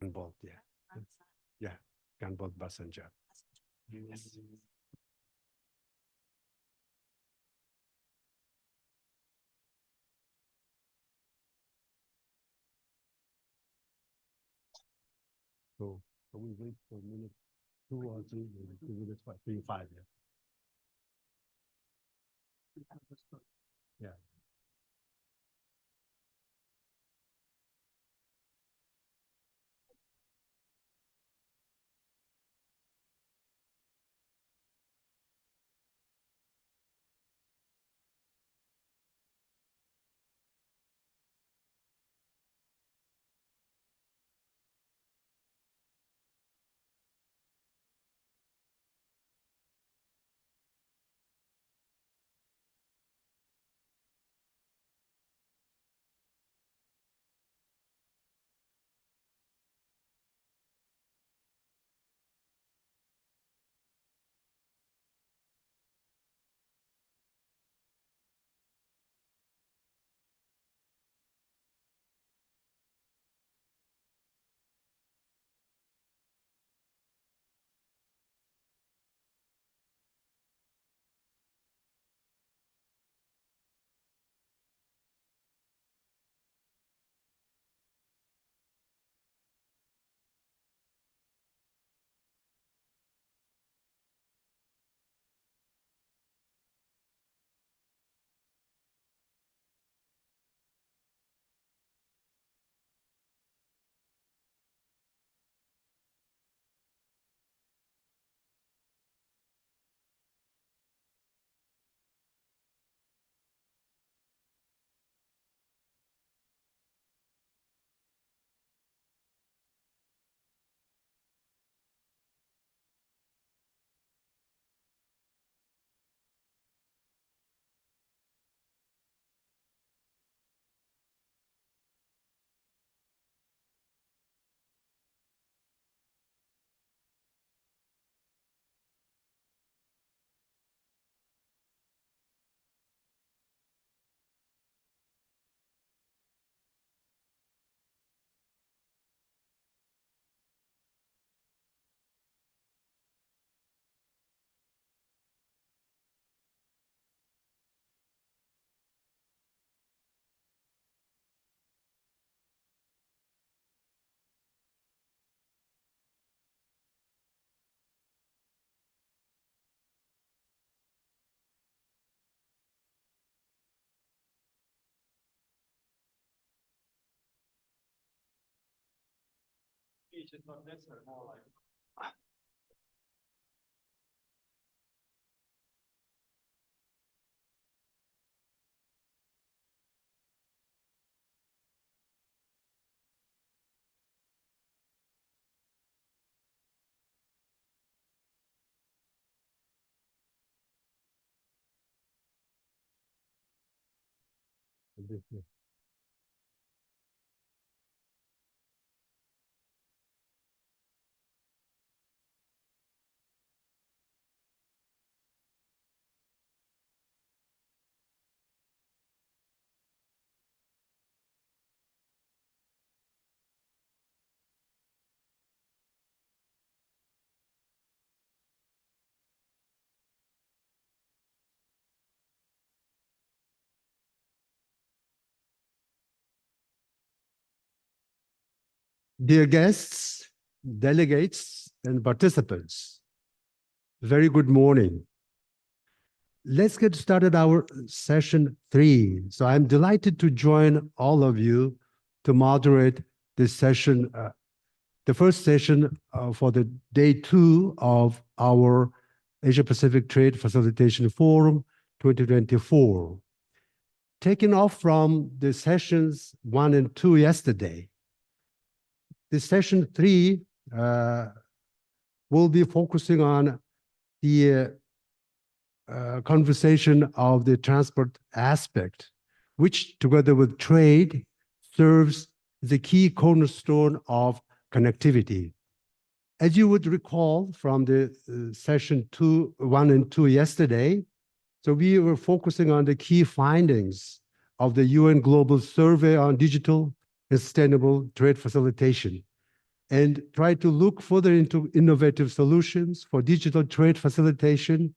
Gunboat, yeah. Yeah, gunboat passenger. Yes. So we wait for a minute, 2 or 3, 2 minutes, 3, 5, yeah. Yeah. It's not necessarily more like Dear guests, delegates, and participants, very good morning. Let's get started our session 3. So I'm delighted to join all of you to moderate this session, the first session for the day 2 of our Asia-Pacific Trade Facilitation Forum 2024. Taking off from the sessions 1 and 2 yesterday, the session 3 will be focusing on the conversation of the transport aspect, which together with trade serves the key cornerstone of connectivity. As you would recall from the session 1 and 2 yesterday, so we were focusing on the key findings of the UN Global Survey on Digital and Sustainable Trade Facilitation. and try to look further into innovative solutions for digital trade facilitation.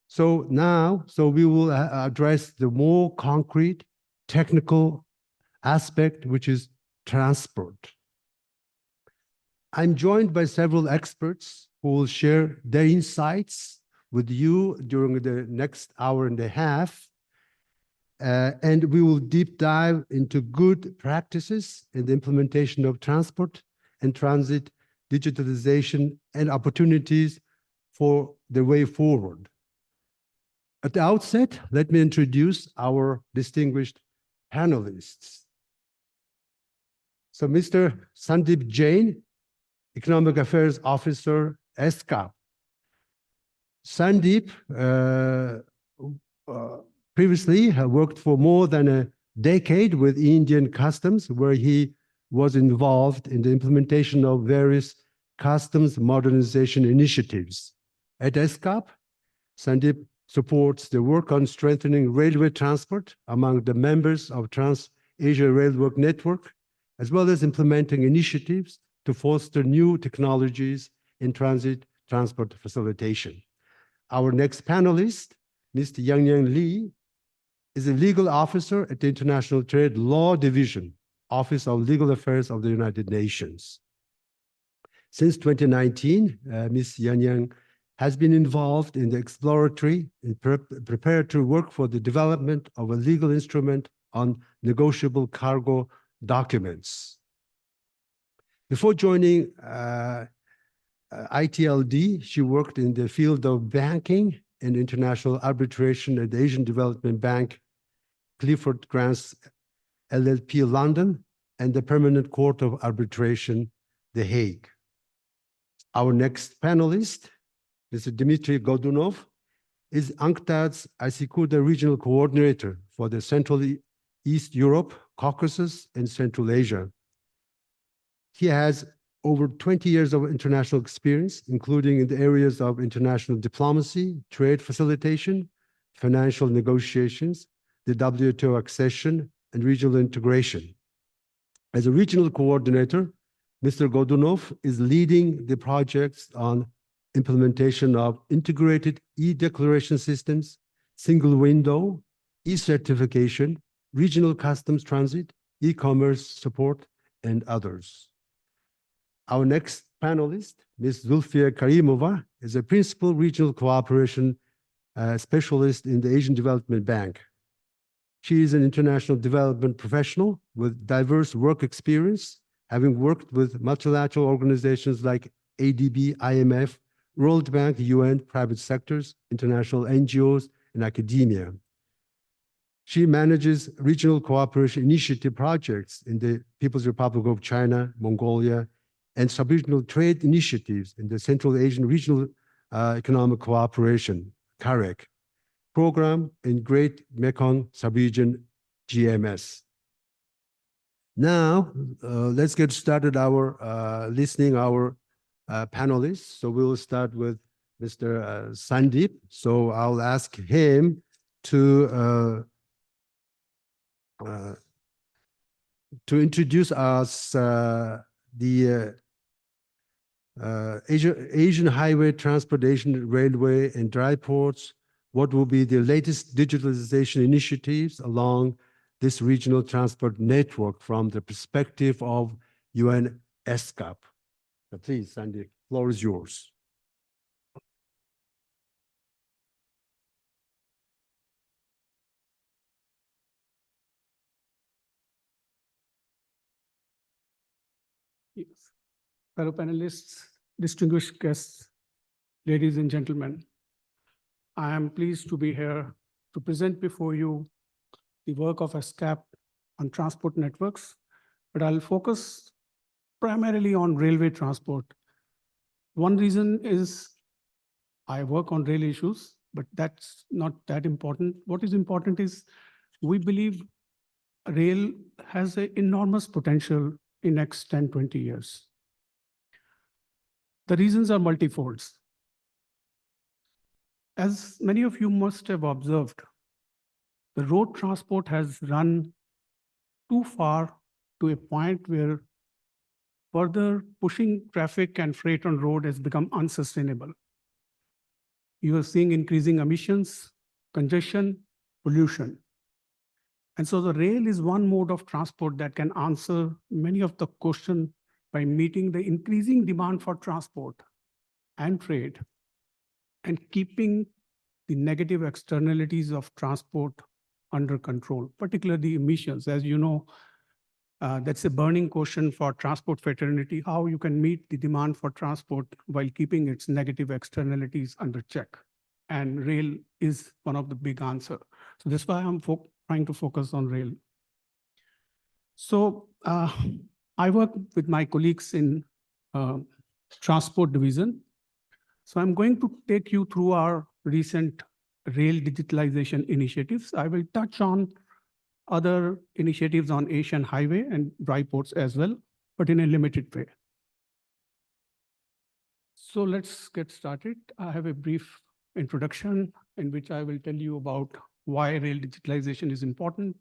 So we will address the more concrete technical aspect, which is transport. I'm joined by several experts who will share their insights with you during the next hour and a half. And we will deep dive into good practices in the implementation of transport and transit digitalization and opportunities for the way forward. At the outset, let me introduce our distinguished panelists. So Mr. Sandeep Jain, Economic Affairs Officer, ESCAP. Sandeep previously worked for more than a decade with Indian Customs, where he was involved in the implementation of various customs modernization initiatives. At ESCAP, Sandeep supports the work on strengthening railway transport among the members of Trans-Asia Railway Network, as well as implementing initiatives to foster new technologies in transit transport facilitation. Our next panelist, Mr. Yangyang Li, is a legal officer at the International Trade Law Division, Office of Legal Affairs of the United Nations. Since 2019, Ms. Yangyang has been involved in the exploratory and preparatory work for the development of a legal instrument on negotiable cargo documents. Before joining ITLD, she worked in the field of banking and international arbitration at the Asian Development Bank, Clifford Grants LLP London, and the Permanent Court of Arbitration, The Hague. Our next panelist, Mr. Dmitry Godunov, is UNCTAD's ICICUDA Regional Coordinator for the Central East Europe, Caucasus, and Central Asia. He has over 20 years of international experience, including in the areas of international diplomacy, trade facilitation, financial negotiations, the WTO accession, and regional integration. As a regional coordinator, Mr. Godunov is leading the projects on implementation of integrated e-declaration systems, single window, e-certification, regional customs transit, e-commerce support, and others. Our next panelist, Ms. Zulfiya Karimova, is a principal regional cooperation specialist in the Asian Development Bank. She is an international development professional with diverse work experience, having worked with multilateral organizations like ADB, IMF, World Bank, UN, private sectors, international NGOs, and academia. She manages regional cooperation initiative projects in the People's Republic of China, Mongolia, and sub-regional trade initiatives in the Central Asian Regional Economic Cooperation, CAREC, program in Great Mekong Subregion, GMS. Now, let's get started listening our panelists. So we'll start with Mr. Sandeep. So I'll ask him to introduce us the Asian Highway Transportation Railway and Dry Ports. What will be the latest digitalization initiatives along this regional transport network from the perspective of UN ESCAP? Please, Sandy, the floor is yours. Yes. Fellow panelists, distinguished guests, ladies and gentlemen, I am pleased to be here to present before you the work of ESCAP on transport networks, but I'll focus primarily on railway transport. One reason is I work on rail issues, but that's not that important. What is important is we believe rail has an enormous potential in next 10, 20 years. The reasons are multifold. As many of you must have observed, the road transport has run too far to a point where Further, pushing traffic and freight on road has become unsustainable. You are seeing increasing emissions, congestion, pollution. And so the rail is one mode of transport that can answer many of the questions by meeting the increasing demand for transport and trade and keeping the negative externalities of transport under control, particularly emissions. As you know, that's a burning question for transport fraternity, how you can meet the demand for transport while keeping its negative externalities under check. And rail is one of the big answer. So that's why I'm trying to focus on rail. So I work with my colleagues in transport division. So I'm going to take you through our recent rail digitalization initiatives. I will touch on other initiatives on Asian highway and dry ports as well, but in a limited way. So let's get started. I have a brief introduction in which I will tell you about why rail digitalization is important.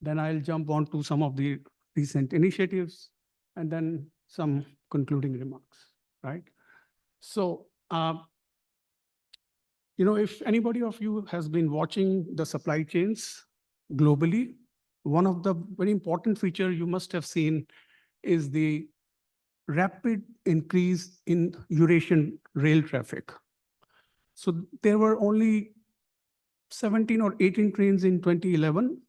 Then I'll jump on to some of the recent initiatives and then some concluding remarks, right? So, if anybody of you has been watching the supply chains globally, one of the very important feature you must have seen is the rapid increase in Eurasian rail traffic. So there were only 17 or 18 trains in 2011.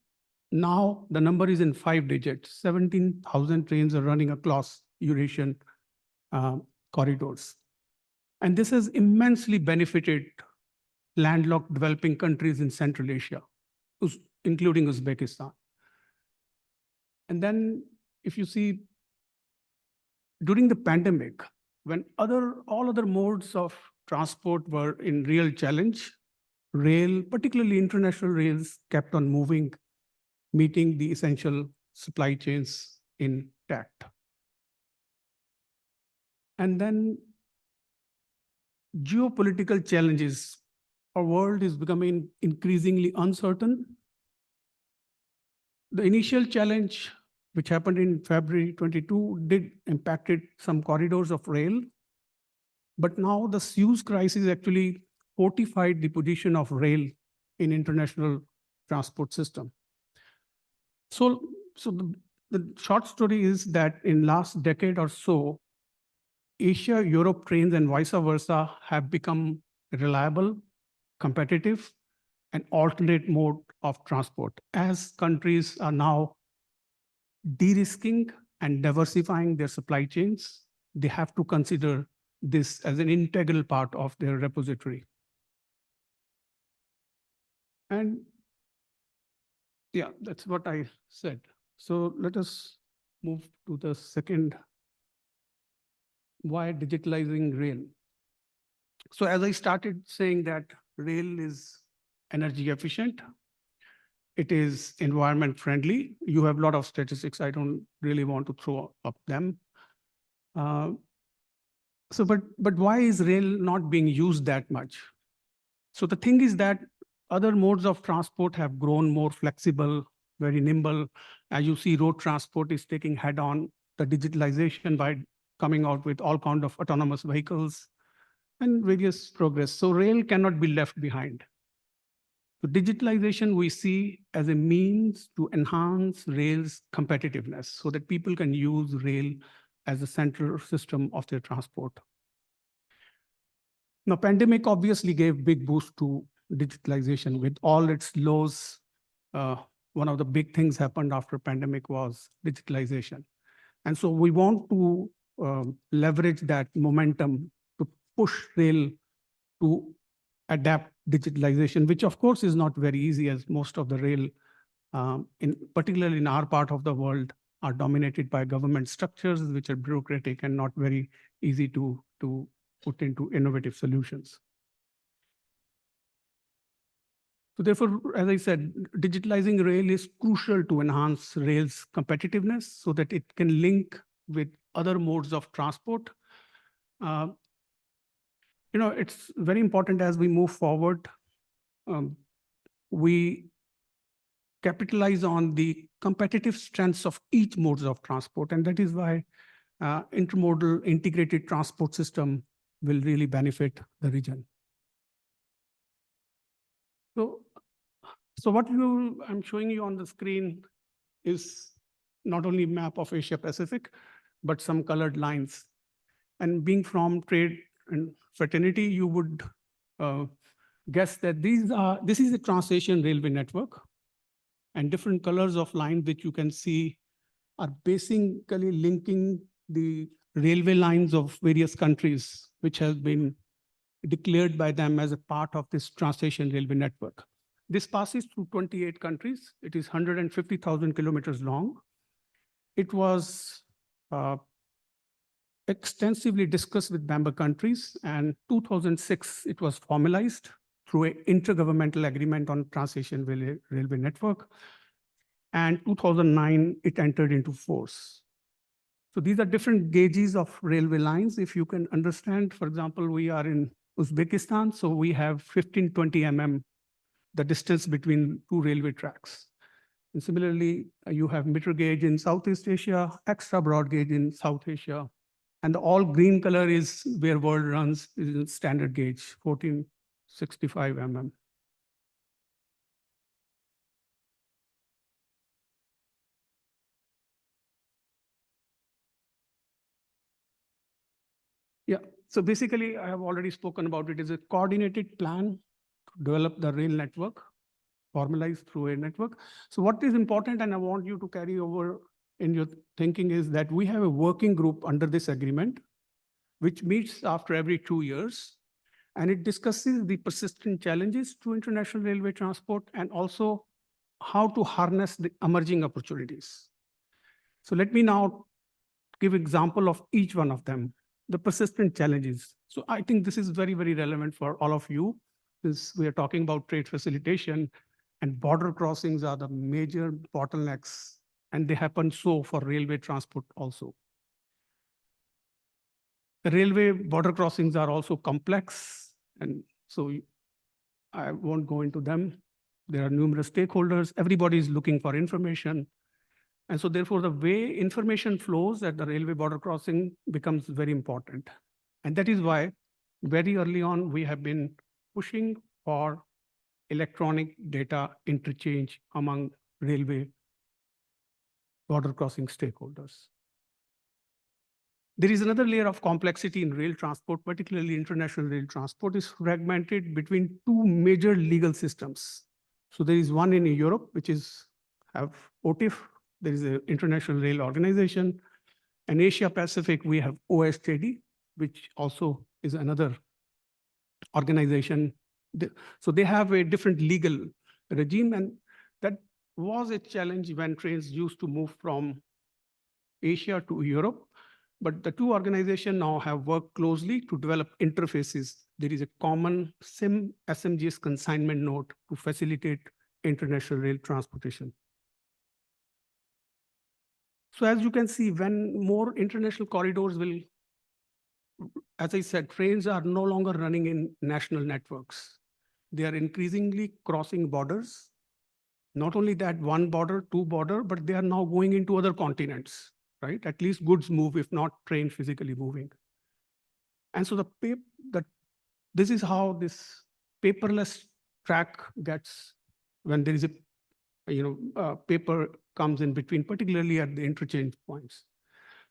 Now the number is in 5 digits. 17,000 trains are running across Eurasian corridors. And this has immensely benefited landlocked developing countries in Central Asia, including Uzbekistan. And then if you see, during the pandemic, when all other modes of transport were in real challenge, rail, particularly international rails, kept on moving, meeting the essential supply chains intact. And then geopolitical challenges. Our world is becoming increasingly uncertain. The initial challenge, which happened in February 22, did impacted some corridors of rail. But now the Suez crisis actually fortified the position of rail in international transport system. So the short story is that in last decade or so, Asia-Europe trains and vice versa have become reliable, competitive, and alternate mode of transport. As countries are now de-risking and diversifying their supply chains, they have to consider this as an integral part of their repository. And yeah, that's what I said. So let us move to the second, why digitalizing rail. So as I started saying that rail is energy efficient, it is environment friendly. You have a lot of statistics. I don't really want to throw up them. But why is rail not being used that much? So the thing is that other modes of transport have grown more flexible, very nimble. As you see, road transport is taking head on the digitalization by coming out with all kinds of autonomous vehicles and various progress. So rail cannot be left behind. So digitalization we see as a means to enhance rail's competitiveness so that people can use rail as a central system of their transport. Now, pandemic obviously gave big boost to digitalization with all its lows. One of the big things happened after pandemic was digitalization. And so we want to leverage that momentum to push rail to adapt digitalization, which of course is not very easy, as most of the rail, particularly in our part of the world, are dominated by government structures, which are bureaucratic and not very easy to put into innovative solutions. So therefore, as I said, digitalizing rail is crucial to enhance rail's competitiveness so that it can link with other modes of transport. It's very important as we move forward, we capitalize on the competitive strengths of each modes of transport. And that is why intermodal integrated transport system will really benefit the region. So what I'm showing you on the screen is not only map of Asia Pacific, but some colored lines. And being from trade and fraternity, you would guess that this is a Trans-Asian railway network, and different colors of line that you can see are basically linking the railway lines of various countries, which has been declared by them as a part of this Trans-Asian railway network. This passes through 28 countries. It is 150,000 kilometers long. It was extensively discussed with member countries, and 2006, it was formalized through an intergovernmental agreement on Trans-Asian railway network. And 2009, it entered into force. So these are different gauges of railway lines. If you can understand, for example, we are in Uzbekistan, so we have 1520 mm, the distance between two railway tracks. And similarly, you have meter gauge in Southeast Asia, extra broad gauge in South Asia. And the all green color is where world runs, is standard gauge, 1465 mm. Yeah, so basically I have already spoken about it. It's a coordinated plan to develop the rail network, formalized through a network. So what is important, and I want you to carry over in your thinking, is that we have a working group under this agreement, which meets after every 2 years. And it discusses the persistent challenges to international railway transport and also how to harness the emerging opportunities. So let me now give example of each one of them, the persistent challenges. So I think this is very, very relevant for all of you, since we are talking about trade facilitation, and border crossings are the major bottlenecks, and they happen so for railway transport also. The railway border crossings are also complex, and so I won't go into them. There are numerous stakeholders. Everybody is looking for information. And so therefore, the way information flows at the railway border crossing becomes very important. And that is why very early on, we have been pushing for electronic data interchange among railway border crossing stakeholders. There is another layer of complexity in rail transport, particularly international rail transport, is fragmented between two major legal systems. So there is one in Europe, which is have OTIF. There is an International Rail Organization. And Asia-Pacific, we have OSTD, which also is another organization. So they have a different legal regime, and that was a challenge when trains used to move from Asia to Europe. But the two organizations now have worked closely to develop interfaces. There is a common SMGS consignment node to facilitate international rail transportation. So as you can see, when more international corridors will, as I said, trains are no longer running in national networks. They are increasingly crossing borders. Not only that, one border, two border, but they are now going into other continents, right? At least goods move, if not train physically moving. And so this is how this paperless track gets, when there is a paper comes in between, particularly at the interchange points.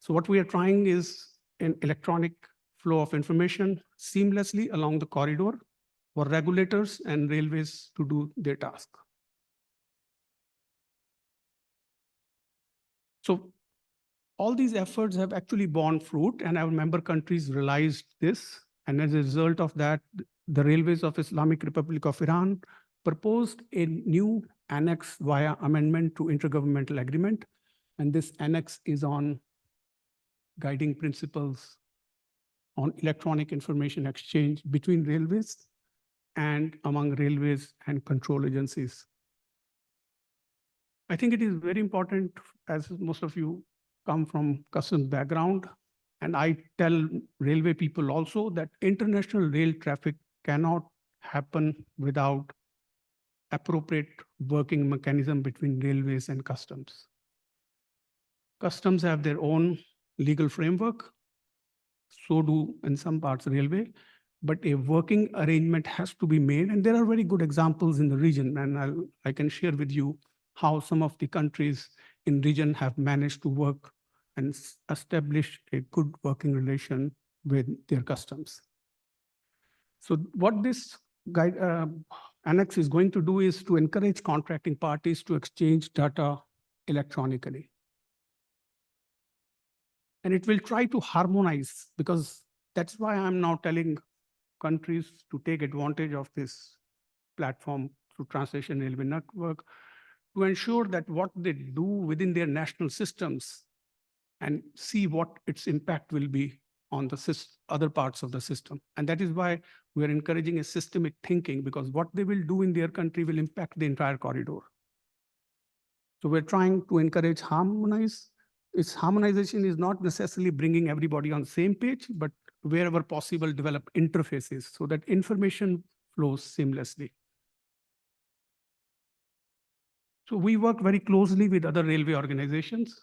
So what we are trying is an electronic flow of information seamlessly along the corridor for regulators and railways to do their task. So all these efforts have actually borne fruit, and our member countries realized this. And as a result of that, the Railways of Islamic Republic of Iran proposed a new annex via amendment to intergovernmental agreement. And this annex is on guiding principles on electronic information exchange between railways and among railways and control agencies. I think it is very important, as most of you come from customs background, and I tell railway people also that international rail traffic cannot happen without appropriate working mechanism between railways and customs. Customs have their own legal framework. So do in some parts railway, but a working arrangement has to be made. And there are very good examples in the region. And I can share with you how some of the countries in region have managed to work and establish a good working relation with their customs. So what this annex is going to do is to encourage contracting parties to exchange data electronically. And it will try to harmonize, because that's why I'm now telling countries to take advantage of this platform through Translation Railway Network to ensure that what they do within their national systems and see what its impact will be on the other parts of the system. And that is why we're encouraging a systemic thinking, because what they will do in their country will impact the entire corridor. So we're trying to encourage harmonize. Its harmonization is not necessarily bringing everybody on the same page, but wherever possible, develop interfaces so that information flows seamlessly. So we work very closely with other railway organizations.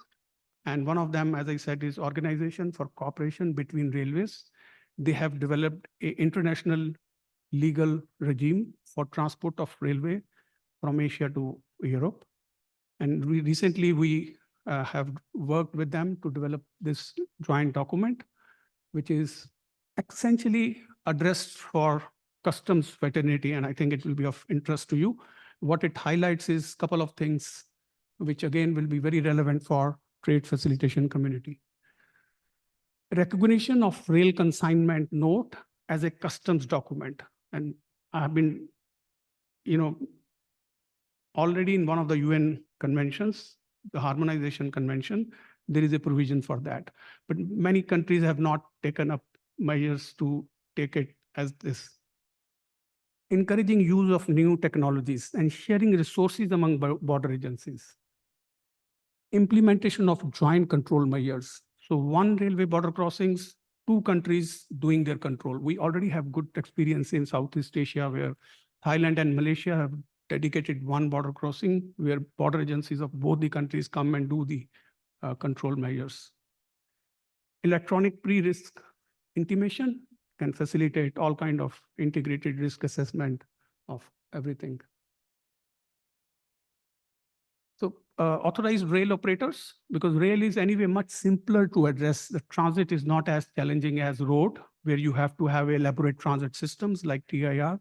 And one of them, as I said, is Organization for Cooperation Between Railways. They have developed an international legal regime for transport of railway from Asia to Europe. And recently we have worked with them to develop this joint document, which is essentially addressed for customs fraternity, and I think it will be of interest to you. What it highlights is a couple of things, which again will be very relevant for trade facilitation community. Recognition of rail consignment note as a customs document. And I have been, already in one of the UN conventions, the Harmonization Convention, there is a provision for that. But many countries have not taken up measures to take it as this. Encouraging use of new technologies and sharing resources among border agencies. Implementation of joint control measures. So one railway border crossings, two countries doing their control. We already have good experience in Southeast Asia, where Thailand and Malaysia have dedicated one border crossing, where border agencies of both the countries come and do the control measures. Electronic pre-risk intimation can facilitate all kind of integrated risk assessment of everything. So authorized rail operators, because rail is anyway much simpler to address. The transit is not as challenging as road, where you have to have elaborate transit systems like TIR,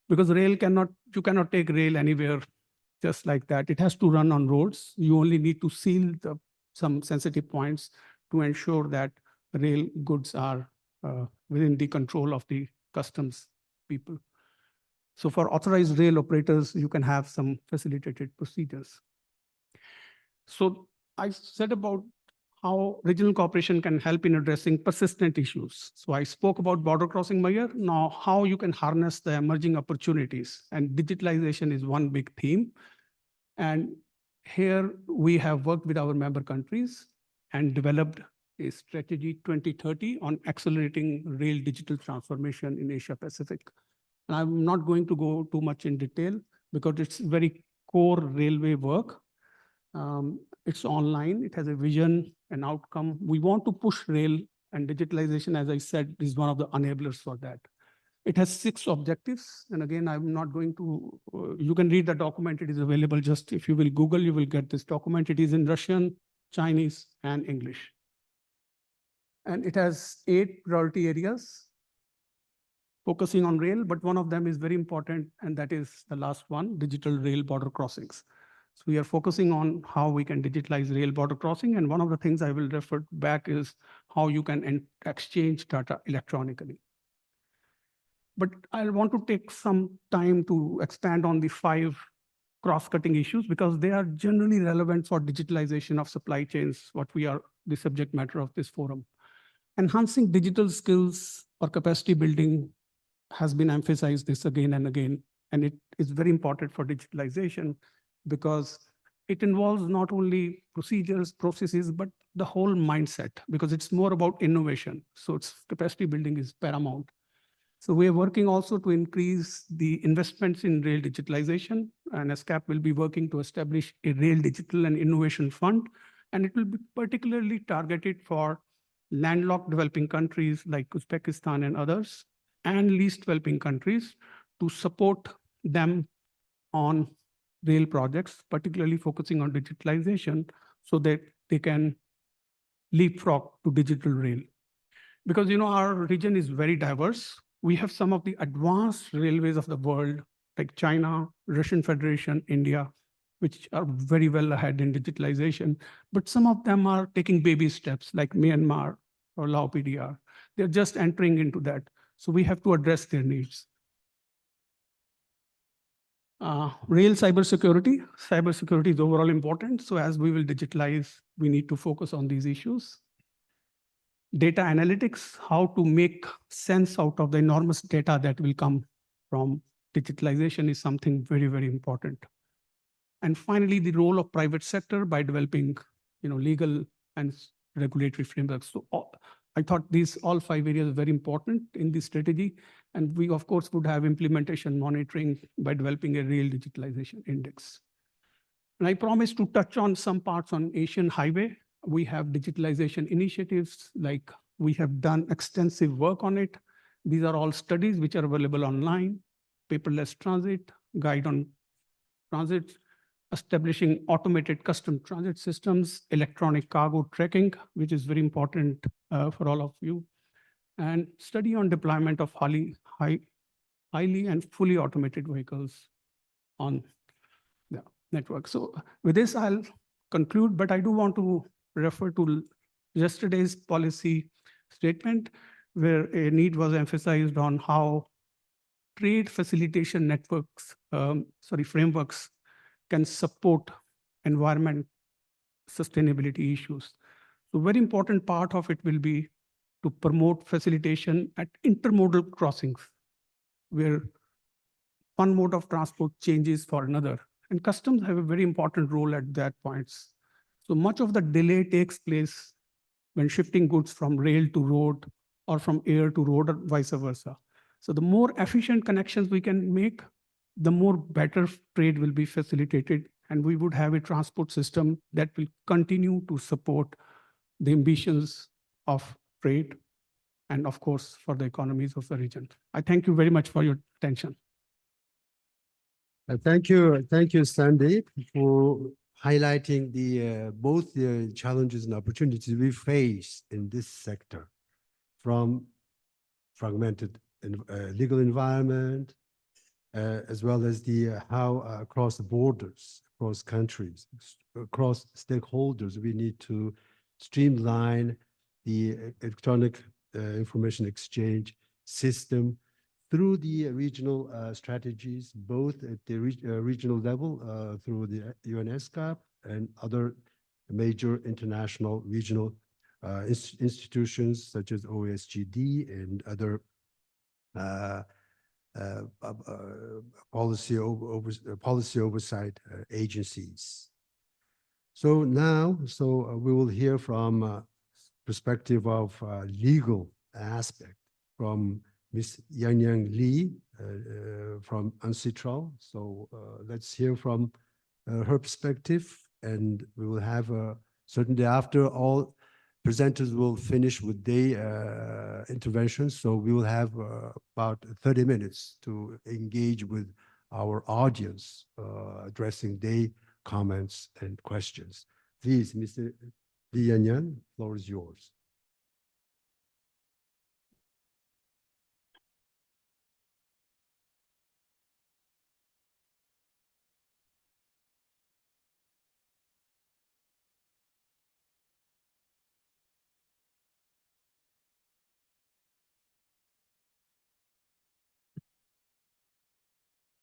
because you cannot take rail anywhere just like that. It has to run on roads. You only need to seal some sensitive points to ensure that rail goods are within the control of the customs people. So for authorized rail operators, you can have some facilitated procedures. So I said about how regional cooperation can help in addressing persistent issues. So I spoke about border crossing measure. Now, how you can harness the emerging opportunities, and digitalization is one big theme. And here we have worked with our member countries and developed a strategy 2030 on accelerating rail digital transformation in Asia-Pacific. And I'm not going to go too much in detail because it's very core railway work. It's online, it has a vision and outcome. We want to push rail, and digitalization, as I said, is one of the enablers for that. It has 6 objectives. And again, I'm not going to, you can read the document, it is available. Just if you will Google, you will get this document. It is in Russian, Chinese, and English. And it has 8 priority areas focusing on rail, but one of them is very important, and that is the last one, digital rail border crossings. So we are focusing on how we can digitalize rail border crossing. And one of the things I will refer back is how you can exchange data electronically. But I want to take some time to expand on the 5 cross-cutting issues, because they are generally relevant for digitalization of supply chains, what we are the subject matter of this forum. Enhancing digital skills or capacity building has been emphasized this again and again. And it is very important for digitalization, because it involves not only procedures, processes, but the whole mindset, because it's more about innovation. So its capacity building is paramount. So we are working also to increase the investments in rail digitalization, and ESCAP will be working to establish a rail digital and innovation fund, and it will be particularly targeted for landlocked developing countries like Uzbekistan and others, and least developing countries to support them on rail projects, particularly focusing on digitalization so that they can leapfrog to digital rail. Because our region is very diverse. We have some of the advanced railways of the world, like China, Russian Federation, India, which are very well ahead in digitalization. But some of them are taking baby steps, like Myanmar or Lao PDR. They're just entering into that. So we have to address their needs. Rail cybersecurity. Cybersecurity is overall important. So as we will digitalize, we need to focus on these issues. Data analytics, how to make sense out of the enormous data that will come from digitalization is something very, very important. And finally, the role of private sector by developing legal and regulatory frameworks. So I thought these all 5 areas are very important in this strategy. And we, of course, would have implementation monitoring by developing a real digitalization index. And I promised to touch on some parts on Asian highway. We have digitalization initiatives, like we have done extensive work on it. These are all studies which are available online: paperless transit, guide on transit, establishing automated custom transit systems, electronic cargo tracking, which is very important for all of you, and study on deployment of highly and fully automated vehicles on the network. So with this, I'll conclude, but I do want to refer to yesterday's policy statement, where a need was emphasized on how trade facilitation frameworks can support environment sustainability issues. So very important part of it will be to promote facilitation at intermodal crossings, where one mode of transport changes for another. And customs have a very important role at that points. So much of the delay takes place when shifting goods from rail to road or from air to road or vice versa. So the more efficient connections we can make, the more better trade will be facilitated, and we would have a transport system that will continue to support the ambitions of trade and, of course, for the economies of the region. I thank you very much for your attention. Thank you, Sandeep, for highlighting both the challenges and opportunities we face in this sector, from fragmented legal environment, as well as how across the borders, across countries, across stakeholders, we need to streamline the electronic information exchange system through the regional strategies, both at the regional level through the ESCAP and other major international regional institutions such as OSGD and other policy oversight agencies. So now, we will hear from perspective of legal aspect from Ms. Yang Li from UNCITRAL. So let's hear from her perspective, and we will have certainly after all presenters will finish with their interventions. So we will have about 30 minutes to engage with our audience, addressing their comments and questions. Please, Mr. Li Yanyan, the floor is yours.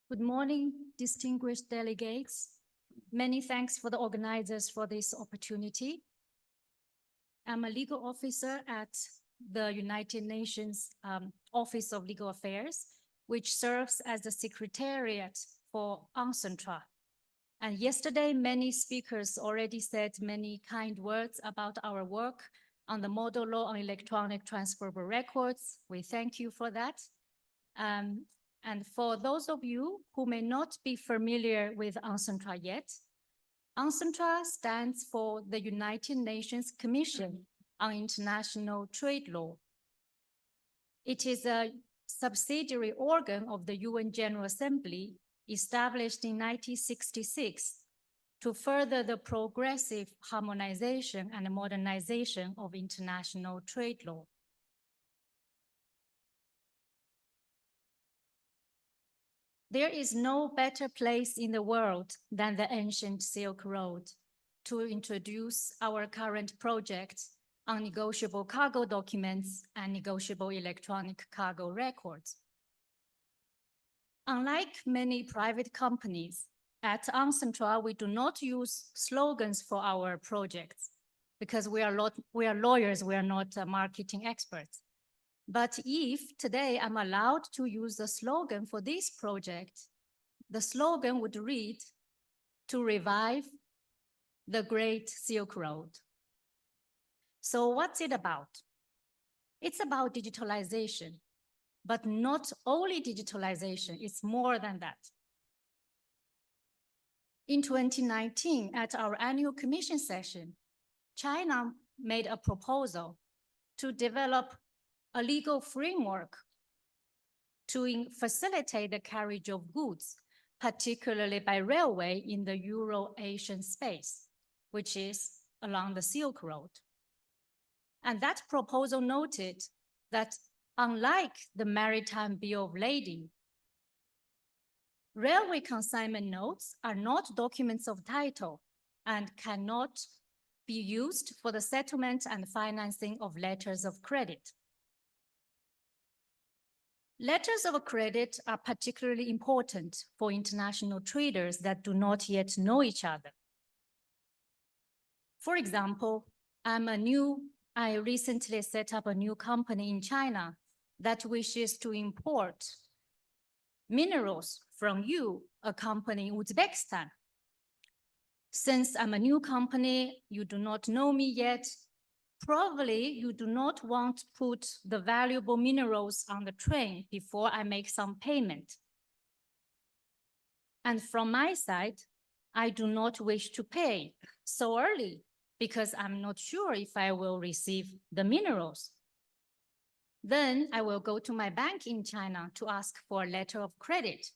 Good morning, distinguished delegates. Many thanks for the organizers for this opportunity. I'm a legal officer at the United Nations Office of Legal Affairs, which serves as the secretariat for UNCITRAL. And yesterday, many speakers already said many kind words about our work on the model law on electronic transferable records. We thank you for that. And for those of you who may not be familiar with UNCITRAL yet, UNCITRAL stands for the United Nations Commission on International Trade Law. It is a subsidiary organ of the UN General Assembly established in 1966 to further the progressive harmonization and modernization of international trade law. There is no better place in the world than the ancient Silk Road to introduce our current project on negotiable cargo documents and negotiable electronic cargo records. Unlike many private companies, at Uncentra, we do not use slogans for our projects because we are lawyers, we are not marketing experts. But if today I'm allowed to use the slogan for this project, the slogan would read, "To revive the Great Silk Road." So what's it about? It's about digitalization, but not only digitalization, it's more than that. In 2019, at our annual commission session, China made a proposal to develop a legal framework to facilitate the carriage of goods, particularly by railway in the Euro-Asian space, which is along the Silk Road. And that proposal noted that unlike the Maritime Bill of Lading, railway consignment notes are not documents of title and cannot be used for the settlement and financing of letters of credit. Letters of credit are particularly important for international traders that do not yet know each other. For example, I recently set up a new company in China that wishes to import minerals from you, a company in Uzbekistan. Since I'm a new company, you do not know me yet, probably you do not want to put the valuable minerals on the train before I make some payment. And from my side, I do not wish to pay so early because I'm not sure if I will receive the minerals. Then I will go to my bank in China to ask for a letter of credit,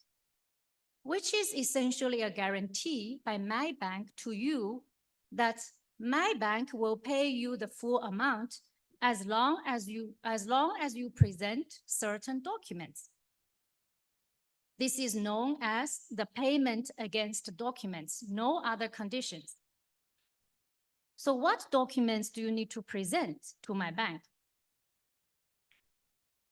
which is essentially a guarantee by my bank to you that my bank will pay you the full amount as long as you present certain documents. This is known as the payment against documents, no other conditions. So what documents do you need to present to my bank?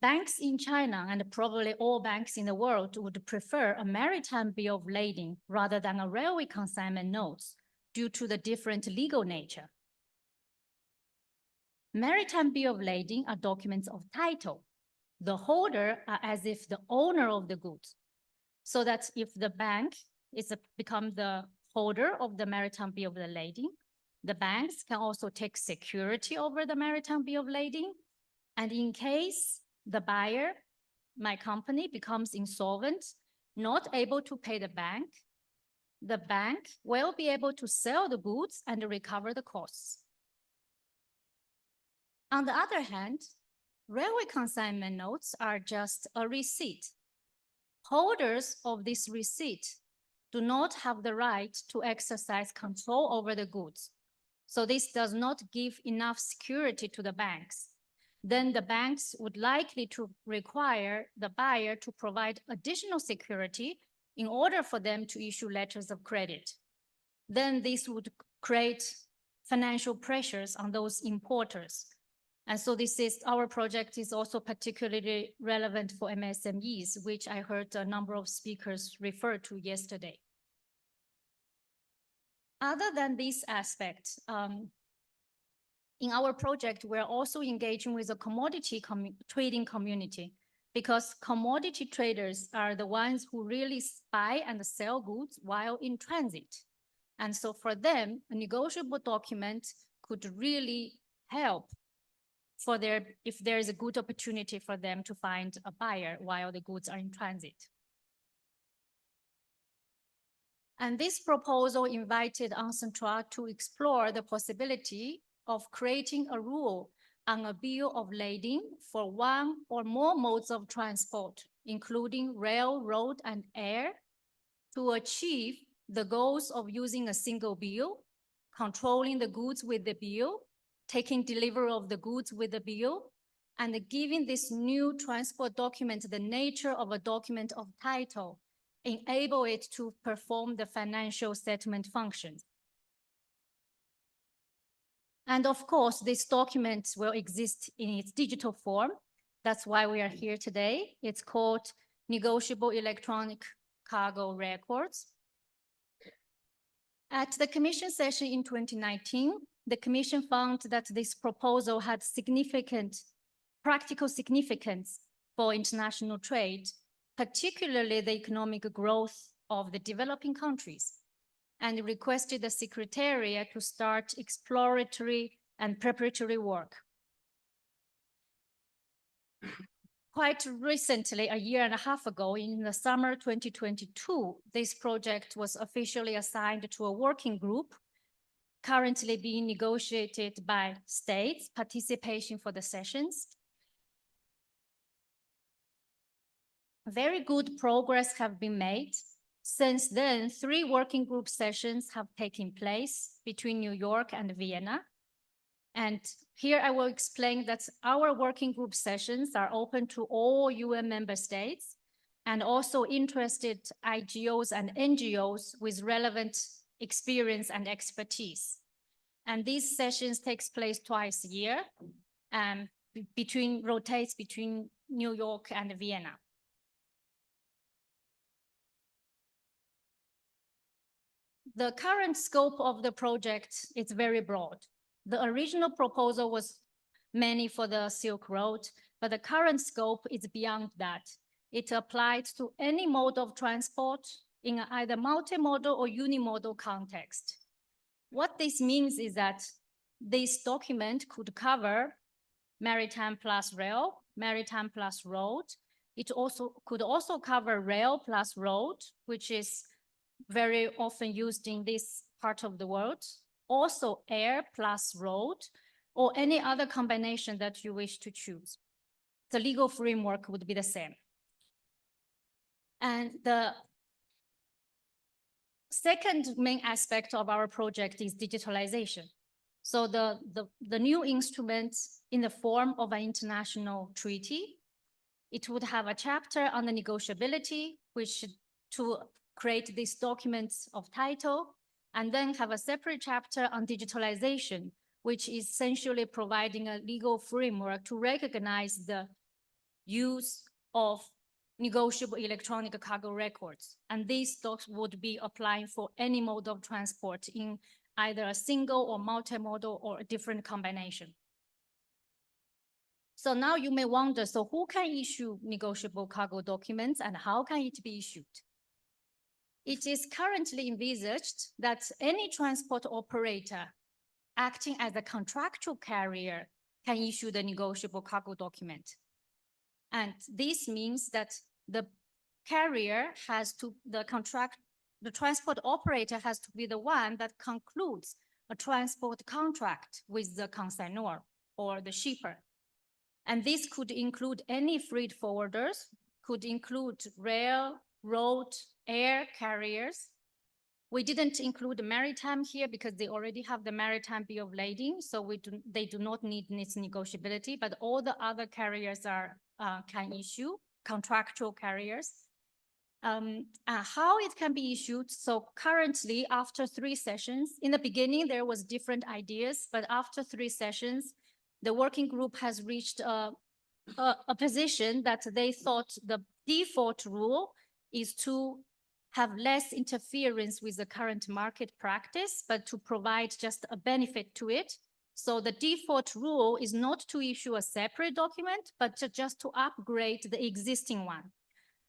Banks in China and probably all banks in the world would prefer a maritime bill of lading rather than a railway consignment notes due to the different legal nature. Maritime bill of lading are documents of title. The holder are as if the owner of the goods. So that if the bank becomes the holder of the maritime bill of lading, the banks can also take security over the maritime bill of lading. And in case the buyer, my company, becomes insolvent, not able to pay the bank will be able to sell the goods and recover the costs. On the other hand, railway consignment notes are just a receipt. Holders of this receipt do not have the right to exercise control over the goods. So this does not give enough security to the banks. Then the banks would likely to require the buyer to provide additional security in order for them to issue letters of credit. Then this would create financial pressures on those importers. And so our project is also particularly relevant for MSMEs, which I heard a number of speakers refer to yesterday. Other than this aspect, in our project, we're also engaging with the commodity trading community because commodity traders are the ones who really buy and sell goods while in transit. And so for them, a negotiable document could really help if there is a good opportunity for them to find a buyer while the goods are in transit. And this proposal invited Uncentra to explore the possibility of creating a rule on a bill of lading for one or more modes of transport, including rail, road, and air, to achieve the goals of using a single bill, controlling the goods with the bill, taking delivery of the goods with the bill, and giving this new transport document the nature of a document of title, enable it to perform the financial settlement functions. And of course, this document will exist in its digital form. That's why we are here today. It's called Negotiable Electronic Cargo Records. At the Commission session in 2019, the Commission found that this proposal had significant practical significance for international trade, particularly the economic growth of the developing countries, and requested the Secretariat to start exploratory and preparatory work. Quite recently, a year and a half ago, in the summer 2022, this project was officially assigned to a working group currently being negotiated by states participation for the sessions. Very good progress have been made. Since then, 3 working group sessions have taken place between New York and Vienna. And here I will explain that our working group sessions are open to all UN member states and also interested IGOs and NGOs with relevant experience and expertise. And these sessions takes place twice a year and rotates between New York and Vienna. The current scope of the project is very broad. The original proposal was mainly for the Silk Road, but the current scope is beyond that. It applies to any mode of transport in either multimodal or unimodal context. What this means is that this document could cover maritime plus rail, maritime plus road. It could also cover rail plus road, which is very often used in this part of the world. Also air plus road, or any other combination that you wish to choose. The legal framework would be the same. And the second main aspect of our project is digitalization. So the new instrument in the form of an international treaty, it would have a chapter on the negotiability, which to create these documents of title, and then have a separate chapter on digitalization, which is essentially providing a legal framework to recognize the use of negotiable electronic cargo records. And these docs would be applying for any mode of transport in either a single or multimodal or a different combination. So now you may wonder, so who can issue negotiable cargo documents and how can it be issued? It is currently envisaged that any transport operator acting as a contractual carrier can issue the negotiable cargo document. And this means that the carrier has to, the transport operator has to be the one that concludes a transport contract with the consignor or the shipper. And this could include any freight forwarders, could include rail, road, air carriers. We didn't include maritime here because they already have the maritime bill of lading, so they do not need this negotiability, but all the other carriers are can issue, contractual carriers. How it can be issued, so currently after 3 sessions, in the beginning there was different ideas, but after 3 sessions, the working group has reached a position that they thought the default rule is to have less interference with the current market practice, but to provide just a benefit to it. So the default rule is not to issue a separate document, but just to upgrade the existing one.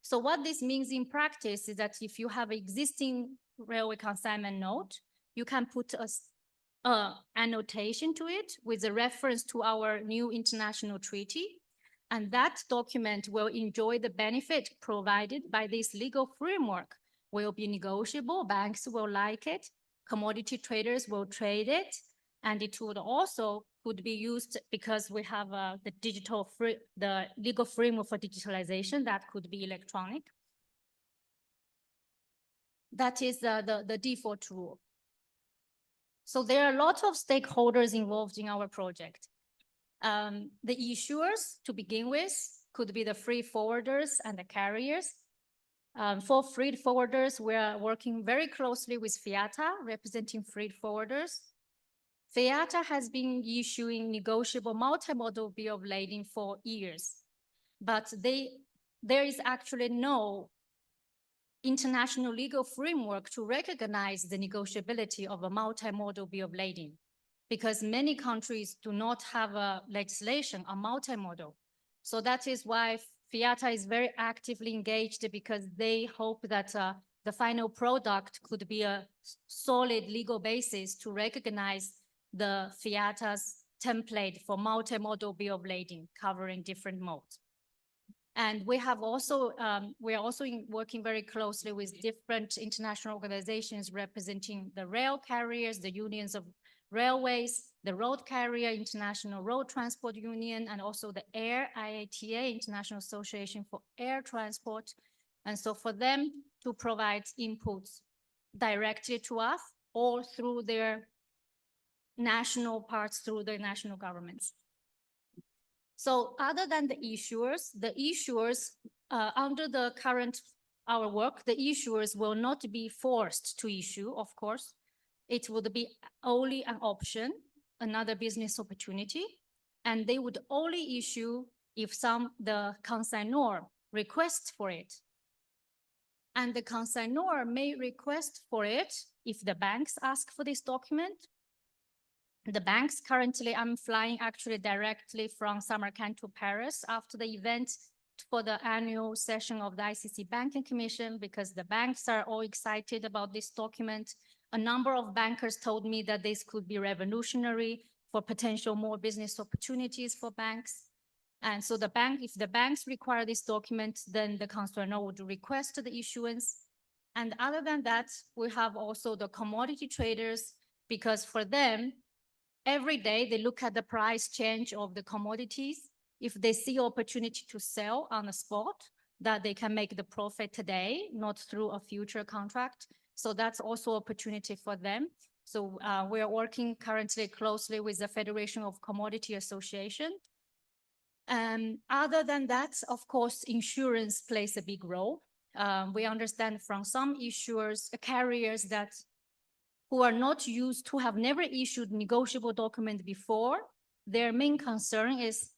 So what this means in practice is that if you have an existing railway consignment note, you can put a annotation to it with a reference to our new international treaty. And that document will enjoy the benefit provided by this legal framework, will be negotiable, banks will like it, commodity traders will trade it, And it would also could be used because we have the legal framework for digitalization that could be electronic. That is the default rule. So there are a lot of stakeholders involved in our project. The issuers, to begin with, could be the freight forwarders and the carriers. For freight forwarders, we are working very closely with FIATA, representing freight forwarders. FIATA has been issuing negotiable multimodal bill of lading for years, but there is actually no international legal framework to recognize the negotiability of a multimodal bill of lading, because many countries do not have a legislation on multimodal. So that is why FIATA is very actively engaged, because they hope that the final product could be a solid legal basis to recognize the FIATA's template for multimodal bill of lading covering different modes. And we have also, we are also working very closely with different international organizations representing the rail carriers, the unions of railways, the road carrier, International Road Transport Union, and also the AIR, IATA, International Association for Air Transport. And so for them to provide inputs directly to us or through their national parts, through their national governments. So other than the issuers, under the current, our work, the issuers will not be forced to issue, of course. It would be only an option, another business opportunity, and they would only issue if the consignor requests for it. And the consignor may request for it if the banks ask for this document. The banks currently, I'm flying actually directly from Samarkand to Paris after the event for the annual session of the ICC Banking Commission, because the banks are all excited about this document. A number of bankers told me that this could be revolutionary for potential more business opportunities for banks. And so if the banks require this document, then the consignor would request the issuance. And other than that, we have also the commodity traders, because for them, every day they look at the price change of the commodities. If they see opportunity to sell on the spot, that they can make the profit today, not through a future contract. So that's also opportunity for them. So we are working currently closely with the Federation of Commodity Association. And other than that, of course, insurance plays a big role. We understand from some issuers, carriers that who are not used, who have never issued negotiable document before, their main concern is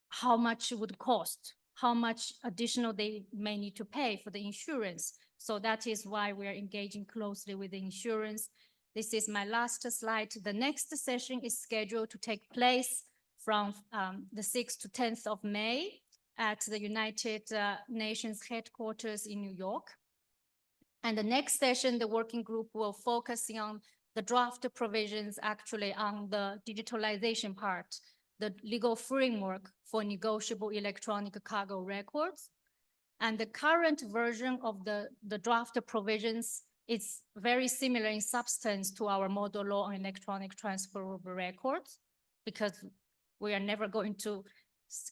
how much it would cost, how much additional they may need to pay for the insurance. So that is why we are engaging closely with the insurance. This is my last slide. The next session is scheduled to take place from the 6th to 10th of May at the United Nations headquarters in New York. And the next session, the working group will focus on the draft provisions actually on the digitalization part, the legal framework for negotiable electronic cargo records. And the current version of the draft provisions is very similar in substance to our model law on electronic transferable records, because we are never going to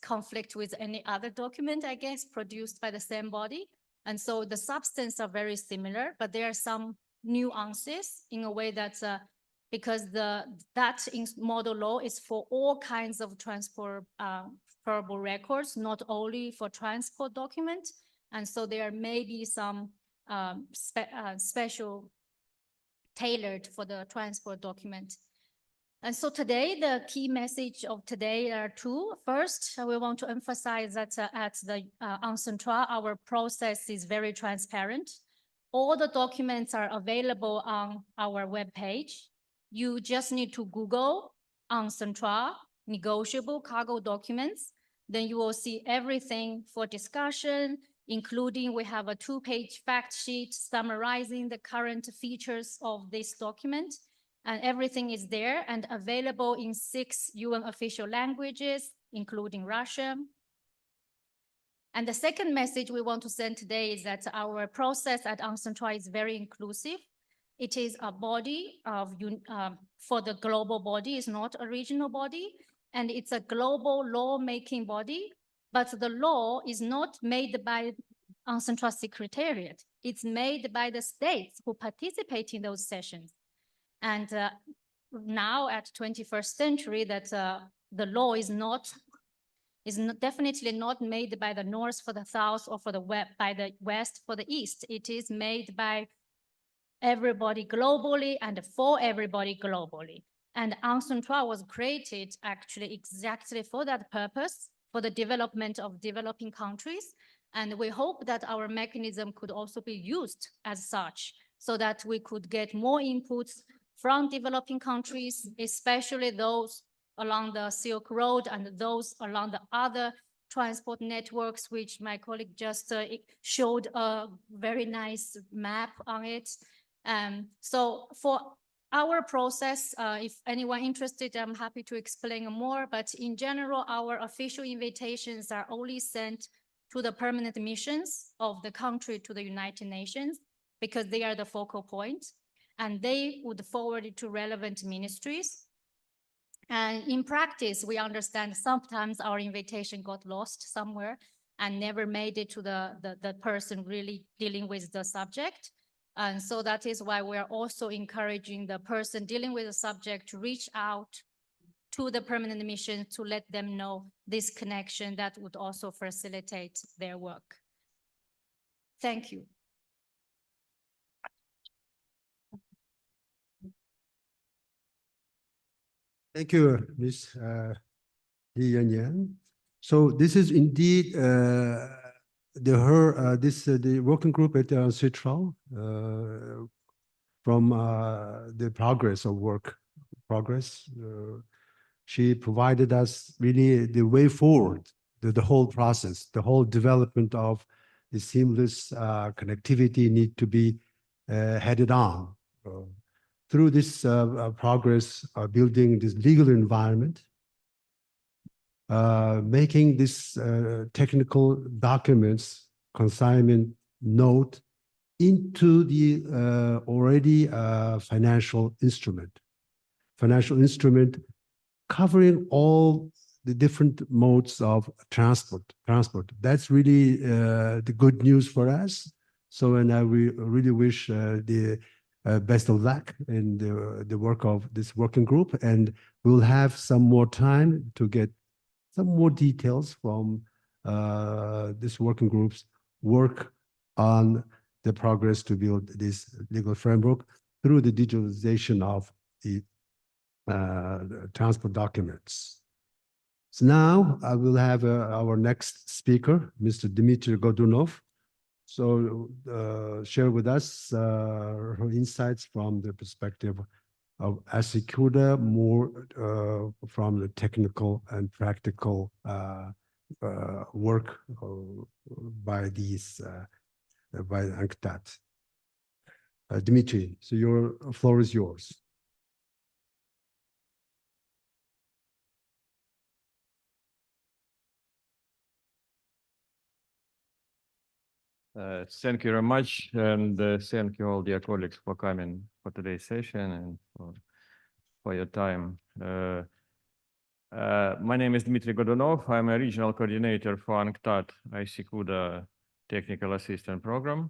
conflict with any other document, I guess, produced by the same body. And so the substance are very similar, but there are some nuances in a way that because that in model law is for all kinds of transferable records, not only for transport documents. And so there may be some special tailored for the transport document. And so today, the key message of today are two. First, we want to emphasize that at the Encentra, our process is very transparent. All the documents are available on our webpage. You just need to Google Encentra negotiable cargo documents. Then you will see everything for discussion, including we have a 2-page fact sheet summarizing the current features of this document. And everything is there and available in 6 UN official languages, including Russian. And the second message we want to send today is that our process at Encentra is very inclusive. It is a body of for the global body. It's not a regional body, and it's a global law-making body. But the law is not made by Central Secretariat. It's made by the states who participate in those sessions. And now at 21st century, that the law is definitely not made by the North for the South or by the West for the East. It is made by everybody globally and for everybody globally. And UNCTAD was created actually exactly for that purpose, for the development of developing countries. And we hope that our mechanism could also be used as such, so that we could get more inputs from developing countries, especially those along the Silk Road and those along the other transport networks, which my colleague just showed a very nice map on it. So for our process, if anyone interested, I'm happy to explain more, but in general, our official invitations are only sent to the permanent missions of the country to the United Nations, because they are the focal point, and they would forward it to relevant ministries. And in practice, we understand sometimes our invitation got lost somewhere and never made it to the person really dealing with the subject. And so that is why we are also encouraging the person dealing with the subject to reach out to the permanent mission to let them know this connection that would also facilitate their work. Thank you. Thank you, Ms. Li Yanyan. So this is indeed the working group at CITRAL from the progress. She provided us really the way forward, the whole process, the whole development of the seamless connectivity need to be headed on. Through this progress, building this legal environment, making this technical documents, consignment note into the already financial instrument covering all the different modes of transport. That's really the good news for us. So, and I really wish the best of luck in the work of this working group, and we'll have some more time to get some more details from this working group's work on the progress to build this legal framework through the digitalization of the transport documents. So now I will have our next speaker, Mr. Dmitry Godunov. So share with us her insights from the perspective of ASICUDA, more from the technical and practical work by UNCTAD. Dmitry, so your floor is yours. Thank you very much, and thank you all, dear colleagues, for coming for today's session and for your time. My name is Dmitry Godunov. I'm a regional coordinator for UNCTAD ASICUDA Technical Assistance Program.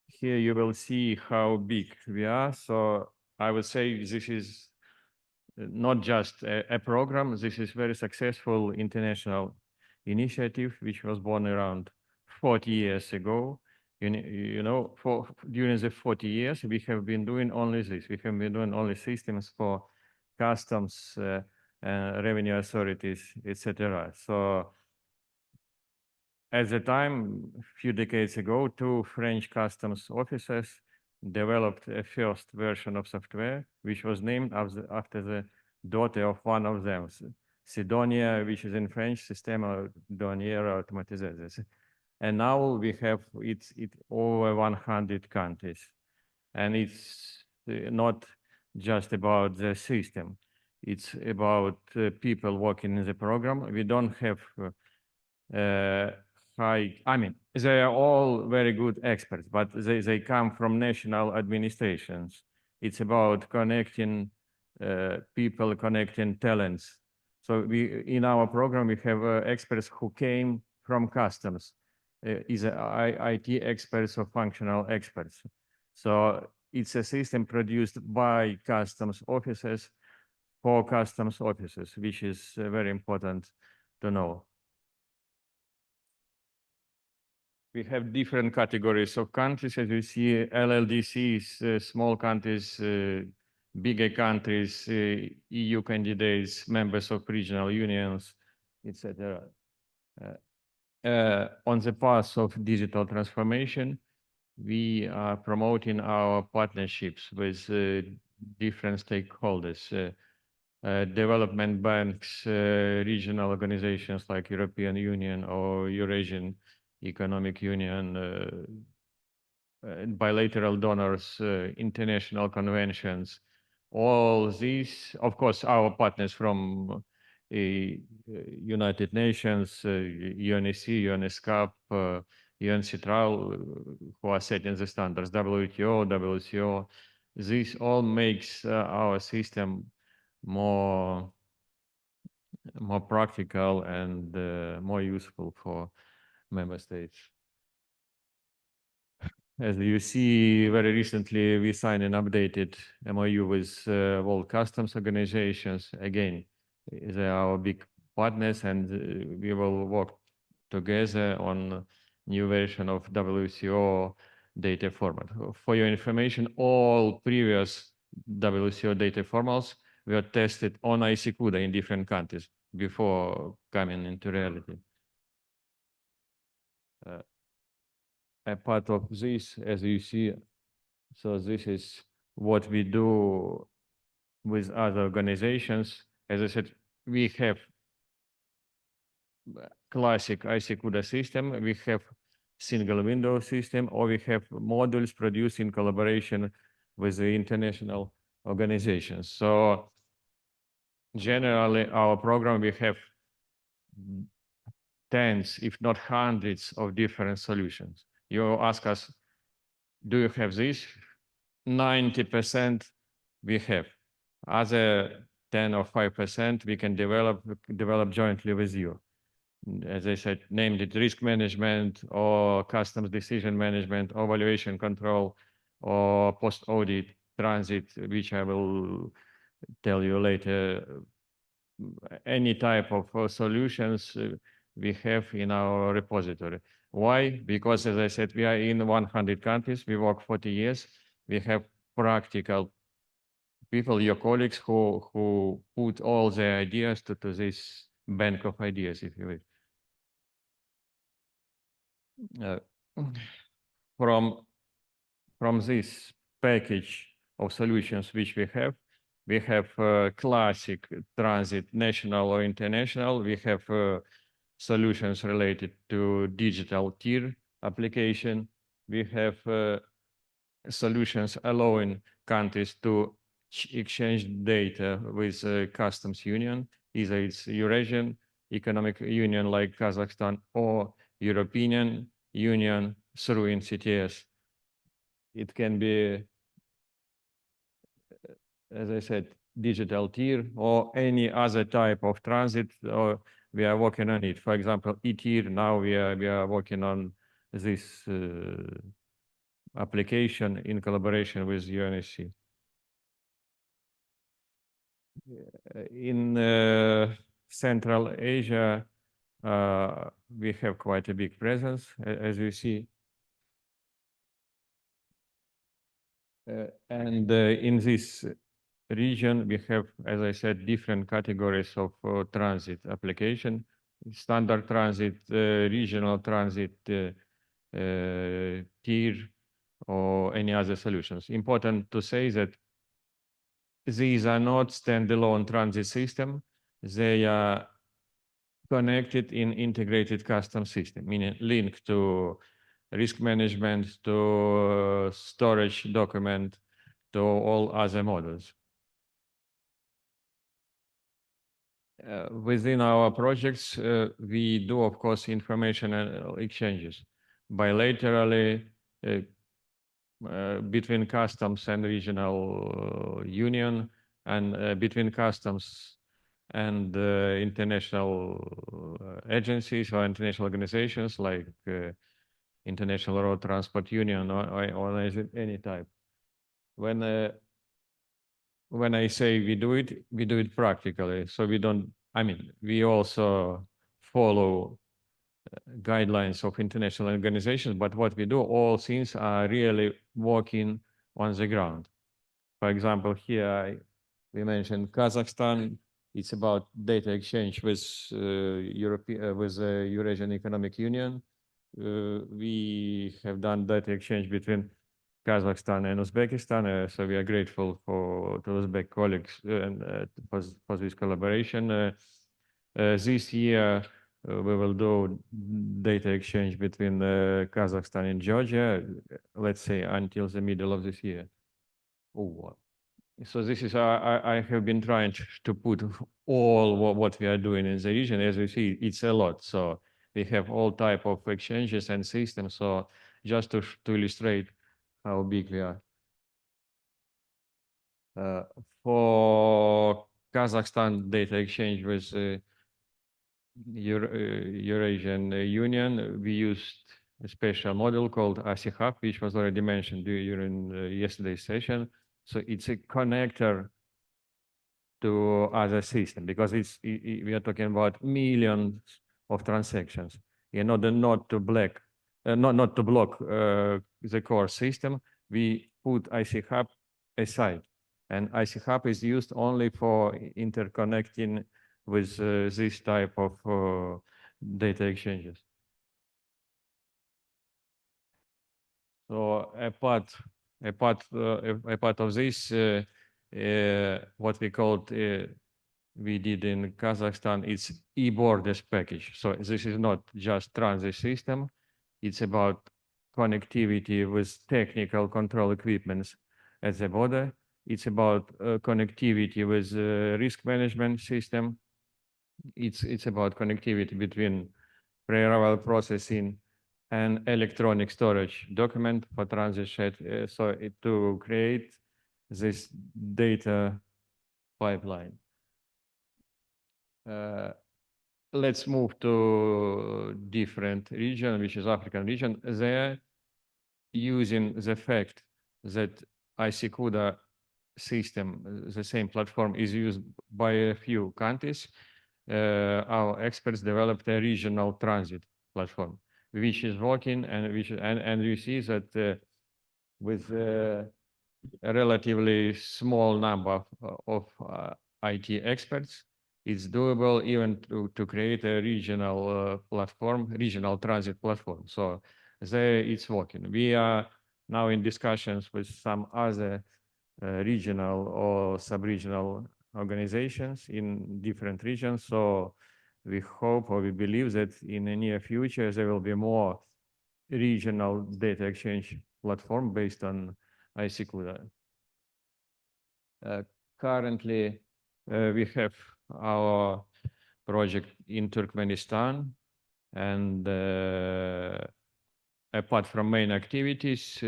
Here you will see how big we are. So I would say this is not just a program. This is very successful international initiative, which was born around 40 years ago. You know, during the 40 years, we have been doing only this. We have been doing only systems for customs, revenue authorities, etc. So at the time, a few decades ago, two French customs officers developed a first version of software, which was named after the daughter of one of them, Sidonia, which is in French, Système douanière automatisé. And now we have it over 100 countries. And it's not just about the system. It's about people working in the program. We don't have high, I mean, they are all very good experts, but they come from national administrations. It's about connecting people, connecting talents. So in our program, we have experts who came from customs, either IT experts or functional experts. So it's a system produced by customs officers for customs officers, which is very important to know. We have different categories of countries. As you see, LLDCs, small countries, bigger countries, EU candidates, members of regional unions, etc. On the path of digital transformation, we are promoting our partnerships with different stakeholders, development banks, regional organizations like European Union or Eurasian Economic Union, bilateral donors, international conventions. All these, of course, our partners from United Nations, UNEC, ESCAP, UNCITRAL, who are setting the standards, WTO, WCO. This all makes our system more practical and more useful for member states. As you see, very recently we signed an updated MOU with World Customs Organizations. Again, they are our big partners, and we will work together on new version of WCO data format. For your information, all previous WCO data formats were tested on ICCUDA in different countries before coming into reality. A part of this, as you see, so this is what we do with other organizations. As I said, we have classic ICCUDA system, we have single window system, or we have modules produced in collaboration with the international organizations. So generally, our program, we have tens, if not hundreds of different solutions. You ask us, do you have this? 90% we have. Other 10 or 5% we can develop jointly with you. As I said, named it risk management or customs decision management or valuation control or post-audit transit, which I will tell you later. Any type of solutions we have in our repository. Why? Because, as I said, we are in 100 countries. We work 40 years. We have practical people, your colleagues, who put all their ideas to this bank of ideas, if you will. From this package of solutions which we have classic transit, national or international. We have solutions related to digital tier application. We have solutions allowing countries to exchange data with customs union, either it's Eurasian Economic Union like Kazakhstan or European Union through NCTS. It can be, as I said, digital tier or any other type of transit, or we are working on it. For example, e-tier, now we are working on this application in collaboration with UNSC. In Central Asia, we have quite a big presence, as you see. And in this region, we have, as I said, different categories of transit application: standard transit, regional transit, tier, or any other solutions. Important to say that these are not standalone transit system. They are connected in integrated customs system, meaning linked to risk management, to storage document, to all other models. Within our projects, we do, of course, information exchanges bilaterally between customs and regional union, and between customs and international agencies or international organizations like International Road Transport Union or any type. When I say we do it practically. So we don't, I mean, we also follow guidelines of international organizations, but what we do, all things are really working on the ground. For example, here we mentioned Kazakhstan. It's about data exchange with with the Eurasian Economic Union. We have done data exchange between Kazakhstan and Uzbekistan, so we are grateful to Uzbek colleagues and for this collaboration. This year, we will do data exchange between Kazakhstan and Georgia, let's say until the middle of this year. Oh, so this is I have been trying to put all what we are doing in the region. As you see, it's a lot. So we have all type of exchanges and systems. So just to illustrate how big we are. For Kazakhstan data exchange with Eurasian Union, we used a special model called ASIHAP, which was already mentioned during yesterday's session. So it's a connector to other systems because we are talking about millions of transactions. In order not to block the core system, we put IC-Hub aside, and IC-Hub is used only for interconnecting with this type of data exchanges. So a part of this, what we called we did in Kazakhstan, it's e-borders package. So this is not just transit system; it's about connectivity with technical control equipments at the border. It's about connectivity with risk management system. It's about connectivity between pre-arrival processing and electronic storage document for transit shed. So to create this data pipeline. Let's move to different region, which is African region. There, using the fact that IC-CUDA system, the same platform, is used by a few countries, our experts developed a regional transit platform, which is working, and you see that with a relatively small number of IT experts, it's doable even to create a regional platform, regional transit platform. So there it's working. We are now in discussions with some other regional or sub-regional organizations in different regions. So we hope or we believe that in the near future, there will be more regional data exchange platform based on IC-CUDA. Currently, we have our project in Turkmenistan, and apart from main activities,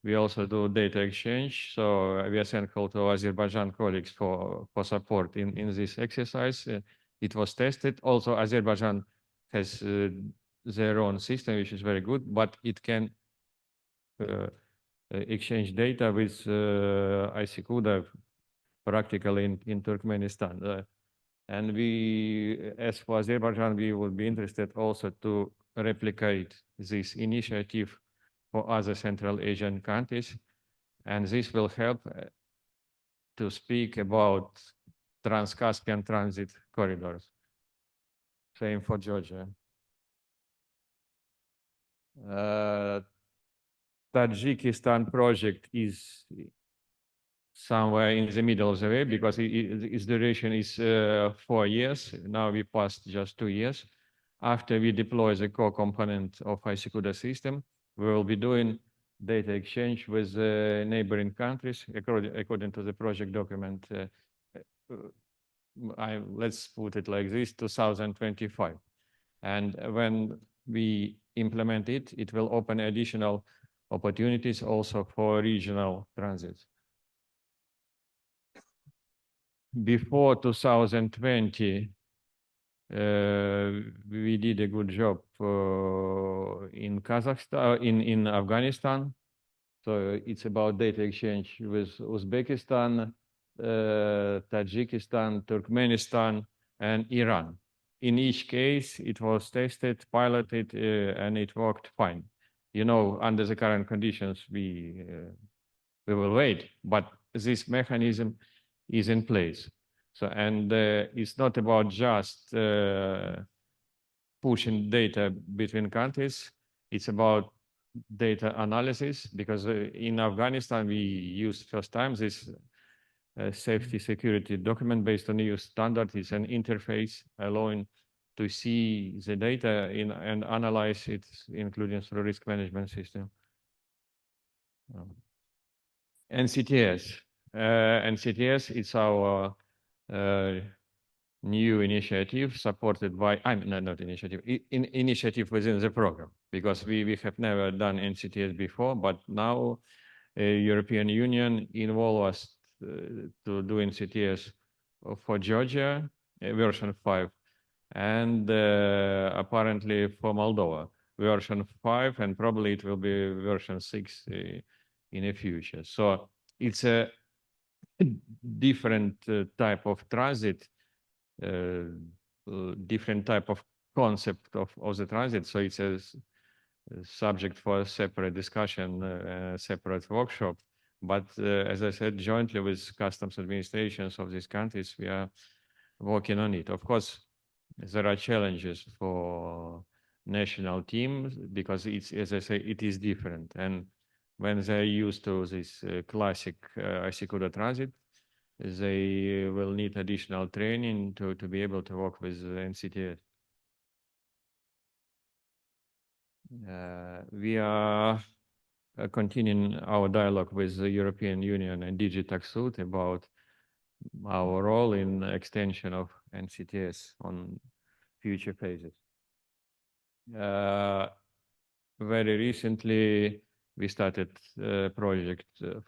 we also do data exchange. So we are thankful to Azerbaijan colleagues for support in this exercise. It was tested. Also, Azerbaijan has their own system, which is very good, but it can exchange data with IC-CUDA practically in Turkmenistan. And we, as for Azerbaijan, we would be interested also to replicate this initiative for other Central Asian countries. And this will help to speak about Trans-Caspian transit corridors. Same for Georgia. Tajikistan project is somewhere in the middle of the way because its duration is 4 years. Now we passed just 2 years. After we deploy the core component of IC-CUDA system, we will be doing data exchange with neighboring countries according to the project document. let's put it like this, 2025. And when we implement it, it will open additional opportunities also for regional transit. Before 2020, we did a good job in Kazakhstan, in Afghanistan. So it's about data exchange with Uzbekistan, Tajikistan, Turkmenistan, and Iran. In each case, it was tested, piloted, and it worked fine. You know, under the current conditions, we will wait, but this mechanism is in place. So, and it's not about just pushing data between countries. It's about data analysis, because in Afghanistan, we used first time this safety security document based on EU standard. It's an interface allowing to see the data and analyze it, including through risk management system. NCTS. NCTS, it's our new initiative supported by, not initiative, initiative within the program, because we have never done NCTS before, but now European Union involved us to do NCTS for Georgia, version 5, and apparently for Moldova, version 5, and probably it will be version 6 in the future. So it's a different type of transit, different type of concept of the transit. So it's a subject for a separate discussion, separate workshop. But as I said, jointly with customs administrations of these countries, we are working on it. Of course, there are challenges for national teams because it's, as I say, it is different. And when they're used to this classic ICQDA transit, they will need additional training to be able to work with NCTS. We are continuing our dialogue with the European Union and DG TaxUD about our role in extension of NCTS on future phases. Very recently, we started a project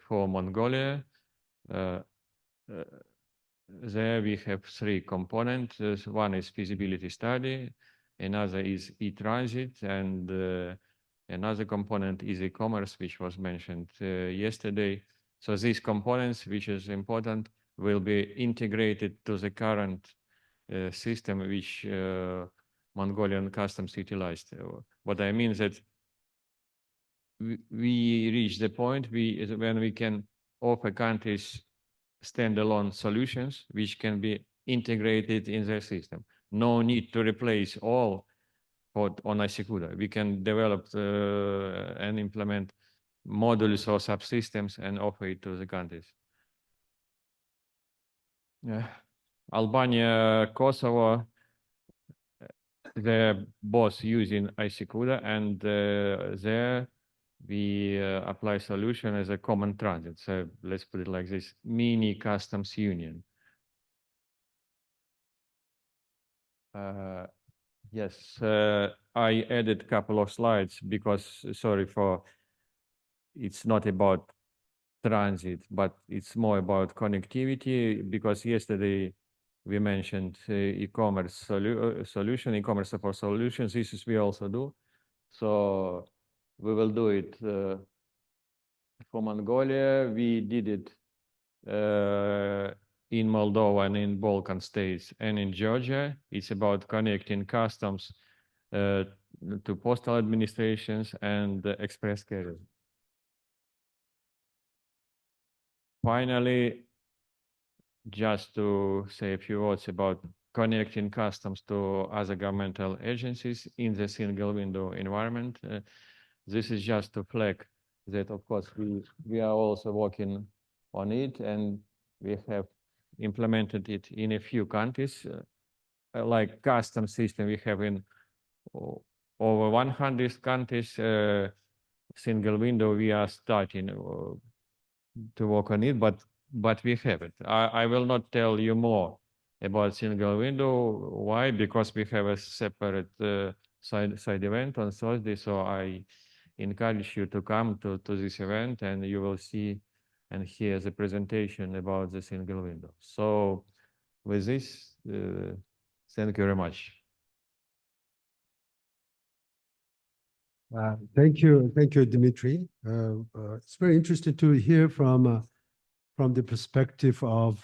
for Mongolia. There we have 3 components. One is feasibility study, another is e-transit, and another component is e-commerce, which was mentioned yesterday. So these components, which is important, will be integrated to the current system which Mongolian customs utilized. What I mean is that we reach the point when we can offer countries standalone solutions which can be integrated in their system. No need to replace all on ICQDA. We can develop and implement modules or subsystems and offer it to the countries. Albania, Kosovo, they're both using ICQDA, and there we apply solution as a common transit. So let's put it like this: mini customs union. Yes, I added a couple of slides because, sorry for, it's not about transit, but it's more about connectivity, because yesterday we mentioned e-commerce solution, e-commerce support solutions. This is we also do. So we will do it for Mongolia. We did it in Moldova and in Balkan states and in Georgia. It's about connecting customs to postal administrations and express carriers. Finally, just to say a few words about connecting customs to other governmental agencies in the single window environment. This is just to flag that, of course, we are also working on it, and we have implemented it in a few countries. Like customs system, we have in over 100 countries. Single window, we are starting to work on it, but we have it. I will not tell you more about single window. Why? Because we have a separate side event on Thursday. So I encourage you to come to this event, and you will see and hear the presentation about the single window. So with this, thank you very much. Thank you, Dmitry. It's very interesting to hear from the perspective of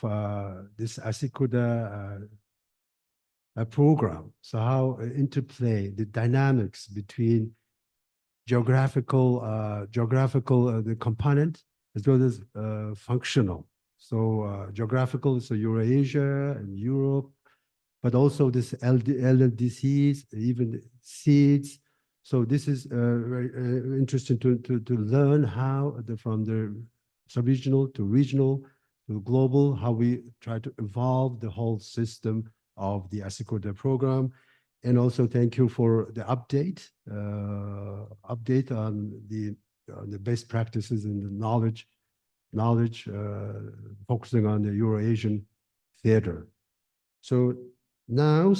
this ASICUDA program. So how interplay the dynamics between geographical the component as well as functional. So geographical, so Eurasia and Europe, but also this LLDCs, even seeds. So this is very interesting to learn how from the sub-regional to regional to global, how we try to evolve the whole system of the ASICUDA program. And also thank you for the update on the best practices and the knowledge focusing on the Euro-Asian theater. So now,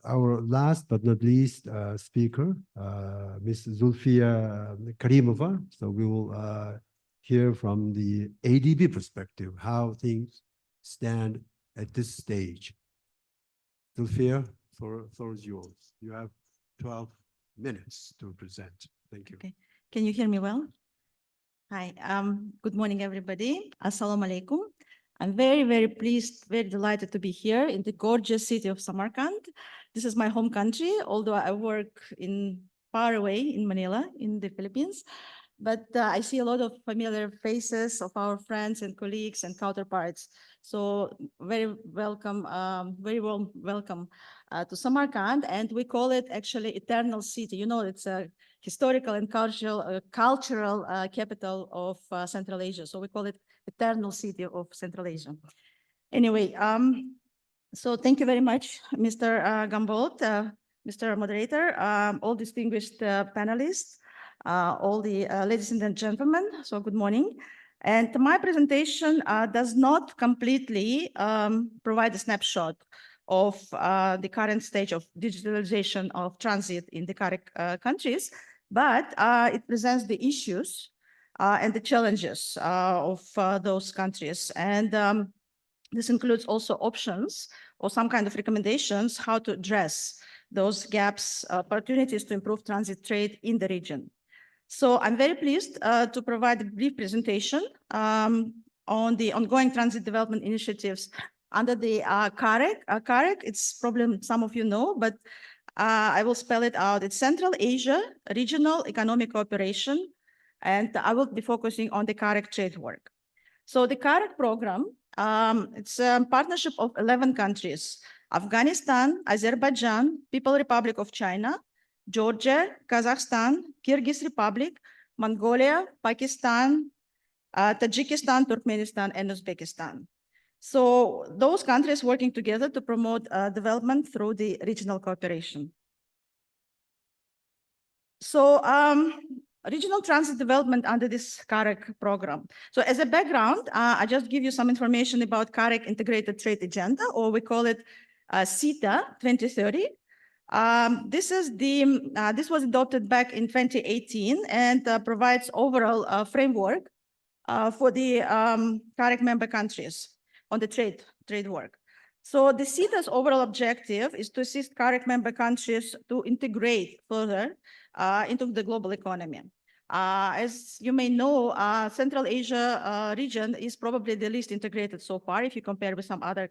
our last but not least speaker, Ms. Zulfiya Karimova. So we will hear from the ADB perspective, how things stand at this stage. Zulfiya, floor is yours. You have 12 minutes to present. Thank you. Okay. Can you hear me well? Hi. Good morning, everybody. Assalamu alaikum. I'm very, very pleased, very delighted to be here in the gorgeous city of Samarkand. This is my home country, although I work far away in Manila, in the Philippines. But I see a lot of familiar faces of our friends and colleagues and counterparts. So very welcome, very warm welcome to Samarkand. And we call it actually Eternal City. You know, it's a historical and cultural capital of Central Asia. So we call it Eternal City of Central Asia. Anyway, so thank you very much, Mr. Gambold, Mr. Moderator, all distinguished panelists, all the ladies and gentlemen. So good morning. And my presentation does not completely provide a snapshot of the current stage of digitalization of transit in the CAREC countries, but it presents the issues and the challenges of those countries. And this includes also options or some kind of recommendations how to address those gaps, opportunities to improve transit trade in the region. So I'm very pleased to provide a brief presentation on the ongoing transit development initiatives under the CAREC. CAREC, it's probably some of you know, but I will spell it out. It's Central Asia Regional Economic Cooperation, and I will be focusing on the CAREC trade work. So the CAREC program, it's a partnership of 11 countries: Afghanistan, Azerbaijan, People's Republic of China, Georgia, Kazakhstan, Kyrgyz Republic, Mongolia, Pakistan, Tajikistan, Turkmenistan, and Uzbekistan. So those countries working together to promote development through the regional cooperation. So regional transit development under this CAREC program. So as a background, I just give you some information about CAREC Integrated Trade Agenda, or we call it CETA 2030. This was adopted back in 2018 and provides overall framework for the CAREC member countries on the trade work. So the CETA's overall objective is to assist CAREC member countries to integrate further into the global economy. As you may know, Central Asia region is probably the least integrated so far if you compare with some other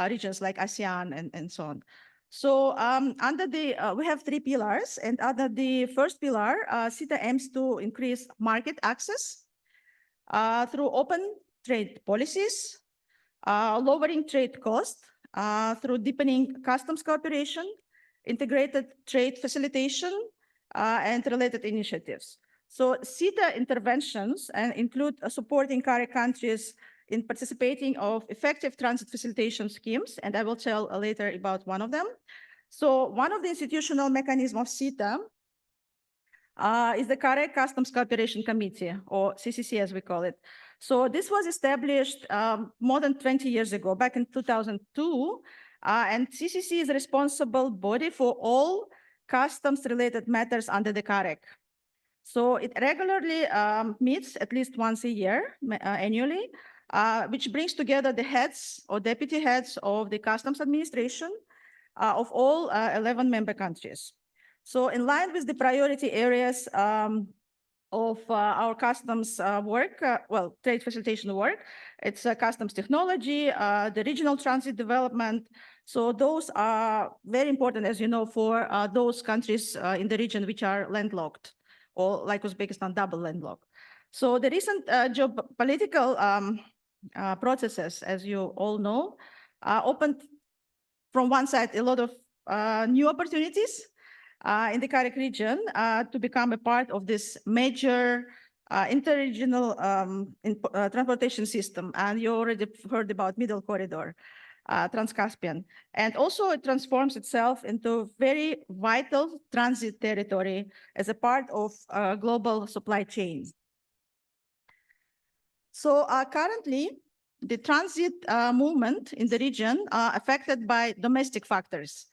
regions like ASEAN and so on. So we have 3 pillars, and under the first pillar, CETA aims to increase market access through open trade policies, lowering trade costs through deepening customs cooperation, integrated trade facilitation, and related initiatives. So CETA interventions include supporting CAREC countries in participating of effective transit facilitation schemes, and I will tell later about one of them. So one of the institutional mechanisms of CETA is the CAREC Customs Cooperation Committee, or CCC as we call it. So this was established more than 20 years ago, back in 2002, and CCC is responsible body for all customs-related matters under the CAREC. So it regularly meets at least once a year, annually, which brings together the heads or deputy heads of the customs administration of all 11 member countries. So in line with the priority areas of our customs work, trade facilitation work, it's customs technology, the regional transit development. So those are very important, as you know, for those countries in the region which are landlocked, or like Uzbekistan, double landlocked. So the recent geopolitical processes, as you all know, opened from one side a lot of new opportunities in the CAREC region to become a part of this major interregional transportation system. And you already heard about Middle Corridor, Trans-Caspian. And also it transforms itself into very vital transit territory as a part of global supply chains. So currently, the transit movement in the region are affected by domestic factors.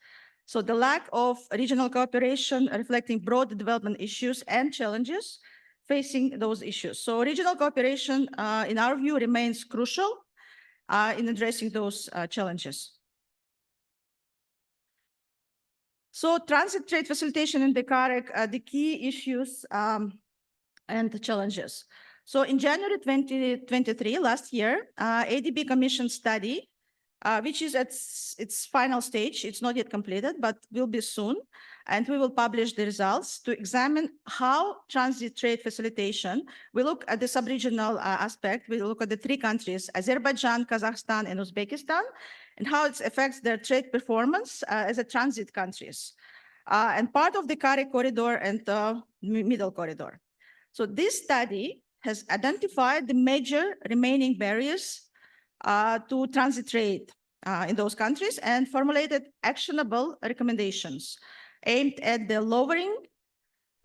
So the lack of regional cooperation reflecting broad development issues and challenges facing those issues. So regional cooperation, in our view, remains crucial in addressing those challenges. So transit trade facilitation in the CAREC, the key issues and the challenges. So in January 2023, last year, ADB commissioned study, which is at its final stage. It's not yet completed, but will be soon. And we will publish the results to examine how transit trade facilitation, we look at the sub-regional aspect, we look at the three countries, Azerbaijan, Kazakhstan, and Uzbekistan, and how it affects their trade performance as a transit countries, and part of the CAREC corridor and Middle Corridor. So this study has identified the major remaining barriers to transit trade in those countries and formulated actionable recommendations aimed at the lowering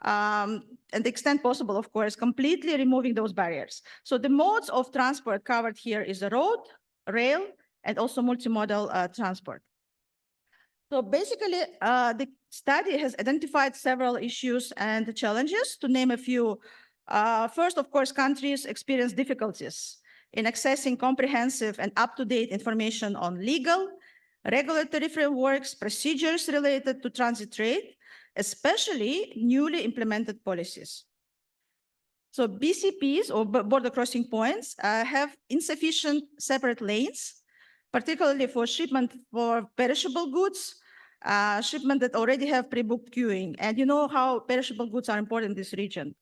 and the extent possible, of course, completely removing those barriers. So the modes of transport covered here is the road, rail, and also multimodal transport. So basically, the study has identified several issues and challenges. To name a few, first, of course, countries experience difficulties in accessing comprehensive and up-to-date information on legal, regulatory frameworks, procedures related to transit trade, especially newly implemented policies. So BCPs, or border crossing points, have insufficient separate lanes, particularly for shipment for perishable goods, shipment that already have pre-booked queuing. And you know how perishable goods are important in this region.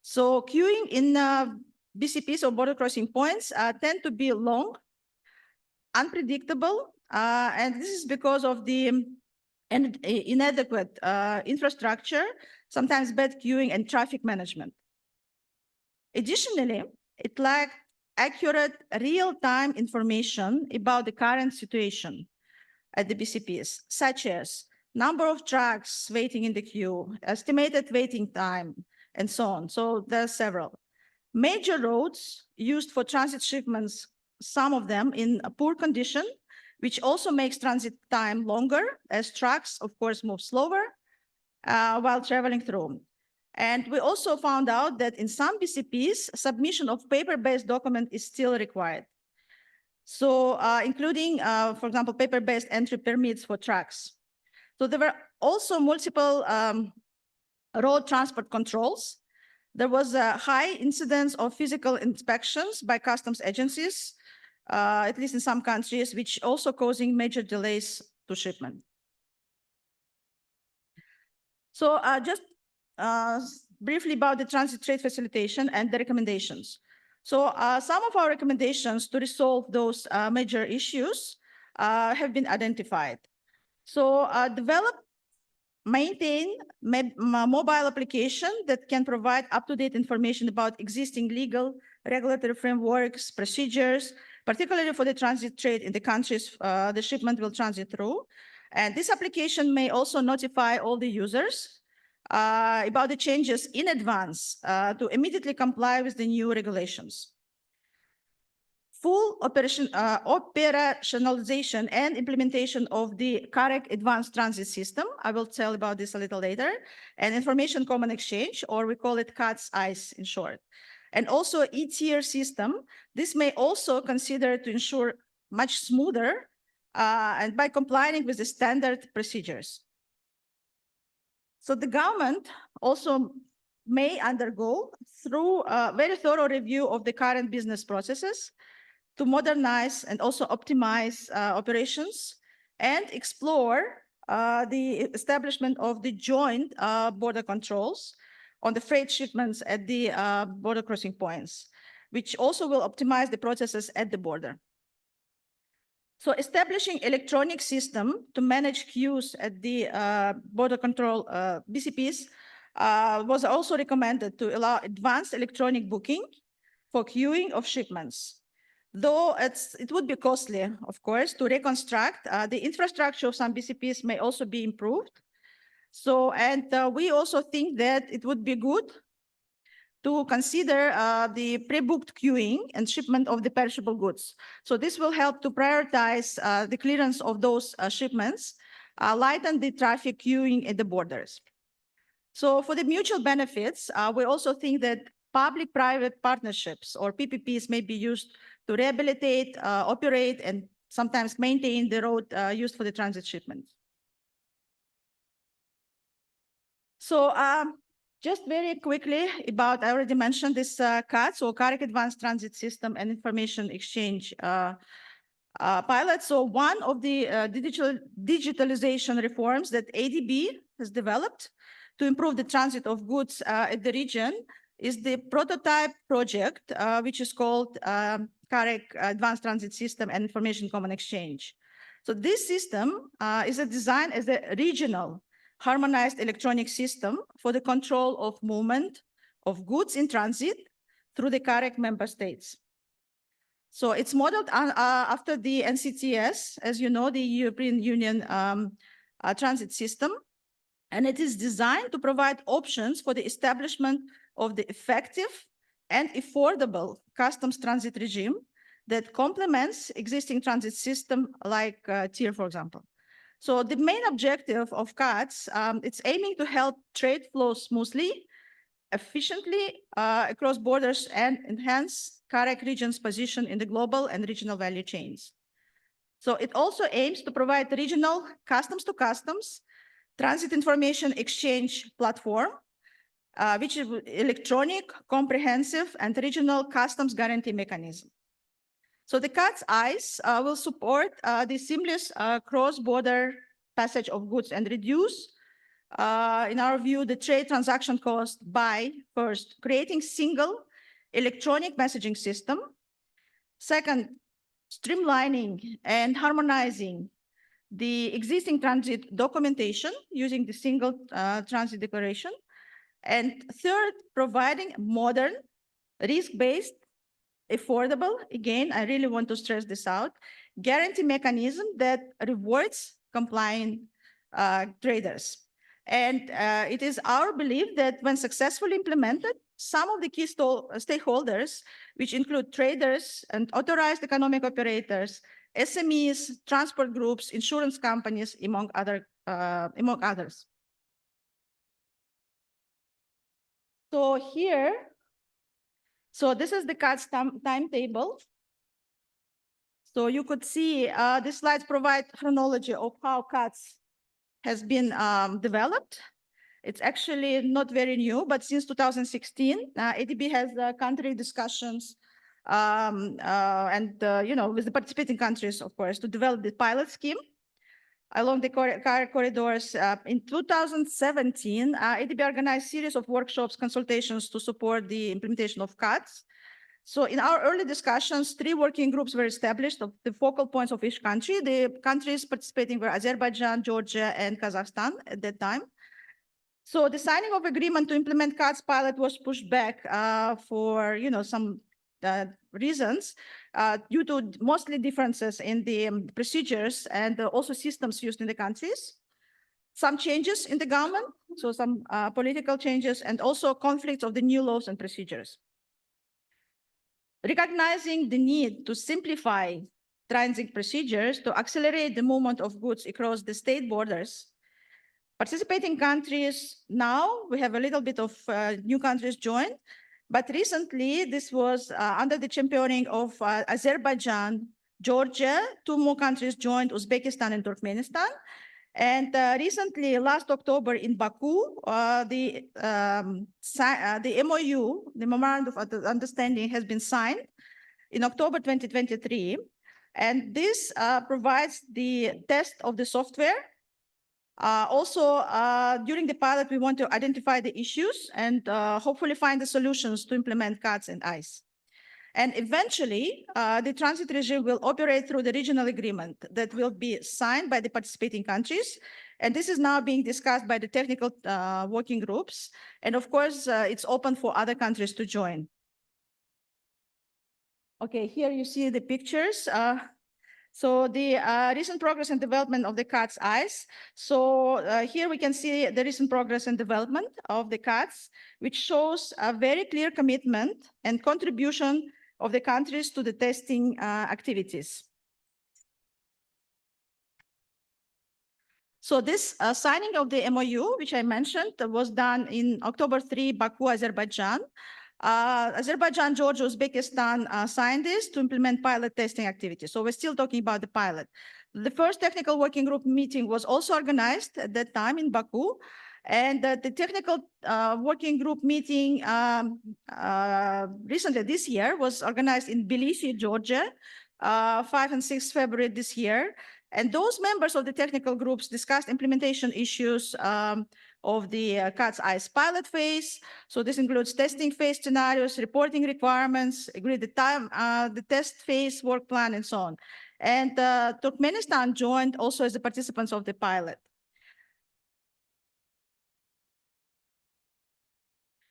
So queuing in BCPs, or border crossing points, tend to be long, unpredictable, and this is because of the inadequate infrastructure, sometimes bad queuing and traffic management. Additionally, it lacks accurate real-time information about the current situation at the BCPs, such as number of trucks waiting in the queue, estimated waiting time, and so on. So there are several. Major roads used for transit shipments, some of them in a poor condition, which also makes transit time longer as trucks, of course, move slower while traveling through. And we also found out that in some BCPs, submission of paper-based document is still required. So including, for example, paper-based entry permits for trucks. So there were also multiple road transport controls. There was a high incidence of physical inspections by customs agencies, at least in some countries, which also causing major delays to shipment. So just briefly about the transit trade facilitation and the recommendations. So some of our recommendations to resolve those major issues have been identified. So develop, maintain mobile application that can provide up-to-date information about existing legal, regulatory frameworks, procedures, particularly for the transit trade in the countries the shipment will transit through. And this application may also notify all the users about the changes in advance to immediately comply with the new regulations. full operationalization and implementation of the CAREC Advanced Transit System. I will tell about this a little later. And Information Common Exchange, or we call it CATS-ICE in short. And also e-tier system. This may also consider to ensure much smoother and by complying with the standard procedures. So the government also may undergo through a very thorough review of the current business processes to modernize and also optimize operations and explore the establishment of the joint border controls on the freight shipments at the border crossing points, which also will optimize the processes at the border. So establishing electronic system to manage queues at the border control BCPs was also recommended to allow advanced electronic booking for queuing of shipments. Though it would be costly, of course, to reconstruct, the infrastructure of some BCPs may also be improved. So, and we also think that it would be good to consider the pre-booked queuing and shipment of the perishable goods. So this will help to prioritize the clearance of those shipments, lighten the traffic queuing at the borders. So for the mutual benefits, we also think that public-private partnerships or PPPs may be used to rehabilitate, operate, and sometimes maintain the road used for the transit shipments. So just very quickly about, I already mentioned this CATS, or CAREC Advanced Transit System and Information Exchange pilot. So one of the digitalization reforms that ADB has developed to improve the transit of goods at the region is the prototype project, which is called CAREC Advanced Transit System and Information Common Exchange. So this system is designed as a regional harmonized electronic system for the control of movement of goods in transit through the CAREC member states. So it's modeled after the NCTS, as you know, the European Union transit system, and it is designed to provide options for the establishment of the effective and affordable customs transit regime that complements existing transit system like TIR, for example. So the main objective of CATS, it's aiming to help trade flow smoothly, efficiently across borders and enhance CAREC region's position in the global and regional value chains. So it also aims to provide regional customs to customs transit information exchange platform, which is electronic, comprehensive, and regional customs guarantee mechanism. So the CATS-ICE will support the seamless cross-border passage of goods and reduce, in our view, the trade transaction cost by, first, creating single electronic messaging system. Second, streamlining and harmonizing the existing transit documentation using the single transit declaration. And third, providing modern, risk-based, affordable, again, I really want to stress this out, guarantee mechanism that rewards compliant traders. And it is our belief that when successfully implemented, some of the key stakeholders, which include traders and authorized economic operators, SMEs, transport groups, insurance companies, among others. So here, so this is the CATS timetable. So you could see these slides provide chronology of how CATS has been developed. It's actually not very new, but since 2016, ADB has country discussions and with the participating countries, of course, to develop the pilot scheme along the corridors. In 2017, ADB organized a series of workshops, consultations to support the implementation of CATS. So in our early discussions, 3 working groups were established of the focal points of each country. The countries participating were Azerbaijan, Georgia, and Kazakhstan at that time. So the signing of agreement to implement CATS pilot was pushed back for some reasons due to mostly differences in the procedures and also systems used in the countries. Some changes in the government, so some political changes, and also conflicts of the new laws and procedures. Recognizing the need to simplify transit procedures to accelerate the movement of goods across the state borders, participating countries, now we have a little bit of new countries joined, but recently this was under the championing of Azerbaijan, Georgia, 2 more countries joined, Uzbekistan and Turkmenistan. And recently, last October in Baku, the MOU, the Memorandum of Understanding, has been signed in October 2023. And this provides the test of the software. Also, during the pilot, we want to identify the issues and hopefully find the solutions to implement CATS and ICE. And eventually, the transit regime will operate through the regional agreement that will be signed by the participating countries. And this is now being discussed by the technical working groups. And of course, it's open for other countries to join. Okay, here you see the pictures. So the recent progress and development of the CATS ICE. So here we can see the recent progress and development of the CATS, which shows a very clear commitment and contribution of the countries to the testing activities. So this signing of the MOU, which I mentioned, was done in October 3, Baku, Azerbaijan. Azerbaijan, Georgia, Uzbekistan signed this to implement pilot testing activities. So we're still talking about the pilot. The first technical working group meeting was also organized at that time in Baku. And the technical working group meeting recently this year was organized in Tbilisi, Georgia, 5 and 6 February this year. And those members of the technical groups discussed implementation issues of the CATS ICE pilot phase. So this includes testing phase scenarios, reporting requirements, agreed the time, the test phase work plan, and so on. And Turkmenistan joined also as the participants of the pilot.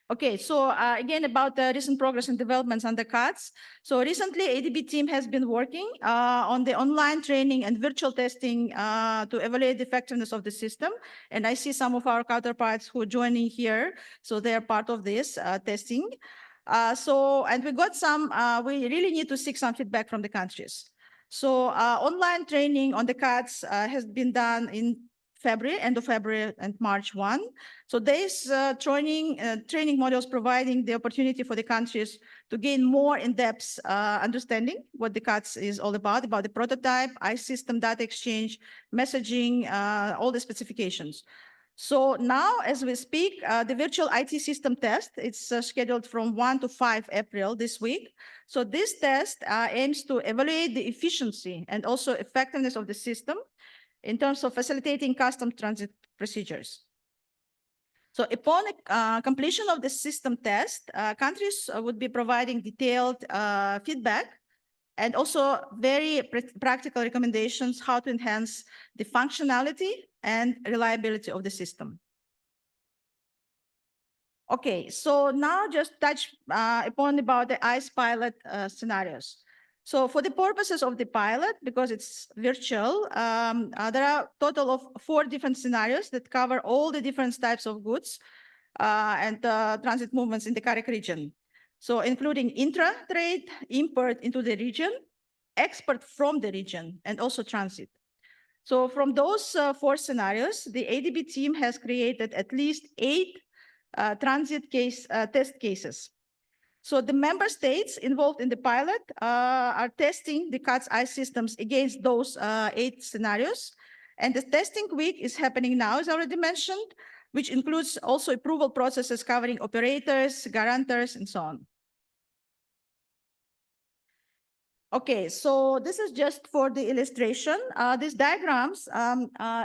Okay, so again, about the recent progress and developments on the CATS. So recently, ADB team has been working on the online training and virtual testing to evaluate the effectiveness of the system. And I see some of our counterparts who are joining here. So they are part of this testing. And we got some, we really need to seek some feedback from the countries. So online training on the CATS has been done in February, end of February and March 1. So these training modules providing the opportunity for the countries to gain more in-depth understanding what the CATS is all about the prototype, ICE system, data exchange, messaging, all the specifications. So now, as we speak, the virtual IT system test, it's scheduled from 1 to 5 April this week. So this test aims to evaluate the efficiency and also effectiveness of the system in terms of facilitating custom transit procedures. So upon completion of the system test, countries would be providing detailed feedback and also very practical recommendations how to enhance the functionality and reliability of the system. Okay, so now just touch upon about the ICE pilot scenarios. So for the purposes of the pilot, because it's virtual, there are a total of 4 different scenarios that cover all the different types of goods and transit movements in the CAREC region. So including intra-trade, import into the region, export from the region, and also transit. So from those 4 scenarios, the ADB team has created at least 8 transit case test cases. So the member states involved in the pilot are testing the CATS ICE systems against those 8 scenarios. And the testing week is happening now, as already mentioned, which includes also approval processes covering operators, guarantors, and so on. Okay, so this is just for the illustration. These diagrams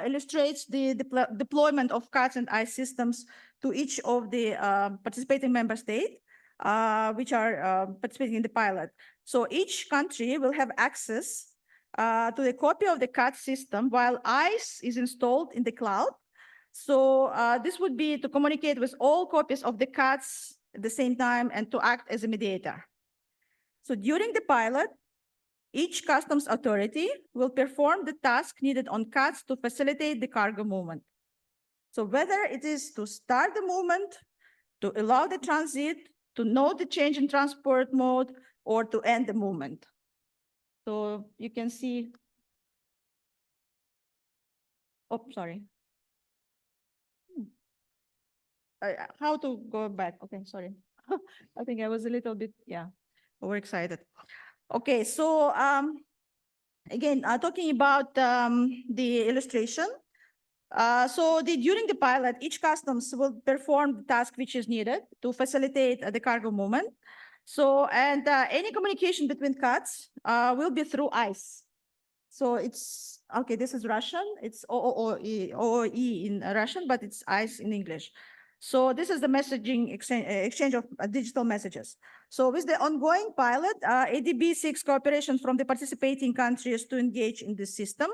illustrates the deployment of CATS and ICE systems to each of the participating member states, which are participating in the pilot. So each country will have access to the copy of the CATS system while ICE is installed in the cloud. So this would be to communicate with all copies of the CATS at the same time and to act as a mediator. So during the pilot, each customs authority will perform the task needed on CATS to facilitate the cargo movement. So whether it is to start the movement, to allow the transit, to note the change in transport mode, or to end the movement. So you can see, oh, sorry. How to go back? Okay, sorry. I think I was a little bit, overexcited. Okay, so again, talking about the illustration. During the pilot, each customs will perform the task which is needed to facilitate the cargo movement. So, and any communication between CATs will be through ICE. So it's, okay, this is Russian. It's OOE in Russian, but it's ICE in English. So this is the messaging exchange of digital messages. So with the ongoing pilot, ADB seeks cooperation from the participating countries to engage in this system.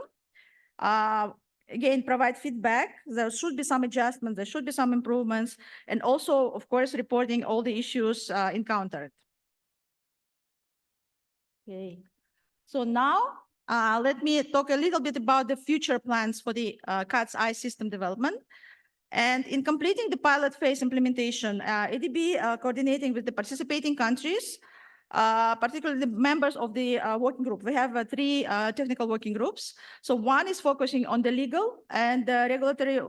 Again, provide feedback. There should be some adjustments, there should be some improvements, and also, of course, reporting all the issues encountered. Okay, so now let me talk a little bit about the future plans for the CATS ICE system development. And in completing the pilot phase implementation, ADB coordinating with the participating countries, particularly the members of the working group. We have three technical working groups. So one is focusing on the legal and regulatory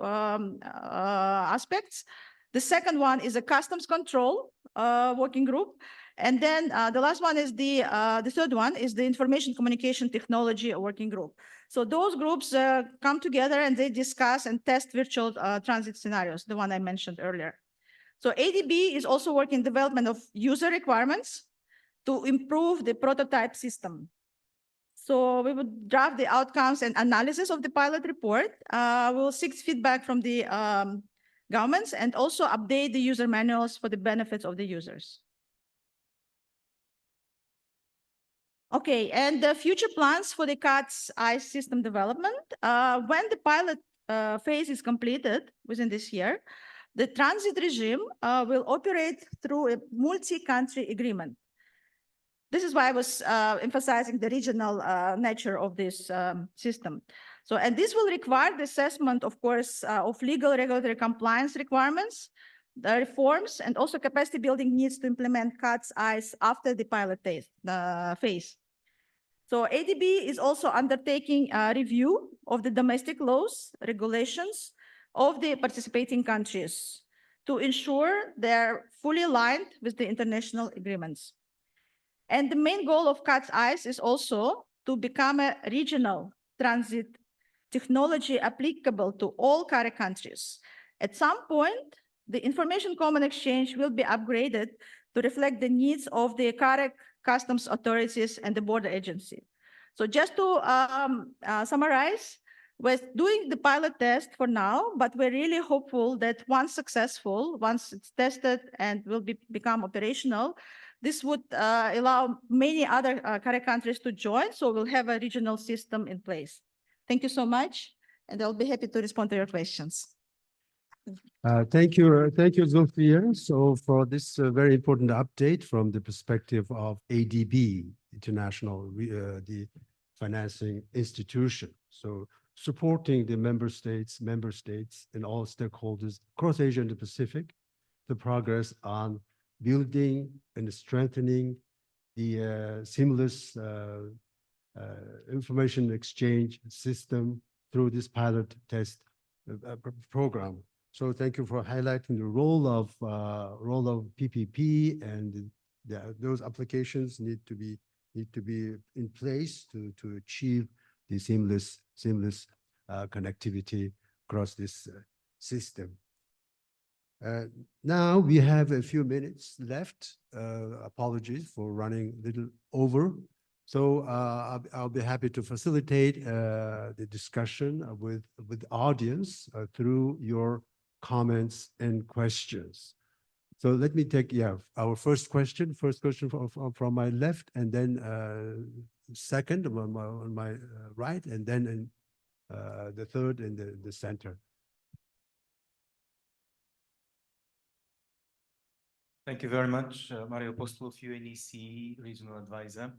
aspects. The second one is a customs control working group. And then the last one is the third one is the information communication technology working group. So those groups come together and they discuss and test virtual transit scenarios, the one I mentioned earlier. So ADB is also working development of user requirements to improve the prototype system. So we would draft the outcomes and analysis of the pilot report. We'll seek feedback from the governments and also update the user manuals for the benefits of the users. Okay, and the future plans for the CATS ICE system development. When the pilot phase is completed within this year, the transit regime will operate through a multi-country agreement. This is why I was emphasizing the regional nature of this system. So, and this will require the assessment, of course, of legal regulatory compliance requirements, the reforms, and also capacity building needs to implement CATS ICE after the pilot phase. So ADB is also undertaking a review of the domestic laws, regulations of the participating countries to ensure they're fully aligned with the international agreements. And the main goal of CATS ICE is also to become a regional transit technology applicable to all CAREC countries. At some point, the information common exchange will be upgraded to reflect the needs of the CAREC customs authorities and the border agency. So just to summarize, we're doing the pilot test for now, but we're really hopeful that once successful, once it's tested and will become operational, this would allow many other CAREC countries to join, so we'll have a regional system in place. Thank you so much, and I'll be happy to respond to your questions. Thank you, Zulfiya. So for this very important update from the perspective of ADB, International the Financing Institution. So supporting the member states, and all stakeholders across Asia and the Pacific, the progress on building and strengthening the seamless information exchange system through this pilot test program. So thank you for highlighting the role of PPP, and those applications need to be in place to achieve the seamless connectivity across this system. Now we have a few minutes left. Apologies for running a little over. So I'll be happy to facilitate the discussion with the audience through your comments and questions. So let me take our first question from my left, and then second on my right, and then the third in the center. Thank you very much, Mario Postolov, UNEC Regional Advisor.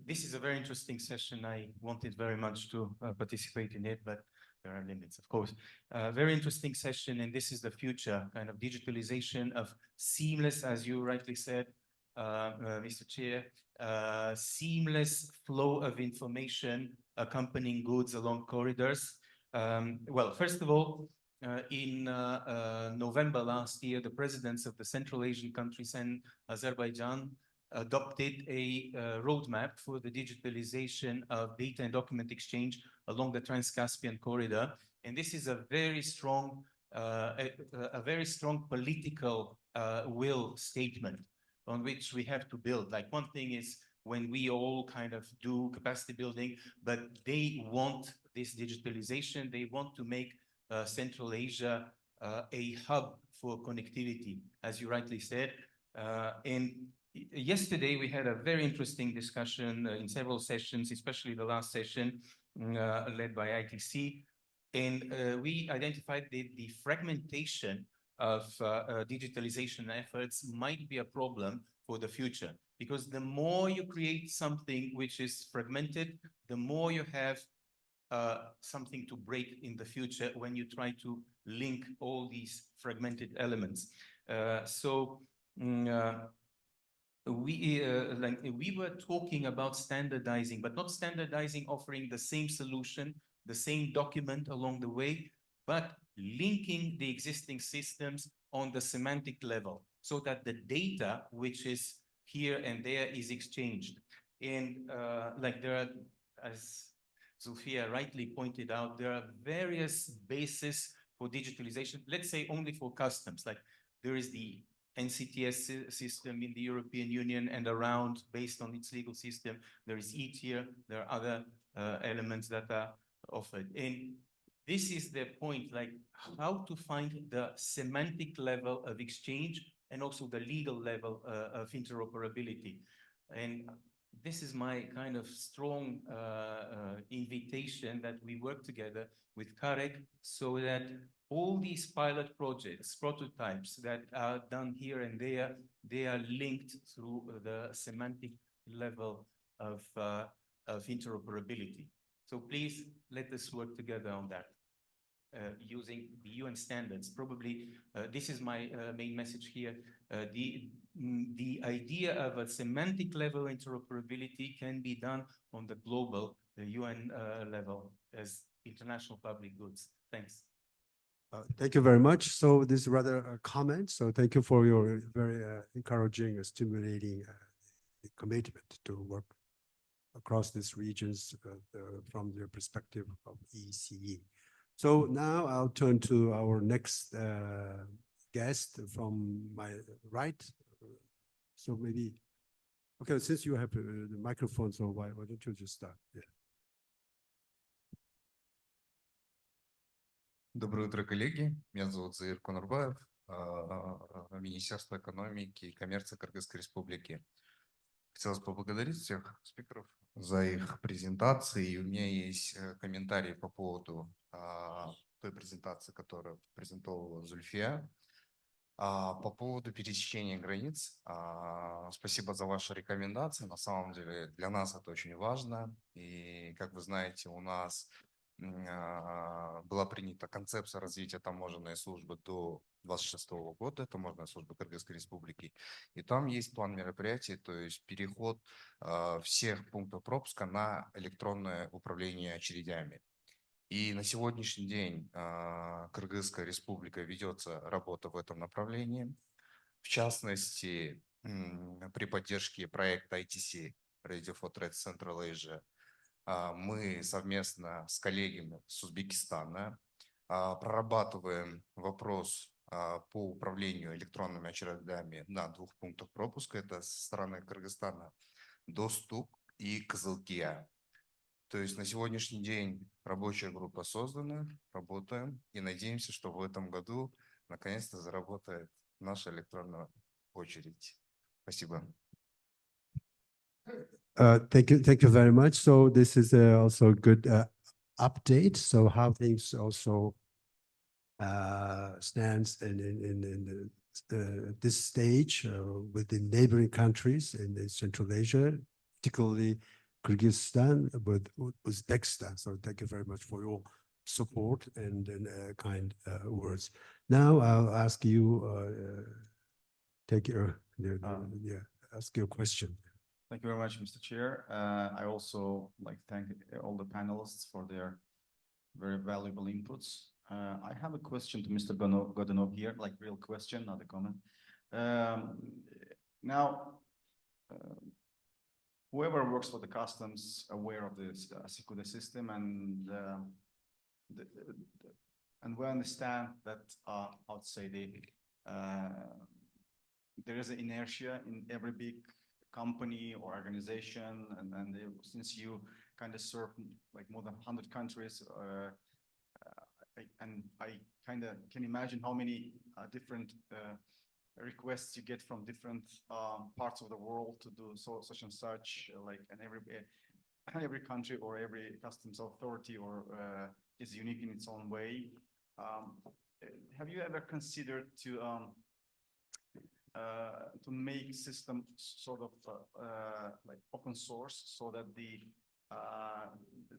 This is a very interesting session. I wanted very much to participate in it, but there are limits, of course. Very interesting session, and this is the future kind of digitalization of seamless, as you rightly said, Mr. Chair, seamless flow of information accompanying goods along corridors. Well, first of all, in November last year, the presidents of the Central Asian countries and Azerbaijan adopted a roadmap for the digitalization of data and document exchange along the Trans-Caspian corridor. And this is a very strong political will statement on which we have to build. Like, one thing is when we all kind of do capacity building, but they want this digitalization. They want to make Central Asia a hub for connectivity, as you rightly said. And yesterday we had a very interesting discussion in several sessions, especially the last session led by ITC. And we identified that the fragmentation of digitalization efforts might be a problem for the future, because the more you create something which is fragmented, the more you have something to break in the future when you try to link all these fragmented elements. We were talking about standardizing, but not standardizing offering the same solution, the same document along the way, but linking the existing systems on the semantic level so that the data which is here and there is exchanged. And like there are, as Zofia rightly pointed out, there are various bases for digitalization. Let's say only for customs, like there is the NCTS system in the European Union and around based on its legal system. There is e-tier, there are other elements that are offered. And this is the point, like how to find the semantic level of exchange and also the legal level of interoperability. And this is my kind of strong invitation that we work together with Karek so that all these pilot projects, prototypes that are done here and there, they are linked through the semantic level of interoperability. So please let us work together on that. Using the UN standards. Probably this is my main message here. The idea of a semantic level interoperability can be done on the global, the UN level as international public goods. Thanks. Thank you very much. So this is rather a comment. So thank you for your very encouraging, stimulating commitment to work across these regions from the perspective of ECE. So now I'll turn to our next guest from my right. So maybe, okay, since you have the microphone, so why don't you just start? Yeah. Доброе утро, коллеги. Меня зовут Заир Конурбаев, Министерство экономики и коммерции Кыргызской Республики. Хотелось поблагодарить всех спикеров за их презентации. И у меня есть комментарии по поводу той презентации, которую презентовала Зульфия. По поводу пересечения границ, спасибо за ваши рекомендации. На самом деле для нас это очень важно. И, как вы знаете, у нас была принята концепция развития таможенной службы до 2026 года, таможенной службы Кыргызской Республики. И там есть план мероприятий, то есть переход всех пунктов пропуска на электронное управление очередями. И на сегодняшний день Кыргызская Республика ведется работа в этом направлении. В частности, при поддержке проекта ITC, Radio for Trade Central Asia, мы совместно с коллегами с Узбекистана прорабатываем вопрос по управлению электронными очередями на 2 пунктах пропуска. Это со стороны Кыргызстана Доступ и Кызылкия. То есть на сегодняшний день рабочая группа создана, работаем и надеемся, что в этом году наконец-то заработает наша электронная очередь. Спасибо. Thank you very much. So this is also a good update. So how things also stands in this stage with the neighboring countries in Central Asia, particularly Kyrgyzstan with Uzbekistan. So thank you very much for your support and kind words. Now I'll ask you, take your ask your question. Thank you very much, Mr. Chair. I also like to thank all the panelists for their very valuable inputs. I have a question to Mr. Godunov here, like real question, not a comment. Now, whoever works for the customs aware of this Asikuda system, and we understand that I would say there is an inertia in every big company or organization, and since you kind of serve like more than 100 countries, I kind of can imagine how many different requests you get from different parts of the world to do such and such, like, and every country or every customs authority is unique in its own way. Have you ever considered to make system sort of like open source, so that the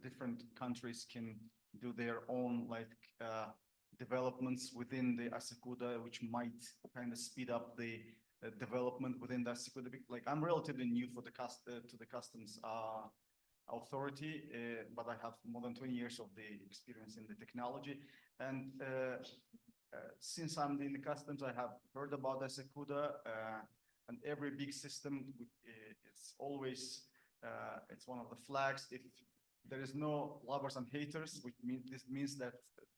different countries can do their own like developments within the Asikuda, which might kind of speed up the development within the Asikuda? Like, I'm relatively new to the customs authority, but I have more than 20 years of the experience in the technology. And since I'm in the customs, I have heard about Asikuda, and every big system, it's always, it's one of the flags. If there is no lovers and haters, which this means that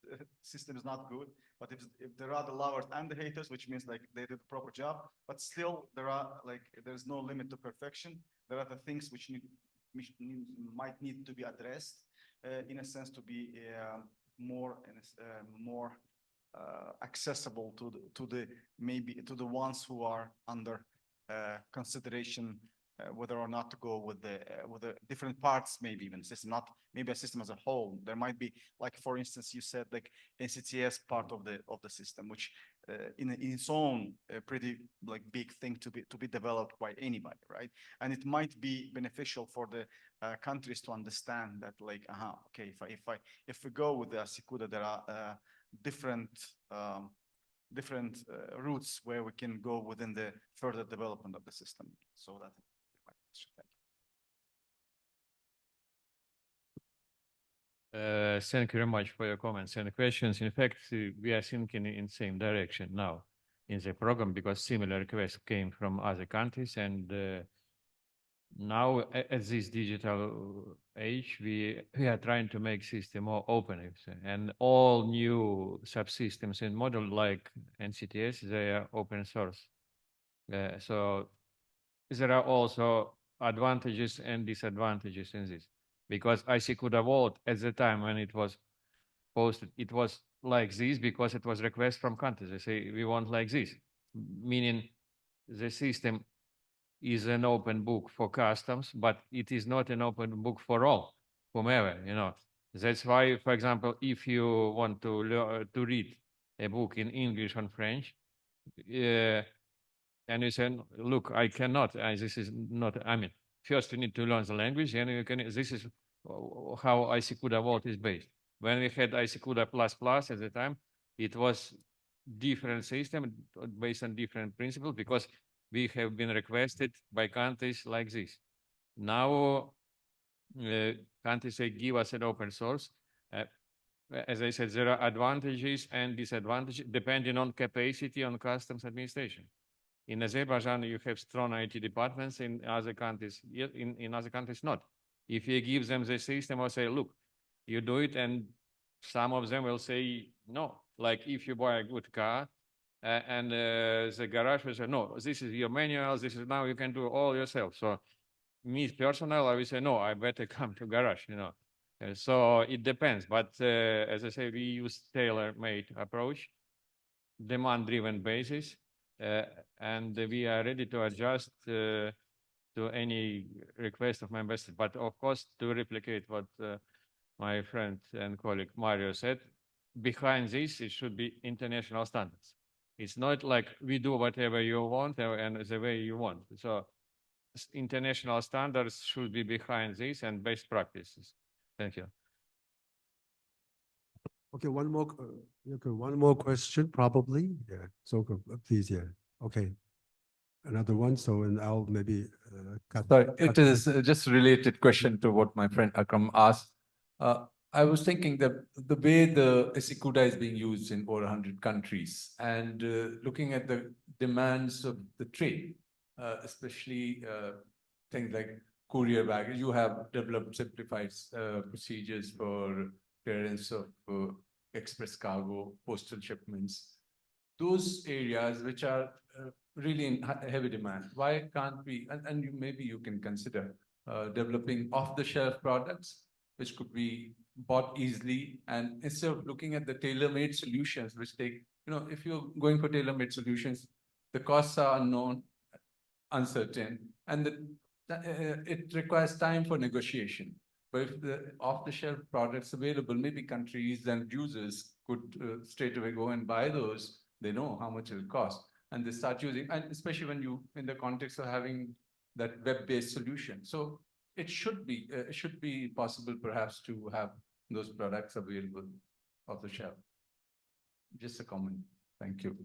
the system is not good. But if there are the lovers and the haters, which means like they did the proper job, but still there's no limit to perfection. There are the things which might need to be addressed in a sense to be more accessible to the ones who are under consideration, whether or not to go with the different parts, maybe even system, not maybe a system as a whole. There might be, like, for instance, you said like NCTS part of the system, which in its own pretty like big thing to be developed by anybody, right? And it might be beneficial for the countries to understand that, like, okay, if we go with the Asikuda, there are different routes where we can go within the further development of the system. So that's my question. Thank you. Thank you very much for your comments and questions. In fact, we are thinking in same direction now in the program, because similar requests came from other countries, and now at this digital age, we are trying to make system more open, and all new subsystems and model like NCTS, they are open source. So there are also advantages and disadvantages in this, because Asikuda Vault at the time when it was posted, it was like this because it was request from countries. They say we want like this, meaning the system is an open book for customs, but it is not an open book for all, whomever, you know. That's why, for example, if you want to read a book in English or French, and you say, look, I cannot, this is not, I mean, first you need to learn the language, and you can, this is how Asikuda Vault is based. When we had Asikuda ++ at the time, it was different system based on different principles, because we have been requested by countries like this. Now, countries say, give us an open source. As I said, there are advantages and disadvantages depending on capacity on customs administration. In Azerbaijan, you have strong IT departments. In other countries, in other countries, not. If you give them the system or say, look, you do it, and some of them will say no. Like if you buy a good car, and the garage will say, no, this is your manual, this is now you can do all yourself. So me personally, I will say, no, I better come to garage, you know. So it depends, but as I say, we use tailor-made approach, demand-driven basis, and we are ready to adjust to any request of member states. But of course, to replicate what my friend and colleague Mario said, behind this, it should be international standards. It's not like we do whatever you want and the way you want. So international standards should be behind this and best practices. Thank you. Okay, one more question, probably. Yeah, so please, yeah. Okay. another one. So, and I'll maybe cut. Sorry, it cut- is just a related question to what my friend Akram asked. I was thinking that the way the Esikuda is being used in over 100 countries and looking at the demands of the trade, especially things like courier baggage, you have developed simplified procedures for clearance of express cargo, postal shipments. Those areas which are really in heavy demand, why can't we, and maybe you can consider developing off-the-shelf products which could be bought easily, and instead of looking at the tailor-made solutions which take, if you're going for tailor-made solutions, the costs are unknown, uncertain, and it requires time for negotiation. But if the off-the-shelf products available, maybe countries and users could straight away go and buy those. They know how much it will cost, and they start using, and especially when you, in the context of having that web-based solution. So it should be possible perhaps to have those products available off the shelf. Just a comment. Thank you.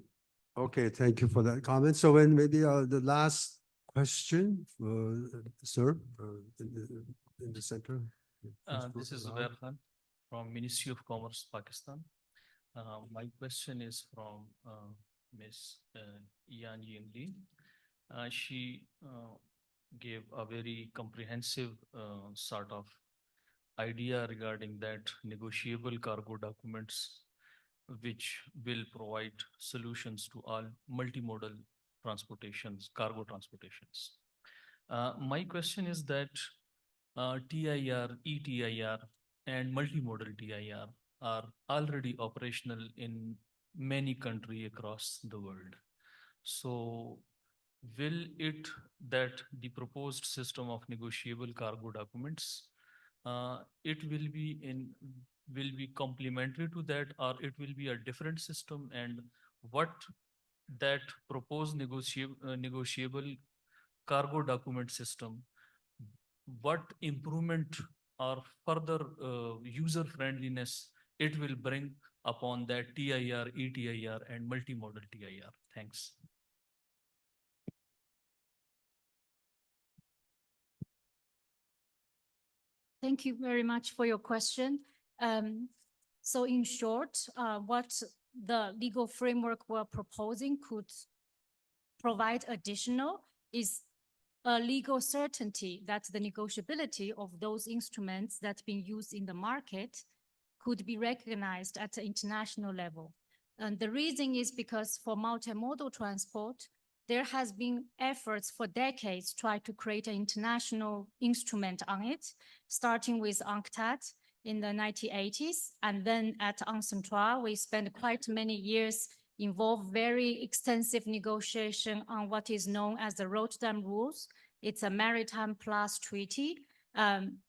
Okay, thank you for that comment. So, when maybe the last question, sir, in the center. This is Zubair Khan from Ministry of Commerce, Pakistan. My question is from Ms. Yan Yingli. She gave a very comprehensive sort of idea regarding that negotiable cargo documents, which will provide solutions to all multimodal transportations, cargo transportations. My question is that TIR, ETIR, and multimodal TIR are already operational in many countries across the world. So will that the proposed system of negotiable cargo documents, it will be complementary to that, or it will be a different system, and what that proposed negotiable cargo document system, what improvement or further user friendliness it will bring upon that TIR, ETIR, and multimodal TIR. Thanks. Thank you very much for your question. So in short, what the legal framework we're proposing could provide additional is a legal certainty that the negotiability of those instruments that being used in the market could be recognized at the international level. And the reason is because for multimodal transport, there has been efforts for decades try to create an international instrument on it, starting with UNCTAD in the 1980s. And then at UNCENTRAL, we spent quite many years involved very extensive negotiation on what is known as the Rotterdam Rules. It's a maritime plus treaty. When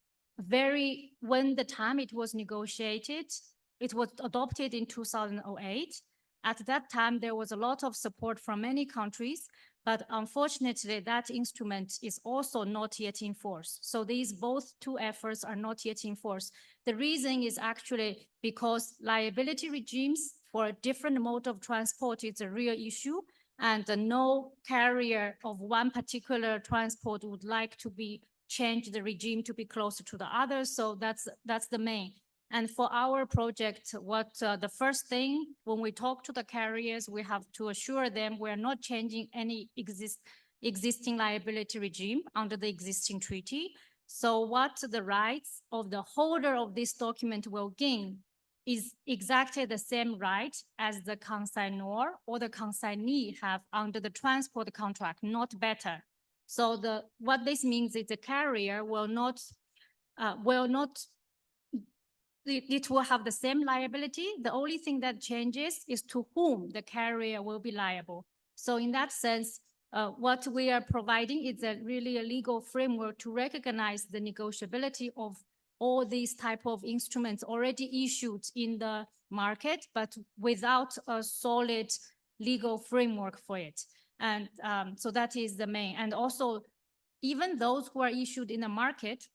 the time it was negotiated, it was adopted in 2008. At that time, there was a lot of support from many countries, but unfortunately, that instrument is also not yet in force. So both two efforts are not yet in force. The reason is actually because liability regimes for a different mode of transport is a real issue, and no carrier of one particular transport would like to change the regime to be closer to the others. So that's the main. And for our project, the first thing when we talk to the carriers, we have to assure them we're not changing any existing liability regime under the existing treaty. So what the rights of the holder of this document will gain is exactly the same right as the consignor or the consignee have under the transport contract, not better. So what this means is the carrier will not it will have the same liability. The only thing that changes is to whom the carrier will be liable. So in that sense, what we are providing is really a legal framework to recognize the negotiability of all these type of instruments already issued in the market, but without a solid legal framework for it. And so that is the main. And also, even those who are issued in the market,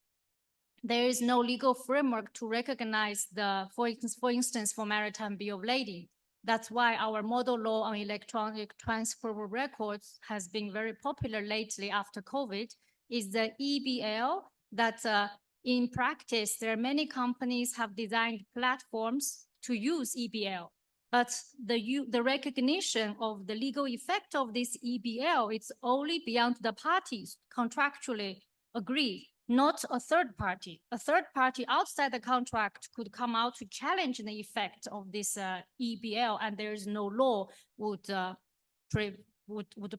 there is no legal framework to recognize for instance, for maritime bill of lading. That's why our model law on electronic transferable records has been very popular lately after COVID, is the EBL that in practice, there are many companies have designed platforms to use EBL, but the recognition of the legal effect of this EBL, it's only beyond the parties contractually agree, not a third party. A third party outside the contract could come out to challenge the effect of this EBL, and there is no law would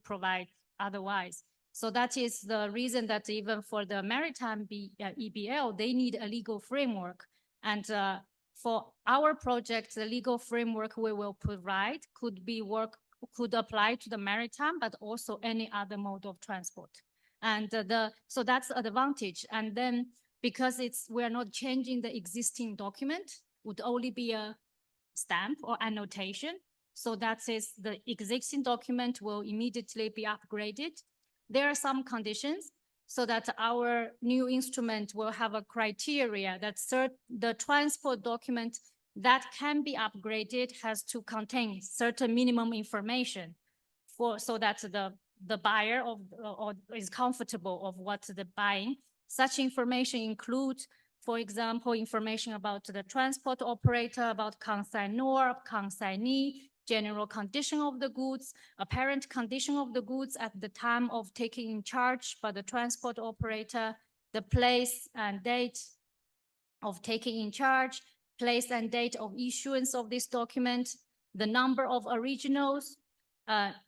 provide otherwise. So that is the reason that even for the maritime EBL, they need a legal framework. And for our project, the legal framework we will provide could apply to the maritime, but also any other mode of transport. And so that's the advantage. And then because we're not changing the existing document, would only be a stamp or annotation. So that is the existing document will immediately be upgraded. There are some conditions so that our new instrument will have a criteria that the transport document that can be upgraded has to contain certain minimum information so that the buyer is comfortable of what they're buying. Such information includes, for example, information about the transport operator, about consignor, consignee, general condition of the goods, apparent condition of the goods at the time of taking in charge by the transport operator, the place and date of taking in charge, place and date of issuance of this document, the number of originals.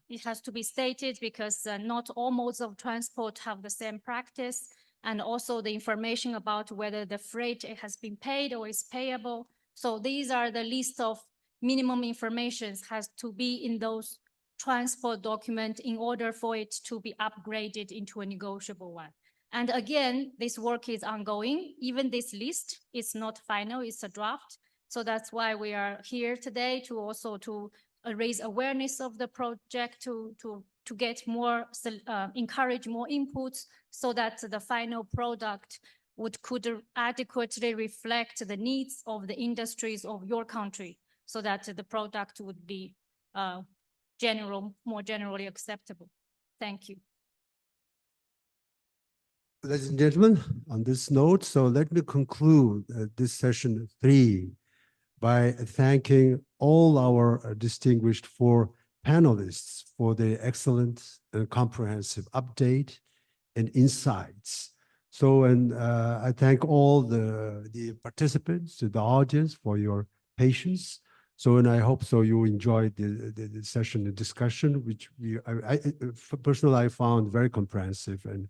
It has to be stated because not all modes of transport have the same practice, and also the information about whether the freight has been paid or is payable. So these are the list of minimum information has to be in those transport documents in order for it to be upgraded into a negotiable one. And again, this work is ongoing. Even this list is not final, it's a draft. So that's why we are here today to also raise awareness of the project, to get more, encourage more inputs so that the final product could adequately reflect the needs of the industries of your country, so that the product would be more generally acceptable. Thank you. Ladies and gentlemen, on this note, so let me conclude this session 3 by thanking all our distinguished 4 panelists for their excellent and comprehensive update and insights. So, and I thank all the participants, the audience for your patience. So, and I hope so you enjoyed the session, the discussion, which personally I found very comprehensive and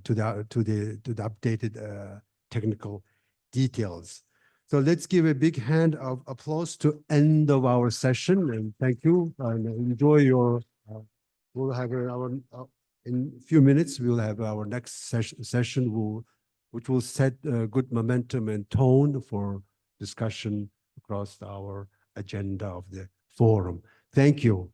to the updated technical details. So let's give a big hand of applause to end of our session, and thank you and enjoy your. We'll have in a few minutes. We'll have our next session, which will set good momentum and tone for discussion across our agenda of the forum. Thank you.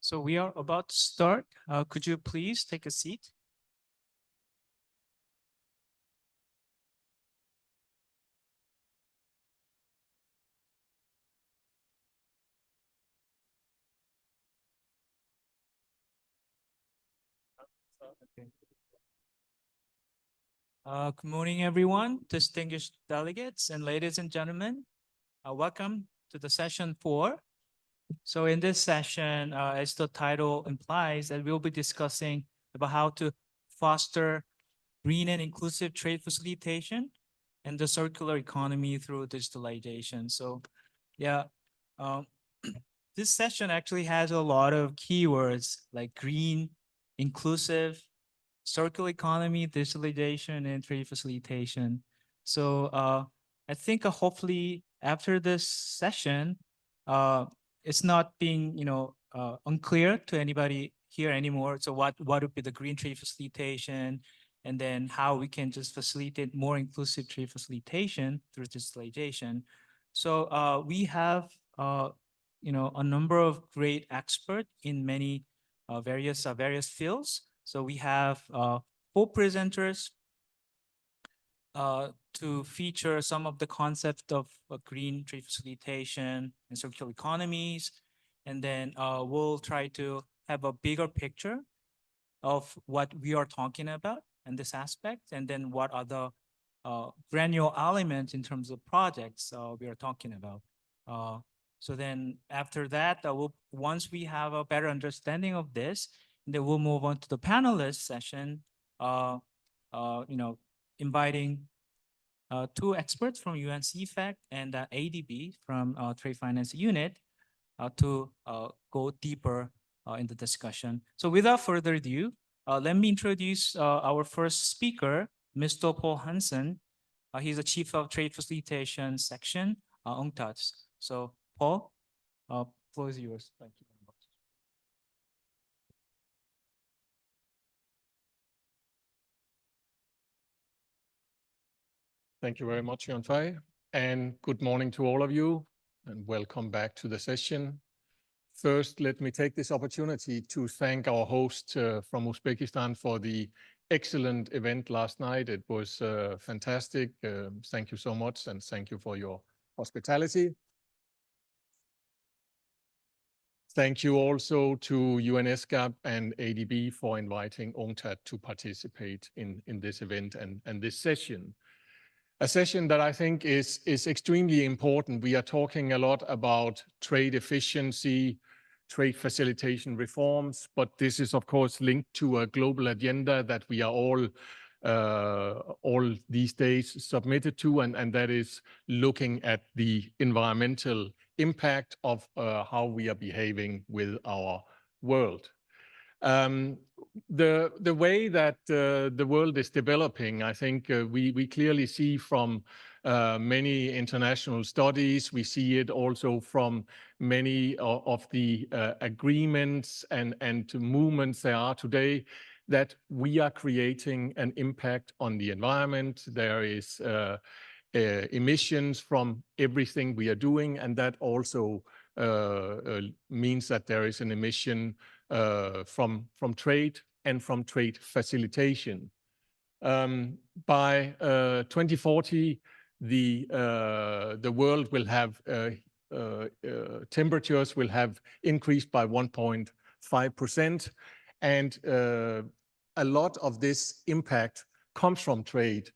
So we are about to start. Could you please take a seat? Good morning, everyone, distinguished delegates and ladies and gentlemen. Welcome to the session 4. So in this session, as the title implies, that we'll be discussing about how to foster green and inclusive trade facilitation and the circular economy through digitalization. So yeah, this session actually has a lot of keywords like green, inclusive, circular economy, digitalization, and trade facilitation. So I think hopefully after this session, it's not being unclear to anybody here anymore. So what would be the green trade facilitation, and then how we can just facilitate more inclusive trade facilitation through digitalization. So we have a number of great experts in many various fields. So we have 4 presenters to feature some of the concept of green trade facilitation and circular economies. And then we'll try to have a bigger picture of what we are talking about in this aspect, and then what are the granular elements in terms of projects we are talking about. So then after that, once we have a better understanding of this, then we'll move on to the panelist session, inviting 2 experts from UNCFAC and ADB from Trade Finance Unit to go deeper in the discussion. So without further ado, let me introduce our first speaker, Mr. Paul Hansen. He's the Chief of Trade Facilitation Section, UNCTAD. So Paul, floor is yours. Thank you very much. Thank you very much, Yuan Fai, and good morning to all of you, and welcome back to the session. First, let me take this opportunity to thank our host from Uzbekistan for the excellent event last night. It was fantastic. Thank you so much, and thank you for your hospitality. Thank you also to ESCAP and ADB for inviting UNCTAD to participate in this event and this session. A session that I think is extremely important. We are talking a lot about trade efficiency, trade facilitation reforms, but this is of course linked to a global agenda that we are all these days submitted to, and that is looking at the environmental impact of how we are behaving with our world. The way that the world is developing, I think we clearly see from many international studies. We see it also from many of the agreements and movements there are today, that we are creating an impact on the environment. There is emissions from everything we are doing, and that also means that there is an emission from trade and from trade facilitation. By 2040, the world will have temperatures will have increased by 1.5%, and a lot of this impact comes from trade.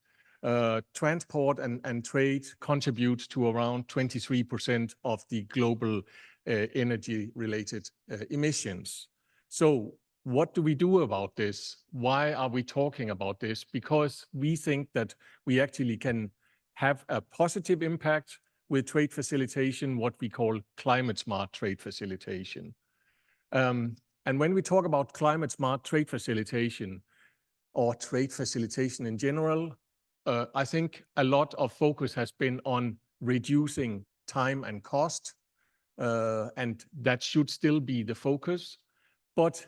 Transport and trade contribute to around 23% of the global energy-related emissions. So what do we do about this? Why are we talking about this? Because we think that we actually can have a positive impact with trade facilitation, what we call climate smart trade facilitation. And when we talk about climate smart trade facilitation or trade facilitation in general, I think a lot of focus has been on reducing time and cost, and that should still be the focus. But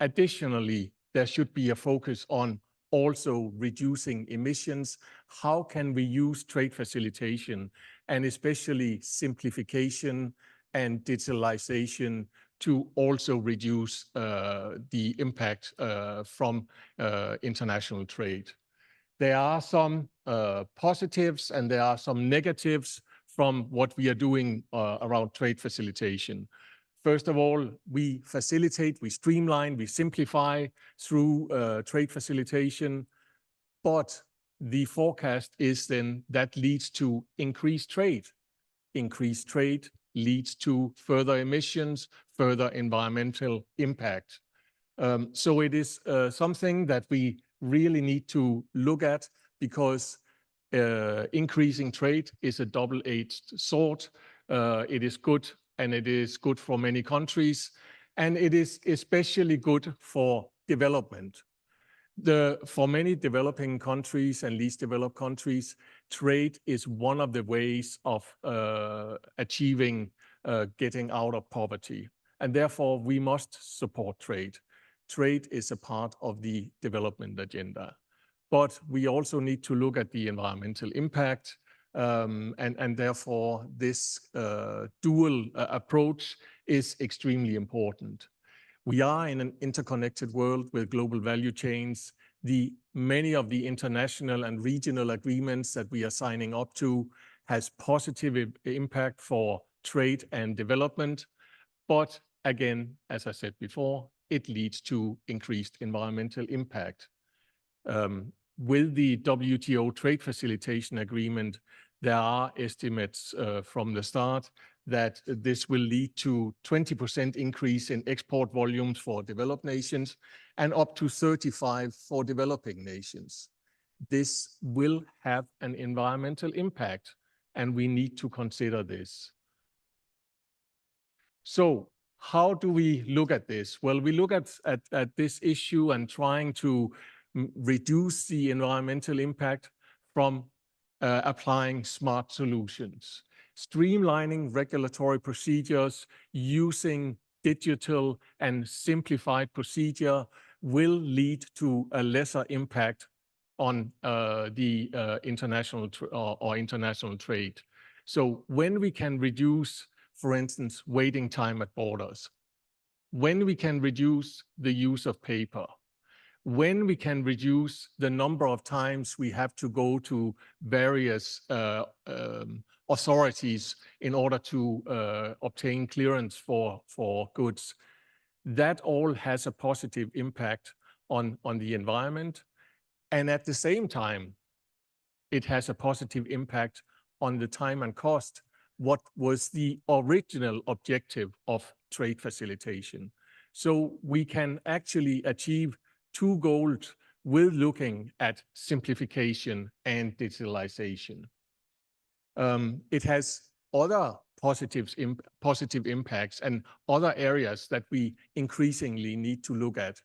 additionally, there should be a focus on also reducing emissions. How can we use trade facilitation and especially simplification and digitalization to also reduce the impact from international trade. There are some positives and there are some negatives from what we are doing around trade facilitation. First of all, we facilitate, we streamline, we simplify through trade facilitation, but the forecast is then that leads to increased trade. Increased trade leads to further emissions, further environmental impact. So it is something that we really need to look at, because increasing trade is a double-edged sword. It is good, and it is good for many countries, and it is especially good for development. For many developing countries and least developed countries, trade is one of the ways of achieving getting out of poverty. And therefore, we must support trade. Trade is a part of the development agenda. But we also need to look at the environmental impact. And therefore, this dual approach is extremely important. We are in an interconnected world with global value chains. Many of the international and regional agreements that we are signing up to has positive impact for trade and development. But again, as I said before, it leads to increased environmental impact. With the WTO trade facilitation agreement, there are estimates from the start that this will lead to 20% increase in export volumes for developed nations and up to 35% for developing nations. This will have an environmental impact, and we need to consider this. So how do we look at this? Well, we look at this issue and trying to reduce the environmental impact from applying smart solutions. Streamlining regulatory procedures, using digital and simplified procedure will lead to a lesser impact on the international trade. So when we can reduce, for instance, waiting time at borders, when we can reduce the use of paper, when we can reduce the number of times we have to go to various authorities in order to obtain clearance for goods, that all has a positive impact on the environment. And at the same time, it has a positive impact on the time and cost, what was the original objective of trade facilitation. So we can actually achieve two goals with looking at simplification and digitalization. It has other positive impacts and other areas that we increasingly need to look at.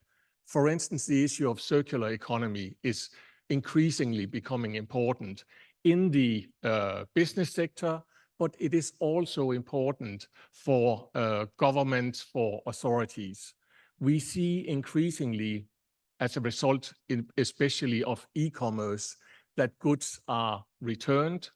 For instance, the issue of circular economy is increasingly becoming important in the business sector, but it is also important for governments, for authorities. We see increasingly, as a result, especially of e-commerce, that goods are returned.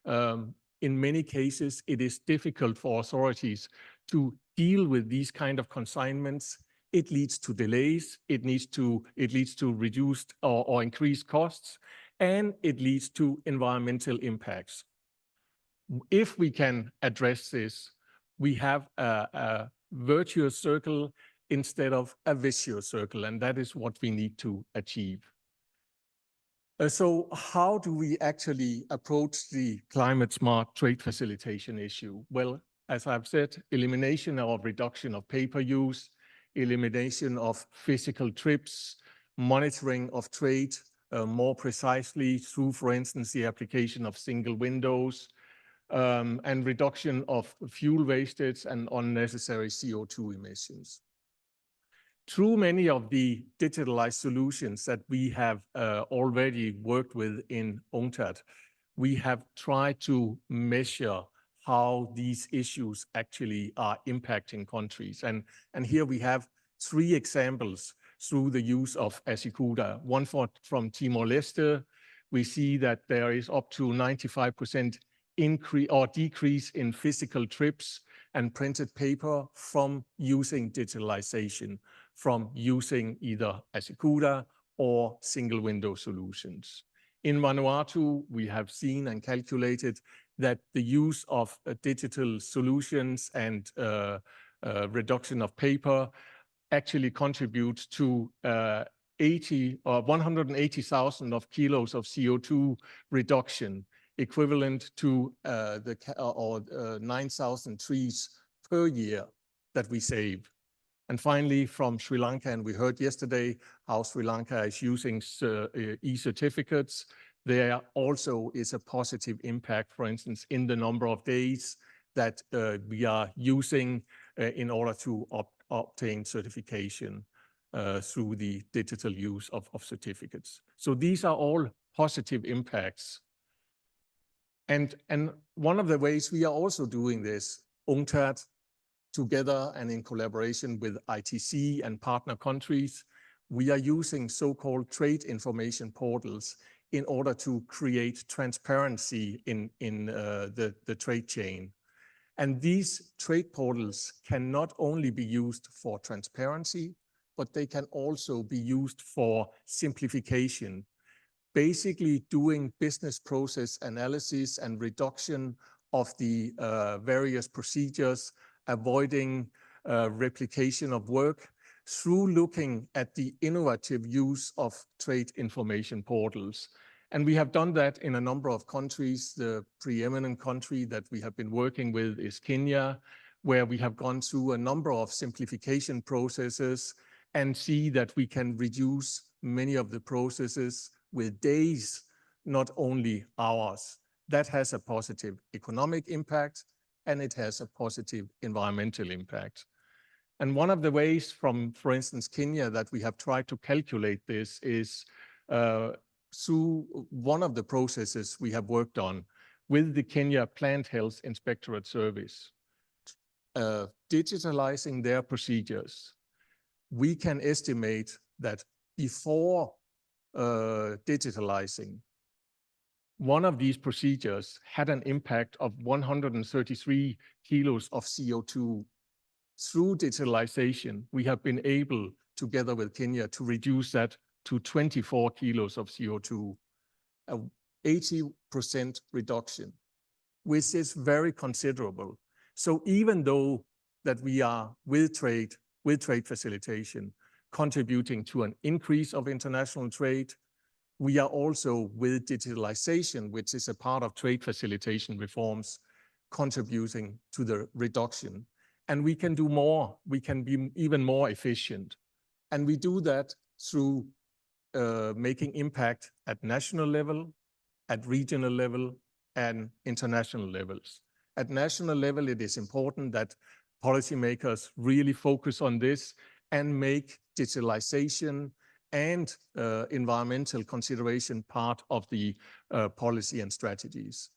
In many cases, it is difficult for authorities to deal with these kind of consignments. It leads to delays, it leads to reduced or increased costs, and it leads to environmental impacts. If we can address this, we have a virtuous circle instead of a vicious circle, and that is what we need to achieve. So how do we actually approach the climate smart trade facilitation issue? Well, as I've said, elimination or reduction of paper use, elimination of physical trips, monitoring of trade more precisely through, for instance, the application of single windows, and reduction of fuel wastage and unnecessary CO2 emissions. Through many of the digitalized solutions that we have already worked with in UNCTAD, we have tried to measure how these issues actually are impacting countries. And here we have 3 examples through the use of Asia-Pacific. One from Timor-Leste, we see that there is up to 95% increase or decrease in physical trips and printed paper from using digitalization, from using either Acicuda or single window solutions. In Vanuatu, we have seen and calculated that the use of digital solutions and reduction of paper actually contributes to 180,000 of kilos of CO2 reduction, equivalent to 9,000 trees per year that we save. And finally, from Sri Lanka, and we heard yesterday how Sri Lanka is using e-certificates. There also is a positive impact, for instance, in the number of days that we are using in order to obtain certification through the digital use of certificates. So these are all positive impacts. And one of the ways we are also doing this, UNCTAD, together and in collaboration with ITC and partner countries, we are using so-called trade information portals in order to create transparency in the trade chain. And these trade portals can not only be used for transparency, but they can also be used for simplification, basically doing business process analysis and reduction of the various procedures, avoiding replication of work through looking at the innovative use of trade information portals. And we have done that in a number of countries. The preeminent country that we have been working with is Kenya, where we have gone through a number of simplification processes and see that we can reduce many of the processes with days, not only hours. That has a positive economic impact, and it has a positive environmental impact. And one of the ways from, for instance, Kenya that we have tried to calculate this is through one of the processes we have worked on with the Kenya Plant Health Inspectorate Service, digitalizing their procedures. We can estimate that before digitalizing, one of these procedures had an impact of 133 kilos of CO2. Through digitalization, we have been able, together with Kenya, to reduce that to 24 kilos of CO2, an 80% reduction, which is very considerable. So even though that we are with trade facilitation, contributing to an increase of international trade, we are also with digitalization, which is a part of trade facilitation reforms, contributing to the reduction. And we can do more. We can be even more efficient. And we do that through making impact at national level, at regional level, and international levels. At national level, it is important that policymakers really focus on this and make digitalization and environmental consideration part of the policy and strategies.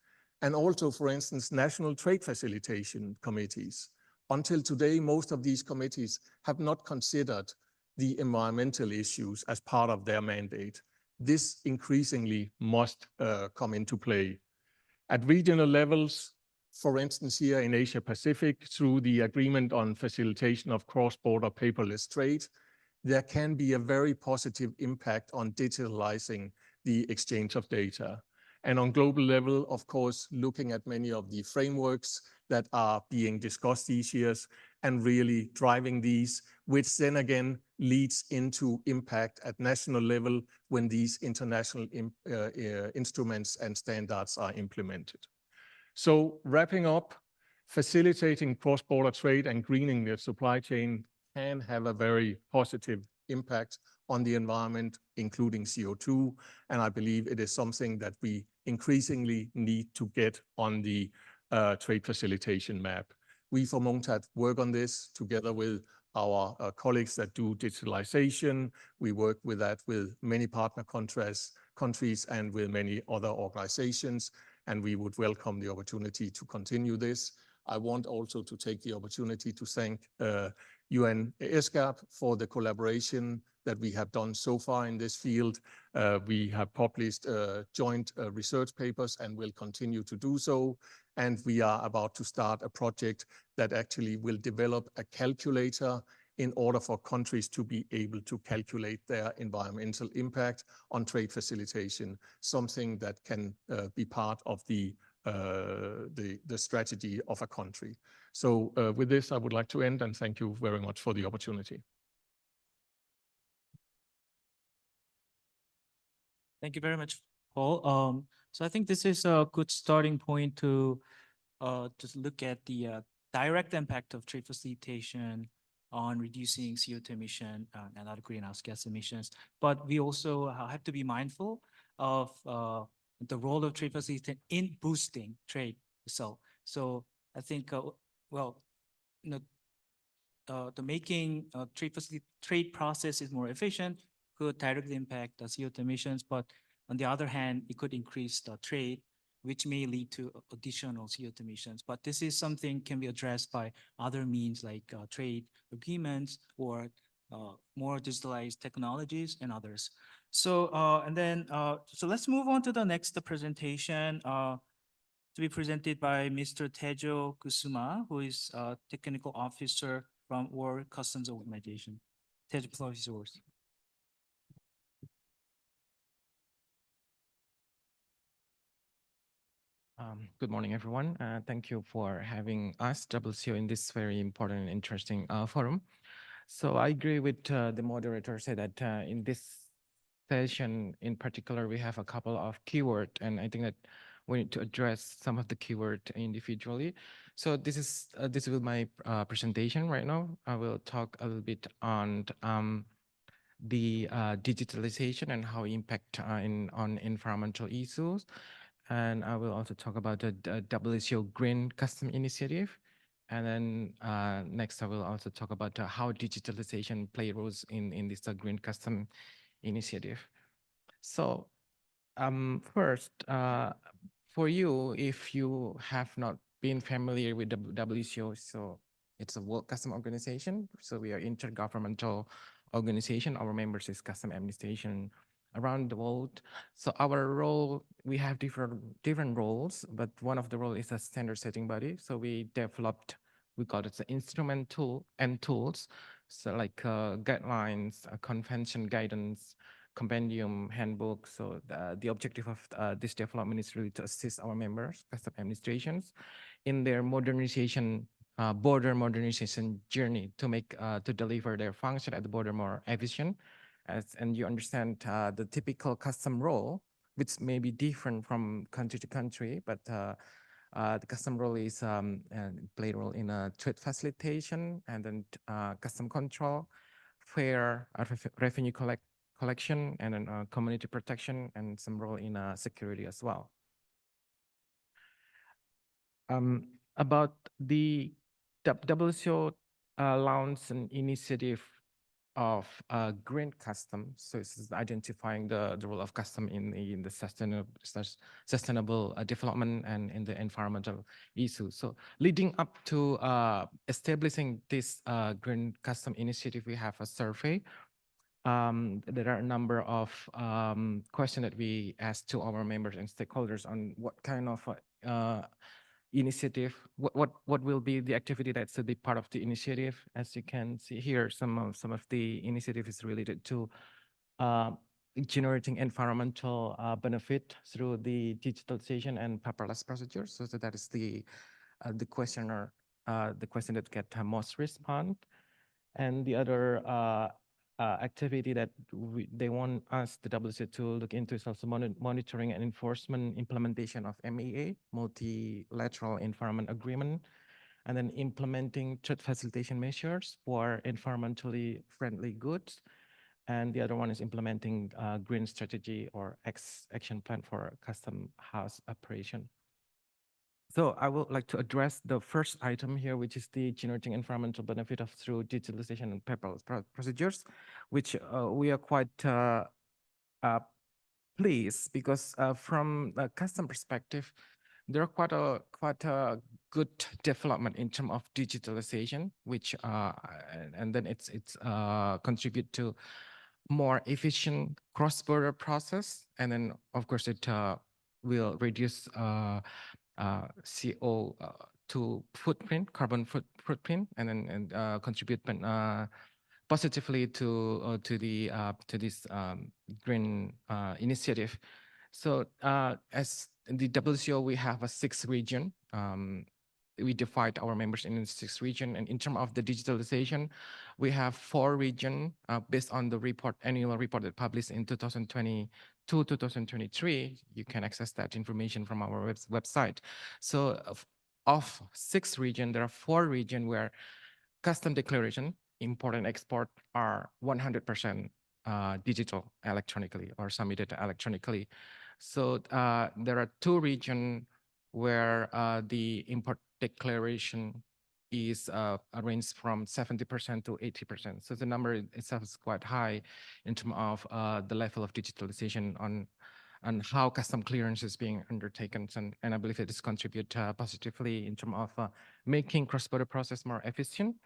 And also, for instance, national trade facilitation committees. Until today, most of these committees have not considered the environmental issues as part of their mandate. This increasingly must come into play. At regional levels, for instance, here in Asia-Pacific, through the agreement on facilitation of cross-border paperless trade, there can be a very positive impact on digitalizing the exchange of data. And on global level, of course, looking at many of the frameworks that are being discussed these years and really driving these, which then again leads into impact at national level when these international instruments and standards are implemented. So wrapping up, facilitating cross-border trade and greening the supply chain can have a very positive impact on the environment, including CO2. And I believe it is something that we increasingly need to get on the trade facilitation map. We from UNCTAD work on this together with our colleagues that do digitalization. We work with that with many partner countries and with many other organizations, and we would welcome the opportunity to continue this. I want also to take the opportunity to thank UN ESCAP for the collaboration that we have done so far in this field. We have published joint research papers and will continue to do so. And we are about to start a project that actually will develop a calculator in order for countries to be able to calculate their environmental impact on trade facilitation, something that can be part of the strategy of a country. So with this, I would like to end and thank you very much for the opportunity. Thank you very much, Paul. So I think this is a good starting point to just look at the direct impact of trade facilitation on reducing CO2 emission and other greenhouse gas emissions. But we also have to be mindful of the role of trade facilitation in boosting trade itself. So I think, well, you know, the making trade process is more efficient could directly impact the CO2 emissions, but on the other hand, it could increase the trade, which may lead to additional CO2 emissions. But this is something can be addressed by other means like trade agreements or more digitalized technologies and others. So so let's move on to the next presentation to be presented by Mr. Tejo Kusuma, who is a technical officer from World Customs Organization. Tejo, the floor is yours. Good morning, everyone. Thank you for having us, WCO, in this very important and interesting forum. So I agree with the moderator said that in this session in particular, we have a couple of keywords, and I think that we need to address some of the keywords individually. So this will be my presentation right now. I will talk a little bit on the digitalization and how impact on environmental issues. And I will also talk about the WCO Green Custom Initiative. And then next, I will also talk about how digitalization play roles in this Green Custom Initiative. So first, for you, if you have not been familiar with the WCO, so it's a World Custom Organization. So we are intergovernmental organization. Our members is custom administration around the world. So our role, we have different roles, but one of the role is a standard setting body. So we developed, we call it the instrument tool and tools. So like guidelines, convention guidance, compendium, handbook. So the objective of this development is really to assist our members, custom administrations, in their modernization, border modernization journey to make to deliver their function at the border more efficient. And you understand the typical custom role, which may be different from country to country, but the custom role is play a role in trade facilitation and then custom control, fair revenue collection, and then community protection, and some role in security as well. About the WCO launched an initiative of green custom. So it's identifying the role of custom in the sustainable development and in the environmental issues. So leading up to establishing this green custom initiative, we have a survey. There are a number of questions that we asked to our members and stakeholders on what kind of initiative, what will be the activity that's to be part of the initiative. As you can see here, some of the initiative is related to generating environmental benefit through the digitalization and paperless procedures. So that is the question that get most response. And the other activity that they want us, the WCO, to look into is also monitoring and enforcement implementation of MEA, multilateral environment agreement, and then implementing trade facilitation measures for environmentally friendly goods. And the other one is implementing green strategy or action plan for custom house operation. So I would like to address the first item here, which is the generating environmental benefit of through digitalization and paperless procedures, which we are quite pleased because from a custom perspective, there are quite a good development in terms of digitalization, which and then it's contribute to more efficient cross-border process, and then of course it will reduce CO2 footprint, carbon footprint, and then contribute positively to this green initiative. So as in the WCO, we have a 6 region. We divide our members in 6 region, and in terms of the digitalization, we have 4 region based on the annual report that published in 2022, 2023. You can access that information from our website. So of 6 region, there are 4 region where custom declaration, import and export are 100% digital electronically or submitted electronically. So there are 2 regions where the import declaration is arranged from 70% to 80%. So the number itself is quite high in terms of the level of digitalization on how custom clearance is being undertaken. And I believe it is contribute positively in terms of making cross-border process more efficient,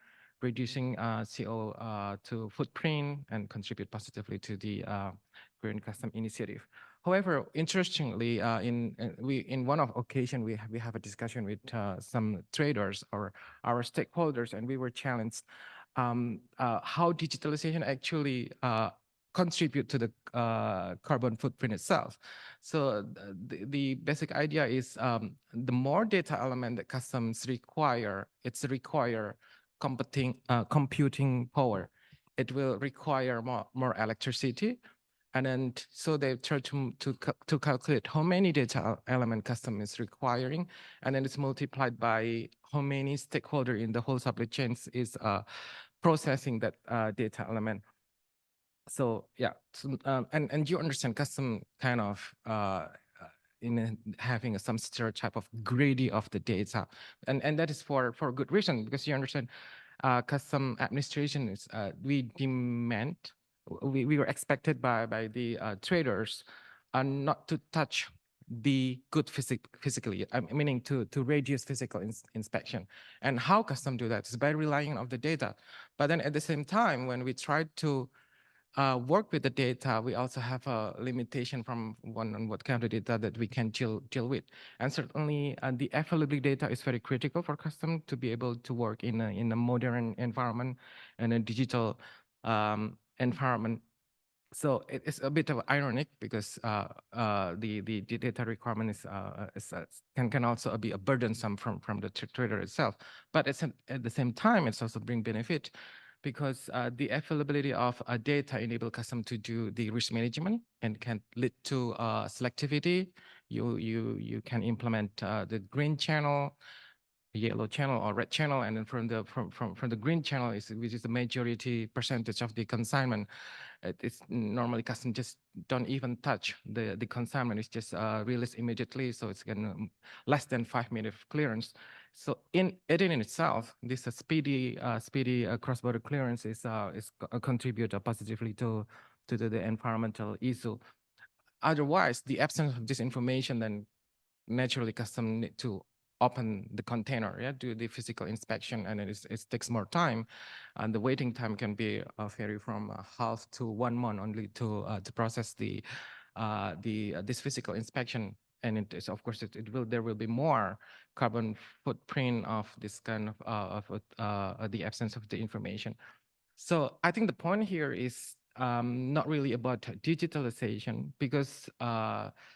reducing CO2 footprint, and contribute positively to the Green Custom Initiative. However, interestingly, in one of occasion we have a discussion with some traders or our stakeholders, and we were challenged how digitalization actually contribute to the carbon footprint itself. So the basic idea is the more data element that customs require, computing power. It will require more electricity. And then so they try to calculate how many data element custom is requiring, and then it's multiplied by how many stakeholder in the whole supply chains is processing that data element. So yeah, so, and you understand custom kind of in having some stereotype of greedy of the data, and that is for good reason, because you understand custom administration is we demand. We were expected by the traders not to touch the good physically, meaning to reduce physical inspection. And how custom do that is by relying on the data. But then at the same time, when we try to work with the data, we also have a limitation from on what kind of data that we can deal with. And certainly the availability data is very critical for custom to be able to work in a modern environment and a digital environment. So it is a bit of ironic because the data requirement can also be a burdensome from the trader itself. But at the same time, it's also bring benefit because the availability of data enable custom to do the risk management and can lead to selectivity. You can implement the green channel, yellow channel or red channel, and then from the green channel which is the majority percentage of the consignment. It's normally custom just don't even touch the consignment. It's just released immediately, so it's less than 5 minutes clearance. So in itself, this speedy cross-border clearance is contribute positively to the environmental issue. Otherwise, the absence of this information, then naturally custom need to open the container, do the physical inspection, and it takes more time, and the waiting time can be vary from half to 1 month only to process this physical inspection. And it is, of course, there will be more carbon footprint of this kind of the absence of the information. So I think the point here is not really about digitalization, because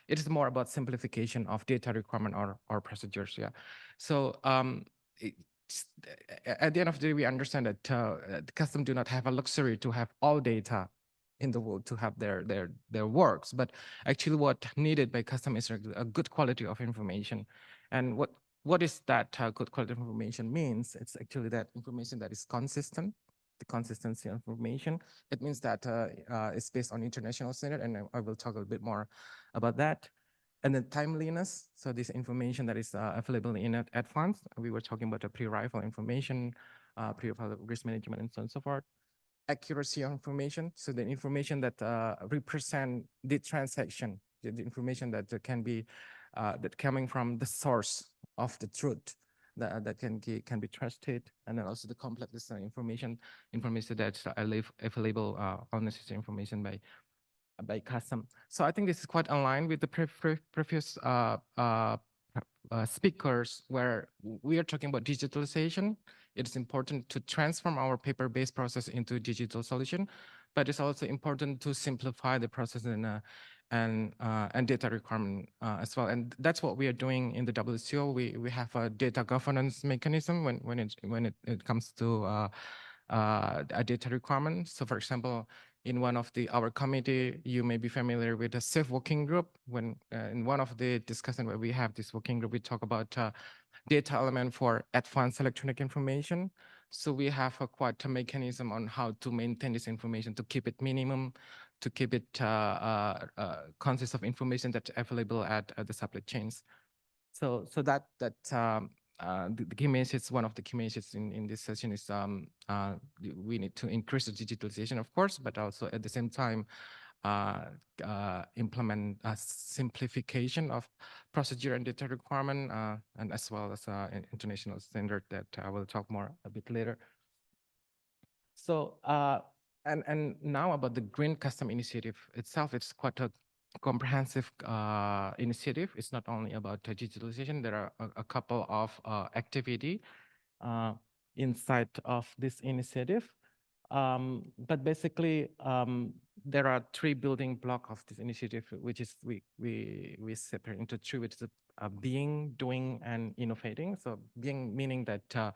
it is more about simplification of data requirement or procedures. Yeah. So at the end of the day, we understand that the custom do not have a luxury to have all data in the world to have their works, but actually what needed by custom is a good quality of information. And what is that good quality of information means? It's actually that information that is consistent, the consistency of information. It means that it's based on international standard, and I will talk a little bit more about that. And then timeliness, so this information that is available in advance. We were talking about the pre-arrival information, pre-arrival risk management, and so on and so forth. Accuracy of information, so the information that represent the transaction, the information that can be that coming from the source of the truth, that can be trusted, and then also the completeness of information that's available, all necessary information by custom. So I think this is quite aligned with the previous speakers where we are talking about digitalization. It's important to transform our paper-based process into digital solution, but it's also important to simplify the process and data requirement as well. And that's what we are doing in the WCO. We have a data governance mechanism when it comes to a data requirement. So, for example, in one of our committee, you may be familiar with a SAFE working group. When in one of the discussion where we have this working group, we talk about data element for advanced electronic information. So we have quite a mechanism on how to maintain this information, to keep it minimum, to keep it consist of information that's available at the supply chains. So the key message, one of the key messages in this session is we need to increase the digitalization, of course, but also at the same time implement a simplification of procedure and data requirement, and as well as international standard that I will talk more a bit later. So and now about the Green Custom Initiative itself, it's quite a comprehensive initiative. It's not only about digitalization. There are a couple of activity inside of this initiative. But basically, there are three building blocks of this initiative, which is we separate into three, which is being, doing, and innovating. So being meaning that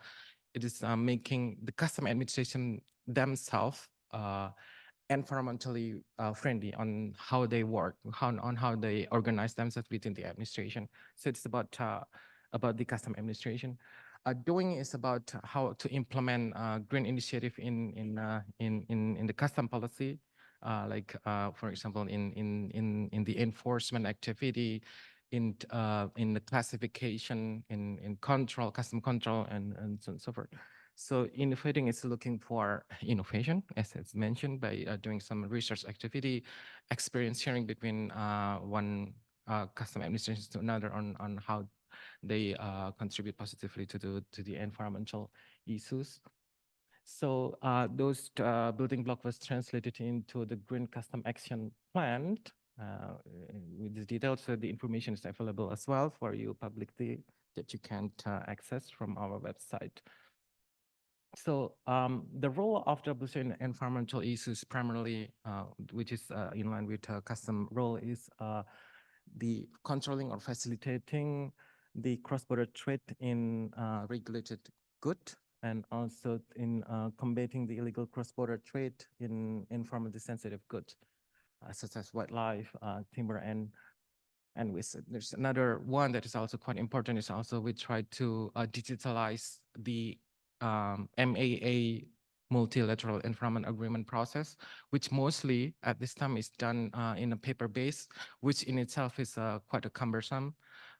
it is making the custom administration themselves environmentally friendly on how they work, on how they organize themselves within the administration. So it's about the custom administration. Doing is about how to implement green initiative in the custom policy, like for example in the enforcement activity, in the classification, in control, custom control, and so on and so forth. So innovating is looking for innovation, as it's mentioned, by doing some research activity, experience sharing between one custom administration to another on how they contribute positively to the environmental issues. So those building block was translated into the Green Custom Action Plan with the details. So the information is available as well for you publicly that you can access from our website. So the role of WCO in environmental issues primarily, which is in line with custom role, is the controlling or facilitating the cross-border trade in regulated good, and also in combating the illegal cross-border trade in environmentally sensitive goods, such as wildlife, timber, and there's another one that is also quite important. Is also we try to digitalize the MAA multilateral environment agreement process, which mostly at this time is done in a paper base, which in itself is quite a cumbersome.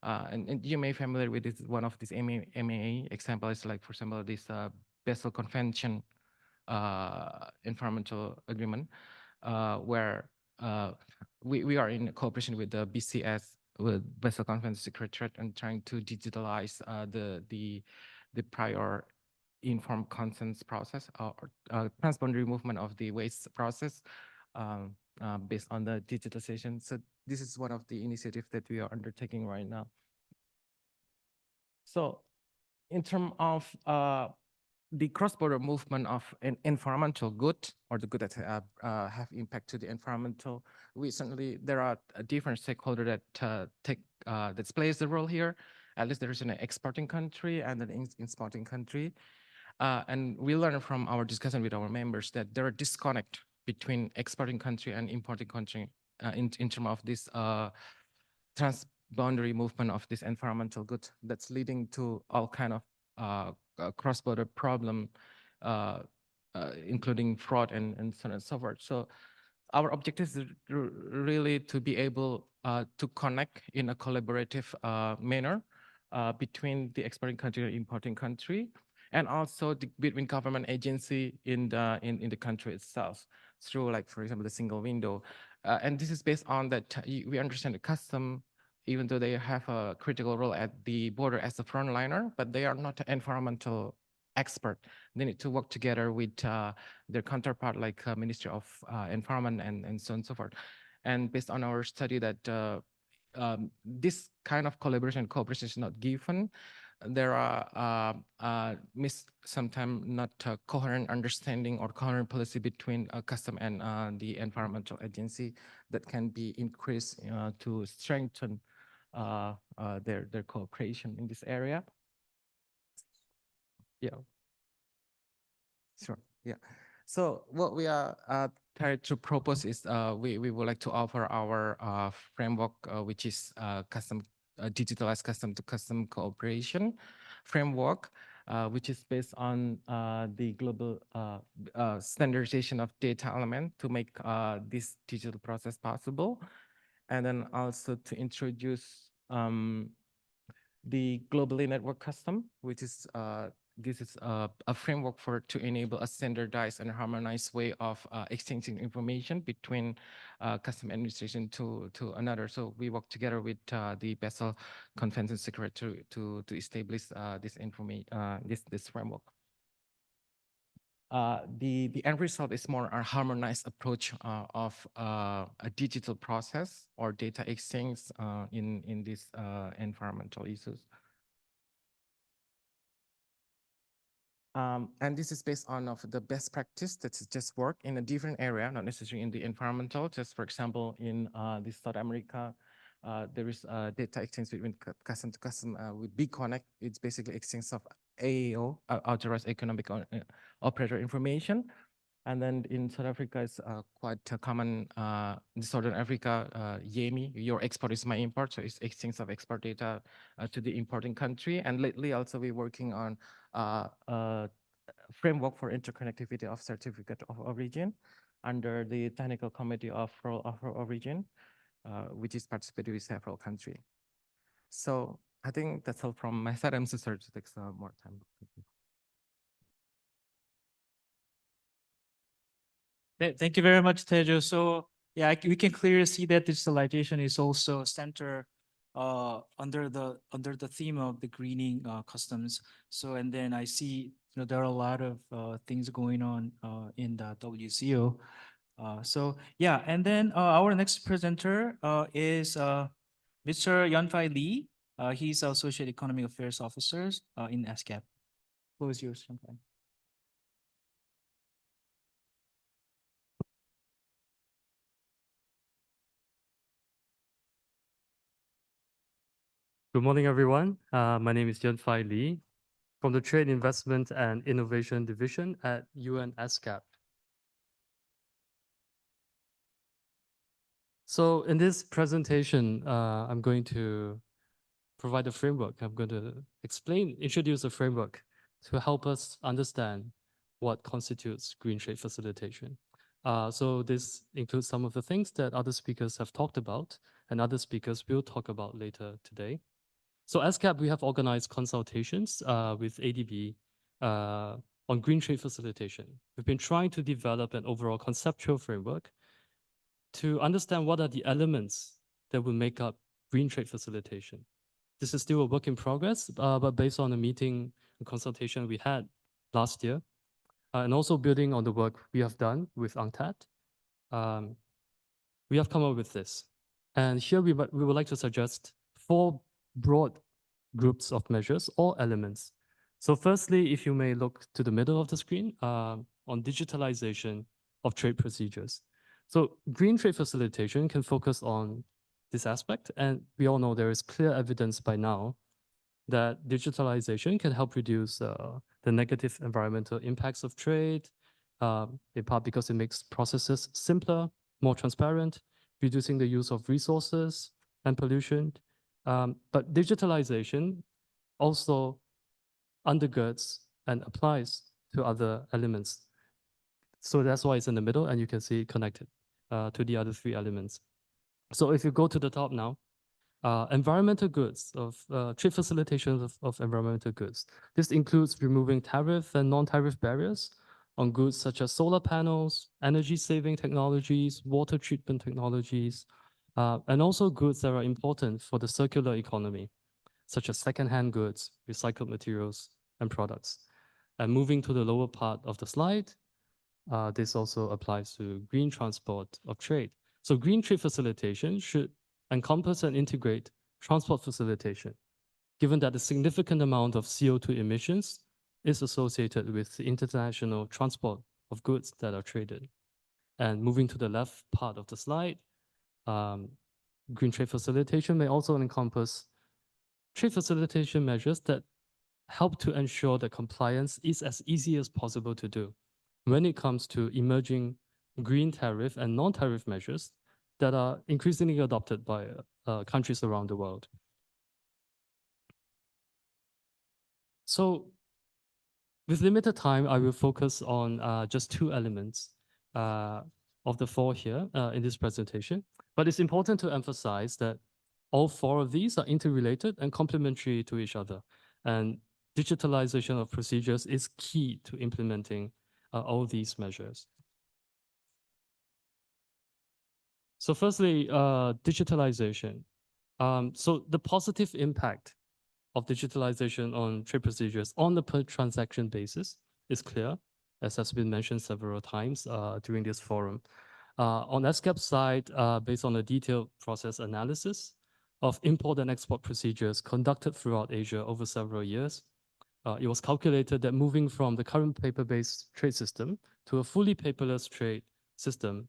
And you may be familiar with this, one of these MAA examples, like for example, this Basel Convention environmental agreement, where we are in cooperation with the BCS, with Basel Convention Secretariat, and trying to digitalize the prior informed consent process or transboundary movement of the waste process based on the digitalization. So this is one of the initiatives that we are undertaking right now. So in terms of the cross-border movement of an environmental good, or the good that have impact to the environmental, there are different stakeholders that plays the role here. At least there is an exporting country and an importing country. And we learned from our discussion with our members that there are disconnect between exporting country and importing country in terms of this transboundary movement of this environmental good that's leading to all kind of cross-border problem, including fraud and so on and so forth. So our objective is really to be able to connect in a collaborative manner between the exporting country and importing country, and also between government agency in the country itself through, like, for example, the single window. And this is based on that we understand the custom, even though they have a critical role at the border as a frontliner, but they are not an environmental expert. They need to work together with their counterpart, like Ministry of Environment and so on and so forth. And based on our study that this kind of collaboration and cooperation is not given. There are sometimes not coherent understanding or coherent policy between custom and the environmental agency that can be increased to strengthen their cooperation in this area. Yeah. Sure. Yeah. So what we are trying to propose is we would like to offer our framework, which is digitalized custom to custom cooperation framework, which is based on the global standardization of data element to make this digital process possible. And then also to introduce the globally network custom, which is this is a framework to enable a standardized and harmonized way of exchanging information between custom administration to another. So we work together with the Basel Convention Secretary to establish this information, this framework. The end result is more a harmonized approach of a digital process or data exchange in these environmental issues. And this is based on the best practice that's just work in a different area, not necessarily in the environmental. Just for example, in this South America, there is data exchange between custom to custom with BConnect. It's basically exchange of AEO, authorized economic operator information. And then in South Africa, it's quite common. In Southern Africa, YEMI, your export is my import. So it's exchange of export data to the importing country. And lately also we're working on framework for interconnectivity of certificate of origin under the Technical Committee of Origin, which is participated with several countries. So I think that's all from my side. I'm so sorry to take some more time. Thank you very much, Tejo. So yeah, we can clearly see that digitalization is also center under the theme of the greening customs. So and then I see there are a lot of things going on in the WCO. So yeah, and then our next presenter is Mr. Yanfai Lee. He's Associate Economic Affairs Officer in ESCAP. Floor is yours, Yanfai. Good morning, everyone. My name is Yanfai Lee from the Trade, Investment and Innovation Division at UN ESCAP. So in this presentation, I'm going to provide a framework. I'm going to introduce a framework to help us understand what constitutes green trade facilitation. So this includes some of the things that other speakers have talked about and other speakers will talk about later today. So ESCAP, we have organized consultations with ADB on green trade facilitation. We've been trying to develop an overall conceptual framework to understand what are the elements that will make up green trade facilitation. This is still a work in progress, but based on a meeting and consultation we had last year, and also building on the work we have done with UNCTAD, we have come up with this. And here we would like to suggest 4 broad groups of measures or elements. So firstly, if you may look to the middle of the screen, on digitalization of trade procedures. So green trade facilitation can focus on this aspect, and we all know there is clear evidence by now that digitalization can help reduce the negative environmental impacts of trade, in part because it makes processes simpler, more transparent, reducing the use of resources and pollution. But digitalization also undergirds and applies to other elements. So that's why it's in the middle, and you can see it connected to the other 3 elements. So if you go to the top now, environmental goods, trade facilitation of environmental goods. This includes removing tariff and non-tariff barriers on goods such as solar panels, energy-saving technologies, water treatment technologies, and also goods that are important for the circular economy, such as secondhand goods, recycled materials, and products. And moving to the lower part of the slide, this also applies to green transport of trade. So green trade facilitation should encompass and integrate transport facilitation, given that a significant amount of CO2 emissions is associated with the international transport of goods that are traded. And moving to the left part of the slide, green trade facilitation may also encompass trade facilitation measures that help to ensure that compliance is as easy as possible to do when it comes to emerging green tariff and non-tariff measures that are increasingly adopted by countries around the world. So with limited time, I will focus on just two elements of the four here in this presentation. But it's important to emphasize that all four of these are interrelated and complementary to each other. And digitalization of procedures is key to implementing all these measures. So firstly, digitalization. So the positive impact of digitalization on trade procedures on the per transaction basis is clear, as has been mentioned several times during this forum. On ESCAP side, based on a detailed process analysis of import and export procedures conducted throughout Asia over several years, it was calculated that moving from the current paper-based trade system to a fully paperless trade system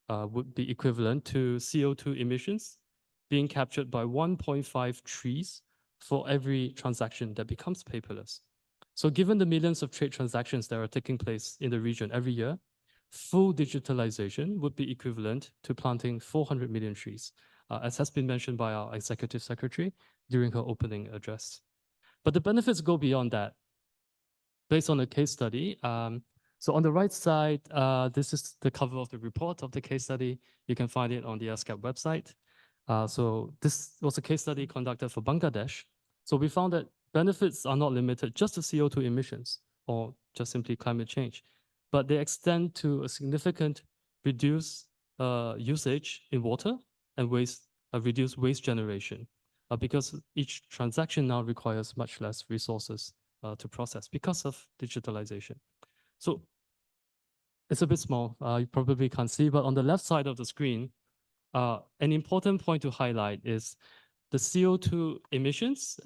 would be equivalent to CO2 emissions being captured by 1.5 trees for every transaction that becomes paperless. So given the millions of trade transactions that are taking place in the region every year, full digitalization would be equivalent to planting 400 million trees, as has been mentioned by our executive secretary during her opening address. But the benefits go beyond that. Based on a case study, so on the right side, this is the cover of the report of the case study. You can find it on the ESCAP website. So this was a case study conducted for Bangladesh. So we found that benefits are not limited just to CO2 emissions or just simply climate change, but they extend to a significant reduced usage in water and reduced waste generation, because each transaction now requires much less resources to process because of digitalization. So it's a bit small, you probably can't see, but on the left side of the screen, an important point to highlight is the CO2 emissions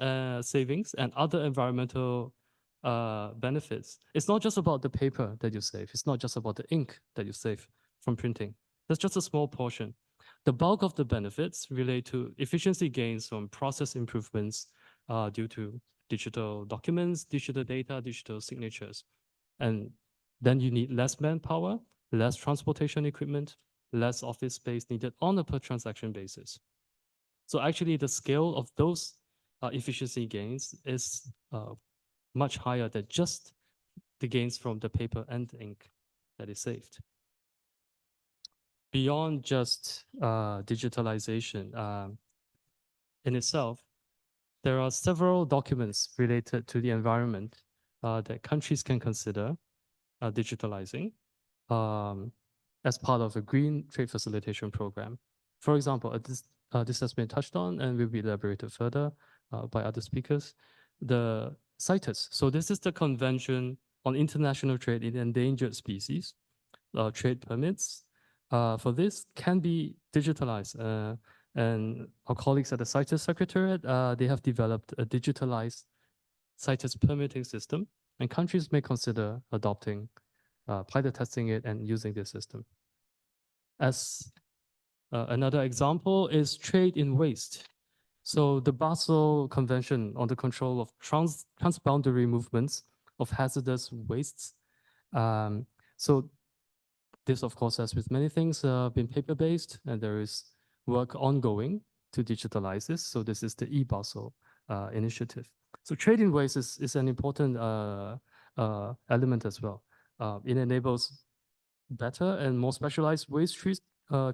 savings and other environmental benefits. It's not just about the paper that you save. It's not just about the ink that you save from printing. That's just a small portion. The bulk of the benefits relate to efficiency gains from process improvements due to digital documents, digital data, digital signatures. And then you need less manpower, less transportation equipment, less office space needed on a per transaction basis. So actually the scale of those efficiency gains is much higher than just the gains from the paper and ink that is saved. Beyond just digitalization in itself, there are several documents related to the environment that countries can consider digitalizing as part of a green trade facilitation program. For example, this has been touched on and will be elaborated further by other speakers. The CITES. So this is the Convention on International Trade in Endangered Species. Trade permits for this can be digitalized. And our colleagues at the CITES Secretariat, they have developed a digitalized CITES permitting system, and countries may consider adopting, pilot testing it and using this system. As another example is trade in waste. So the Basel Convention on the Control of Transboundary Movements of Hazardous Wastes. So this, of course, as with many things, been paper-based, and there is work ongoing to digitalize this. So this is the e-Basel initiative. So trade in waste is an important element as well. It enables better and more specialized waste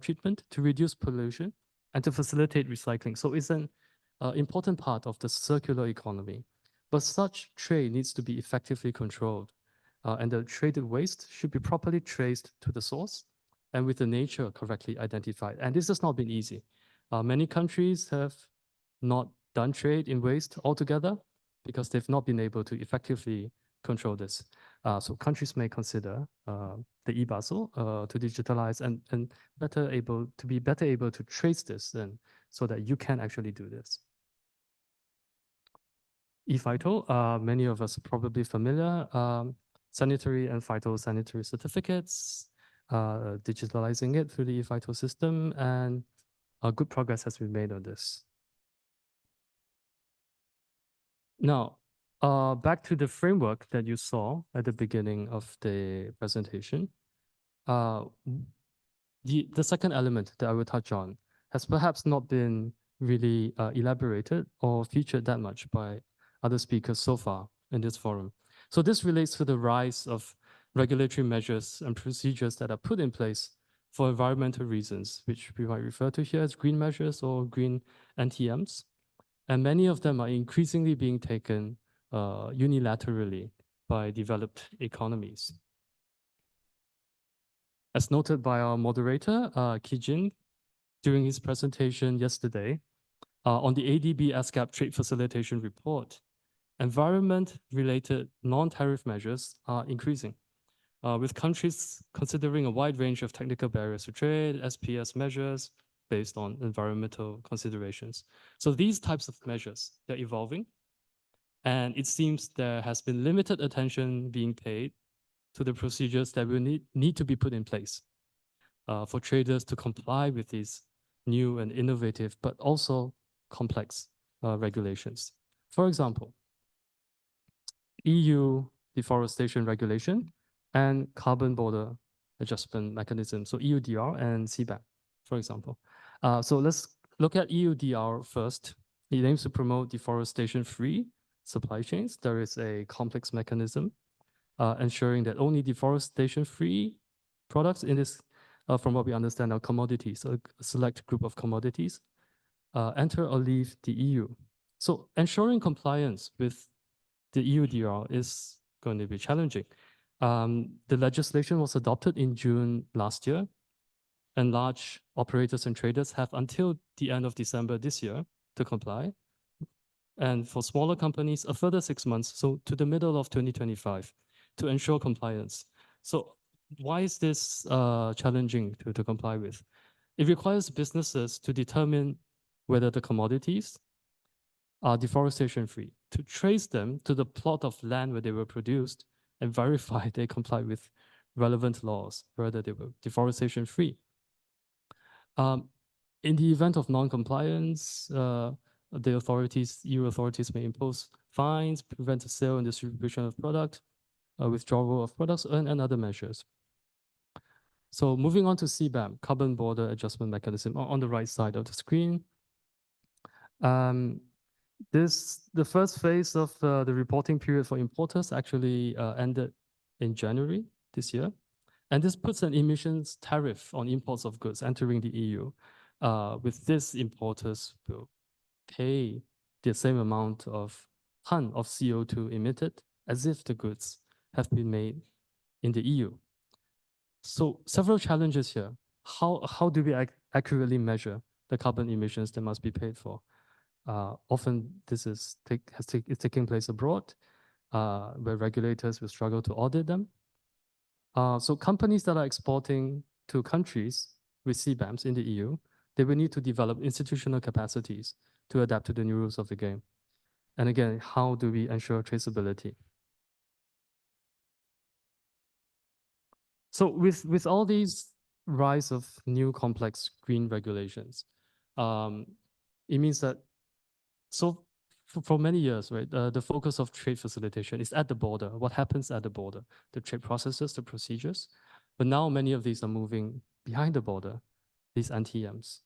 treatment to reduce pollution and to facilitate recycling. So it's an important part of the circular economy. But such trade needs to be effectively controlled. And the traded waste should be properly traced to the source and with the nature correctly identified. And this has not been easy. Many countries have not done trade in waste altogether because they've not been able to effectively control this. So countries may consider the e-Basel to digitalize and be better able to trace this and so that you can actually do this. E-Phyto, many of us are probably familiar, sanitary and phytosanitary certificates, digitalizing it through the E-Phyto system, and good progress has been made on this. Now, back to the framework that you saw at the beginning of the presentation. The second element that I will touch on has perhaps not been really elaborated or featured that much by other speakers so far in this forum. So this relates to the rise of regulatory measures and procedures that are put in place for environmental reasons, which we might refer to here as green measures or green NTMs. And many of them are increasingly being taken unilaterally by developed economies. As noted by our moderator, Kijin, during his presentation yesterday on the ADB ESCAP Trade Facilitation Report, environment-related non-tariff measures are increasing, with countries considering a wide range of technical barriers to trade, SPS measures, based on environmental considerations. So these types of measures, they're evolving, and it seems there has been limited attention being paid to the procedures that will need to be put in place for traders to comply with these new and innovative, but also complex regulations. For example, EU deforestation regulation and carbon border adjustment mechanism, so EUDR and CBAM, for example. So let's look at EUDR first. It aims to promote deforestation-free supply chains. There is a complex mechanism ensuring that only deforestation-free products in this, from what we understand, are commodities, a select group of commodities, enter or leave the EU. So ensuring compliance with the EUDR is going to be challenging. The legislation was adopted in June last year, and large operators and traders have until the end of December this year to comply. And for smaller companies, a further 6 months, so to the middle of 2025, to ensure compliance. So why is this challenging to comply with? It requires businesses to determine whether the commodities are deforestation-free, to trace them to the plot of land where they were produced and verify they comply with relevant laws, whether they were deforestation-free. In the event of non-compliance, the EU authorities may impose fines, prevent the sale and distribution of product, withdrawal of products, and other measures. So moving on to CBAM, Carbon Border Adjustment Mechanism, on the right side of the screen. The first phase of the reporting period for importers actually ended in January this year. And this puts an emissions tariff on imports of goods entering the EU. With this, importers will pay the same amount of ton of CO2 emitted as if the goods have been made in the EU. So several challenges here. How do we accurately measure the carbon emissions that must be paid for? Often this is taking place abroad, where regulators will struggle to audit them. So companies that are exporting to countries with CBAMs in the EU, they will need to develop institutional capacities to adapt to the new rules of the game. And again, how do we ensure traceability? So with all these rise of new complex green regulations, it means that for many years, right, the focus of trade facilitation is at the border, what happens at the border, the trade processes, the procedures. But now many of these are moving behind the border, these NTMs.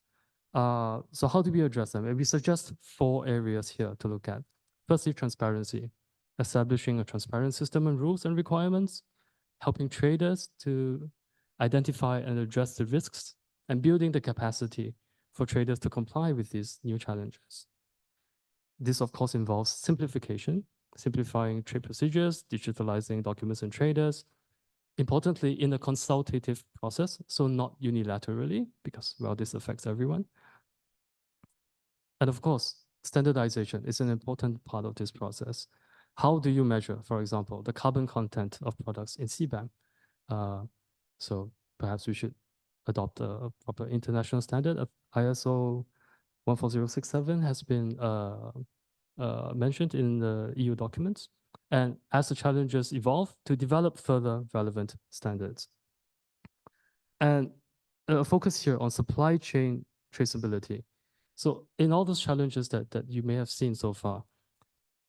So how do we address them? And we suggest 4 areas here to look at. Firstly, transparency, establishing a transparent system and rules and requirements, helping traders to identify and address the risks, and building the capacity for traders to comply with these new challenges. This, of course, involves simplification, simplifying trade procedures, digitalizing documents and traders, importantly, in a consultative process, so not unilaterally, because, well, this affects everyone. And of course, standardization is an important part of this process. How do you measure, for example, the carbon content of products in CBAM? So perhaps we should adopt a proper international standard of ISO 14067 has been mentioned in the EU documents. And as the challenges evolve, to develop further relevant standards. And a focus here on supply chain traceability. So in all those challenges that you may have seen so far,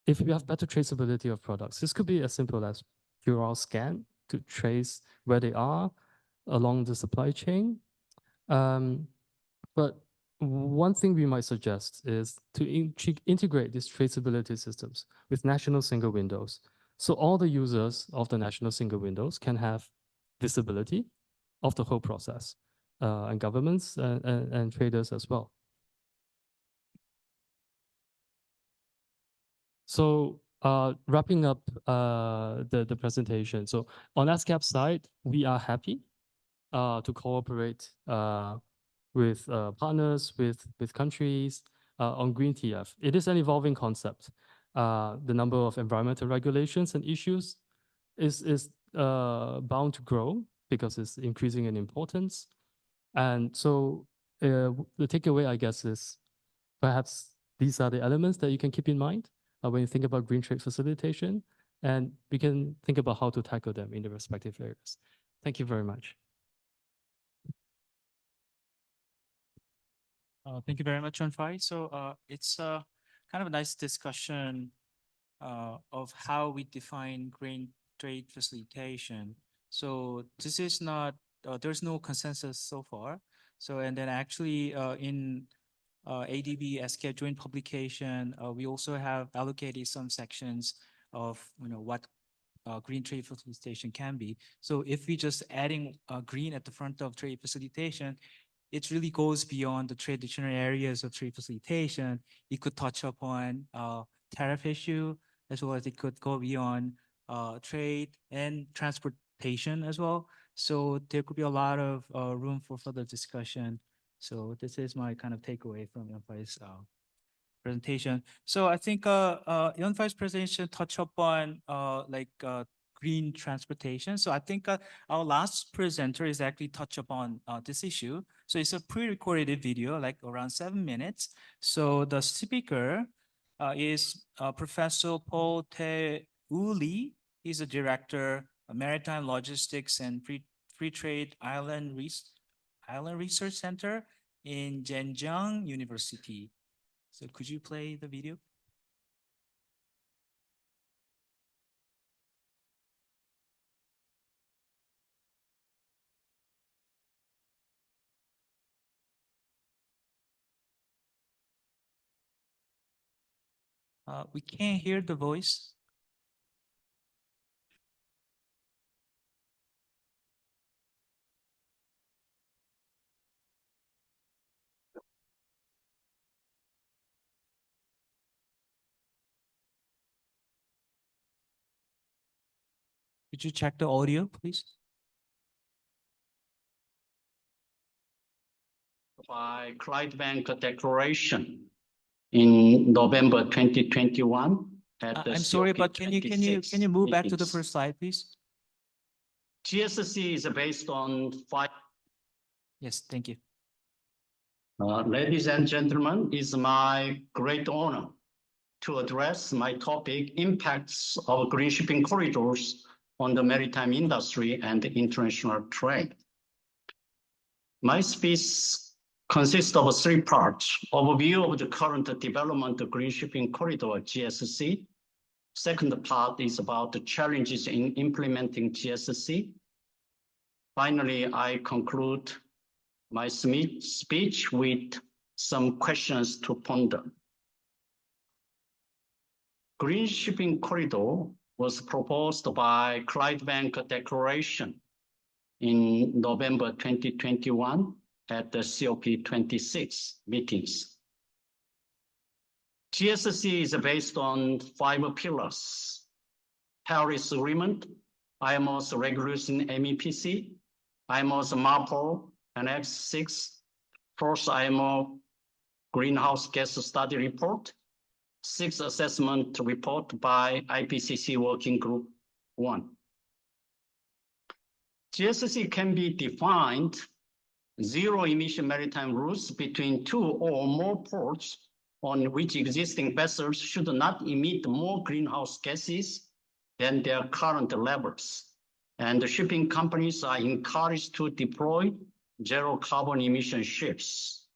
if we have better traceability of products, this could be as simple as QR scan to trace where they are along the supply chain. But one thing we might suggest is to integrate these traceability systems with national single windows. So all the users of the national single windows can have visibility of the whole process, and governments and traders as well. So wrapping up the presentation. So on ESCAP side, we are happy to cooperate with partners, with countries on green TF. It is an evolving concept. The number of environmental regulations and issues is bound to grow because it's increasing in importance. And so the takeaway, I guess, is perhaps these are the elements that you can keep in mind when you think about green trade facilitation, and we can think about how to tackle them in the respective areas. Thank you very much. Thank you very much, Chonfai. So it's kind of a nice discussion of how we define green trade facilitation. So this is not, there's no consensus so far. So, and then actually in ADB ESCAP joint publication, we also have allocated some sections of, what green trade facilitation can be. So if we just adding green at the front of trade facilitation, it really goes beyond the traditional areas of trade facilitation. It could touch upon tariff issue, as well as it could go beyond trade and transportation as well. So there could be a lot of room for further discussion. So this is my kind of takeaway from Yonfai's presentation. So I think Yonfai's presentation touched upon green transportation. So I think our last presenter is actually touch upon this issue. So it's a pre-recorded video, like around 7 minutes. So the speaker is Professor Paul Te-Uli. He's a director of Maritime Logistics and Free Trade Island Research Center in Zhejiang University. So could you play the video? We can't hear the voice. Could you check the audio, please? By Clydebank Declaration in November 2021 at the I'm sorry, but can you move back to the first slide, please? GSC is based on 5. Yes, thank you. Ladies and gentlemen, it's my great honor to address my topic, impacts of green shipping corridors on the maritime industry and international trade. My speech consists of 3 parts: overview of the current development of green shipping corridor, GSC. Second part is about the challenges in implementing GSC. Finally, I conclude my speech with some questions to ponder. Green shipping corridor was proposed by Clydebank Declaration in November 2021 at the COP26 meetings. GSC is based on 5 pillars: Paris Agreement, IMO's regulation MEPC, IMO's MARPOL, Annex 6, first IMO greenhouse gas study report, 6th assessment report by IPCC Working Group 1. GSC can be defined zero-emission maritime routes between two or more ports on which existing vessels should not emit more greenhouse gases than their current levels. And the shipping companies are encouraged to deploy zero carbon emission ships.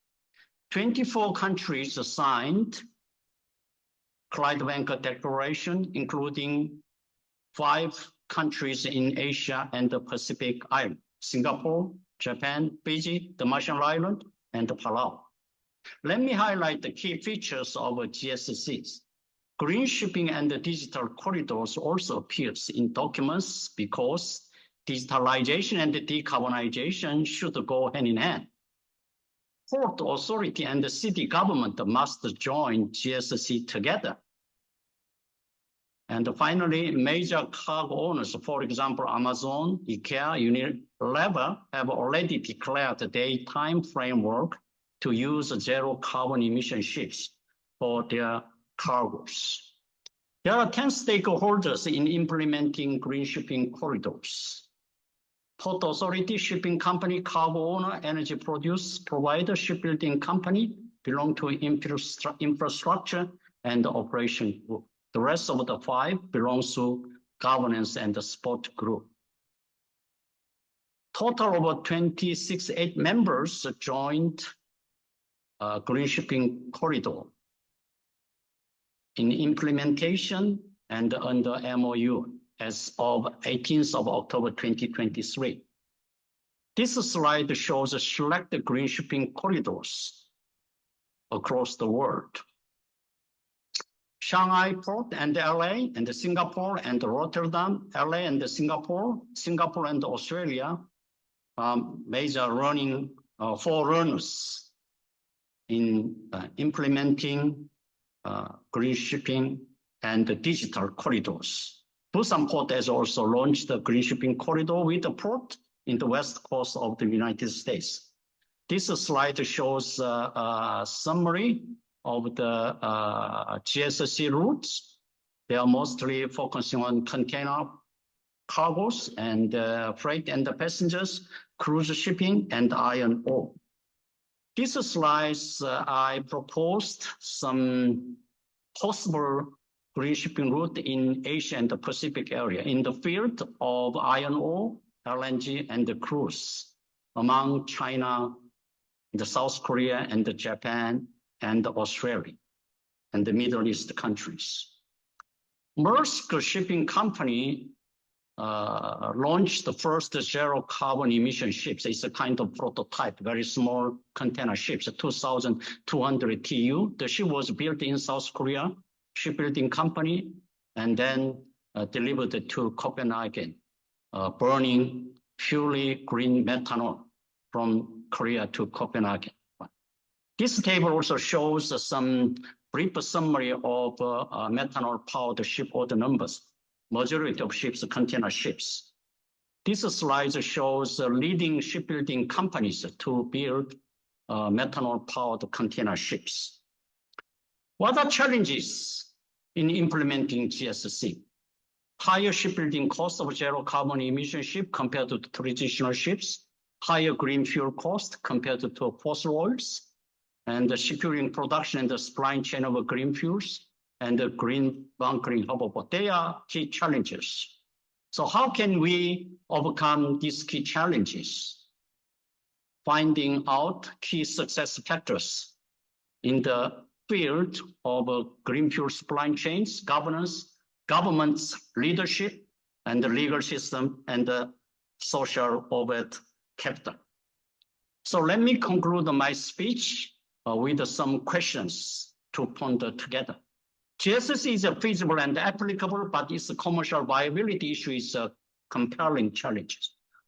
24 countries signed Clydebank Declaration, including 5 countries in Asia and the Pacific Islands: Singapore, Japan, Fiji, the Marshall Islands, and Palau. Let me highlight the key features of GSCs. Green shipping and the digital corridors also appears in documents because digitalization and decarbonization should go hand in hand. Port authority and the city government must join GSC together. And finally, major cargo owners, for example, Amazon, IKEA, Unilever, have already declared their time framework to use zero carbon emission ships for their cargoes. There are 10 stakeholders in implementing green shipping corridors: port authority, shipping company, cargo owner, energy producer, provider, shipbuilding company, belong to infrastructure and operation group. The rest of the 5 belongs to governance and the support group. Total of 26 members joined green shipping corridor in implementation and under MOU as of 18th of October 2023. This slide shows selected green shipping corridors across the world: Shanghai Port and LA, and Singapore and Rotterdam, LA and Singapore, Singapore and Australia, major forerunners in implementing green shipping and the digital corridors. Busan Port has also launched the green shipping corridor with a port in the west coast of the United States. This slide shows a summary of the GSC routes. They are mostly focusing on container cargoes and freight and the passengers, cruise shipping, and iron ore. These slides, I proposed some possible green shipping route in Asia and the Pacific area in the field of iron ore, LNG, and the cruise among China, the South Korea, and the Japan, and Australia, and the Middle East countries. Maersk Shipping Company launched the first zero carbon emission ships. It's a kind of prototype, very small container ships, 2,200 TEU. The ship was built in South Korea, shipbuilding company, and then delivered to Copenhagen, burning purely green methanol from Korea to Copenhagen. This table also shows some brief summary of methanol-powered ship order numbers. Majority of ships are container ships. This slide shows leading shipbuilding companies to build methanol-powered container ships. What are challenges in implementing GSC? Higher shipbuilding cost of zero carbon emission ship compared to traditional ships, higher green fuel cost compared to fossil oils, and the securing production and the supply chain of green fuels, and the green bunkering hub. They are key challenges. So how can we overcome these key challenges? Finding out key success factors in the field of green fuel supply chains, governance, government's leadership, and the legal system, and the social overhead capital. So let me conclude my speech with some questions to ponder together. GSC is feasible and applicable, but its commercial viability issue is a compelling challenge.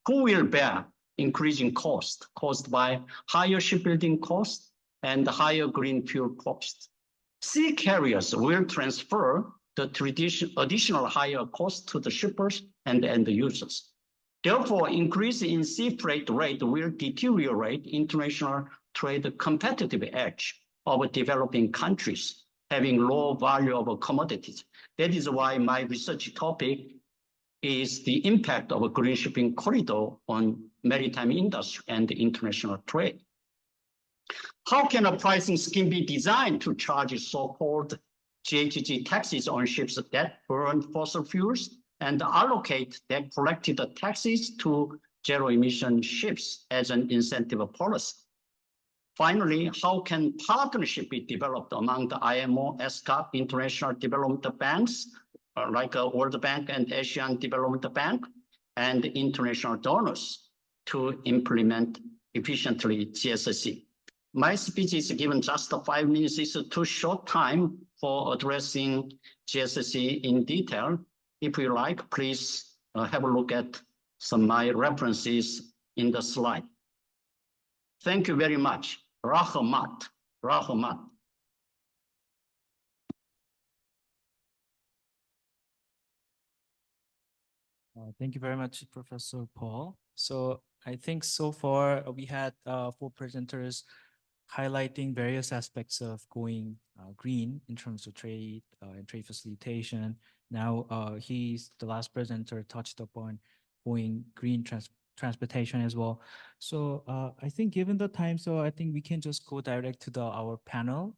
Who will bear increasing cost caused by higher shipbuilding costs and higher green fuel costs? Sea carriers will transfer the additional higher cost to the shippers and the end users. Therefore, increase in sea freight rate will deteriorate international trade competitive edge of developing countries having low value of commodities. That is why my research topic is the impact of a green shipping corridor on maritime industry and international trade. How can a pricing scheme be designed to charge so-called GHG taxes on ships that burn fossil fuels and allocate that collected taxes to zero-emission ships as an incentive policy? Finally, how can partnership be developed among the IMO, ESCAP, international development banks, like World Bank and Asian Development Bank, and international donors to implement efficiently GSC? My speech is given just 5 minutes. It's too short time for addressing GSC in detail. If you like, please have a look at some of my references in the slide. Thank you very much. Rahmat. Rahmat. Thank you very much, Professor Paul. So I think so far we had 4 presenters highlighting various aspects of going green in terms of trade and trade facilitation. Now the last presenter touched upon going green transportation as well. So I think given the time, so I think we can just go direct to our panel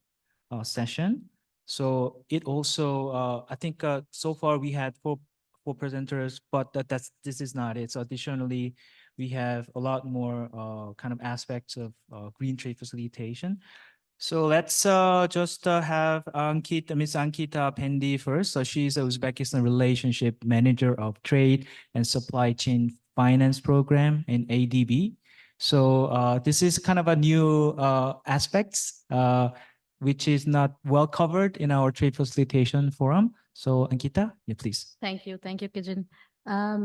session. So it also, I think so far we had four presenters, but this is not it. So additionally, we have a lot more kind of aspects of green trade facilitation. So let's just have Ms. Ankita Pendi first. So she's a Uzbekistan Relationship Manager of Trade and Supply Chain Finance Program in ADB. So this is kind of a new aspects which is not well covered in our trade facilitation forum. So Ankita, yeah, please. Thank you, Kijin.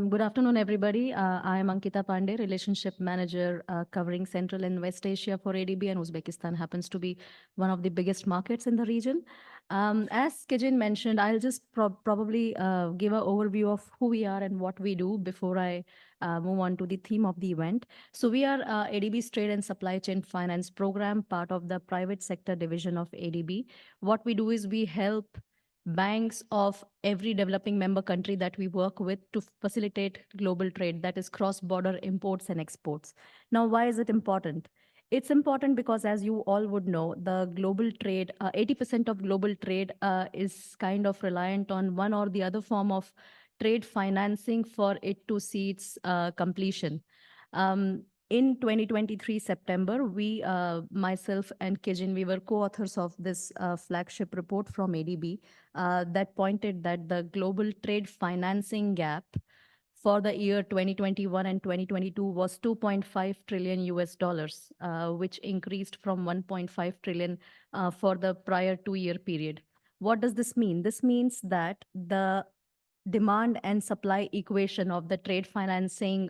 Good afternoon, everybody. I am Ankita Pandey, Relationship Manager covering Central and West Asia for ADB, and Uzbekistan happens to be one of the biggest markets in the region. As Kijin mentioned, I'll just probably give an overview of who we are and what we do before I move on to the theme of the event. So we are ADB's Trade and Supply Chain Finance Program, part of the private sector division of ADB. What we do is we help banks of every developing member country that we work with to facilitate global trade, that is cross-border imports and exports. Now, why is it important? It's important because, as you all would know, the global trade, 80% of global trade is kind of reliant on one or the other form of trade financing for it to see its completion. In 2023 September, we, myself and Kijin, we were co-authors of this flagship report from ADB that pointed that the global trade financing gap for the year 2021 and 2022 was 2.5 trillion US dollars, which increased from 1.5 trillion for the prior 2-year period. What does this mean? This means that the demand and supply equation of the trade financing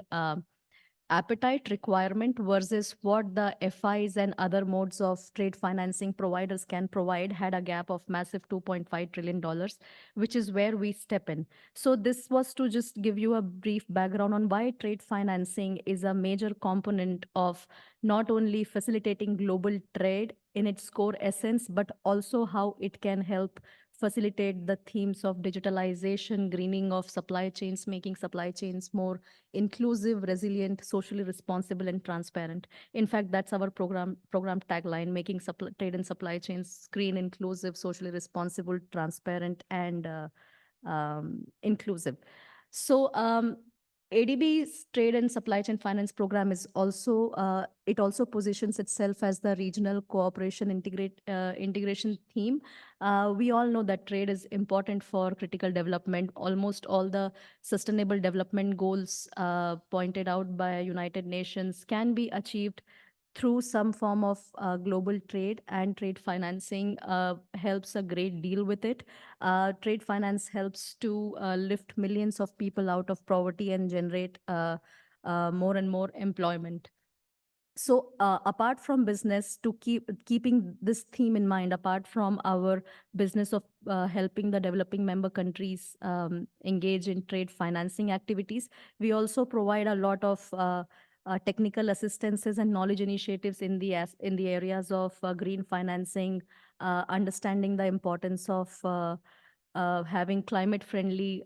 appetite requirement versus what the FIs and other modes of trade financing providers can provide had a gap of massive $2.5 trillion, which is where we step in. So this was to just give you a brief background on why trade financing is a major component of not only facilitating global trade in its core essence, but also how it can help facilitate the themes of digitalization, greening of supply chains, making supply chains more inclusive, resilient, socially responsible, and transparent. In fact, that's our program tagline, making trade and supply chains green, inclusive, socially responsible, transparent, and inclusive. So ADB's Trade and Supply Chain Finance Program is also, it also positions itself as the regional cooperation integration theme. We all know that trade is important for critical development. Almost all the sustainable development goals pointed out by United Nations can be achieved through some form of global trade, and trade financing helps a great deal with it. Trade finance helps to lift millions of people out of poverty and generate more and more employment. So apart from business, to keeping this theme in mind, apart from our business of helping the developing member countries engage in trade financing activities, we also provide a lot of technical assistances and knowledge initiatives in the areas of green financing, understanding the importance of having climate-friendly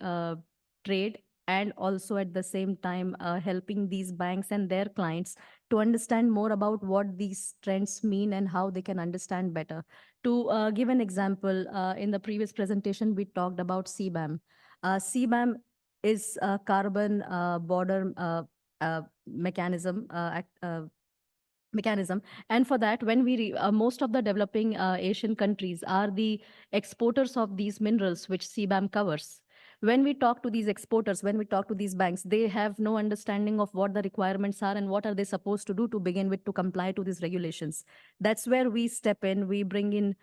trade and also at the same time helping these banks and their clients to understand more about what these trends mean and how they can understand better. To give an example, in the previous presentation, we talked about CBAM. CBAM is a carbon border mechanism. And for that, when most of the developing Asian countries are the exporters of these minerals, which CBAM covers. When we talk to these exporters, when we talk to these banks, they have no understanding of what the requirements are and what are they supposed to do to begin with to comply to these regulations. That's where we step in. We bring in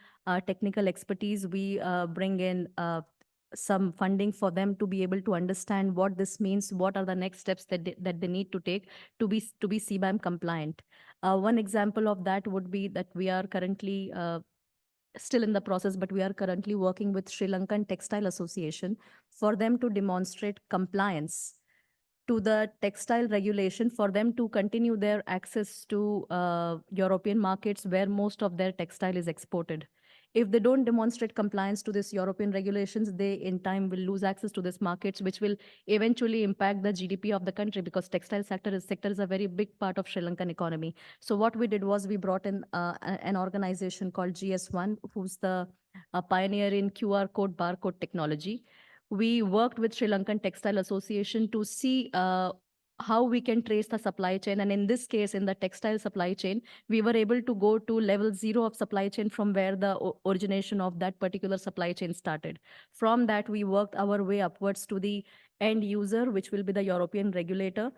technical expertise. We bring in some funding for them to be able to understand what this means, what are the next steps that they need to take to be CBAM compliant. One example of that would be that we are currently still in the process, but we are currently working with Sri Lankan Textile Association for them to demonstrate compliance to the textile regulation for them to continue their access to European markets where most of their textile is exported. If they don't demonstrate compliance to this European regulations, they in time will lose access to these markets, which will eventually impact the GDP of the country because textile sector is a very big part of Sri Lankan economy. So what we did was we brought in an organization called GS1, who's the pioneer in QR code barcode technology. We worked with Sri Lankan Textile Association to see how we can trace the supply chain. And in this case, in the textile supply chain, we were able to go to level 0 of supply chain from where the origination of that particular supply chain started. From that, we worked our way upwards to the end user, which will be the European regulator,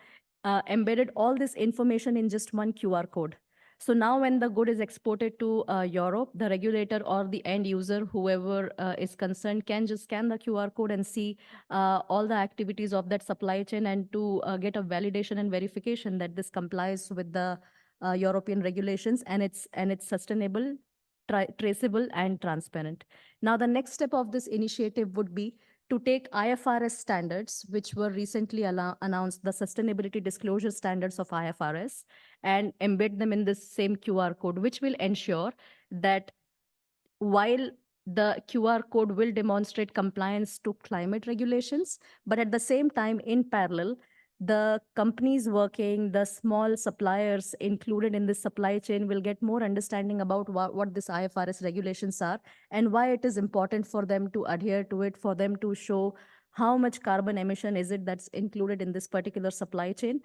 embedded all this information in just one QR code. So now when the good is exported to Europe, the regulator or the end user, whoever is concerned, can just scan the QR code and see all the activities of that supply chain and to get a validation and verification that this complies with the European regulations and it's sustainable, traceable and transparent. Now, the next step of this initiative would be to take IFRS standards, which were recently announced, the sustainability disclosure standards of IFRS, and embed them in this same QR code, which will ensure that while the QR code will demonstrate compliance to climate regulations, but at the same time, in parallel, the companies working, the small suppliers included in this supply chain will get more understanding about what this IFRS regulations are and why it is important for them to adhere to it, for them to show how much carbon emission is it that's included in this particular supply chain.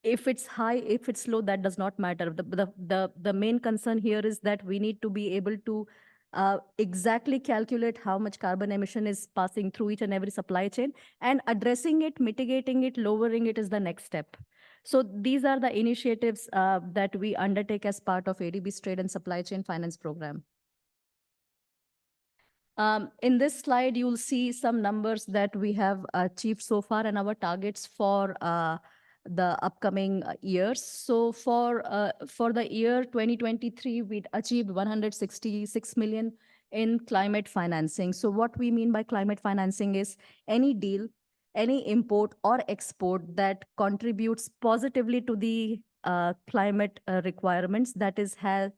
If it's high, if it's low, that does not matter. The main concern here is that we need to be able to exactly calculate how much carbon emission is passing through each and every supply chain, and addressing it, mitigating it, lowering it is the next step. So these are the initiatives that we undertake as part of ADB's Trade and Supply Chain Finance Program. In this slide, you'll see some numbers that we have achieved so far and our targets for the upcoming years. So for the year 2023, we'd achieved 166 million in climate financing. So what we mean by climate financing is any deal, any import or export that contributes positively to the climate requirements, that is, has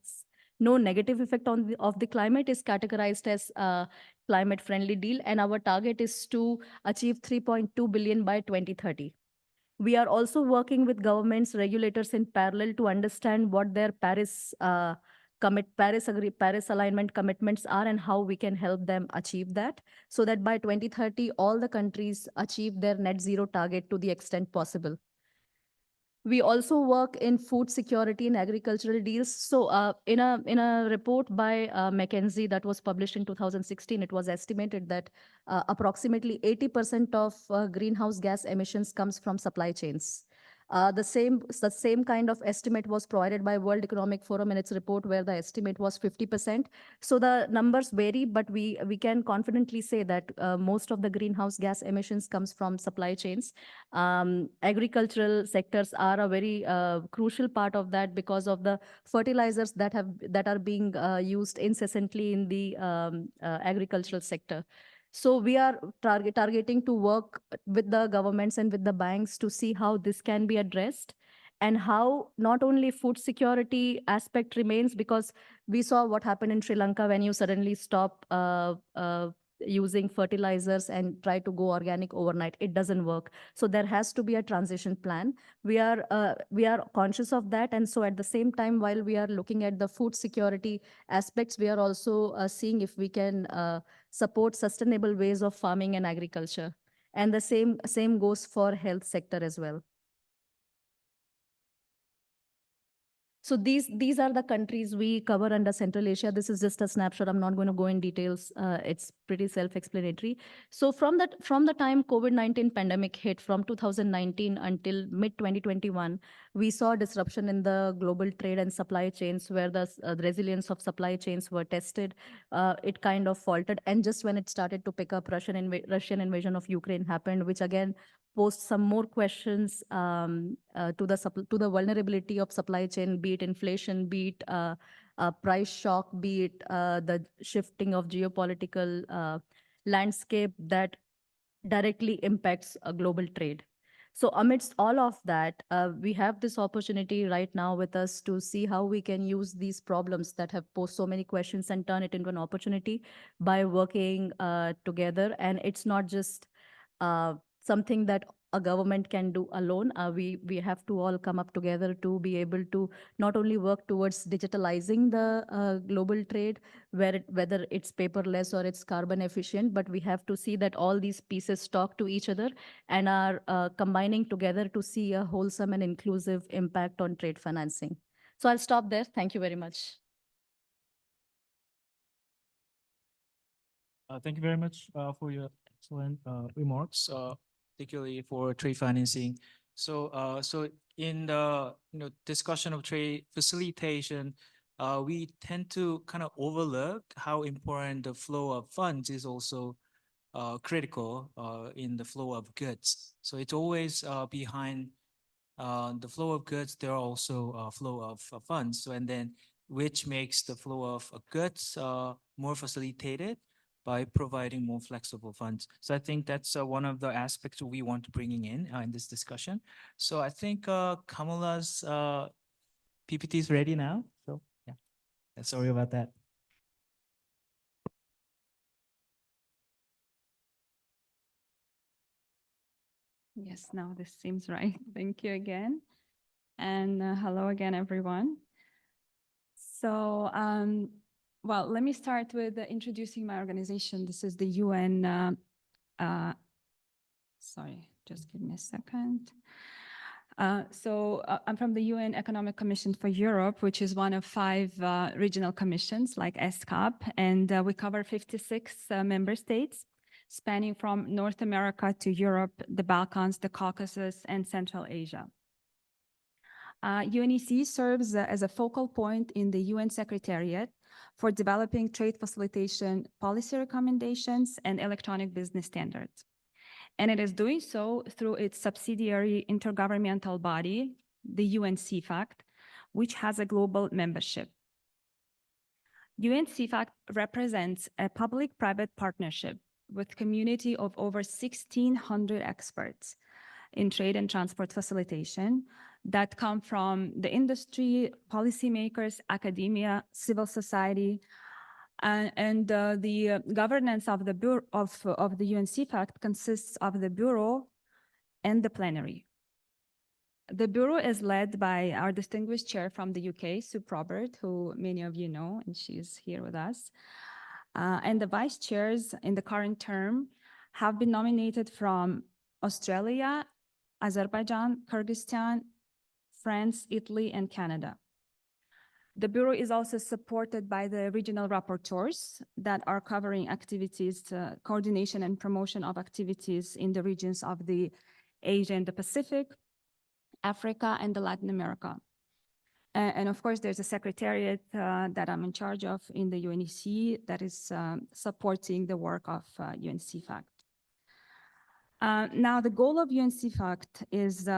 no negative effect on of the climate, is categorized as a climate friendly deal. And our target is to achieve 3.2 billion by 2030. We are also working with governments, regulators in parallel to understand what their Paris alignment commitments are and how we can help them achieve that, so that by 2030, all the countries achieve their net zero target to the extent possible. We also work in food security and agricultural deals. So in a report by McKinsey that was published in 2016, it was estimated that approximately 80% of greenhouse gas emissions comes from supply chains. The same kind of estimate was provided by World Economic Forum in its report, where the estimate was 50%. So the numbers vary, but we can confidently say that most of the greenhouse gas emissions comes from supply chains. Agricultural sectors are a very crucial part of that because of the fertilizers that are being used incessantly in the agricultural sector. So we are targeting to work with the governments and with the banks to see how this can be addressed and how not only food security aspect remains, because we saw what happened in Sri Lanka when you suddenly stop using fertilizers and try to go organic overnight. It doesn't work. So there has to be a transition plan. We are conscious of that. And so at the same time, while we are looking at the food security aspects, we are also seeing if we can support sustainable ways of farming and agriculture. And the same goes for health sector as well. So these are the countries we cover under Central Asia. This is just a snapshot. I'm not going to go in details. It's pretty self-explanatory. So from the time COVID-19 pandemic hit from 2019 until mid-2021, we saw disruption in the global trade and supply chains where the resilience of supply chains were tested. It kind of faltered. And just when it started to pick up, Russian invasion of Ukraine happened, which again posed some more questions to the vulnerability of supply chain, be it inflation, be it price shock, be it the shifting of geopolitical landscape that directly impacts global trade. So amidst all of that, we have this opportunity right now with us to see how we can use these problems that have posed so many questions and turn it into an opportunity by working together. And it's not just something that a government can do alone. We have to all come up together to be able to not only work towards digitalizing the global trade, whether it's paperless or it's carbon efficient, but we have to see that all these pieces talk to each other and are combining together to see a wholesome and inclusive impact on trade financing. So I'll stop there. Thank you very much. Thank you very much for your excellent remarks, particularly for trade financing. So in the discussion of trade facilitation, we tend to kind of overlook how important the flow of funds is also critical in the flow of goods. So it's always behind the flow of goods, there are also a flow of funds. So, and then which makes the flow of goods more facilitated by providing more flexible funds. So I think that's one of the aspects we want to bringing in this discussion. So I think Kamala's PPT is ready now. So yeah, sorry about that. Yes, now this seems right. Thank you again. And hello again, everyone. So, well, let me start with introducing my organization. This is the UN, sorry, just give me a second. I'm from the UN Economic Commission for Europe, which is one of 5 regional commissions like ESCAP, and we cover 56 member states, spanning from North America to Europe, the Balkans, the Caucasus, and Central Asia. UNEC serves as a focal point in the UN Secretariat for developing trade facilitation policy recommendations and electronic business standards. And it is doing so through its subsidiary intergovernmental body, the UN CFACT, which has a global membership. UN CFACT represents a public-private partnership with community of over 1,600 experts in trade and transport facilitation that come from the industry, policymakers, academia, civil society, and the governance of the Bureau of the UN CFACT consists of the Bureau and the Plenary. The Bureau is led by our distinguished chair from the UK, Sue Probert, who many of you know, and she's here with us. And the vice chairs in the current term have been nominated from Australia, Azerbaijan, Kyrgyzstan, France, Italy, and Canada. The Bureau is also supported by the regional rapporteurs that are covering activities, coordination and promotion of activities in the regions of the Asia and the Pacific, Africa, and the Latin America. And of course, there's a secretariat that I'm in charge of in the UNEC that is supporting the work of UN CFACT. Now, the goal of UN CFACT is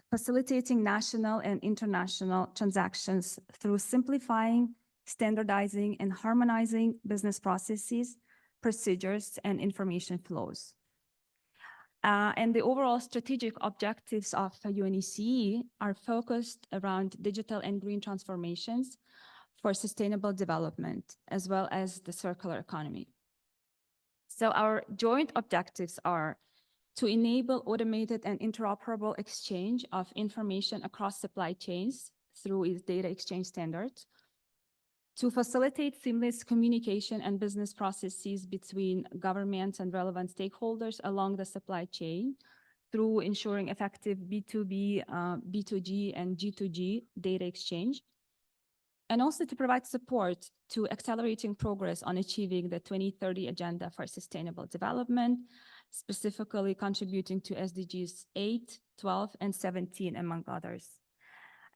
facilitating national and international transactions through simplifying, standardizing, and harmonizing business processes, procedures, and information flows. And the overall strategic objectives of UNECE are focused around digital and green transformations for sustainable development, as well as the circular economy. So our joint objectives are to enable automated and interoperable exchange of information across supply chains through its data exchange standards, to facilitate seamless communication and business processes between governments and relevant stakeholders along the supply chain through ensuring effective B2B, B2G, and G2G data exchange, and also to provide support to accelerating progress on achieving the 2030 Agenda for Sustainable Development, specifically contributing to SDGs 8, 12, and 17, among others,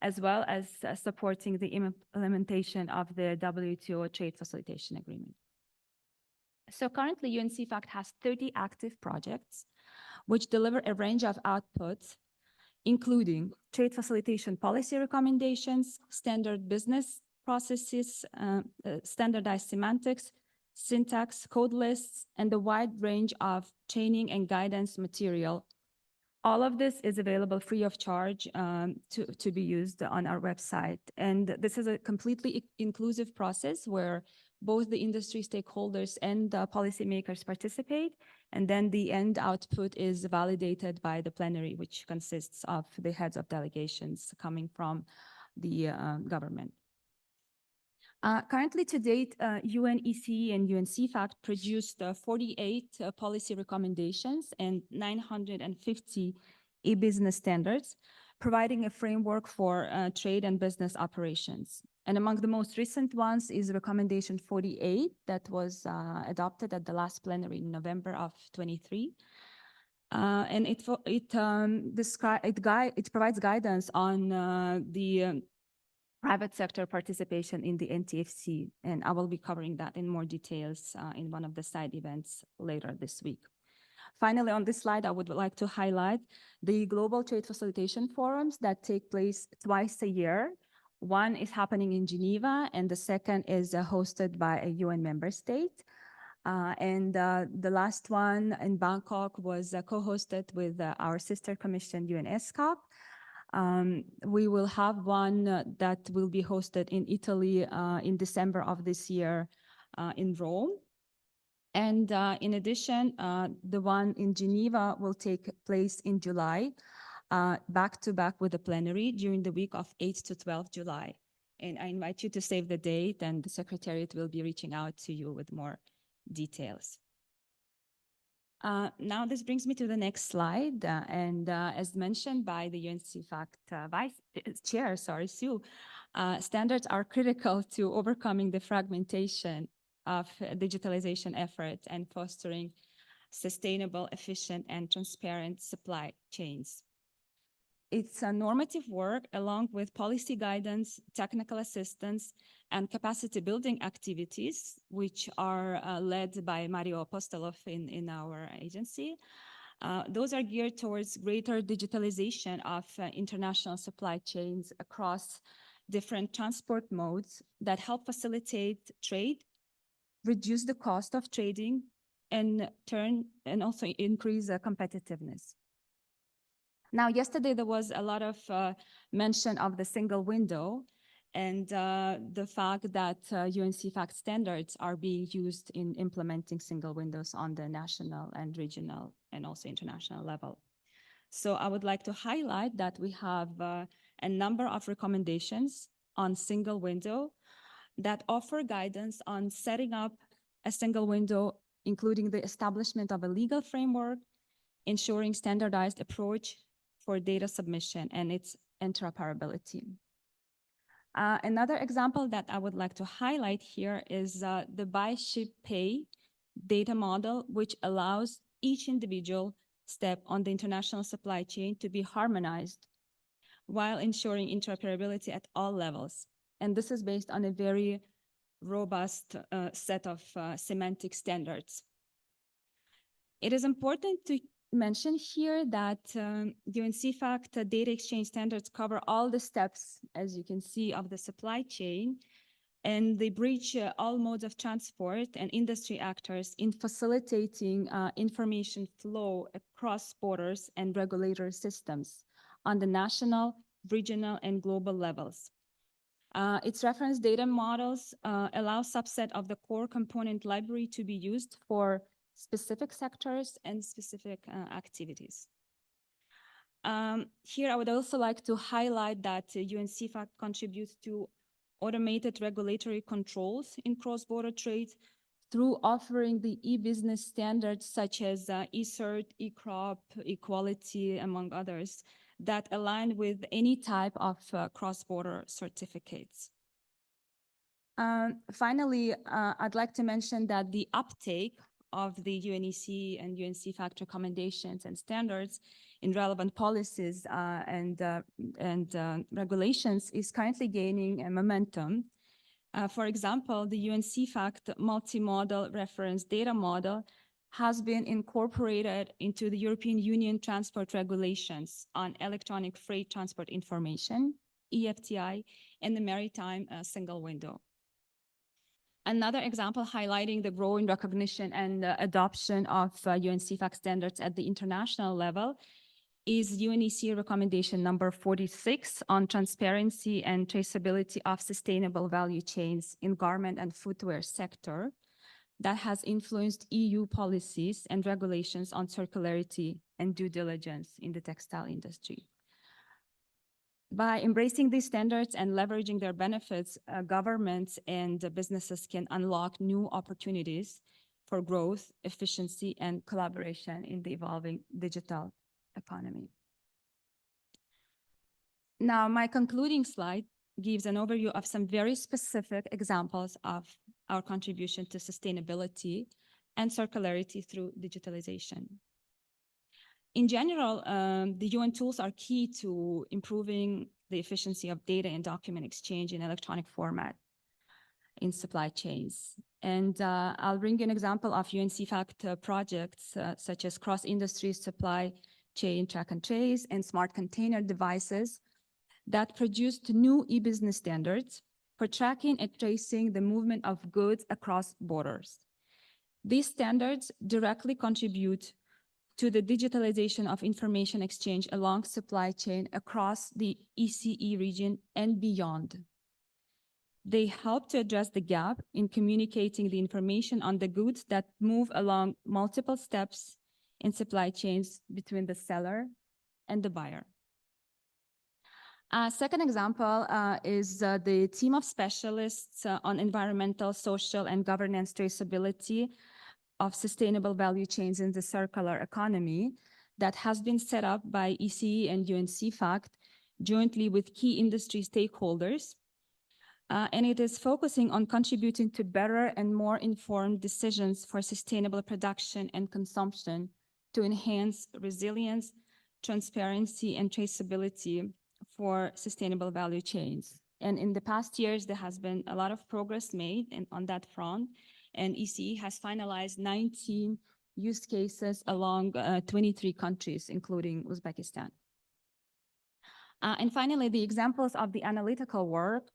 as well as supporting the implementation of the WTO Trade Facilitation Agreement. So currently, UNCFACT has 30 active projects, which deliver a range of outputs, including trade facilitation policy recommendations, standard business processes, standardized semantics, syntax, code lists, and a wide range of training and guidance material. All of this is available free of charge to be used on our website. And this is a completely inclusive process where both the industry stakeholders and policymakers participate. And then the end output is validated by the plenary, which consists of the heads of delegations coming from the government. Currently, to date, UNECE and UNCFACT produced 48 policy recommendations and 950 e-business standards, providing a framework for trade and business operations. And among the most recent ones is Recommendation 48 that was adopted at the last plenary in November of 23. And it provides guidance on the private sector participation in the NTFC, and I will be covering that in more details in one of the side events later this week. Finally, on this slide, I would like to highlight the Global Trade Facilitation Forums that take place twice a year. One is happening in Geneva, and the second is hosted by a UN member state. The last one in Bangkok was co-hosted with our sister commission, ESCAP. We will have one that will be hosted in Italy in December of this year in Rome. And in addition, the one in Geneva will take place in July, back to back with the plenary during the week of 8 to 12 July. And I invite you to save the date, and the Secretariat will be reaching out to you with more details. Now this brings me to the next slide, and as mentioned by the UNCFACT Chair, Sue, standards are critical to overcoming the fragmentation of digitalization efforts and fostering sustainable, efficient, and transparent supply chains. It's a normative work along with policy guidance, technical assistance, and capacity building activities, which are led by Mario Apostolov in our agency. Those are geared towards greater digitalization of international supply chains across different transport modes that help facilitate trade, reduce the cost of trading, and also increase competitiveness. Now, yesterday there was a lot of mention of the single window and the fact that UNCFACT standards are being used in implementing single windows on the national and regional and also international level. So I would like to highlight that we have a number of recommendations on single window that offer guidance on setting up a single window, including the establishment of a legal framework, ensuring standardized approach for data submission and its interoperability. Another example that I would like to highlight here is the buy, ship, pay data model, which allows each individual step on the international supply chain to be harmonized while ensuring interoperability at all levels. And this is based on a very robust set of semantic standards. It is important to mention here that UNCFACT data exchange standards cover all the steps, as you can see, of the supply chain, and they breach all modes of transport and industry actors in facilitating information flow across borders and regulatory systems on the national, regional, and global levels. Its reference data models allow subset of the core component library to be used for specific sectors and specific activities. Here, I would also like to highlight that UNCFAC contributes to automated regulatory controls in cross-border trade through offering the e-business standards such as eCert, eCrop, equality, among others, that align with any type of cross-border certificates. Finally, I'd like to mention that the uptake of the UNEC and UNCFAC recommendations and standards in relevant policies and regulations is currently gaining a momentum. For example, the UNCFAC multi-model reference data model has been incorporated into the European Union transport regulations on electronic freight transport information, EFTI, and the maritime single window. Another example highlighting the growing recognition and adoption of UNCFAC standards at the international level is UNEC recommendation number 46 on transparency and traceability of sustainable value chains in garment and footwear sector that has influenced EU policies and regulations on circularity and due diligence in the textile industry. By embracing these standards and leveraging their benefits, governments and businesses can unlock new opportunities for growth, efficiency, and collaboration in the evolving digital economy. Now, my concluding slide gives an overview of some very specific examples of our contribution to sustainability and circularity through digitalization. In general, the UN tools are key to improving the efficiency of data and document exchange in electronic format in supply chains. And I'll bring an example of UNCFAC projects such as cross-industry supply chain track and trace and smart container devices that produced new e-business standards for tracking and tracing the movement of goods across borders. These standards directly contribute to the digitalization of information exchange along supply chain across the ECE region and beyond. They help to address the gap in communicating the information on the goods that move along multiple steps in supply chains between the seller and the buyer. Second example is the team of specialists on environmental, social, and governance traceability of sustainable value chains in the circular economy that has been set up by ECE and UNCFAC jointly with key industry stakeholders. And it is focusing on contributing to better and more informed decisions for sustainable production and consumption to enhance resilience, transparency, and traceability for sustainable value chains. And in the past years, there has been a lot of progress made on that front, and ECE has finalized 19 use cases along 23 countries, including Uzbekistan. And finally, the examples of the analytical work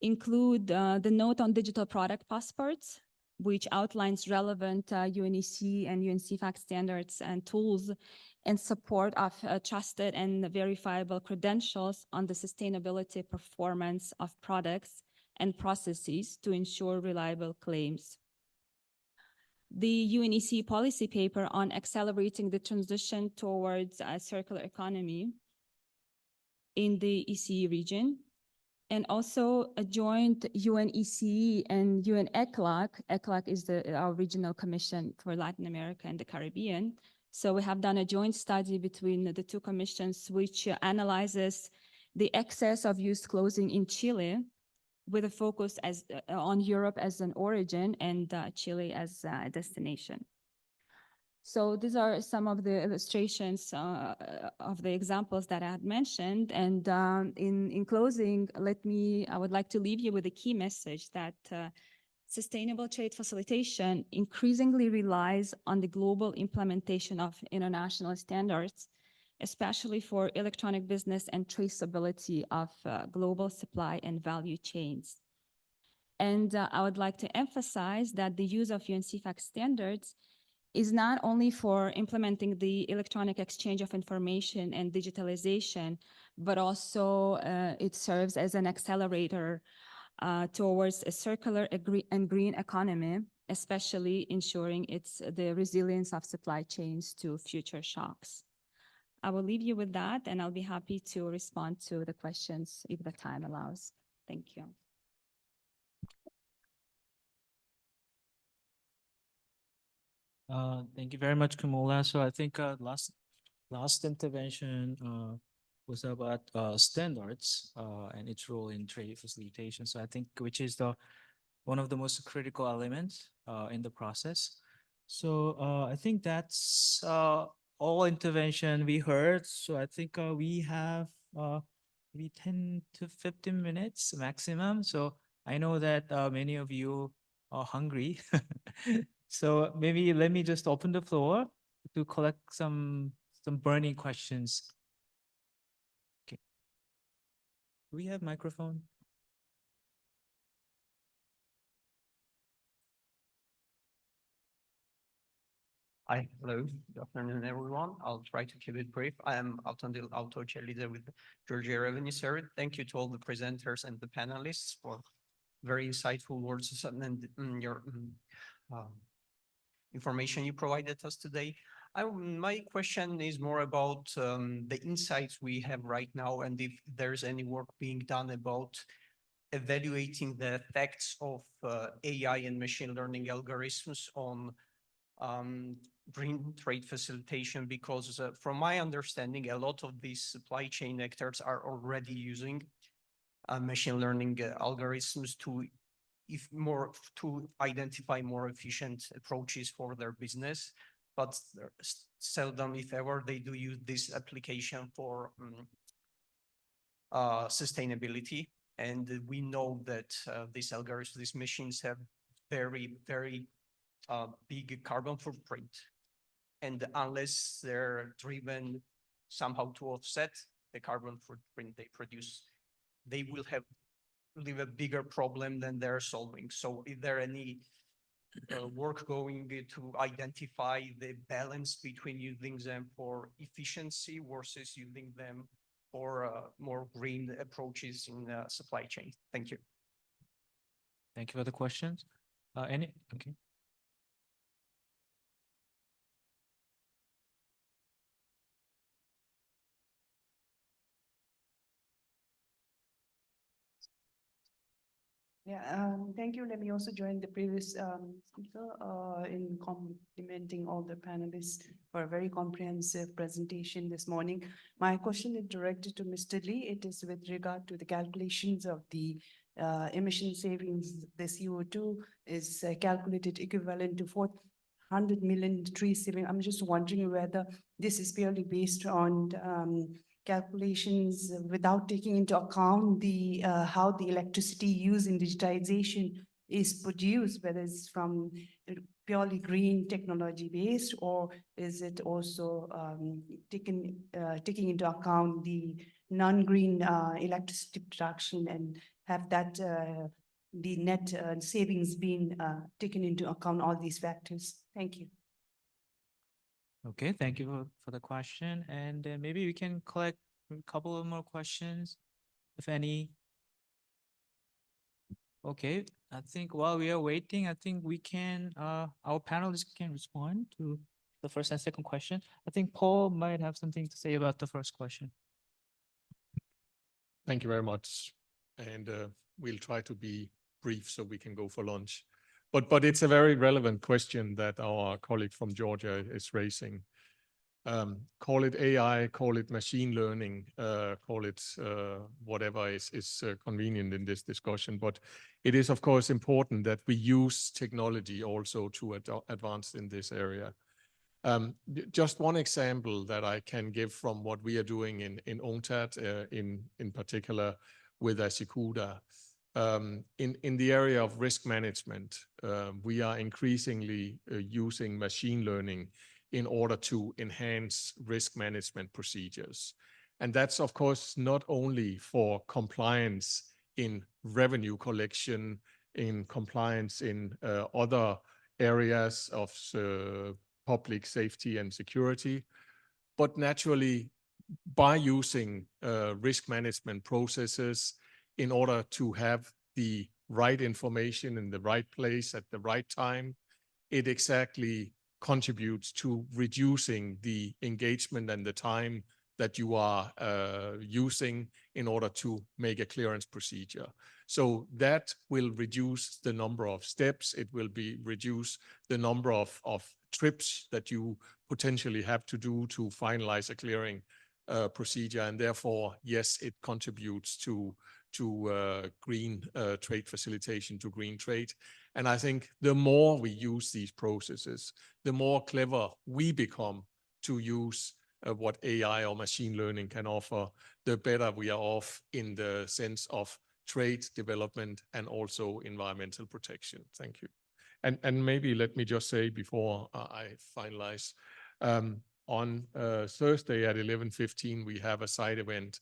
include the note on digital product passports, which outlines relevant UNEC and UNCFAC standards and tools in support of trusted and verifiable credentials on the sustainability performance of products and processes to ensure reliable claims. The UNEC policy paper on accelerating the transition towards a circular economy in the ECE region, and also a joint UNECE and UN ECLAC. ECLAC is our regional commission for Latin America and the Caribbean. So we have done a joint study between the two commissions, which analyzes the excess of used clothing in Chile with a focus on Europe as an origin and Chile as a destination. So these are some of the illustrations of the examples that I had mentioned. And in closing, I would like to leave you with a key message that sustainable trade facilitation increasingly relies on the global implementation of international standards, especially for electronic business and traceability of global supply and value chains. And I would like to emphasize that the use of UNCFAC standards is not only for implementing the electronic exchange of information and digitalization, but also it serves as an accelerator towards a circular and green economy especially ensuring the resilience of supply chains to future shocks. I will leave you with that, and I'll be happy to respond to the questions if the time allows. Thank you. Thank you very much, Kamula. So I think last intervention was about standards and its role in trade facilitation. So I think which is one of the most critical elements in the process. So I think that's all intervention we heard. So I think we have maybe 10 to 15 minutes maximum. So I know that many of you are hungry. So maybe let me just open the floor to collect some burning questions. Okay. Do we have microphone? Hi, hello, good afternoon, everyone. I'll try to keep it brief. I am Altandil Auto Chair Leader with Georgia Revenue Service. Thank you to all the presenters and the panelists for very insightful words and your information you provided us today. My question is more about the insights we have right now and if there's any work being done about evaluating the effects of AI and machine learning algorithms on green trade facilitation, because from my understanding, a lot of these supply chain actors are already using machine learning algorithms to identify more efficient approaches for their business, but seldom, if ever, they do use this application for sustainability. And we know that these algorithms, these machines have very, very big carbon footprint. And unless they're driven somehow to offset the carbon footprint they produce, they will leave a bigger problem than they're solving. So is there any work going to identify the balance between using them for efficiency versus using them for more green approaches in supply chain? Thank you. Thank you for the questions. Okay. Yeah, thank you. Let me also join the previous speaker in complimenting all the panelists for a very comprehensive presentation this morning. My question is directed to Mr. Lee. It is with regard to the calculations of the emission savings. The CO2 is calculated equivalent to 400 million tree saving. I'm just wondering whether this is purely based on calculations without taking into account the how the electricity used in digitization is produced, whether it's from purely green technology based, or is it also taking into account the non-green electricity production, and have that the net savings been taken into account all these factors? Thank you. Okay, thank you for the question. And maybe we can collect a couple of more questions, if any. Okay, I think while we are waiting, I think we can, our panelists can respond to the first and second question. I think Paul might have something to say about the first question. Thank you very much. And we'll try to be brief so we can go for lunch. But it's a very relevant question that our colleague from Georgia is raising. Call it AI, call it machine learning, call it whatever is convenient in this discussion. But it is, of course, important that we use technology also to advance in this area. Just one example that I can give from what we are doing in UNCTAD, in particular with Asia-Pacific. In the area of risk management, we are increasingly using machine learning in order to enhance risk management procedures. And that's, of course, not only for compliance in revenue collection, in compliance in other areas of public safety and security, but naturally by using risk management processes in order to have the right information in the right place at the right time, it exactly contributes to reducing the engagement and the time that you are using in order to make a clearance procedure. So that will reduce the number of steps. It will reduce the number of trips that you potentially have to do to finalize a clearing procedure. And therefore, yes, it contributes to green trade facilitation, to green trade. And I think the more we use these processes, the more clever we become to use what AI or machine learning can offer, the better we are off in the sense of trade development and also environmental protection. Thank you. And maybe let me just say before I finalize, on Thursday at 11:15, we have a side event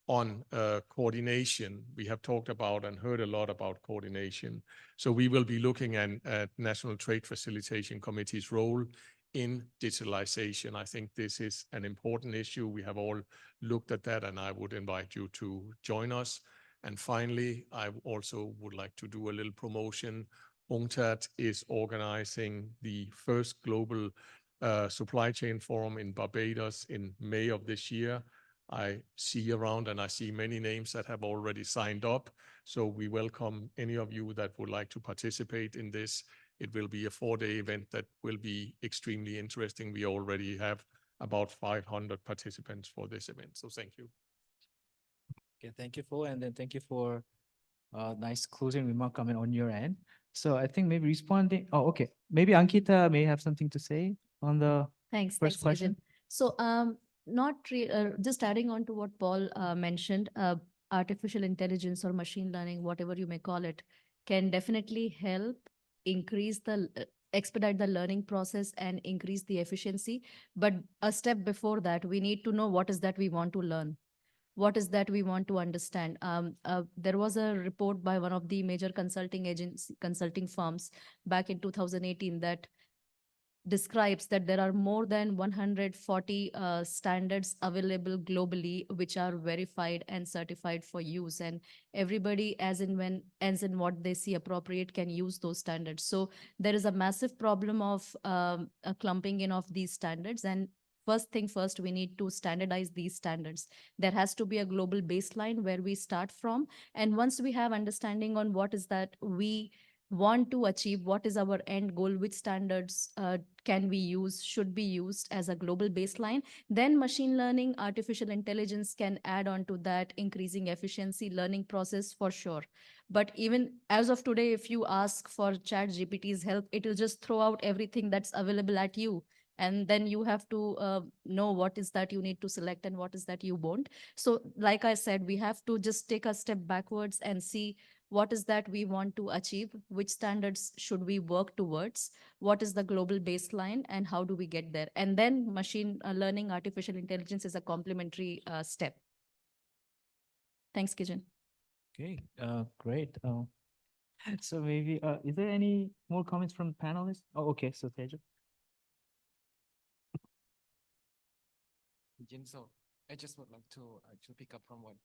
on coordination. We have talked about and heard a lot about coordination. So we will be looking at National Trade Facilitation Committee's role in digitalization. I think this is an important issue. We have all looked at that, and I would invite you to join us. And finally, I also would like to do a little promotion. UNCTAD is organizing the first global supply chain forum in Barbados in May of this year. I see around and I see many names that have already signed up. So we welcome any of you that would like to participate in this. It will be a 4-day event that will be extremely interesting. We already have about 500 participants for this event. So thank you. Okay, thank you for, and then thank you for a nice closing remark coming on your end. So I think maybe responding, oh, okay. Maybe Ankita may have something to say on the first question. Gideon. So just adding on to what Paul mentioned, artificial intelligence or machine learning, whatever you may call it, can definitely help expedite the learning process and increase the efficiency. But a step before that, we need to know what is that we want to learn. What is that we want to understand? There was a report by one of the major consulting firms back in 2018 that describes that there are more than 140 standards available globally, which are verified and certified for use. And everybody, as in what they see appropriate, can use those standards. So there is a massive problem of a clumping in of these standards. And first thing first, we need to standardize these standards. There has to be a global baseline where we start from. And once we have understanding on what is that we want to achieve, what is our end goal, which standards can we use, should be used as a global baseline, then machine learning, artificial intelligence can add on to that, increasing efficiency, learning process for sure. But even as of today, if you ask for ChatGPT's help, it will just throw out everything that's available at you. And then you have to know what is that you need to select and what is that you won't. So like I said, we have to just take a step backwards and see what is that we want to achieve, which standards should we work towards, what is the global baseline, and how do we get there. And then machine learning, artificial intelligence is a complementary step. Thanks, Gideon. Okay, great. So maybe, is there any more comments from the panelists? Oh, okay, so Teja. So I just would like to actually pick up from what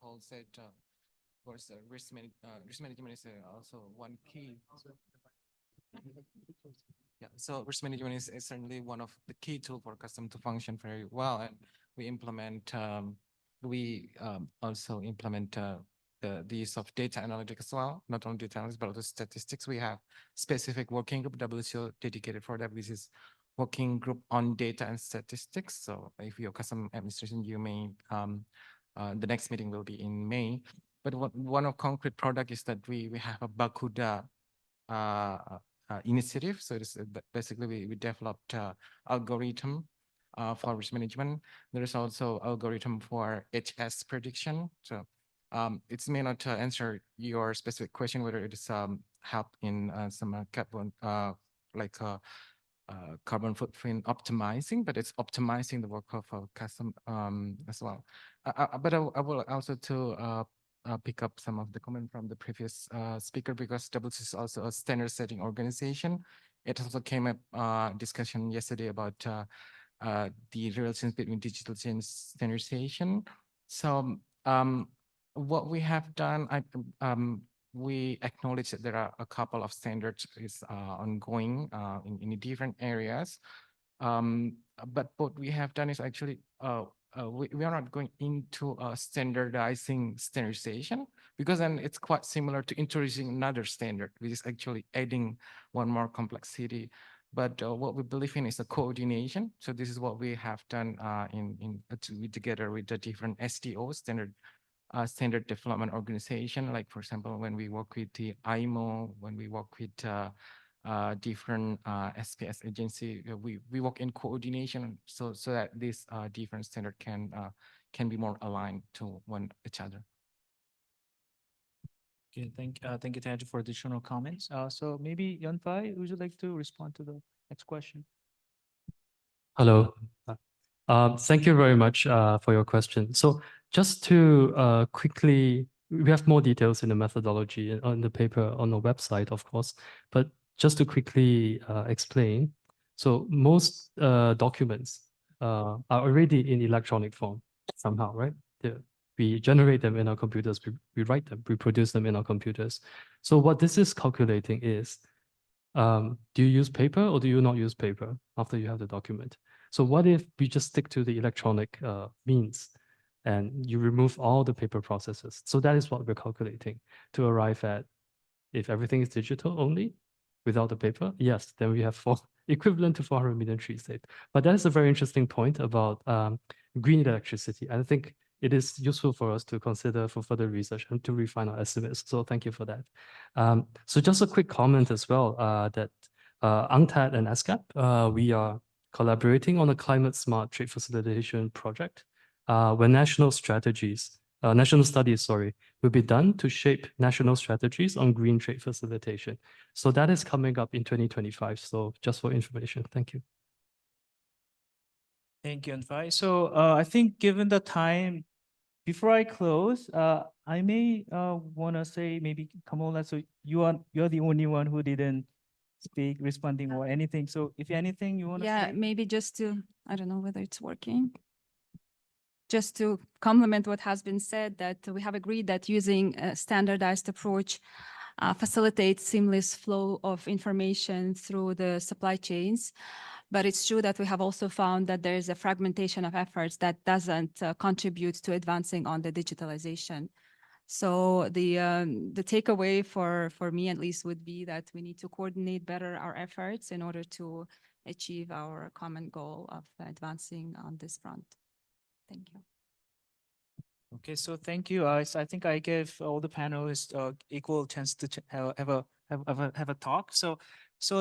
Paul said. Of course, risk management is also one key. Yeah, so risk management is certainly one of the key tools for custom to function very well, and we implement. Also implement the use of data analytics as well. Not only data analytics but also statistics. We have specific working group WCO dedicated for that. This is working group on data and statistics. So if you're custom administration, you may the next meeting will be in May. But one of concrete product is that we have a Bakuda initiative. So it is basically we developed algorithm for risk management. There is also algorithm for HS prediction. So it may not answer your specific question whether it is help in some carbon carbon footprint optimizing, but it's optimizing the work of custom as well. But I will also to pick up some of the comment from the previous speaker, because WC is also a standard setting organization. It also came up discussion yesterday about the relations between digital and standardization. So what we have done, we acknowledge that there are a couple of standards is ongoing in different areas. But what we have done is actually we are not going into standardization, because then it's quite similar to introducing another standard, which is actually adding one more complexity. But what we believe in is a coordination. So this is what we have done together with the different SDO, standard development organization. Like, for example, when we work with the IMO, when we work with different SPS agency, we work in coordination so that this different standard can be more aligned to each other. Okay, thank you, Tanju, for additional comments. So maybe Yunfei, would you like to respond to the next question? Hello. Thank you very much for your question. So just to quickly, we have more details in the methodology on the paper on the website, of course, but just to quickly explain. So most documents are already in electronic form somehow, right? We generate them in our computers, we write them, we produce them in our computers. So what this is calculating is, do you use paper or do you not use paper after you have the document? So what if we just stick to the electronic means and you remove all the paper processes? So that is what we're calculating to arrive at, if everything is digital only without the paper, yes, then we have equivalent to 400 million trees saved. But that is a very interesting point about green electricity. And I think it is useful for us to consider for further research and to refine our estimates. So thank you for that. So just a quick comment as well, that UNCTAD and ESCAP, we are collaborating on a climate smart trade facilitation project, where national studies, will be done to shape national strategies on green trade facilitation. So that is coming up in 2025. So just for information, thank you. Thank you, Yunfei. So I think given the time, before I close, I may want to say maybe Kamola, so you're the only one who didn't speak, responding or anything. So if anything you want to say? Maybe just to, I don't know whether it's working. Just to complement what has been said, that we have agreed that using a standardized approach facilitates seamless flow of information through the supply chains. But it's true that we have also found that there is a fragmentation of efforts that doesn't contribute to advancing on the digitalization. So the takeaway for me at least would be that we need to coordinate better our efforts in order to achieve our common goal of advancing on this front. Thank you. Okay, so thank you. I think I gave all the panelists equal chance to have a talk. So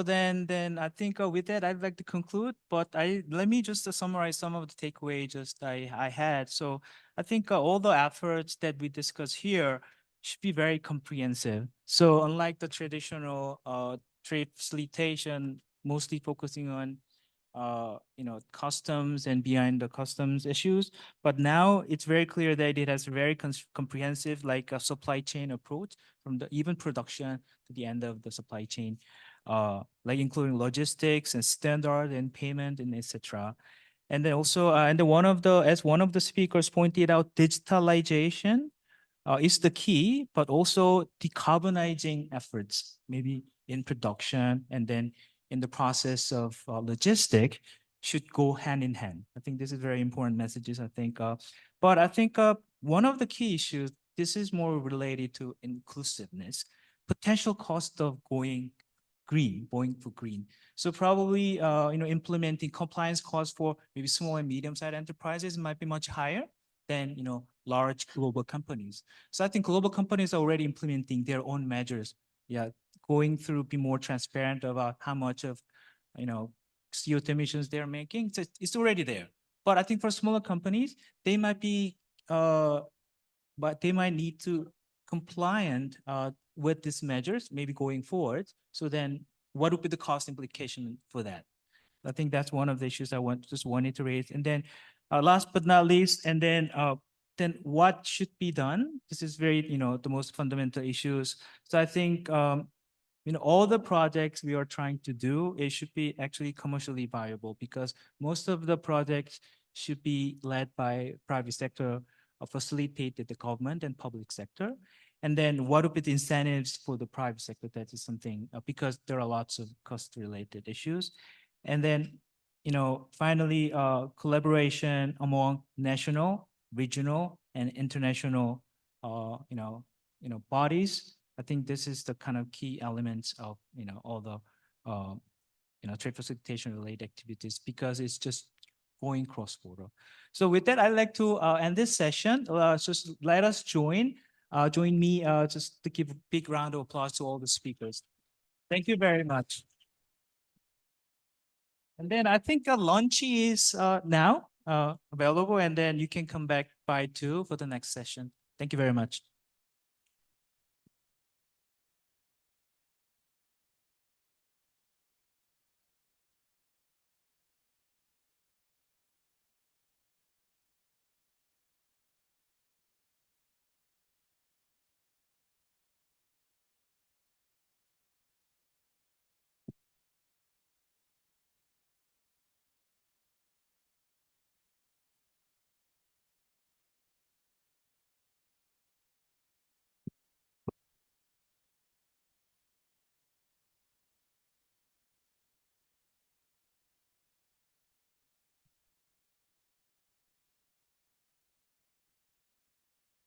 then I think with that I'd like to conclude. But let me just summarize some of the takeaways I had. So I think all the efforts that we discuss here should be very comprehensive. So unlike the traditional trade facilitation, mostly focusing on customs and behind the customs issues. But now it's very clear that it has very comprehensive, like a supply chain approach from the even production to the end of the supply chain, like including logistics and standard and payment and etc. And then also, as one of the speakers pointed out, digitalization is the key, but also decarbonizing efforts, maybe in production and then in the process of logistic should go hand in hand. I think this is very important messages, I think. But I think one of the key issues, this is more related to inclusiveness, potential cost of going for green. So probably, implementing compliance costs for maybe small and medium-sized enterprises might be much higher than, large global companies. So I think global companies are already implementing their own measures. Going through, be more transparent about how much of, CO2 emissions they're making. It's already there. But I think for smaller companies, they might be, but they might need to compliant with these measures, maybe going forward. So then what would be the cost implication for that? I think that's one of the issues I wanted to raise. And then last but not least, and then what should be done? This is very, the most fundamental issues. So I think, all the projects we are trying to do, it should be actually commercially viable, because most of the projects should be led by private sector or facilitated the government and public sector. And then what would be the incentives for the private sector? That is something, because there are lots of cost-related issues. And then, finally, collaboration among national, regional, and international, bodies. I think this is the kind of key elements of, all the, trade facilitation related activities, because it's just going cross-border. So with that, I'd like to end this session. Just let us join me just to give a big round of applause to all the speakers. Thank you very much. And then I think a lunch is now available, and then you can come back by 2 for the next session. Thank you very much.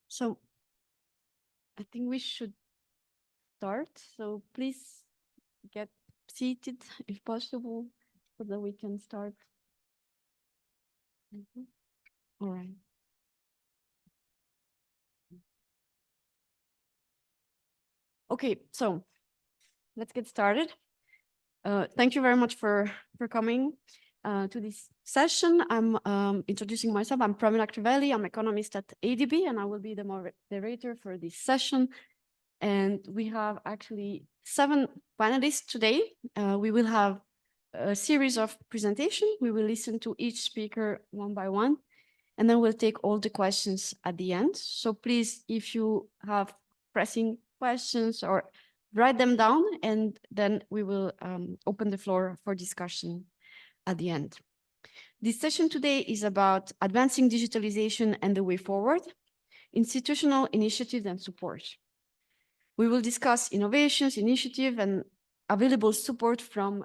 So I think we should start. So please get seated if possible so that we can start. All right. Okay, so let's get started. Thank you very much for coming to this session. I'm introducing myself. I'm Pramila Krivelli. I'm economist at ADB, and I will be the moderator for this session. And we have actually 7 panelists today. We will have a series of presentations. We will listen to each speaker one by one, and then we'll take all the questions at the end. So please, if you have pressing questions, or write them down, and then we will open the floor for discussion at the end. This session today is about advancing digitalization and the way forward, institutional initiatives and support. We will discuss innovations, initiative, and available support from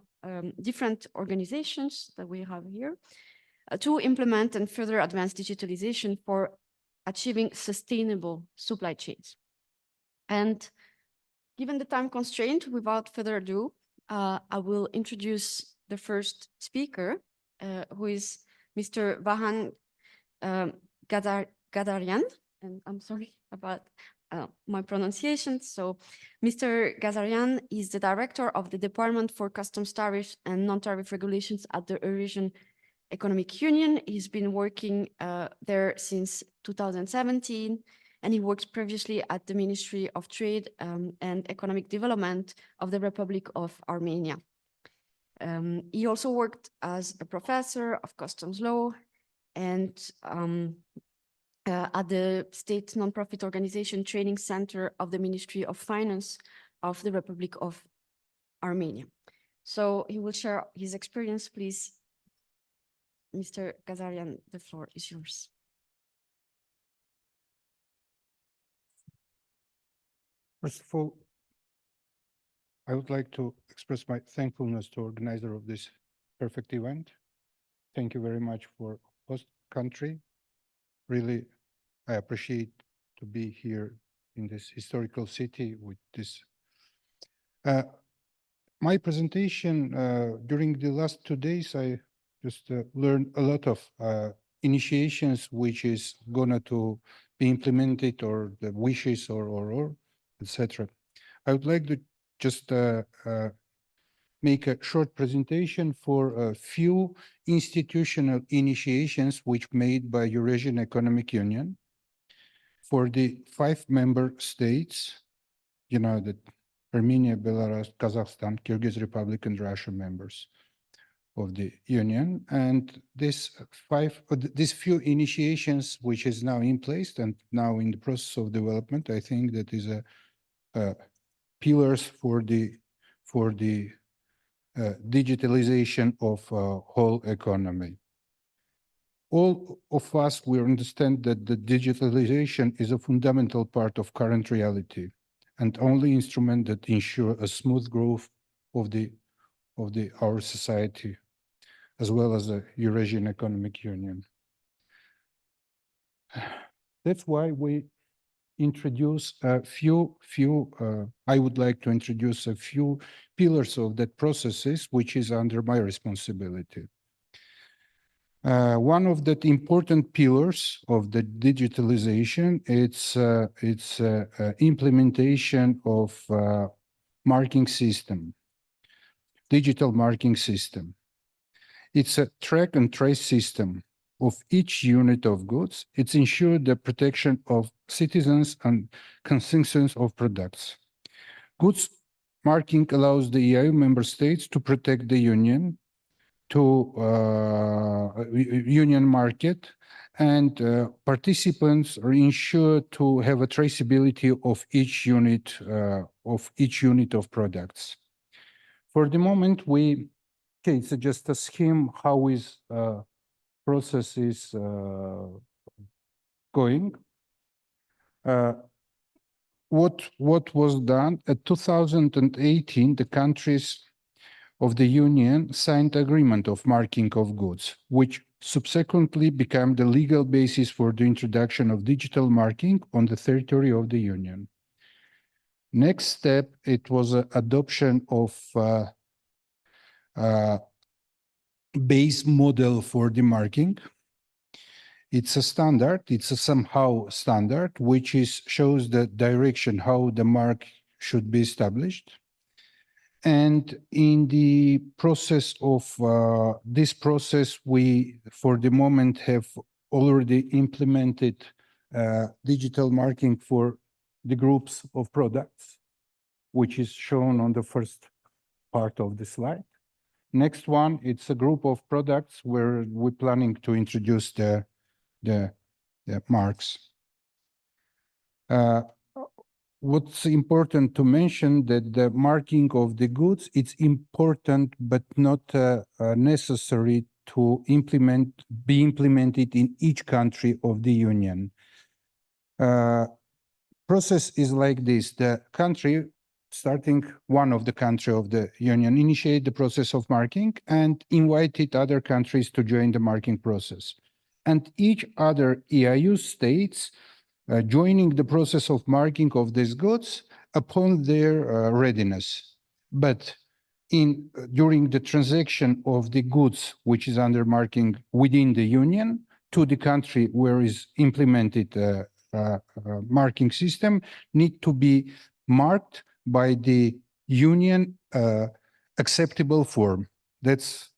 different organizations that we have here to implement and further advance digitalization for achieving sustainable supply chains. And given the time constraint, without further ado, I will introduce the first speaker, who is Mr. Vahan Gadarian. And I'm sorry about my pronunciation. So Mr. Gazarian is the director of the Department for Customs Tariffs and Non-Tariff Regulations at the Eurasian Economic Union. He's been working there since 2017, and he worked previously at the Ministry of Trade and Economic Development of the Republic of Armenia. He also worked as a professor of customs law and at the State Nonprofit Organization Training Center of the Ministry of Finance of the Republic of Armenia. So he will share his experience. Please, Mr. Gazarian, the floor is yours. First of all, I would like to express my thankfulness to organizer of this perfect event. Thank you very much for host country. Really, I appreciate to be here in this historical city with this. My presentation during the last 2 days, I just learned a lot of initiations which is gonna to be implemented, or the wishes, or etc. I would like to just make a short presentation for a few institutional initiations which made by Eurasian Economic Union for the 5 member states, you know, that Armenia, Belarus, Kazakhstan, Kyrgyz Republic, and Russia members of the Union. And these few initiations, which is now in place and now in the process of development, I think that is a pillars for the digitalization of whole economy. all of us, we understand that the digitalization is a fundamental part of current reality and only instrument that ensure a smooth growth of our society, as well as the Eurasian Economic Union. That's why we introduce a I would like to introduce a few pillars of that processes, which is under my responsibility. One of the important pillars of the digitalization, it's implementation of marking system, digital marking system. It's a track and trace system of each unit of goods. It's ensured the protection of citizens and consumption of products. Goods marking allows the EU member states to protect the union union market, and participants are ensured to have a traceability of each unit of products. For the moment, it's just a scheme how is process is going. What was done at 2018, the countries of the Union signed agreement of marking of goods, which subsequently became the legal basis for the introduction of digital marking on the territory of the Union. Next step, it was adoption of base model for the marking. It's a standard, it's a somehow standard, which shows the direction how the mark should be established. And in the process of this process, we, for the moment, have already implemented digital marking for the groups of products, which is shown on the first part of the slide. Next one, it's a group of products where we're planning to introduce the marks. What's important to mention that the marking of the goods, it's important, but not necessary to be implemented in each country of the Union. Process is like this: the country, starting one of the country of the Union, initiate the process of marking and invited other countries to join the marking process. And each other EIU states joining the process of marking of these goods upon their readiness. But during the transaction of the goods, which is under marking within the Union, to the country where is implemented marking system, need to be marked by the Union acceptable form. That's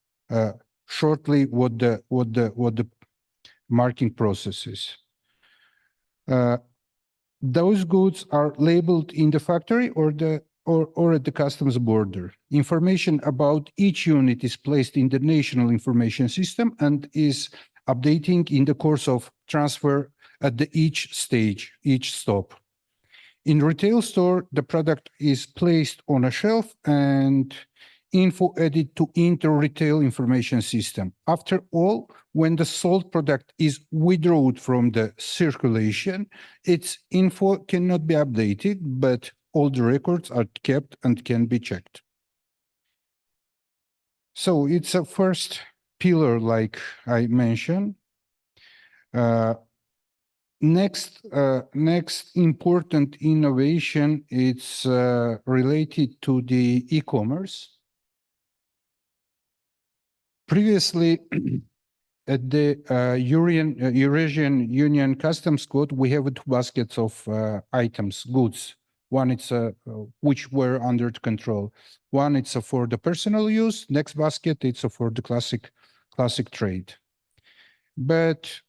shortly what the marking process is. Those goods are labeled in the factory or at the customs border. Information about each unit is placed in the national information system and is updating in the course of transfer at each stage, each stop. In retail store, the product is placed on a shelf and info added to inter-retail information system. After all, when the sold product is withdrawn from the circulation, its info cannot be updated, but all the records are kept and can be checked. So it's a first pillar, like I mentioned. Next important innovation, it's related to the e-commerce. Previously, at the Eurasian Union Customs Code, we have two baskets of items, goods. One, it's which were under control. One, it's for the personal use. Next basket, it's for the classic trade. But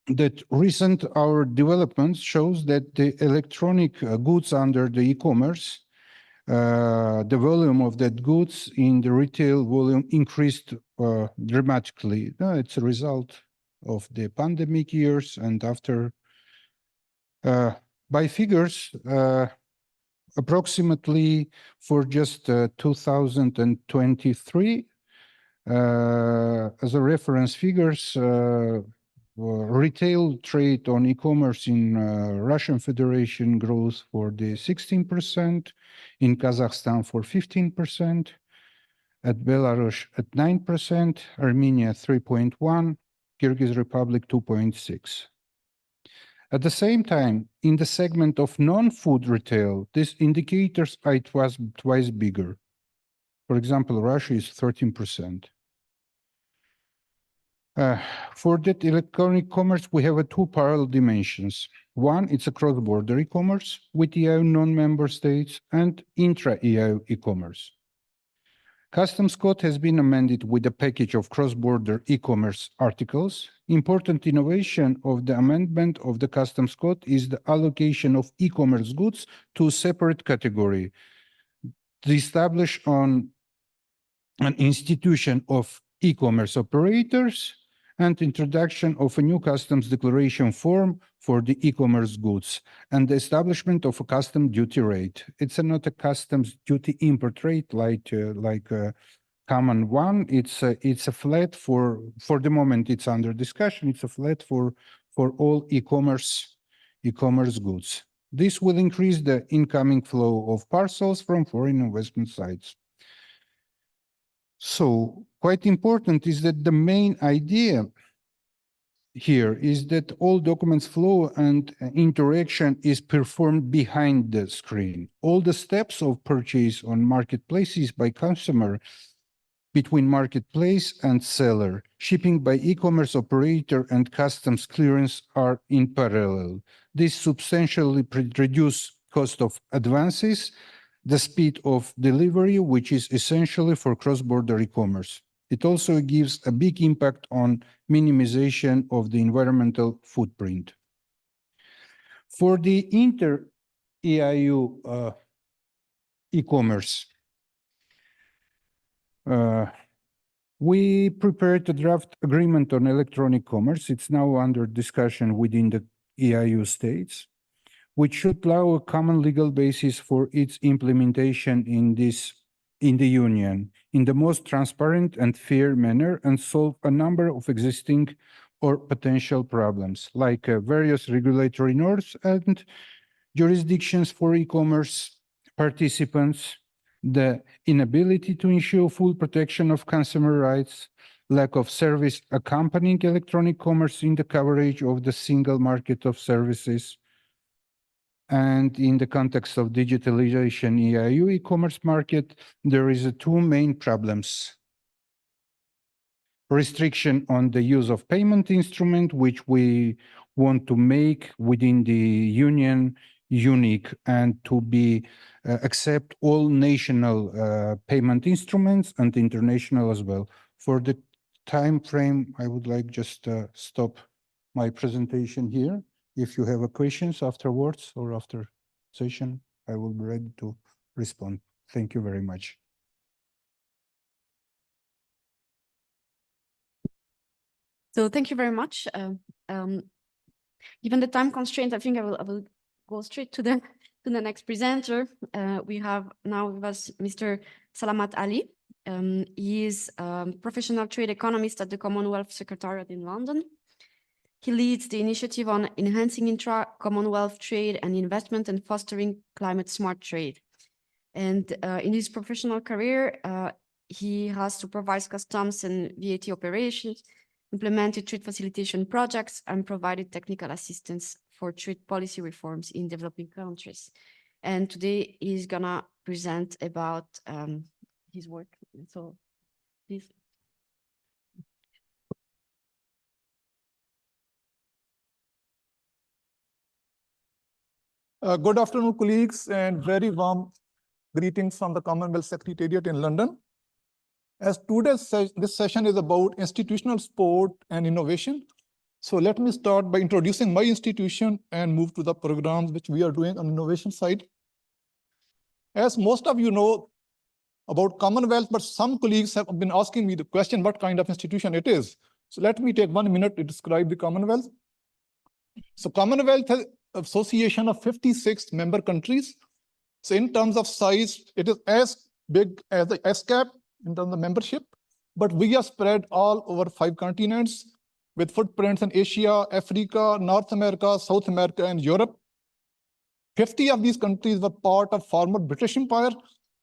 that recent our developments shows that the electronic goods under the e-commerce, the volume of that goods in the retail volume increased dramatically. It's a result of the pandemic years, and after, by figures, approximately for just 2023, as a reference figures, retail trade on e-commerce in Russian Federation grows for the 16%, in Kazakhstan for 15%, at Belarus at 9%, Armenia 3.1%, Kyrgyz Republic 2.6%. At the same time, in the segment of non-food retail, these indicators are twice bigger. For example, Russia is 13%. For that electronic commerce, we have two parallel dimensions. One, it's a cross-border e-commerce with EIU non-member states and intra-EIU e-commerce. Customs Code has been amended with a package of cross-border e-commerce articles. Important innovation of the amendment of the Customs Code is the allocation of e-commerce goods to a separate category, established on an institution of e-commerce operators and introduction of a new customs declaration form for the e-commerce goods and the establishment of a custom duty rate. It's not a customs duty import rate like a common one. It's a flat for the moment it's under discussion. It's a flat for all e-commerce goods. This will increase the incoming flow of parcels from foreign investment sites. So quite important is that the main idea here is that all documents flow and interaction is performed behind the screen. All the steps of purchase on marketplaces by customer, between marketplace and seller, shipping by e-commerce operator and customs clearance are in parallel. This substantially reduces cost of advances, the speed of delivery, which is essentially for cross-border e-commerce. It also gives a big impact on minimization of the environmental footprint. For the inter-EIU e-commerce, we prepared a draft agreement on electronic commerce. It's now under discussion within the EIU states, which should allow a common legal basis for its implementation in the Union in the most transparent and fair manner and solve a number of existing or potential problems, like various regulatory norms and jurisdictions for e-commerce participants, the inability to ensure full protection of consumer rights, lack of service accompanying electronic commerce in the coverage of the single market of services. And in the context of digitalization EIU e-commerce market, there is two main problems. Restriction on the use of payment instrument, which we want to make within the Union unique and to be accept all national payment instruments and international as well. For the time frame, I would like just stop my presentation here. If you have questions afterwards or after session, I will be ready to respond. Thank you very much. So thank you very much. Given the time constraint, I think I will go straight to the next presenter. We have now with us Mr. Salamat Ali. He is a professional trade economist at the Commonwealth Secretariat in London. He leads the initiative on enhancing intra-Commonwealth trade and investment and fostering climate-smart trade. And in his professional career, he has supervised customs and VAT operations, implemented trade facilitation projects, and provided technical assistance for trade policy reforms in developing countries. And today he's gonna present about his work. So please. Good afternoon, colleagues, and very warm greetings from the Commonwealth Secretariat in London. As this session is about institutional support and innovation, so let me start by introducing my institution and move to the programs which we are doing on the innovation side. As most of you know about Commonwealth, but some colleagues have been asking me the question what kind of institution it is. So let me take 1 minute to describe the Commonwealth. So Commonwealth has association of 56 member countries. So in terms of size, it is as big as the ESCAP in terms of membership, but we are spread all over 5 continents with footprints in Asia, Africa, North America, South America, and Europe. 50 of these countries were part of former British Empire,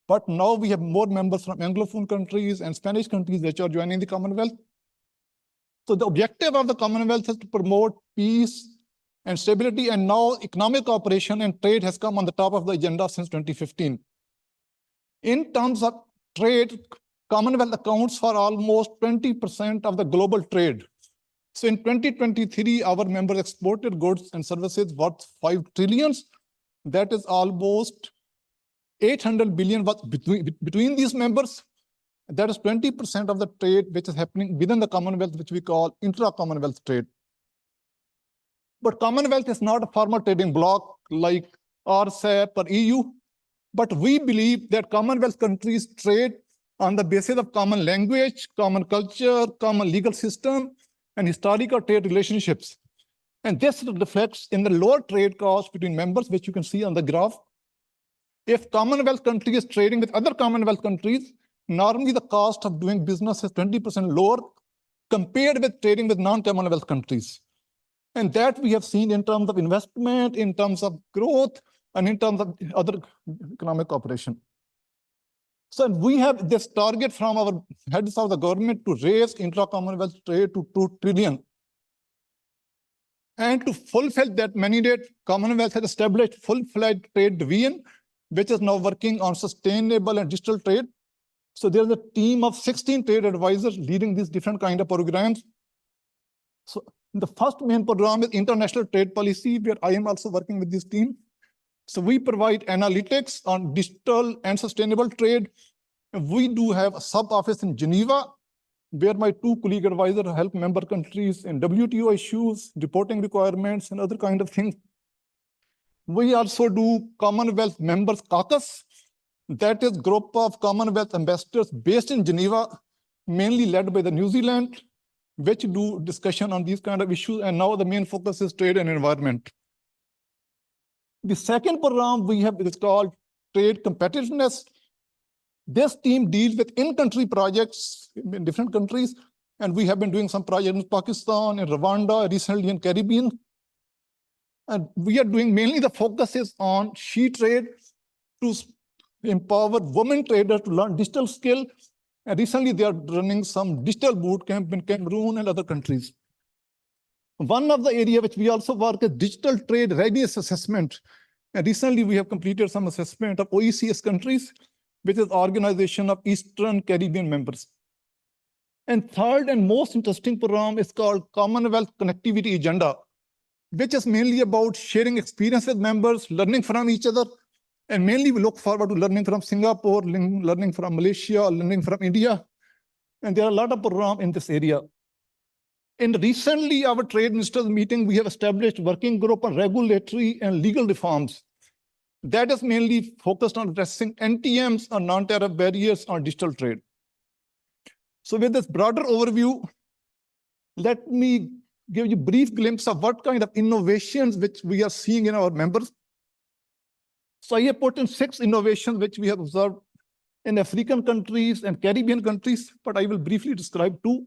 but now we have more members from Anglophone countries and Spanish countries which are joining the Commonwealth. So the objective of the Commonwealth is to promote peace and stability, and now economic cooperation and trade has come on the top of the agenda since 2015. In terms of trade, Commonwealth accounts for almost 20% of the global trade. So in 2023, our members exported goods and services worth 5 trillion. That is almost 800 billion between these members. That is 20% of the trade which is happening within the Commonwealth, which we call intra-Commonwealth trade. But Commonwealth is not a formal trading bloc like RCEP or EU, but we believe that Commonwealth countries trade on the basis of common language, common culture, common legal system, and historical trade relationships. And this reflects in the lower trade costs between members, which you can see on the graph. If Commonwealth country is trading with other Commonwealth countries, normally the cost of doing business is 20% lower compared with trading with non-Commonwealth countries. And that we have seen in terms of investment, in terms of growth, and in terms of other economic cooperation. So we have this target from our heads of the government to raise intra-Commonwealth trade to 2 trillion. And to fulfill that mandate, Commonwealth has established full-fledged trade division, which is now working on sustainable and digital trade. So there's a team of 16 trade advisors leading these different kind of programs. So the first main program is international trade policy, where I am also working with this team. So we provide analytics on digital and sustainable trade. We do have a sub-office in Geneva, where my 2 colleague advisors help member countries in WTO issues, reporting requirements, and other kind of things. We also do Commonwealth Members Caucus. That is a group of Commonwealth ambassadors based in Geneva, mainly led by the New Zealand, which do discussion on these kind of issues. And now the main focus is trade and environment. The second program we have is called Trade Competitiveness. This team deals with in-country projects in different countries. And we have been doing some projects in Pakistan, in Rwanda, recently in Caribbean. And we are doing mainly the focus is on she trade to empower women traders to learn digital skill. And recently they are running some digital boot camp in Cameroon and other countries. One of the areas which we also work is digital trade readiness assessment. And recently we have completed some assessment of OECS countries, which is Organization of Eastern Caribbean members. And third and most interesting program is called Commonwealth Connectivity Agenda, which is mainly about sharing experience with members, learning from each other. And mainly we look forward to learning from Singapore, learning from Malaysia, learning from India. And there are a lot of programs in this area. In recently our trade ministers meeting, we have established working group on regulatory and legal reforms. That is mainly focused on addressing NTMs or non-tariff barriers on digital trade. So with this broader overview, let me give you a brief glimpse of what kind of innovations which we are seeing in our members. So I have put in 6 innovations which we have observed in African countries and Caribbean countries, but I will briefly describe 2.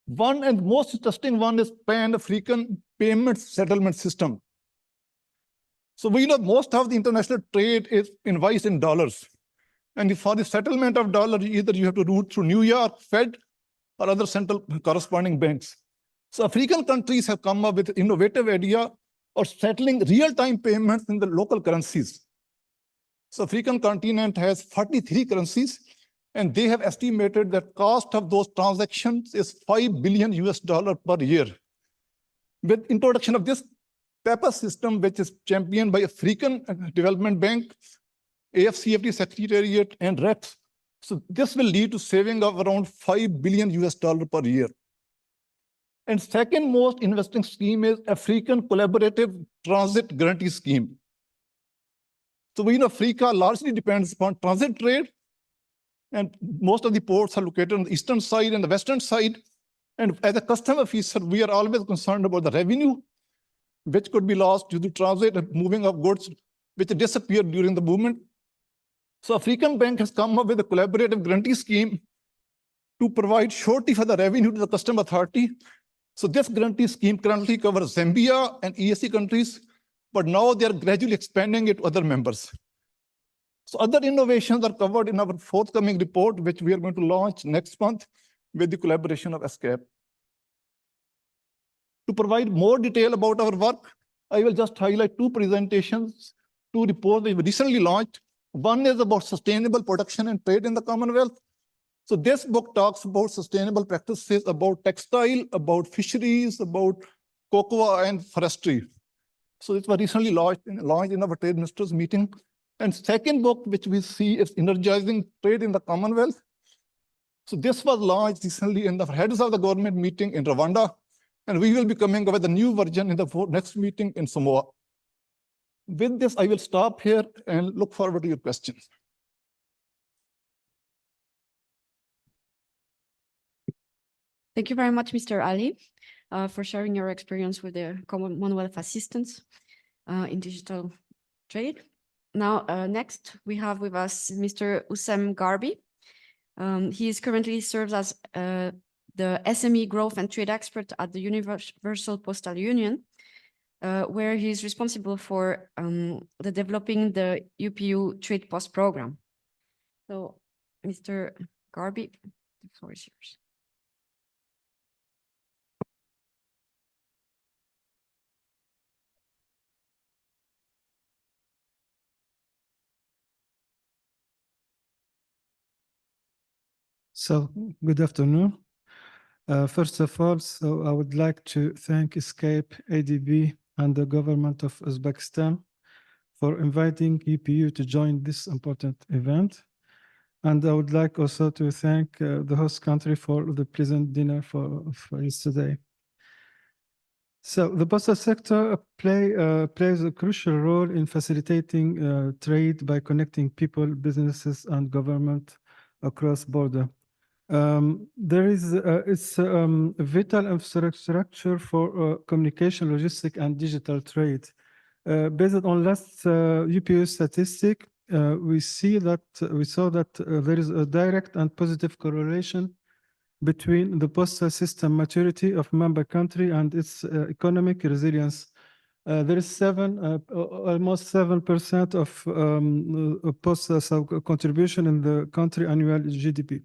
One and most interesting one is Pan-African Payment Settlement System. So we know most of the international trade is invoiced in dollars. And for the settlement of dollars, either you have to route through New York, Fed, or other central corresponding banks. So African countries have come up with an innovative idea of settling real-time payments in the local currencies. So African continent has 43 currencies, and they have estimated that cost of those transactions is $5 billion per year. With introduction of this PEPA system, which is championed by African Development Bank, AFCFT Secretariat, and REPS, so this will lead to saving of around $5 billion per year. And second most investing scheme is African Collaborative Transit Guarantee Scheme. So we know Africa largely depends upon transit trade, and most of the ports are located on the eastern side and the western side. And as a custom officer, we are always concerned about the revenue, which could be lost due to transit and moving of goods, which disappear during the movement. So African Bank has come up with a collaborative guarantee scheme, to provide surety for the revenue to the custom authority. So this guarantee scheme currently covers Zambia and ESC countries, but now they are gradually expanding it to other members. So other innovations are covered in our forthcoming report, which we are going to launch next month with the collaboration of ESCAP. To provide more detail about our work, I will just highlight two presentations, two reports we recently launched. One is about sustainable production and trade in the Commonwealth. So this book talks about sustainable practices, about textile, about fisheries, about cocoa and forestry. So it was recently launched in our trade ministers meeting. And second book, which we see is energizing trade in the Commonwealth. So this was launched recently in the heads of the government meeting in Rwanda. And we will be coming up with a new version in the next meeting in Samoa. With this, I will stop here and look forward to your questions. Thank you very much, Mr. Ali, for sharing your experience with the Commonwealth assistance in digital trade. Now, next, we have with us Mr. Usem Garbi. He is currently serves as the SME growth and trade expert at the Universal Postal Union, where he is responsible for the developing the UPU Trade Post program. So, Mr. Garbi, the floor is yours. So, good afternoon. First of all, so I would like to thank ESCAP, ADB, and the government of Uzbekistan for inviting EPU to join this important event. And I would like also to thank the host country for the pleasant dinner for yesterday. So the postal sector plays a crucial role in facilitating trade by connecting people, businesses, and government across border. It's a vital infrastructure for communication, logistics, and digital trade. Based on last UPU statistic, we saw that there is a direct and positive correlation between the postal system maturity of member country and its economic resilience. There is almost 7% of postal contribution in the country annual GDP.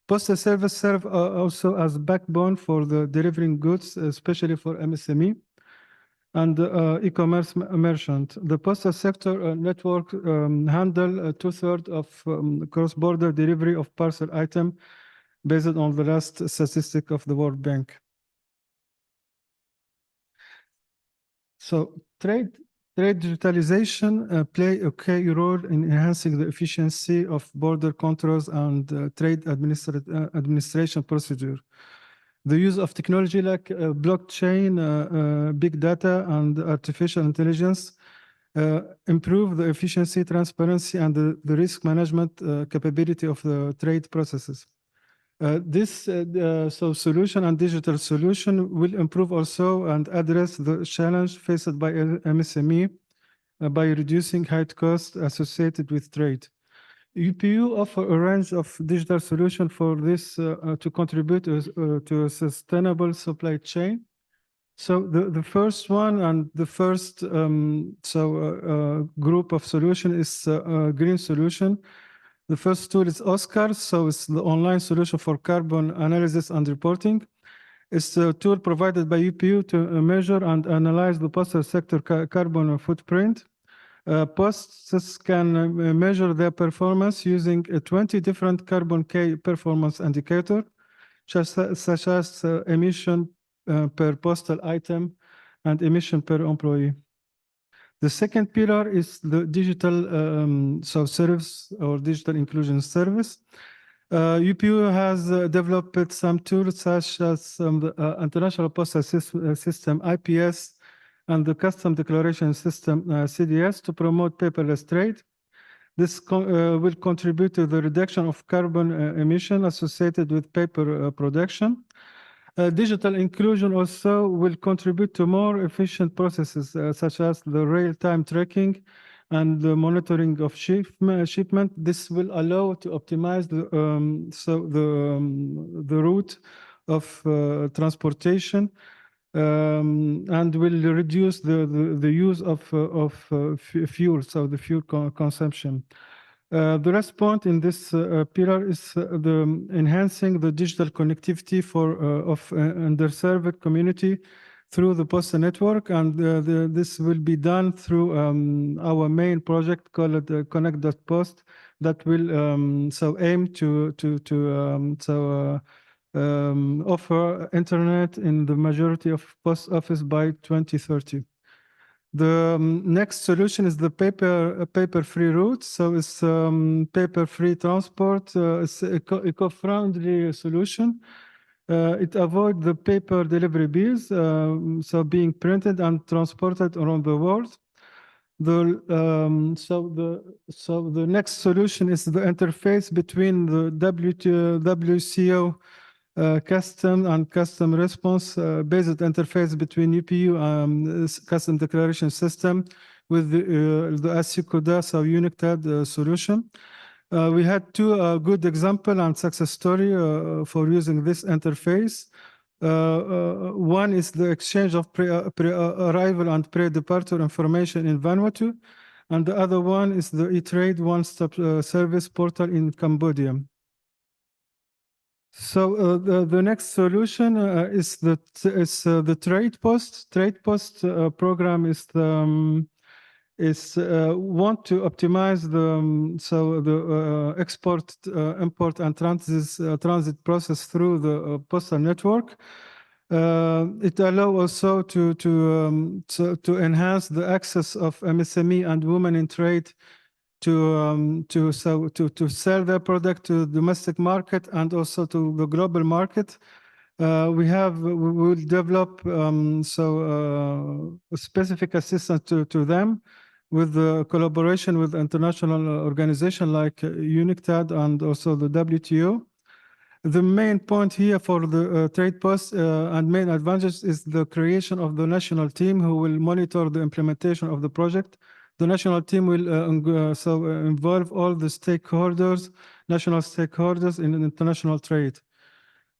Postal service serve also as backbone for the delivering goods, especially for MSME and e-commerce merchant. The postal sector network handle 2/3 of cross-border delivery of parcel item based on the last statistic of the World Bank. So trade digitalization play a key role in enhancing the efficiency of border controls and trade administration procedure. The use of technology like blockchain, big data, and artificial intelligence improve the efficiency, transparency, and the risk management capability of the trade processes. This solution and digital solution will improve also and address the challenge faced by MSME by reducing high costs associated with trade. UPU offer a range of digital solutions for this to contribute to a sustainable supply chain. So the first one and the first group of solution is green solution. The first tool is OSCAR, so it's the online solution for carbon analysis and reporting. It's a tool provided by UPU to measure and analyze the postal sector carbon footprint. Posts can measure their performance using 20 different carbon K performance indicators, such as emission per postal item and emission per employee. The second pillar is the digital service or digital inclusion service. UPU has developed some tools such as the International Postal System, IPS, and the Custom Declaration System, CDS, to promote paperless trade. This will contribute to the reduction of carbon emission associated with paper production. Digital inclusion also will contribute to more efficient processes, such as the real-time tracking, and the monitoring of shipment. This will allow to optimize the route of transportation and will reduce the use of fuel, so the fuel consumption. The last point in this pillar is the enhancing the digital connectivity of underserved community through the postal network, and this will be done through our main project called Connect.Post that will aim to offer internet in the majority of post office by 2030. The next solution is the paper-free route. So it's paper-free transport. It's an eco-friendly solution. It avoids the paper delivery bills, so being printed and transported around the world. The next solution is the interface between the WCO custom and custom response based interface between UPU custom declaration system with the ASICODA, so UNICTAD solution. We had two good example and success story for using this interface. One is the exchange of pre-arrival and pre-departure information in Vanuatu, and the other one is the e-trade one-stop service portal in Cambodia. So the next solution is the Trade Post. Trade Post program is want to optimize the export, import, and transit process through the postal network. It allows also to enhance the access of MSME and women in trade to sell their product to the domestic market and also to the global market. We will develop a specific assistance to them with the collaboration with international organizations like UNICTAD and also the WTO. The main point here for the Trade Post and main advantage is the creation of the national team who will monitor the implementation of the project. The national team will involve all the stakeholders, national stakeholders in international trade.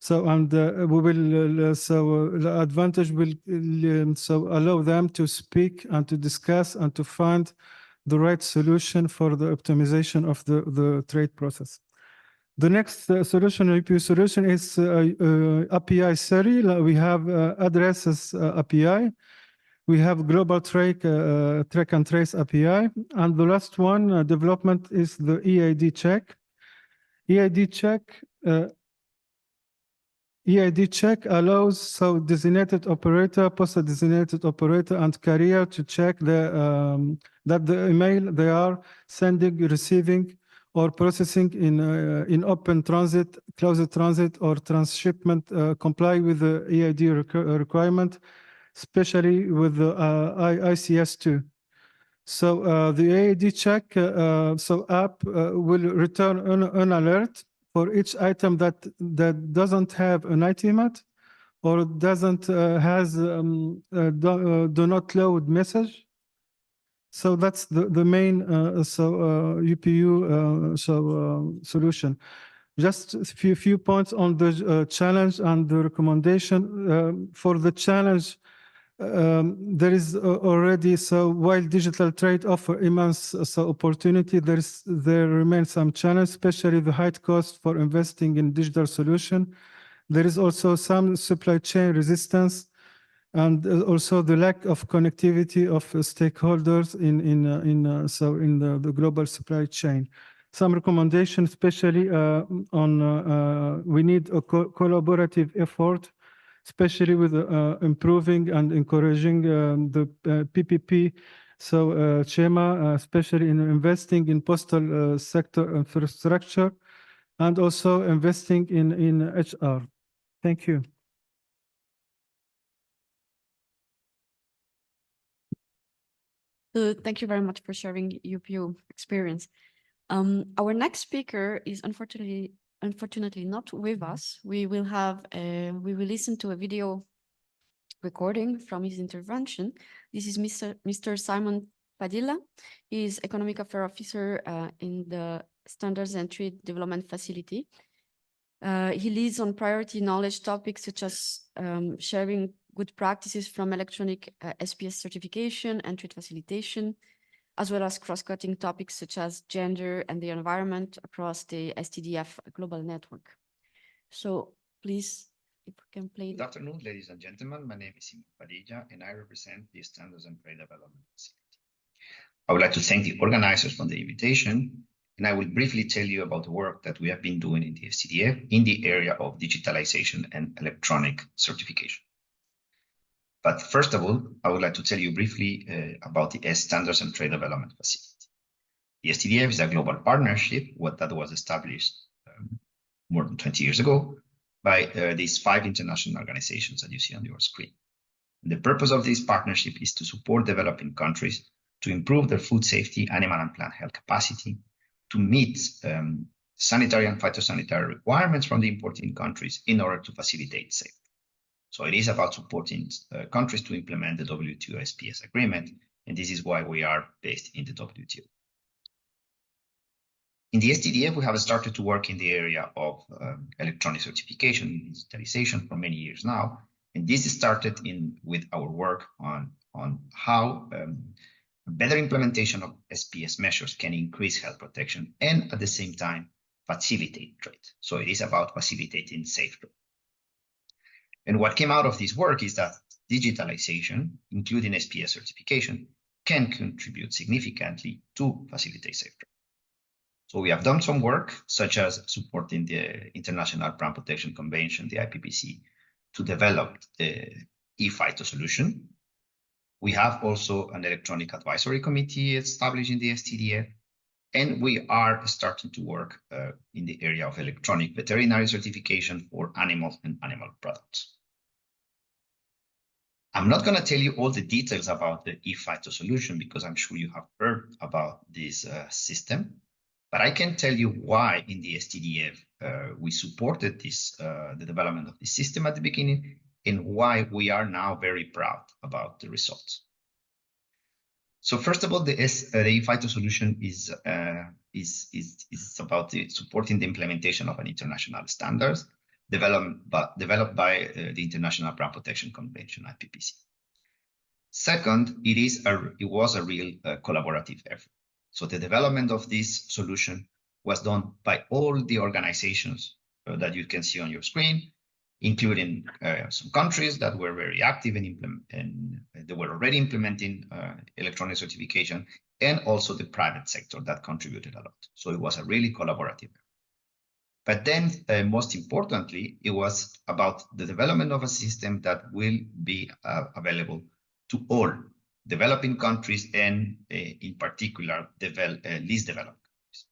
So we will the advantage will allow them to speak and to discuss and to find the right solution for the optimization of the trade process. The next solution, APU solution, is API SERI. We have addresses API. We have global track and trace API. And the last one development is the EID check. EID check allows designated operator, postal designated operator, and carrier to check that the email they are sending, receiving, or processing in open transit, closed transit, or transshipment comply with the EID requirement, especially with the ICS2. So the EID check app will return an alert for each item that doesn't have an ITMAT or doesn't has do not load message. So that's the main UPU solution. Just a few points on the challenge and the recommendation. For the challenge, there is already, while digital trade offer immense opportunity, there remains some challenge, especially the high cost for investing in digital solution. There is also some supply chain resistance and also the lack of connectivity of stakeholders in the global supply chain. Some recommendations, especially on we need a collaborative effort, especially with improving and encouraging the PPP schema, especially in investing in postal sector infrastructure, and also investing in HR. Thank you. Thank you very much for sharing UPU experience. Our next speaker is unfortunately not with us. We will listen to a video recording from his intervention. This is Mr. Simon Padilla. He is Economic Affairs Officer in the Standards and Trade Development Facility. He leads on priority knowledge topics such as sharing good practices from electronic SPS certification and trade facilitation, as well as cross-cutting topics such as gender and the environment across the STDF global network. So please, if we can play. Good afternoon, ladies and gentlemen. My name is Simon Padilla, and I represent the Standards and Trade Development Facility. I would like to thank the organizers for the invitation, and I will briefly tell you about the work that we have been doing in the STDF in the area of digitalization and electronic certification. But first of all, I would like to tell you briefly about the Standards and Trade Development Facility. The STDF is a global partnership that was established more than 20 years ago by these 5 international organizations that you see on your screen. And the purpose of this partnership is to support developing countries to improve their food safety, animal and plant health capacity, to meet sanitary and phytosanitary requirements from the importing countries in order to facilitate safety. So it is about supporting countries to implement the WTO SPS agreement, and this is why we are based in the WTO. In the STDF, we have started to work in the area of electronic certification and digitalization for many years now, and this started with our work on how better implementation of SPS measures can increase health protection and at the same time facilitate trade. So it is about facilitating safe trade. And what came out of this work is that digitalization, including SPS certification, can contribute significantly to facilitate safe trade. So we have done some work, such as supporting the International Plant Protection Convention, the IPPC, to develop the e-phyto solution. We have also an electronic advisory committee established in the STDF, and we are starting to work in the area of electronic veterinary certification for animals and animal products. I'm not going to tell you all the details about the e-phyto solution because I'm sure you have heard about this system, but I can tell you why in the STDF we supported the development of this system at the beginning and why we are now very proud about the results. So first of all, the e-phyto solution is about supporting the implementation of an international standards developed by the International Plant Protection Convention, IPPC. Second, it was a real collaborative effort. So the development of this solution was done by all the organizations that you can see on your screen, including some countries that were very active and they were already implementing electronic certification, and also the private sector that contributed a lot. So it was a really collaborative effort. But then, most importantly, it was about the development of a system that will be available to all developing countries and, in particular, least developed countries.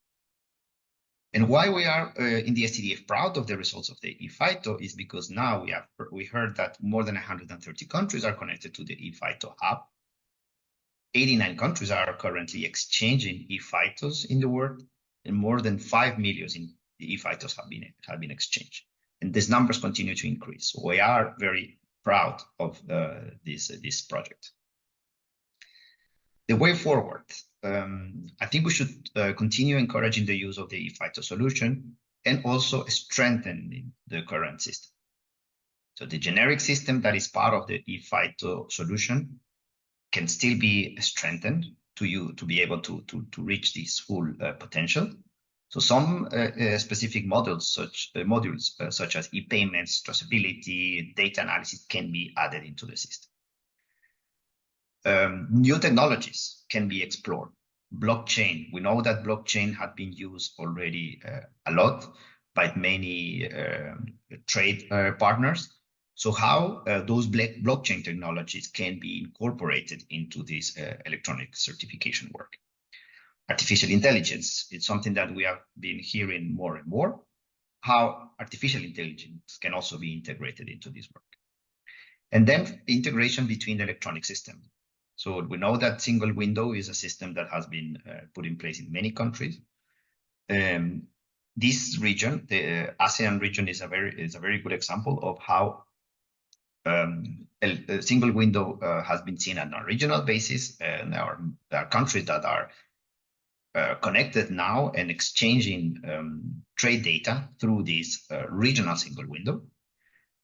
And why we are in the STDF proud of the results of the e-phyto is because now we heard that more than 130 countries are connected to the e-phyto hub. 89 countries are currently exchanging e-phytos in the world, and more than 5 million in the e-phytos have been exchanged, and these numbers continue to increase. So we are very proud of this project. The way forward, I think we should continue encouraging the use of the e-phyto solution and also strengthening the current system. So the generic system that is part of the e-phyto solution can still be strengthened to be able to reach this full potential. So some specific modules such as e-payments, traceability, data analysis can be added into the system. New technologies can be explored. Blockchain, we know that blockchain had been used already a lot by many trade partners. So how those blockchain technologies can be incorporated into this electronic certification work. Artificial intelligence, it's something that we have been hearing more and more, how artificial intelligence can also be integrated into this work. And then integration between the electronic system. So we know that single window is a system that has been put in place in many countries. This region, the ASEAN region, is a very good example of how a single window has been seen on a regional basis, and there are countries that are connected now and exchanging trade data through this regional single window,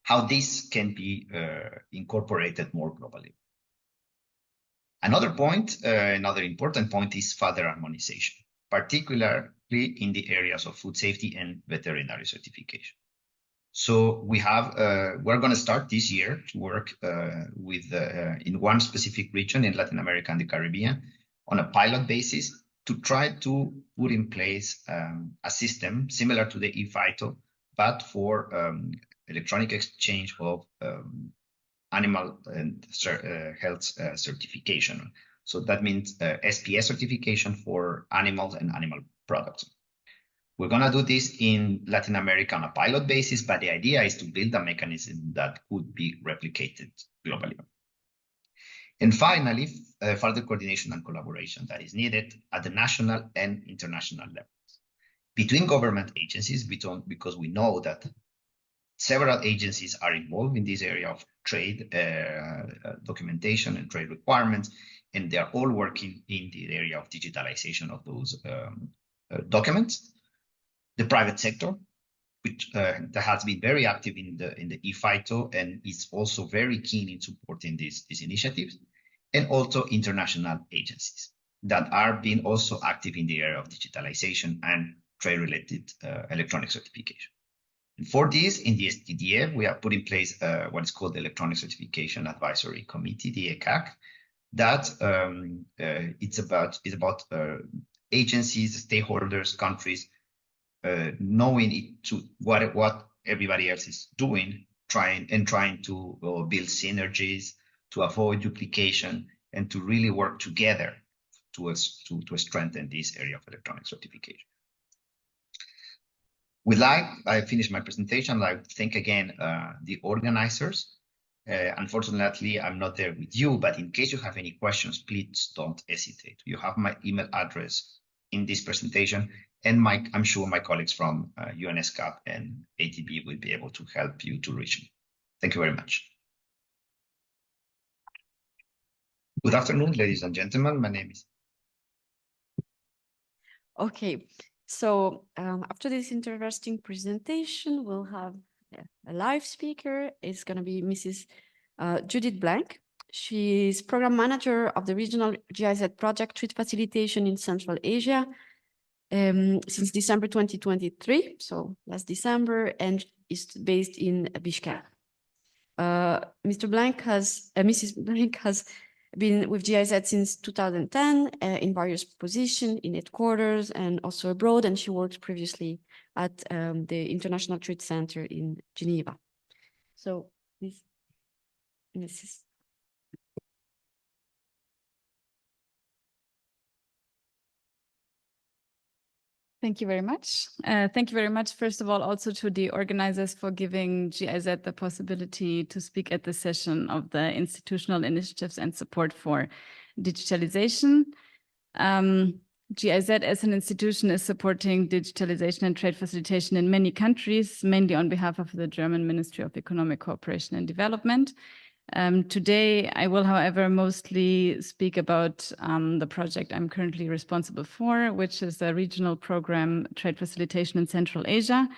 how this can be incorporated more globally. Another point, another important point is further harmonization, particularly in the areas of food safety and veterinary certification. So we have, we're going to start this year to work in one specific region in Latin America and the Caribbean on a pilot basis to try to put in place a system similar to the eFITO, but for electronic exchange of animal and health certification. So that means SPS certification for animals and animal products. We're going to do this in Latin America on a pilot basis, but the idea is to build a mechanism that could be replicated globally. And finally, further coordination and collaboration that is needed at the national and international levels between government agencies, because we know that several agencies are involved in this area of trade documentation and trade requirements, and they are all working in the area of digitalization of those documents. The private sector, which that has been very active in the eFITO and is also very keen in supporting these initiatives, and also international agencies that are being also active in the area of digitalization and trade-related electronic certification. And for this, in the STDF, we have put in place what is called the Electronic Certification Advisory Committee, the ECAC, that it's about agencies, stakeholders, countries, knowing what everybody else is doing, trying to build synergies, to avoid duplication, and to really work together to strengthen this area of electronic certification. I finished my presentation. I thank again the organizers. Unfortunately, I'm not there with you, but in case you have any questions, please don't hesitate. You have my email address in this presentation, and I'm sure my colleagues from ESCAP and ATB will be able to help you to reach me. Thank you very much. Good afternoon, ladies and gentlemen. My name is. Okay, so after this interesting presentation, we'll have a live speaker. It's going to be Mrs. Judith Blank. She's program manager of the regional GIZ project Trade Facilitation in Central Asia since December 2023, so last December, and is based in Bishkek. Mrs. Blank has been with GIZ since 2010 in various positions in headquarters and also abroad, and she worked previously at the International Trade Center in Geneva. So this is. Thank you very much. Thank you very much, first of all, also to the organizers for giving GIZ the possibility to speak at the session of the institutional initiatives and support for digitalization. GIZ as an institution is supporting digitalization and trade facilitation in many countries, mainly on behalf of the German Ministry of Economic Cooperation and Development. Today, I will, however, mostly speak about the project I'm currently responsible for, which is a regional program, Trade Facilitation in Central Asia.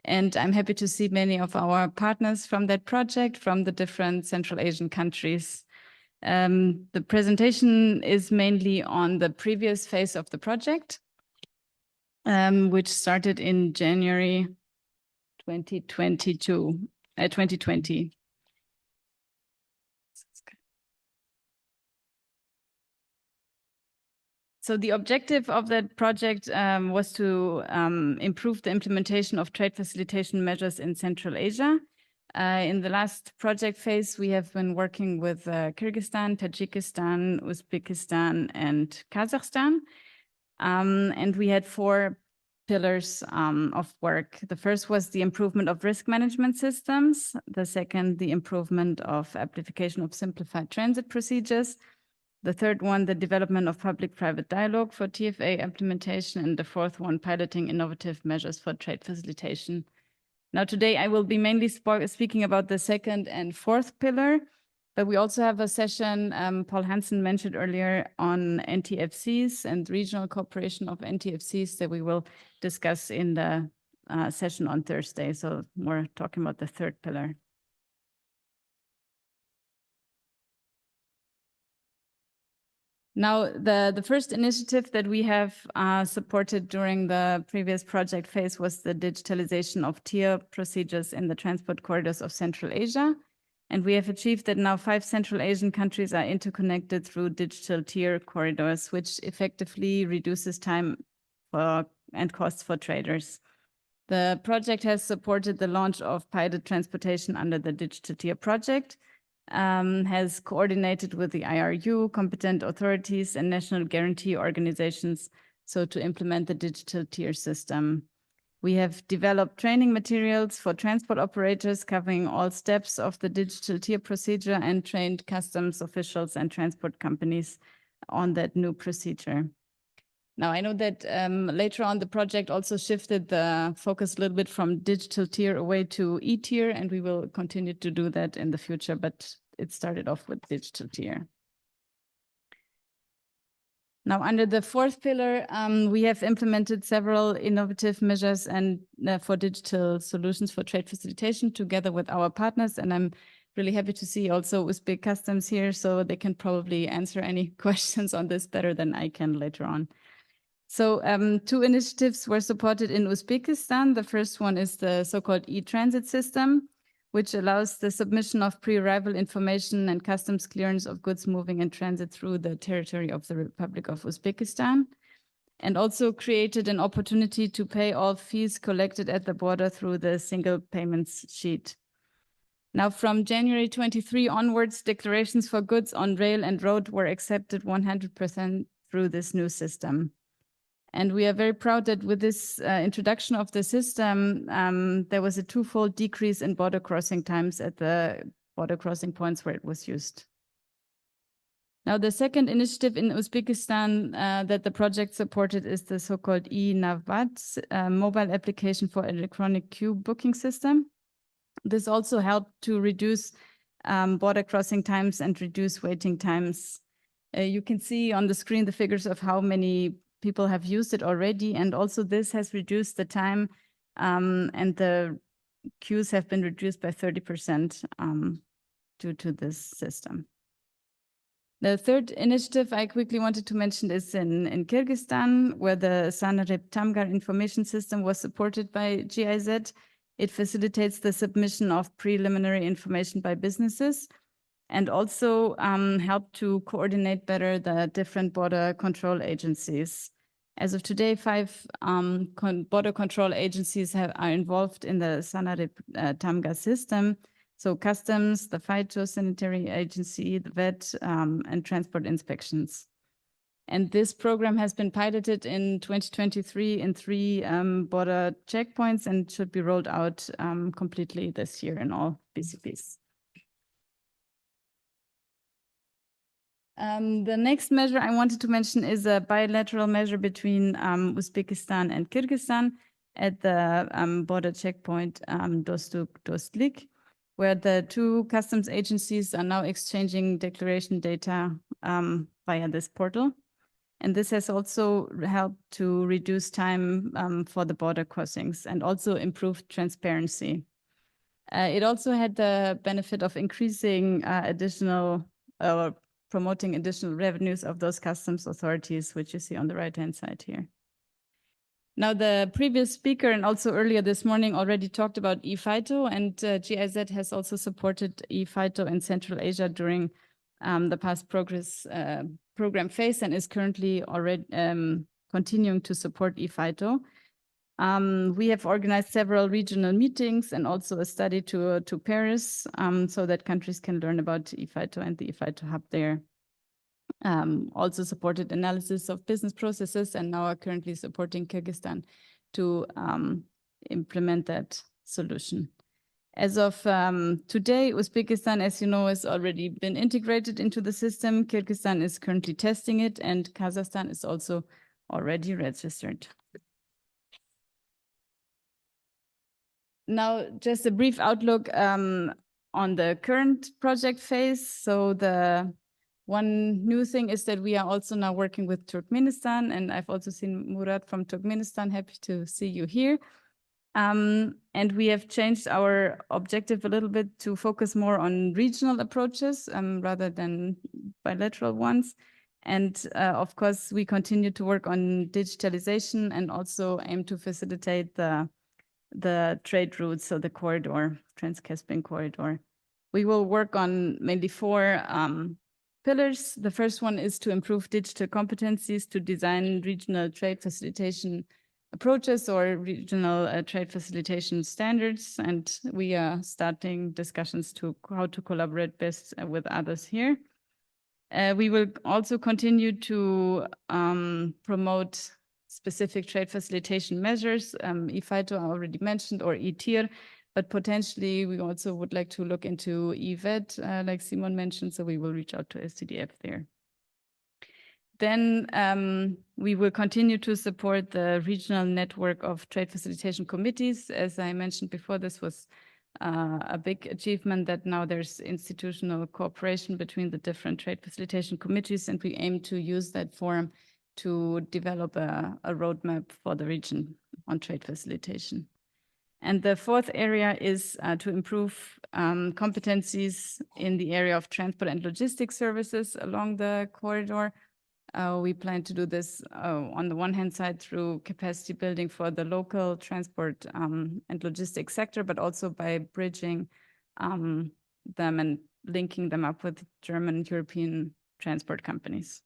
And I'm happy to see many of our partners from that project from the different Central Asian countries. The presentation is mainly on the previous phase of the project, which started in January 2020. So the objective of that project was to improve the implementation of trade facilitation measures in Central Asia. In the last project phase, we have been working with Kyrgyzstan, Tajikistan, Uzbekistan, and Kazakhstan. And we had 4 pillars of work. The first was the improvement of risk management systems. The second, the improvement of application of simplified transit procedures. The third one, the development of public-private dialogue for TFA implementation. And the fourth one, piloting innovative measures for trade facilitation. Now, today I will be mainly speaking about the second and fourth pillar. But we also have a session, Paul Hansen mentioned earlier, on NTFCs and regional cooperation of NTFCs that we will discuss in the session on Thursday. So more talking about the third pillar. Now, the first initiative that we have supported during the previous project phase was the digitalization of tier procedures in the transport corridors of Central Asia. And we have achieved that now 5 Central Asian countries are interconnected through digital tier corridors, which effectively reduces time and costs for traders. The project has supported the launch of pilot transportation under the Digital Tier project, has coordinated with the IRU, competent authorities, and national guarantee organizations, so to implement the digital tier system. We have developed training materials for transport operators covering all steps of the digital tier procedure and trained customs officials and transport companies on that new procedure. Now, I know that later on the project also shifted the focus a little bit from digital tier away to e-tier, and we will continue to do that in the future, but it started off with digital tier. Now, under the fourth pillar, we have implemented several innovative measures and for digital solutions for trade facilitation together with our partners. And I'm really happy to see also Uzbek Customs here, so they can probably answer any questions on this better than I can later on. So 2 initiatives were supported in Uzbekistan. The first one is the so-called e-transit system, which allows the submission of pre-arrival information and customs clearance of goods moving in transit through the territory of the Republic of Uzbekistan, and also created an opportunity to pay all fees collected at the border through the single payments sheet. Now, from January 23 onwards, declarations for goods on rail and road were accepted 100% through this new system. And we are very proud that with this introduction of the system, there was a 2-fold decrease in border crossing times at the border crossing points where it was used. Now, the second initiative in Uzbekistan that the project supported is the so-called e-Navbat, mobile application for electronic queue booking system. This also helped to reduce border crossing times and reduce waiting times. You can see on the screen the figures of how many people have used it already, and also this has reduced the time and the queues have been reduced by 30% due to this system. The third initiative I quickly wanted to mention is in Kyrgyzstan, where the Samarkand Tamgar information system was supported by GIZ. It facilitates the submission of preliminary information by businesses and also help to coordinate better the different border control agencies. As of today, 5 border control agencies are involved in the Samarkand Tamgar system. So customs, the phytosanitary agency, the vet, and transport inspections. And this program has been piloted in 2023 in 3 border checkpoints and should be rolled out completely this year in all BCPs. The next measure I wanted to mention is a bilateral measure between Uzbekistan and Kyrgyzstan at the border checkpoint Dostuk-Dostlik, where the 2 customs agencies are now exchanging declaration data via this portal. And this has also helped to reduce time for the border crossings and also improved transparency. It also had the benefit of increasing promoting additional revenues of those customs authorities, which you see on the right-hand side here. Now, the previous speaker and also earlier this morning already talked about eFITO, and GIZ has also supported eFITO in Central Asia during the past progress program phase and is currently already continuing to support eFITO. We have organized several regional meetings and also a study tour to Paris so that countries can learn about eFITO and the eFITO hub there. Also supported analysis of business processes and now are currently supporting Kyrgyzstan to implement that solution. As of today, Uzbekistan, as you know, has already been integrated into the system. Kyrgyzstan is currently testing it, and Kazakhstan is also already registered. Now, just a brief outlook on the current project phase. So the one new thing is that we are also now working with Turkmenistan, and I've also seen Murat from Turkmenistan. Happy to see you here. And we have changed our objective a little bit to focus more on regional approaches rather than bilateral ones. And of course, we continue to work on digitalization and also aim to facilitate the trade routes, so the corridor, Trans-Caspian corridor. We will work on mainly 4 pillars. The first one is to improve digital competencies to design regional trade facilitation approaches or regional trade facilitation standards. And we are starting discussions to how to collaborate best with others here. We will also continue to promote specific trade facilitation measures, EFITO I already mentioned, or ETIR, but potentially we also would like to look into EVET, like Simon mentioned, so we will reach out to STDF there. Then we will continue to support the regional network of trade facilitation committees. As I mentioned before, this was a big achievement that now there's institutional cooperation between the different trade facilitation committees, and we aim to use that forum to develop a roadmap for the region on trade facilitation. And the 4th area is to improve competencies in the area of transport and logistics services along the corridor. We plan to do this on the one hand side through capacity building for the local transport and logistics sector, but also by bridging them and linking them up with German and European transport companies.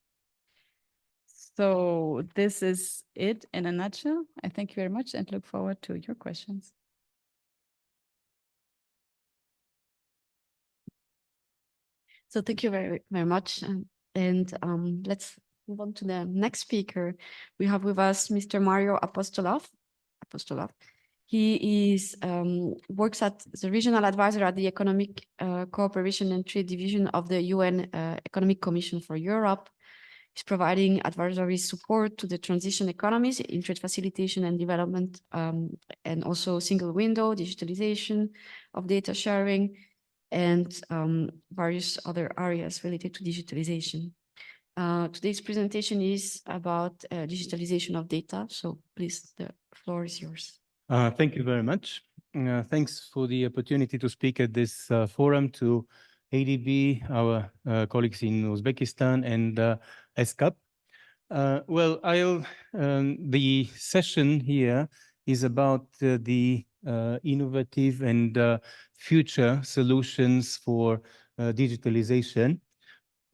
So this is it in a nutshell. I thank you very much and look forward to your questions. So thank you very, very much. And let's move on to the next speaker. We have with us Mr. Mario Apostolov. He is works at the regional advisor at the Economic Cooperation and Trade Division of the UN Economic Commission for Europe. He's providing advisory support to the transition economies in trade facilitation and development, and also single window, digitalization of data sharing, and various other areas related to digitalization. Today's presentation is about digitalization of data. So please, the floor is yours. Thank you very much. Thanks for the opportunity to speak at this forum to ADB, our colleagues in Uzbekistan, and ESCAP. Well, the session here is about the innovative and future solutions for digitalization.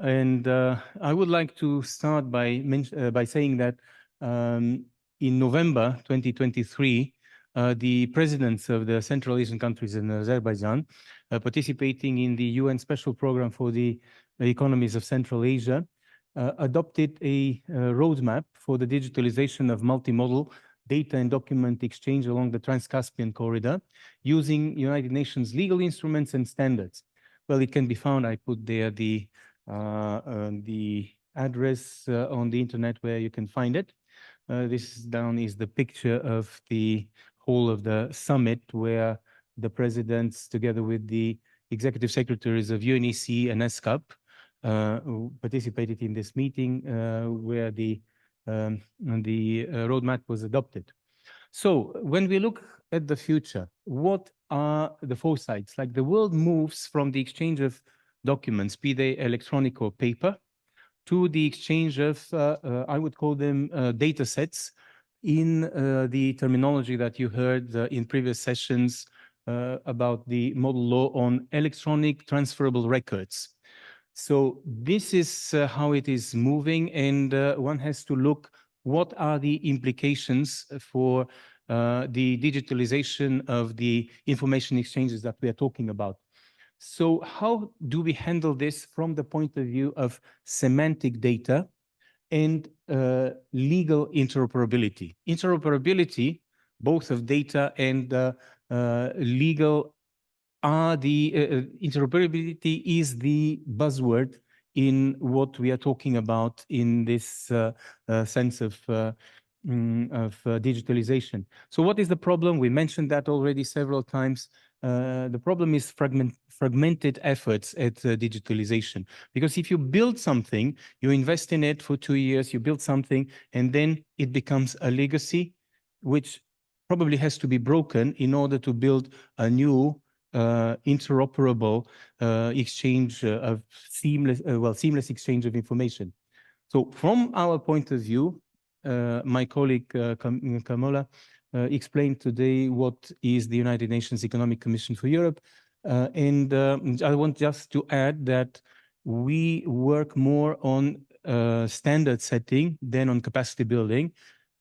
And I would like to start by saying that in November 2023, the presidents of the Central Asian countries in Azerbaijan, participating in the UN Special Program for the Economies of Central Asia, adopted a roadmap for the digitalization of multimodal data and document exchange along the Trans-Caspian corridor using United Nations legal instruments and standards. Well, it can be found, I put there the address on the internet where you can find it. This down is the picture of the whole of the summit where the presidents, together with the executive secretaries of UNEC and ESCAP, participated in this meeting where the roadmap was adopted. So when we look at the future, what are the foresights? Like, the world moves from the exchange of documents, be they electronic or paper, to the exchange of, I would call them data sets in the terminology that you heard in previous sessions about the model law on electronic transferable records. So this is how it is moving, and one has to look what are the implications for the digitalization of the information exchanges that we are talking about. So how do we handle this from the point of view of semantic data and legal interoperability? Interoperability, both of data and legal, are the interoperability is the buzzword in what we are talking about in this sense of digitalization. So what is the problem? We mentioned that already several times. The problem is fragmented efforts at digitalization. Because if you build something, you invest in it for 2 years, you build something, and then it becomes a legacy, which probably has to be broken in order to build a new interoperable exchange of seamless exchange of information. So from our point of view, my colleague Kamola explained today what is the United Nations Economic Commission for Europe. And I want just to add that we work more on standard setting than on capacity building,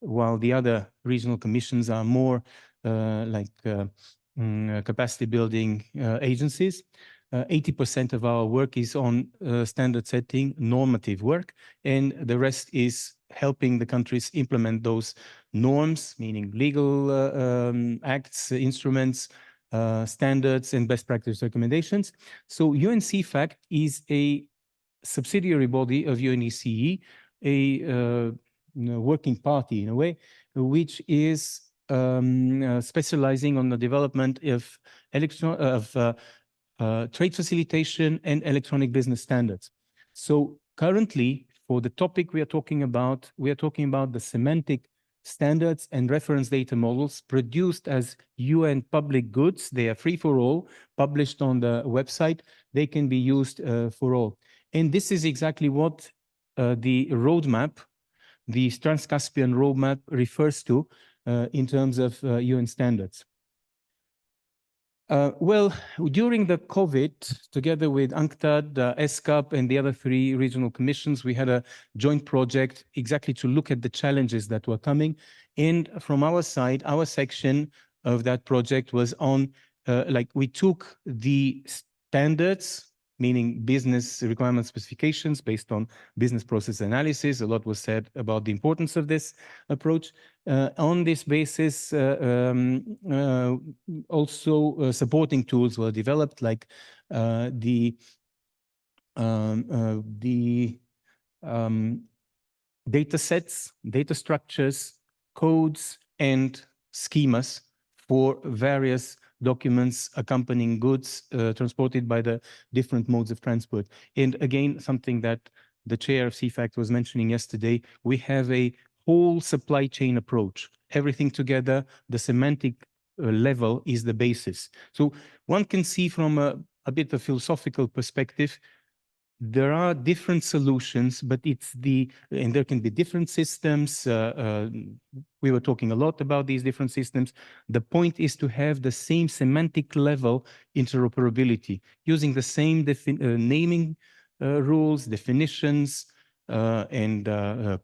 while the other regional commissions are more capacity building agencies. 80% of our work is on standard setting, normative work, and the rest is helping the countries implement those norms, meaning legal acts, instruments, standards, and best practice recommendations. So UNCFACT is a subsidiary body of UNECE, a working party in a way, which is specializing on the development of trade facilitation and electronic business standards. So currently, for the topic we are talking about the semantic standards and reference data models produced as UN public goods. They are free for all, published on the website. They can be used for all. And this is exactly what the roadmap, the Trans-Caspian roadmap refers to in terms of UN standards. Well, during the COVID, together with UNCTAD, ESCAP, and the other 3 regional commissions, we had a joint project exactly to look at the challenges that were coming. And from our side, our section of that project was on, we took the standards, meaning business requirement specifications based on business process analysis. A lot was said about the importance of this approach. On this basis, also supporting tools were developed, like the data sets, data structures, codes, and schemas for various documents accompanying goods transported by the different modes of transport. And again, something that the chair of CFACT was mentioning yesterday, we have a whole supply chain approach. Everything together, the semantic level is the basis. So one can see from a bit of philosophical perspective, there are different solutions, but and there can be different systems. We were talking a lot about these different systems. The point is to have the same semantic level interoperability, using the same naming rules, definitions, and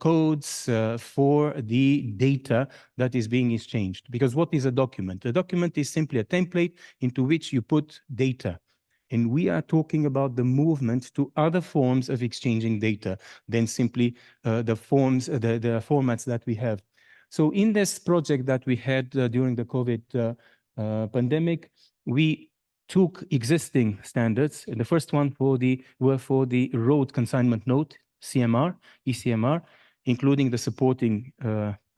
codes for the data that is being exchanged. Because what is a document? A document is simply a template into which you put data. And we are talking about the movement to other forms of exchanging data than simply the formats that we have. So in this project that we had during the COVID pandemic, we took existing standards. And the first one were for the road consignment note, CMR, ECMR, including the supporting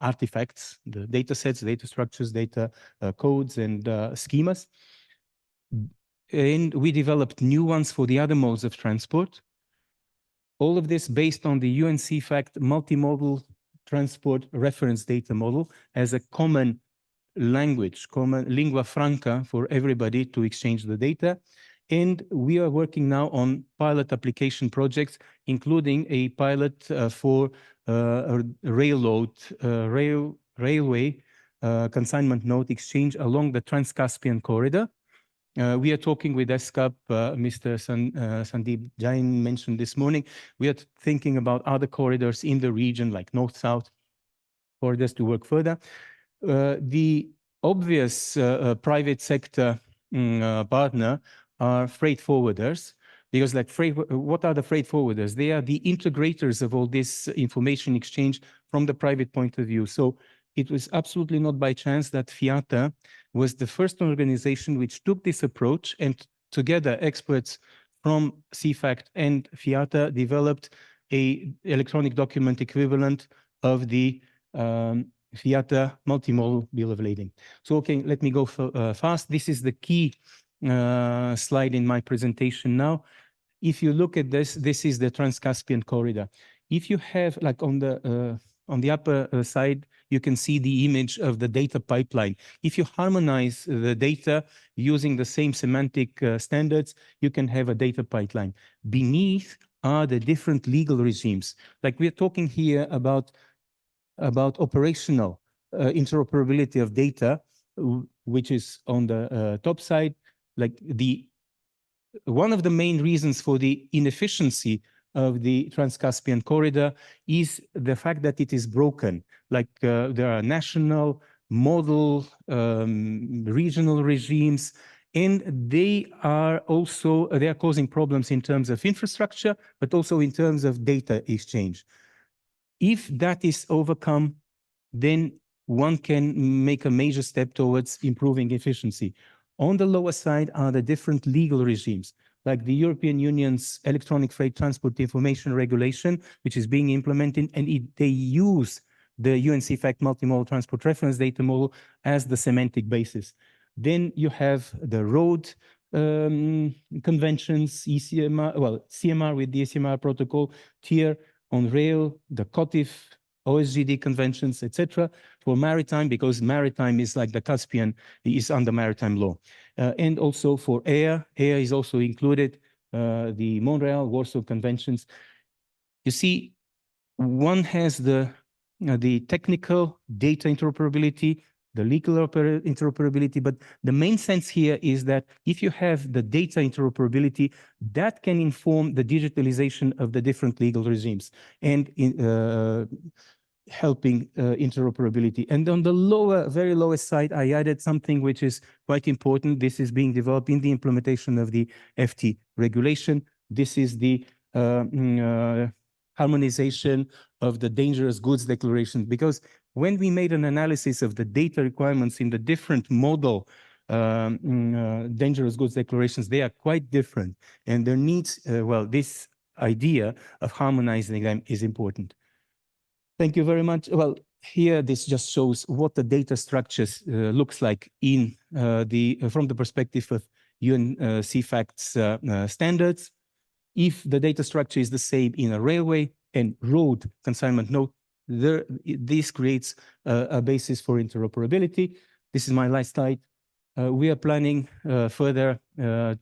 artifacts, the data sets, data structures, data codes, and schemas. And we developed new ones for the other modes of transport. All of this based on the UNCFACT multimodal transport reference data model as a common language, common lingua franca for everybody to exchange the data. And we are working now on pilot application projects, including a pilot for a railway consignment note exchange along the Trans-Caspian corridor. We are talking with ESCAP, Mr. Sandeep Jain mentioned this morning. We are thinking about other corridors in the region, like north-south corridors, to work further. The obvious private sector partner are freight forwarders, because what are the freight forwarders? They are the integrators of all this information exchange from the private point of view. So it was absolutely not by chance that FIATA was the first organization which took this approach, and together experts from CFACT and FIATA developed a electronic document equivalent of the FIATA multimodal bill of lading. So, okay, let me go fast. This is the key slide in my presentation now. If you look at this, this is the Trans-Caspian corridor. If you have, like on the upper side, you can see the image of the data pipeline. If you harmonize the data using the same semantic standards, you can have a data pipeline. Beneath are the different legal regimes. Like we're talking here about operational interoperability of data, which is on the top side. Like one of the main reasons for the inefficiency of the Trans-Caspian corridor is the fact that it is broken. Like there are national, model, regional regimes, and they are causing problems in terms of infrastructure, but also in terms of data exchange. If that is overcome, then one can make a major step towards improving efficiency. On the lower side are the different legal regimes, like the European Union's Electronic Freight Transport Information Regulation, which is being implemented, and they use the UNCFACT Multimodal Transport Reference Data Model as the semantic basis. Then you have the road conventions, CMR with the ACMR protocol, TIER on rail, the COTIF, OSGD conventions, etc. For maritime, because maritime is like the Caspian, is under maritime law. And also for air is also included, the Montreal, Warsaw conventions. You see, one has the technical data interoperability, the legal interoperability, but the main sense here is that if you have the data interoperability, that can inform the digitalization of the different legal regimes and helping interoperability. And on the very lowest side, I added something which is quite important. This is being developed in the implementation of the FT regulation. This is the harmonization of the dangerous goods declaration, because when we made an analysis of the data requirements in the different model dangerous goods declarations, they are quite different, and there needs, this idea of harmonizing them is important. Thank you very much. Well, here this just shows what the data structures looks like in from the perspective of UNCFACT's standards. If the data structure is the same in a railway and road consignment node, this creates a basis for interoperability. This is my last slide. We are planning further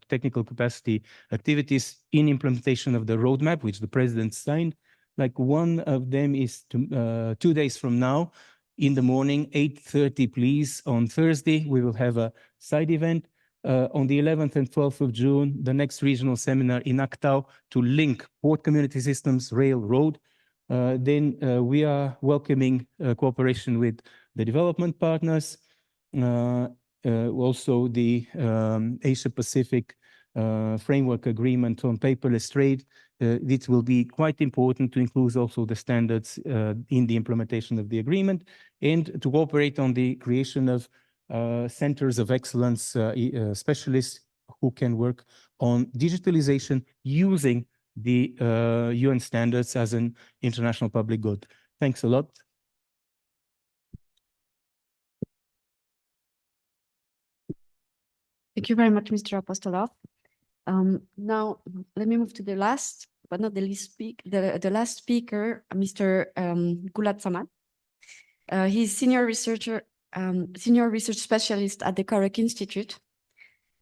technical capacity activities in implementation of the roadmap, which the president signed. Like one of them is 2 days from now in the morning, 8:30, please, on Thursday. We will have a side event. On the 11th and 12th of June, the next regional seminar in Aktau to link port community systems, rail, road. Then we are welcoming cooperation with the development partners, also the Asia-Pacific Framework Agreement on Paperless Trade. It will be quite important to include also the standards in the implementation of the agreement, and to cooperate on the creation of centers of excellence, specialists who can work on digitalization using the UN standards as an international public good. Thanks a lot. Thank you very much, Mr. Apostolov. Now, let me move to the last, but not the least the last speaker, Mr. Gulat Samad. He's senior research specialist at the Carrick Institute,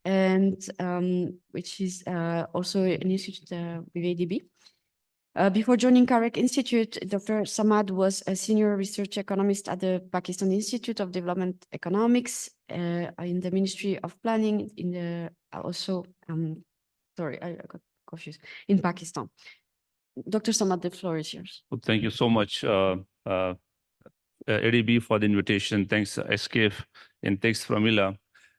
and which is also an institute with ADB. Before joining Carrick Institute, Dr. Samad was a senior research economist at the Pakistan Institute of Development Economics in the Ministry of Planning, in the sorry, I got confused, in Pakistan. Dr. Samad, the floor is yours. Well, thank you so much, ADB, for the invitation. Thanks, ESCAP, and thanks, Pramila.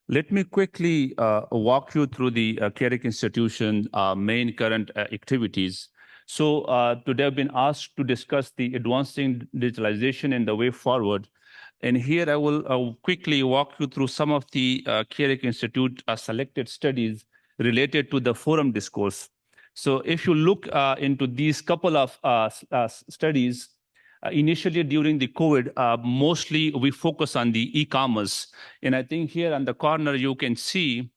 Let me quickly walk you through the Carrick Institution main current activities. So today I've been asked to discuss the advancing digitalization and the way forward. And here I will quickly walk you through some of the Carrick Institute selected studies related to the forum discourse. So if you look into these couple of studies, initially during the COVID, mostly we focus on the e-commerce. And I think here on the corner, you can see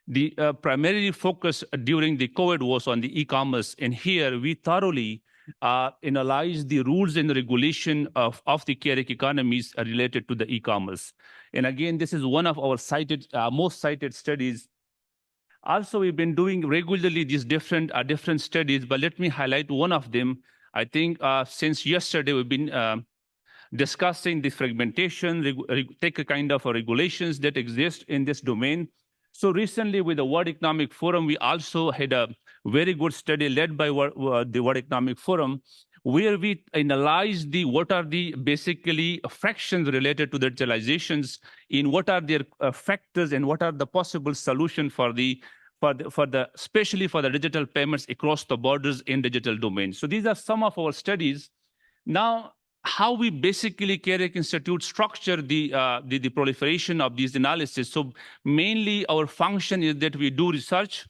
The primary focus during the COVID was on the e-commerce. And here we thoroughly analyzed the rules and regulation of the CAREC economies related to the e-commerce. And again, this is one of our most cited studies. Also, we've been doing regularly these different studies, but let me highlight one of them. I think since yesterday, we've been discussing the fragmentation, take a kind of regulations that exist in this domain. So recently with the World Economic Forum, we also had a very good study led by the World Economic Forum, where we analyzed what are the basically fractions related to the digitalizations, in what are their factors and what are the possible solution especially for the digital payments across the borders in digital domains. So these are some of our studies. Now, how we basically CAREC Institute structure the proliferation of these analysis. So mainly our function is that we do research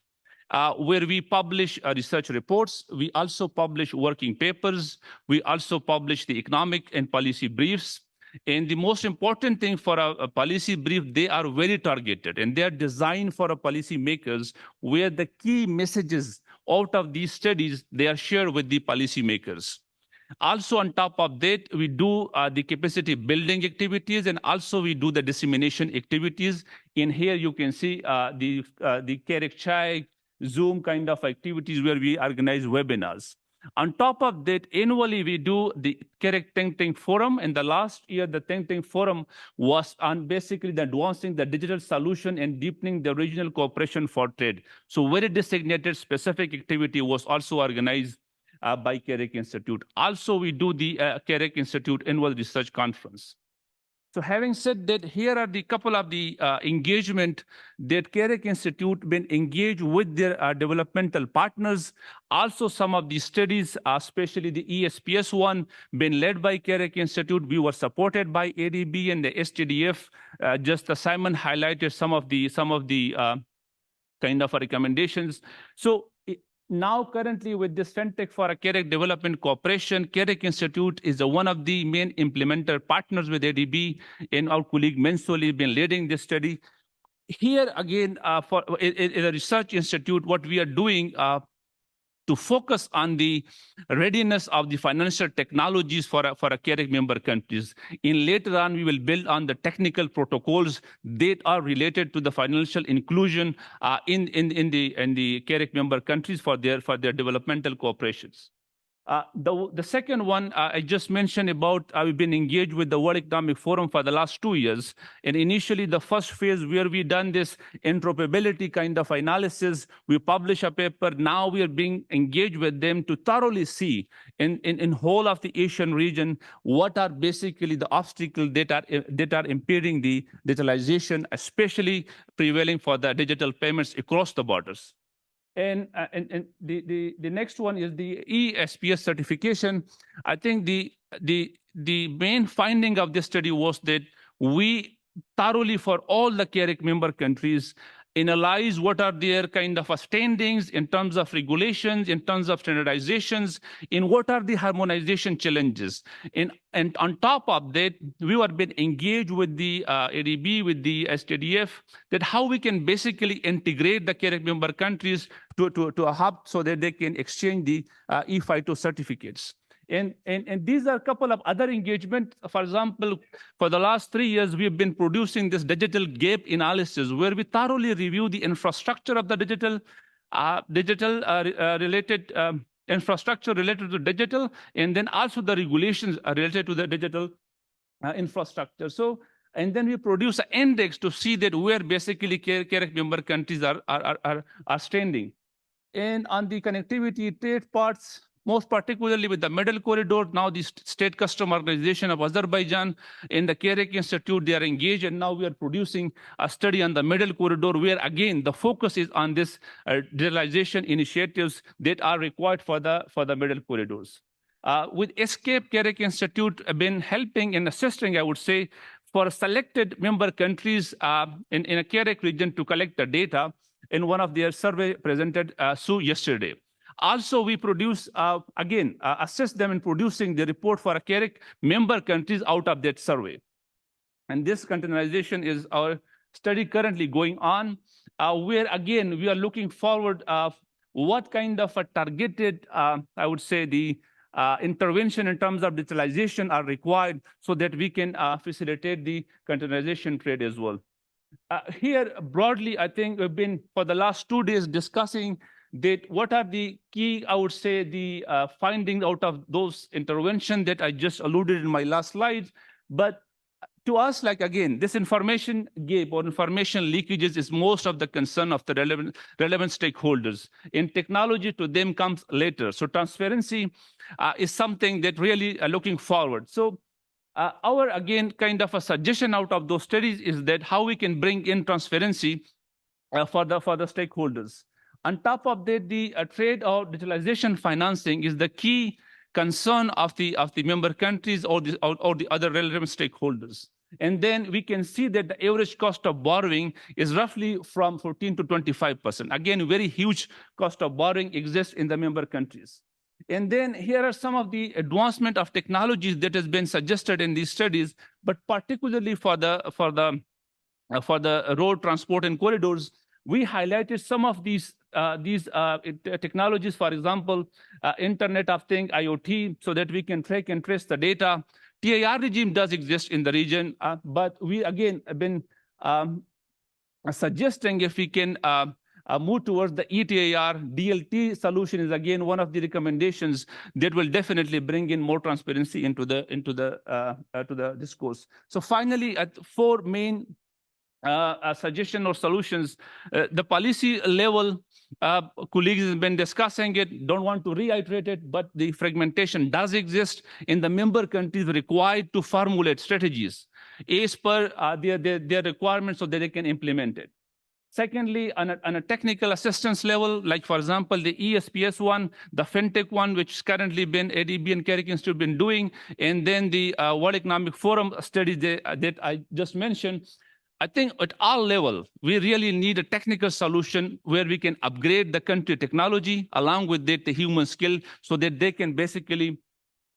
where we publish research reports. We also publish working papers. We also publish the economic and policy briefs. And the most important thing for a policy brief, they are very targeted and they are designed for policy makers, where the key messages out of these studies, they are shared with the policy makers. Also, on top of that, we do the capacity building activities, and also we do the dissemination activities. In here, you can see the CAREC Chai, Zoom kind of activities where we organize webinars. On top of that, annually, we do the CAREC Think Tank Forum. And the last year, the Think Tank Forum was on basically the advancing the digital solution and deepening the regional cooperation for trade. So very designated specific activity was also organized by CAREC Institute. Also, we do the CAREC Institute Annual Research Conference. So having said that, here are the couple of the engagement that CAREC Institute been engaged with their developmental partners. Also, some of the studies, especially the ESPS one, been led by CAREC Institute. We were supported by ADB and the STDF. Just Simon highlighted some of the kind of recommendations. So now, currently, with this FinTech for a CAREC Development Cooperation, CAREC Institute is one of the main implementer partners with ADB, and our colleague Mensoli has been leading this study. Here, again, for a research institute, what we are doing to focus on the readiness of the financial technologies for a CAREC member countries. In later on, we will build on the technical protocols that are related to the financial inclusion in the CAREC member countries for their developmental cooperations. The second one I just mentioned about, we've been engaged with the World Economic Forum for the last 2 years. And initially, the first phase where we done this interoperability kind of analysis, we publish a paper. Now we are being engaged with them to thoroughly see in whole of the Asian region, what are basically the obstacles that are impeding the digitalization, especially prevailing for the digital payments across the borders. And the next one is the ESPS certification. I think the main finding of this study was that we thoroughly, for all the CAREC member countries, analyze what are their kind of standings in terms of regulations, in terms of standardizations, in what are the harmonization challenges. And on top of that, we have been engaged with the ADB, with the STDF, that how we can basically integrate the CAREC member countries to a hub so that they can exchange the E-FITO certificates. And these are a couple of other engagement. For example, for the last 3 years, we've been producing this digital gap analysis where we thoroughly review the infrastructure of the related infrastructure related to digital, and then also the regulations related to the digital infrastructure. So, and then we produce an index to see that where basically CAREC member countries are standing. And on the connectivity trade parts, most particularly with the Middle Corridor, now the State Custom Organization of Azerbaijan and the CAREC Institute, they are engaged, and now we are producing a study on the Middle Corridor, where again, the focus is on this digitalization initiatives that are required for the Middle Corridors. With ESCAP, CAREC Institute have been helping and assisting, I would say, for selected member countries in a CAREC region to collect the data in one of their survey presented yesterday. Also, we produce, assist them in producing the report for a CAREC member countries out of that survey. And this containerization is our study currently going on. where again, we are looking forward of what kind of a targeted, I would say, the intervention in terms of digitalization are required so that we can facilitate the containerization trade as well. Here, broadly, I think we've been, for the last 2 days, discussing that what are the key, I would say, the findings out of those interventions that I just alluded in my last slides. But to us, like, again, this information gap or information leakages is most of the concern of the relevant stakeholders. In technology, to them comes later. So transparency is something that really are looking forward. So our, again, kind of a suggestion out of those studies is that how we can bring in transparency for the stakeholders. On top of that, the trade or digitalization financing is the key concern of the member countries or the other relevant stakeholders. And then we can see that the average cost of borrowing is roughly from 14 to 25%. Again, very huge cost of borrowing exists in the member countries. And then here are some of the advancement of technologies that has been suggested in these studies, but particularly for the road transport and corridors, we highlighted some of these technologies, for example, Internet of Things, IoT, so that we can track and trace the data. TIR regime does exist in the region, but we again have been suggesting if we can move towards the ETIR, DLT solution is again one of the recommendations that will definitely bring in more transparency into the discourse. So finally, at 4 main suggestion or solutions, the policy level, colleagues have been discussing it, don't want to reiterate it, but the fragmentation does exist in the member countries required to formulate strategies as per their requirements so that they can implement it. Secondly, on a technical assistance level, like for example, the ESPS one, the FinTech one, which has currently been ADB and Carrick Institute been doing, and then the World Economic Forum study that I just mentioned, I think at all levels, we really need a technical solution where we can upgrade the country technology along with that, the human skill, so that they can basically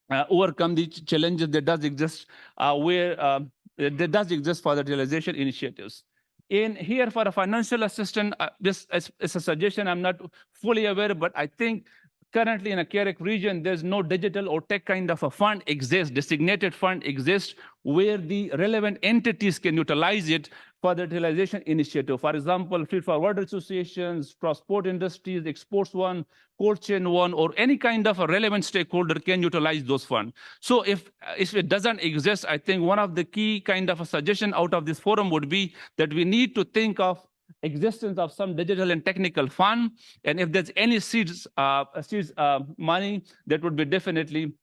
overcome the challenges that does exist that does exist for the realization initiatives. In here for a financial assistance, this is a suggestion. I'm not fully aware, but I think currently in a Carrick region, there's no digital or tech kind of a fund exists, designated fund exists, where the relevant entities can utilize it for the digitalization initiative. For example, freight forwarder associations, transport industries, exports one, cold chain one, or any kind of a relevant stakeholder can utilize those funds. So if it doesn't exist, I think one of the key kind of a suggestion out of this forum would be that we need to think of existence of some digital and technical fund, and if there's any seeds money, that would be definitely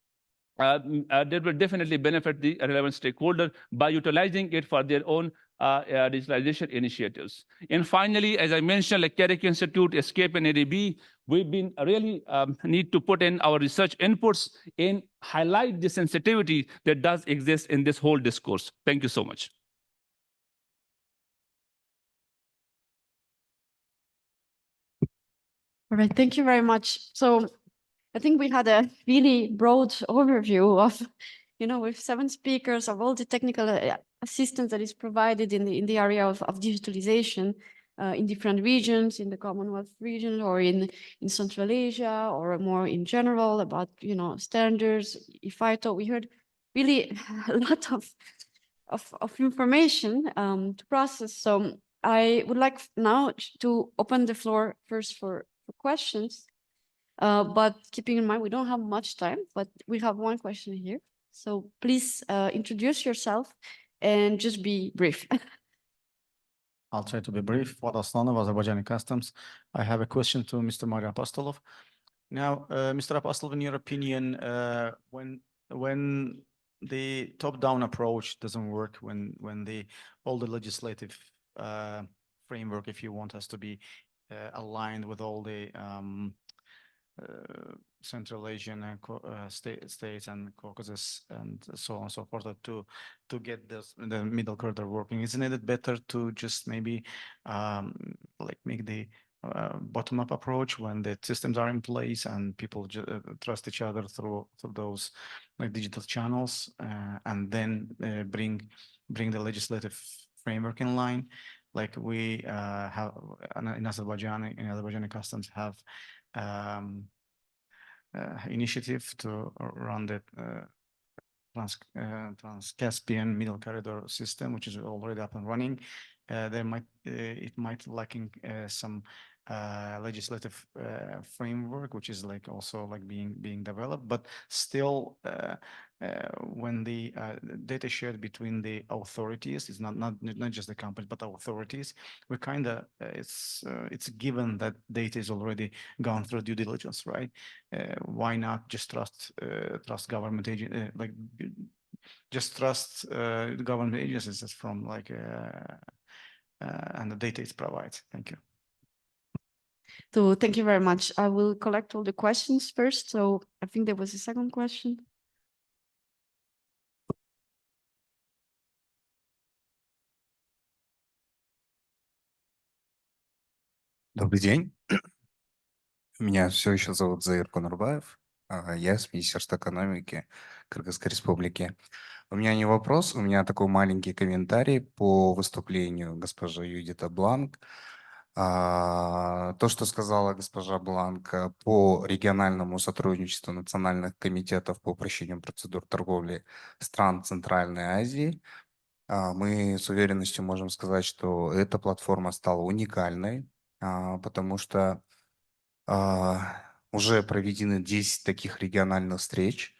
benefit the relevant stakeholder by utilizing it for their own digitalization initiatives. And finally, as I mentioned, like Carrick Institute, ESCAP, and ADB, we've been really need to put in our research inputs and highlight the sensitivity that does exist in this whole discourse. Thank you so much. All right, thank you very much. So I think we had a really broad overview of, with 7 speakers of all the technical assistance that is provided in the area of digitalization in different regions, in the Commonwealth region or in Central Asia, or more in general about, standards, IFITO. We heard really a lot of information to process. So I would like now to open the floor first for questions, but keeping in mind we don't have much time, but we have one question here. So please introduce yourself and just be brief. I'll try to be brief. Fuad Aslanov, Azerbaijani Customs. I have a question to Mr. Mario Apostolov. Now, Mr. Apostolov, in your opinion, when the top-down approach doesn't work, when all the legislative framework, if you want us to be aligned with all the Central Asian states and Caucasus and so on and so forth to get the middle corridor working, isn't it better to just maybe like make the bottom-up approach when the systems are in place and people trust each other through those like digital channels, and then bring the legislative framework in line? like we have in Azerbaijani customs have initiative to run the Trans-Caspian Middle Corridor system, which is already up and running. It might lacking some legislative framework, which is like also like being developed, but still when the data shared between the authorities, it's not just the companies but authorities, we kind of it's given that data is already gone through due diligence, right? Why not just trust government agent just trust the government agencies from like and the data is provided. Thank you. So thank you very much. I will collect all the questions first. So I think there was a second question. Добрый день. Меня все еще зовут Заир Конурбаев. Я с Министерства экономики Кыргызской Республики. У меня не вопрос, у меня такой маленький комментарий по выступлению госпожи Юдита Бланк. То, что сказала госпожа Бланк по региональному сотрудничеству национальных комитетов по упрощению процедур торговли стран Центральной Азии, мы с уверенностью можем сказать, что эта платформа стала уникальной, потому что уже проведены 10 таких региональных встреч.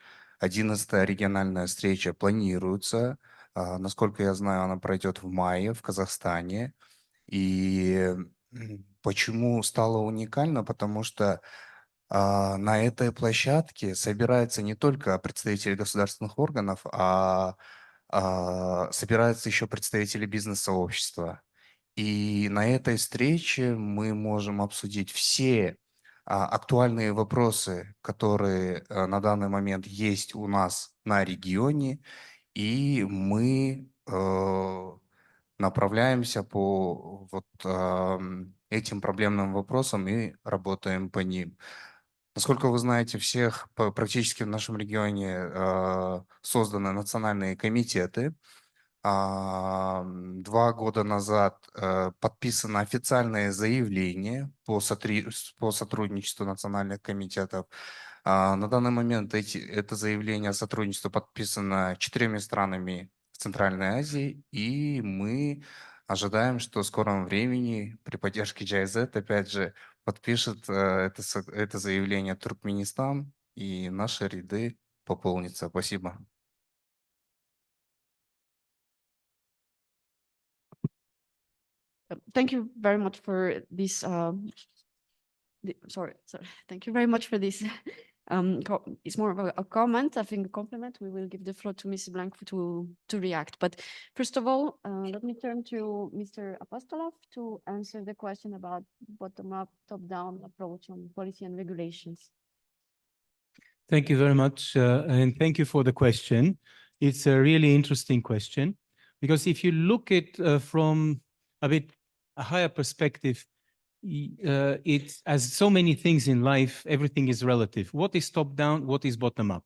11-я региональная встреча планируется. Насколько я знаю, она пройдет в мае в Казахстане. И почему стало уникально? Потому что на этой площадке собираются не только представители государственных органов, а собираются еще представители бизнес-сообщества. И на этой встрече мы можем обсудить все актуальные вопросы, которые на данный момент есть у нас на регионе, и мы направляемся по вот этим проблемным вопросам и работаем по ним. Насколько вы знаете, практически в нашем регионе созданы национальные комитеты. 2 года назад подписано официальное заявление по сотрудничеству национальных комитетов. На данный момент это заявление о сотрудничестве подписано 4 странами в Центральной Азии, и мы ожидаем, что в скором времени при поддержке GIZ опять же подпишет это заявление Туркменистан, и наши ряды пополнятся. Спасибо. Thank you very much for this. Sorry. Thank you very much for this. It's more of a comment, I think a compliment. We will give the floor to Ms. Blank to react. But first of all, let me turn to Mr. Apostolov to answer the question about bottom-up, top-down approach on policy and regulations. Thank you very much, and thank you for the question. It's a really interesting question, because if you look at from a higher perspective, it's as so many things in life, everything is relative. What is top-down? What is bottom-up?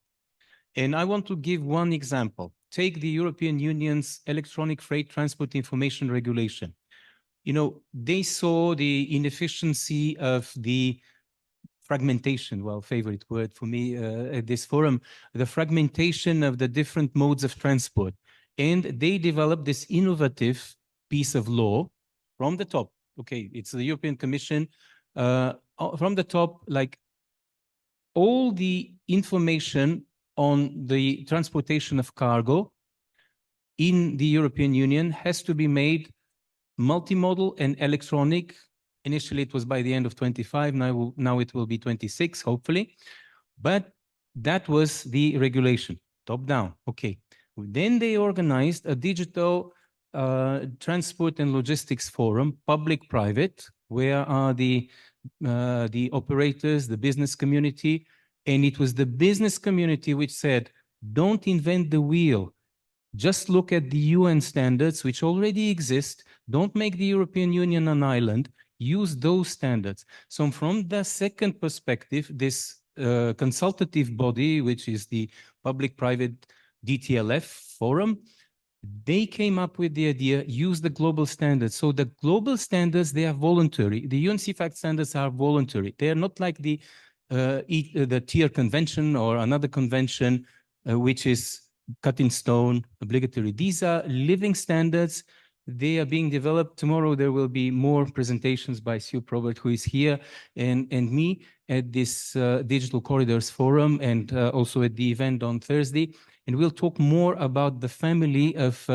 And I want to give one example. Take the European Union's Electronic Freight Transport Information Regulation. You know, they saw the inefficiency of the fragmentation, well, favorite word for me at this forum, the fragmentation of the different modes of transport. And they developed this innovative piece of law from the top. Okay, it's the European Commission. From the top, like all the information on the transportation of cargo in the European Union has to be made multimodal and electronic. Initially, it was by the end of 25. Now it will be 26, hopefully. But that was the regulation, top down. Okay. Then they organized a digital transport and logistics forum, public-private, where are the operators, the business community. And it was the business community which said, don't invent the wheel. Just look at the UN standards, which already exist. Don't make the European Union an island. Use those standards. So from the second perspective, this consultative body, which is the public-private DTLF forum, They came up with the idea, use the global standards. So the global standards, they are voluntary. The UNCFACT standards are voluntary. They are not like the TIER convention or another convention, which is cut in stone, obligatory. These are living standards. They are being developed. Tomorrow there will be more presentations by Sue Probert, who is here, and me at this Digital Corridors Forum, and also at the event on Thursday. And we'll talk more about the family of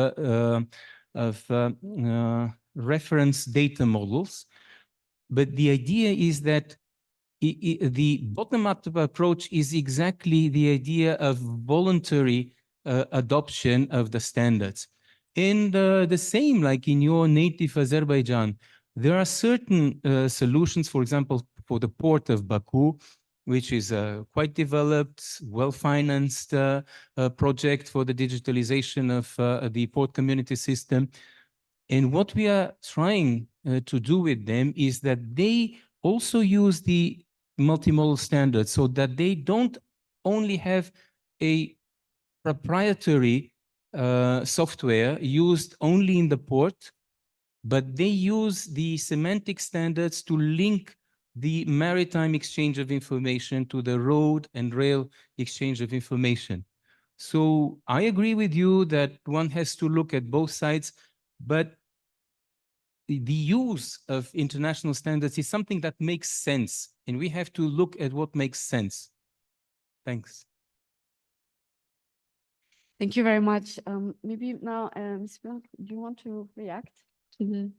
reference data models. But the idea is that the bottom-up approach is exactly the idea of voluntary adoption of the standards. And the same, like in your native Azerbaijan, there are certain solutions, for example, for the port of Baku, which is a quite developed, well-financed project for the digitalization of the port community system. And what we are trying to do with them is that they also use the multimodal standards so that they don't only have a proprietary software used only in the port, but they use the semantic standards to link the maritime exchange of information to the road and rail exchange of information. So I agree with you that one has to look at both sides, but the use of international standards is something that makes sense, and we have to look at what makes sense. Thanks. Thank you very much. Maybe now, Ms. Blanc, do you want to react to the?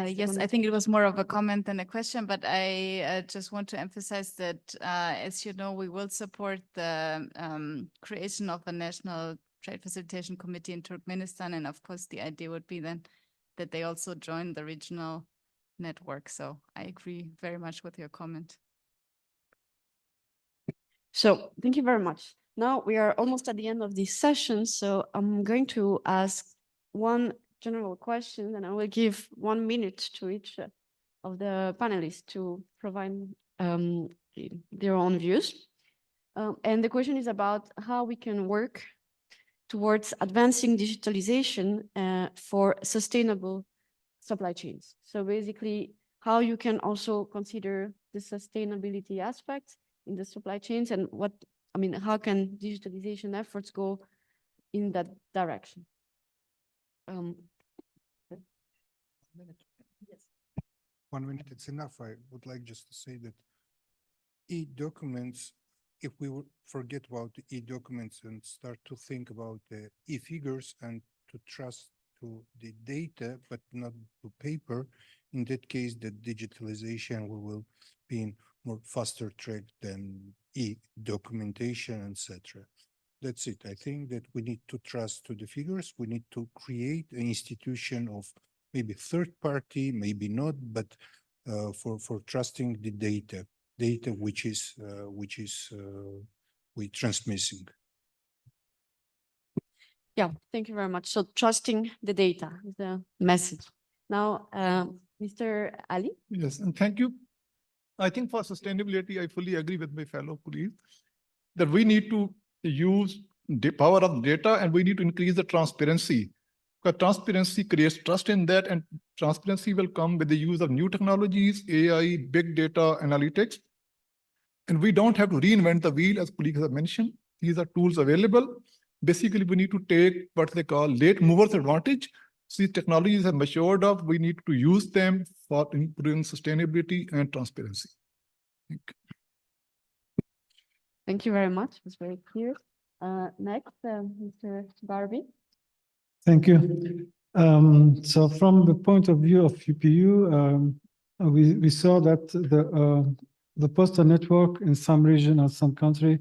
Yes, I think it was more of a comment than a question, but I just want to emphasize that, as you know, we will support the creation of a national trade facilitation committee in Turkmenistan. And of course, the idea would be then that they also join the regional network. So I agree very much with your comment. So thank you very much. Now we are almost at the end of this session, so I'm going to ask one general question, and I will give 1 minute to each of the panelists to provide their own views. And the question is about how we can work towards advancing digitalization for sustainable supply chains. So basically, how you can also consider the sustainability aspects in the supply chains, and how can digitalization efforts go in that direction? 1 minute. Yes. 1 minute, it's enough. I would like just to say that e-documents, if we would forget about the e-documents and start to think about the e-figures and to trust to the data, but not to paper, in that case, the digitalization will be in more faster track than e-documentation, etc. That's it. I think that we need to trust to the figures. We need to create an institution of maybe third party, maybe not, but for trusting the data which we transmitting. Yeah, thank you very much. So trusting the data is the message. Now, Mr. Ali. Yes, and thank you. I think for sustainability, I fully agree with my fellow colleagues that we need to use the power of data and we need to increase the transparency. Because transparency creates trust in that, and transparency will come with the use of new technologies, AI, big data, analytics. And we don't have to reinvent the wheel, as colleagues have mentioned. These are tools available. Basically, we need to take what they call late movers advantage. These technologies have matured up. We need to use them for improving sustainability and transparency. Thank you very much. It was very clear. Next, Mr. Barbie. Thank you. So from the point of view of UPU, we saw that the postal network in some region or some country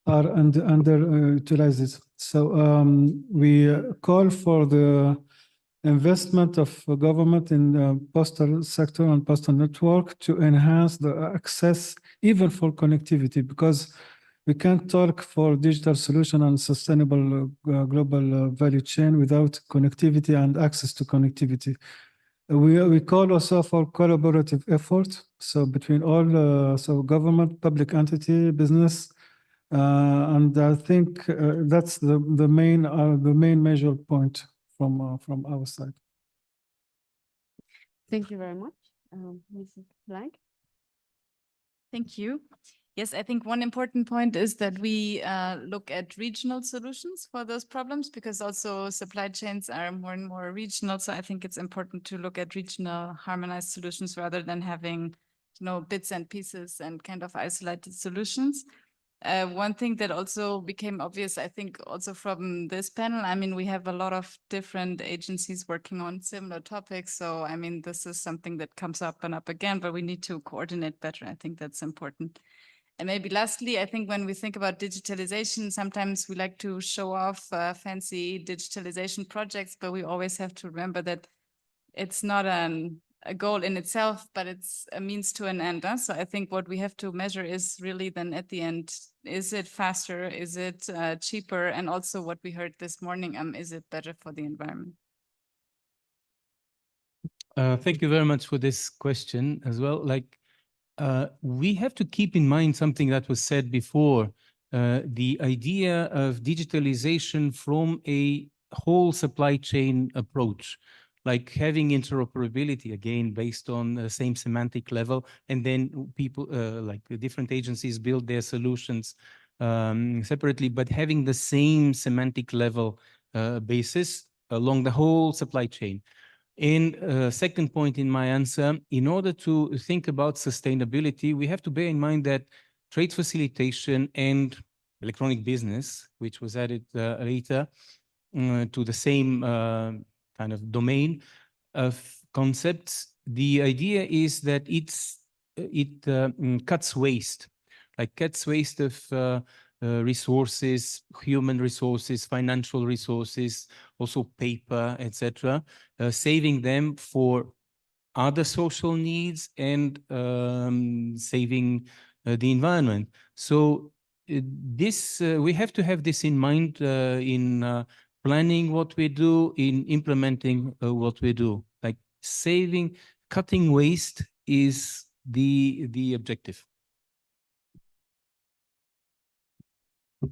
are underutilized. So we call for the investment of government in the postal sector and postal network to enhance the access even for connectivity, because we can't talk for digital solution and sustainable global value chain without connectivity and access to connectivity. We call also for collaborative effort, so between all, so government, public entity, business, And I think that's the main major point from our side. Thank you very much, Mrs. Blank. Thank you. Yes, I think one important point is that we look at regional solutions for those problems, because also supply chains are more and more regional. So I think it's important to look at regional harmonized solutions rather than having, bits and pieces and kind of isolated solutions. One thing that also became obvious, I think, also from this panel, I mean, we have a lot of different agencies working on similar topics. So, I mean, this is something that comes up and up again, but we need to coordinate better. I think that's important. And maybe lastly, I think when we think about digitalization, sometimes we like to show off fancy digitalization projects, but we always have to remember that it's not a goal in itself, but it's a means to an end. So I think what we have to measure is really then at the end, is it faster? Is it cheaper? And also what we heard this morning, is it better for the environment? Thank you very much for this question as well. We have to keep in mind something that was said before, the idea of digitalization from a whole supply chain approach, like having interoperability again based on the same semantic level, and then people like the different agencies build their solutions separately, but having the same semantic level basis along the whole supply chain. And second point in my answer, in order to think about sustainability, we have to bear in mind that trade facilitation and electronic business, which was added later to the same kind of domain of concepts, the idea is that it cuts waste, like cuts waste of resources, human resources, financial resources, also paper, etc., saving them for other social needs and saving the environment. So this we have to have this in mind in planning what we do, in implementing what we do. Like cutting waste is the objective.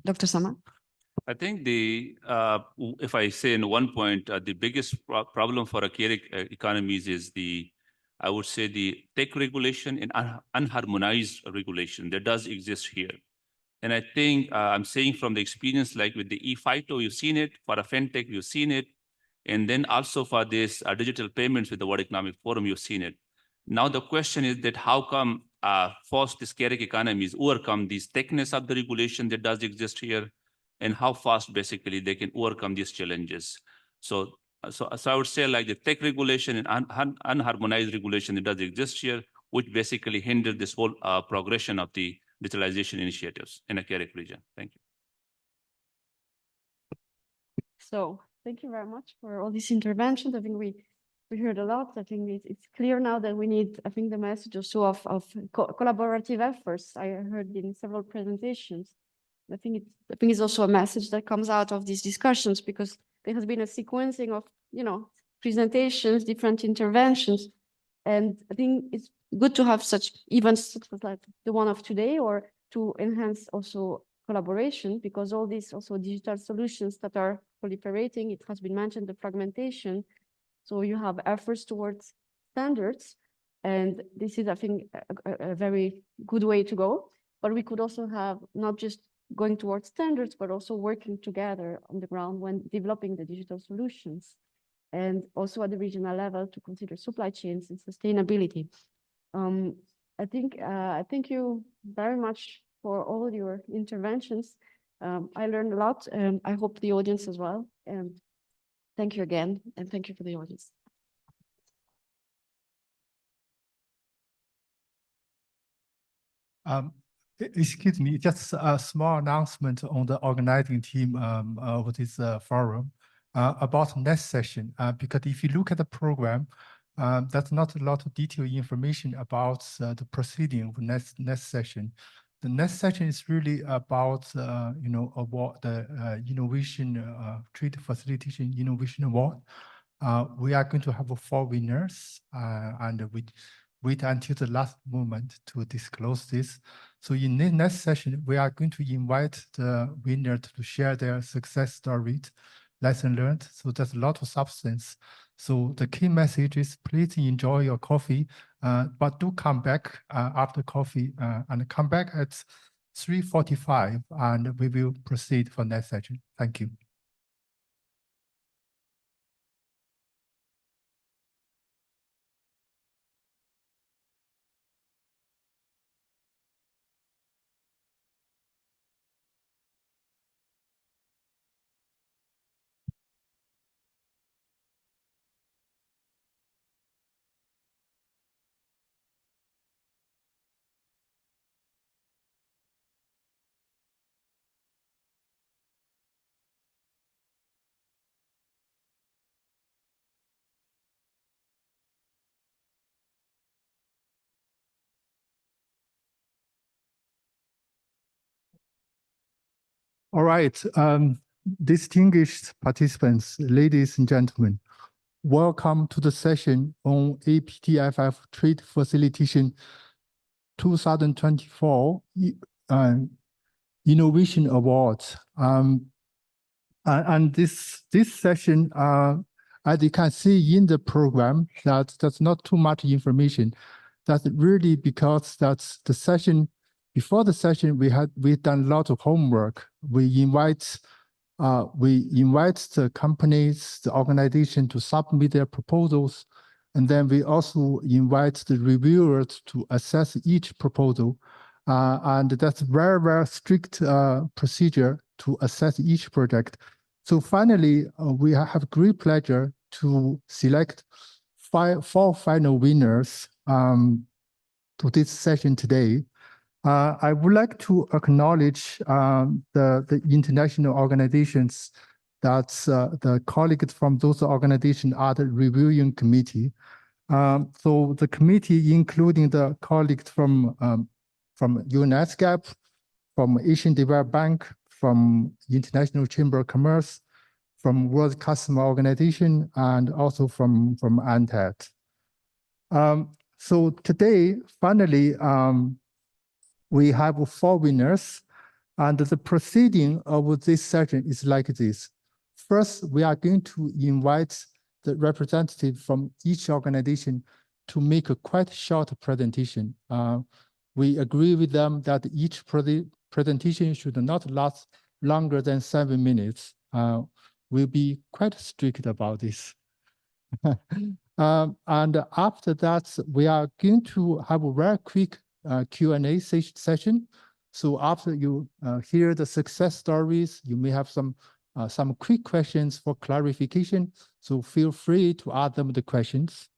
Dr. Samar? I think if I say in one point, the biggest problem for archaic economies is I would say the tech regulation and unharmonized regulation that does exist here. And I think I'm saying from the experience, like with the e-FITO, you've seen it, for a fintech, you've seen it. And then also for this digital payments with the World Economic Forum, you've seen it. Now the question is that how come first these archaic economies overcome these thickness of the regulation that does exist here, and how fast basically they can overcome these challenges. So I would say like the tech regulation and unharmonized regulation that does exist here, which basically hinder this whole progression of the digitalization initiatives in a archaic region. Thank you. So thank you very much for all these interventions. I think we heard a lot. I think it's clear now that we need, I think, the message also of collaborative efforts. I heard in several presentations. I think it's also a message that comes out of these discussions, because there has been a sequencing of, presentations, different interventions. And I think it's good to have such events like the one of today, or to enhance also collaboration, because all these also digital solutions that are proliferating, it has been mentioned, the fragmentation. So you have efforts towards standards, and this is, I think, a very good way to go. But we could also have not just going towards standards, but also working together on the ground when developing the digital solutions, and also at the regional level to consider supply chains and sustainability. I thank you very much for all your interventions. I learned a lot, and I hope the audience as well. Thank you again, and thank you for the audience. Excuse me, just a small announcement on the organizing team of this forum about next session. Because if you look at the program, there's not a lot of detailed information about the proceeding of next session. The next session is really about about the innovation trade facilitation innovation award. We are going to have 4 winners, and we wait until the last moment to disclose this. So in the next session, we are going to invite the winner to share their success story, lesson learned. So there's a lot of substance. So the key message is please enjoy your coffee, but do come back after coffee and come back at 3:45 and we will proceed for next session. Thank you. All right, distinguished participants, ladies and gentlemen, welcome to the session on APTFF Trade Facilitation 2024 Innovation Awards. And this session, as you can see in the program, that's not too much information. That's really because that's the session. Before the session, we've done a lot of homework. We invite the companies, the organization to submit their proposals, and then we also invite the reviewers to assess each proposal. And that's very, very strict procedure to assess each project. So finally, we have great pleasure to select four final winners to this session today. I would like to acknowledge the international organizations that the colleagues from those organizations are the reviewing committee. So the committee, including the colleagues from ESCAP, from Asian Development Bank, from International Chamber of Commerce, from World Customer Organization, and also from ANTAD. So today, finally, we have four winners, and the proceeding of this session is like this. First, we are going to invite the representative from each organization to make a quite short presentation. We agree with them that each presentation should not last longer than 7 minutes. We'll be quite strict about this. And after that, we are going to have a very quick Q&A session. So after you hear the success stories, you may have some quick questions for clarification. So feel free to ask them the questions.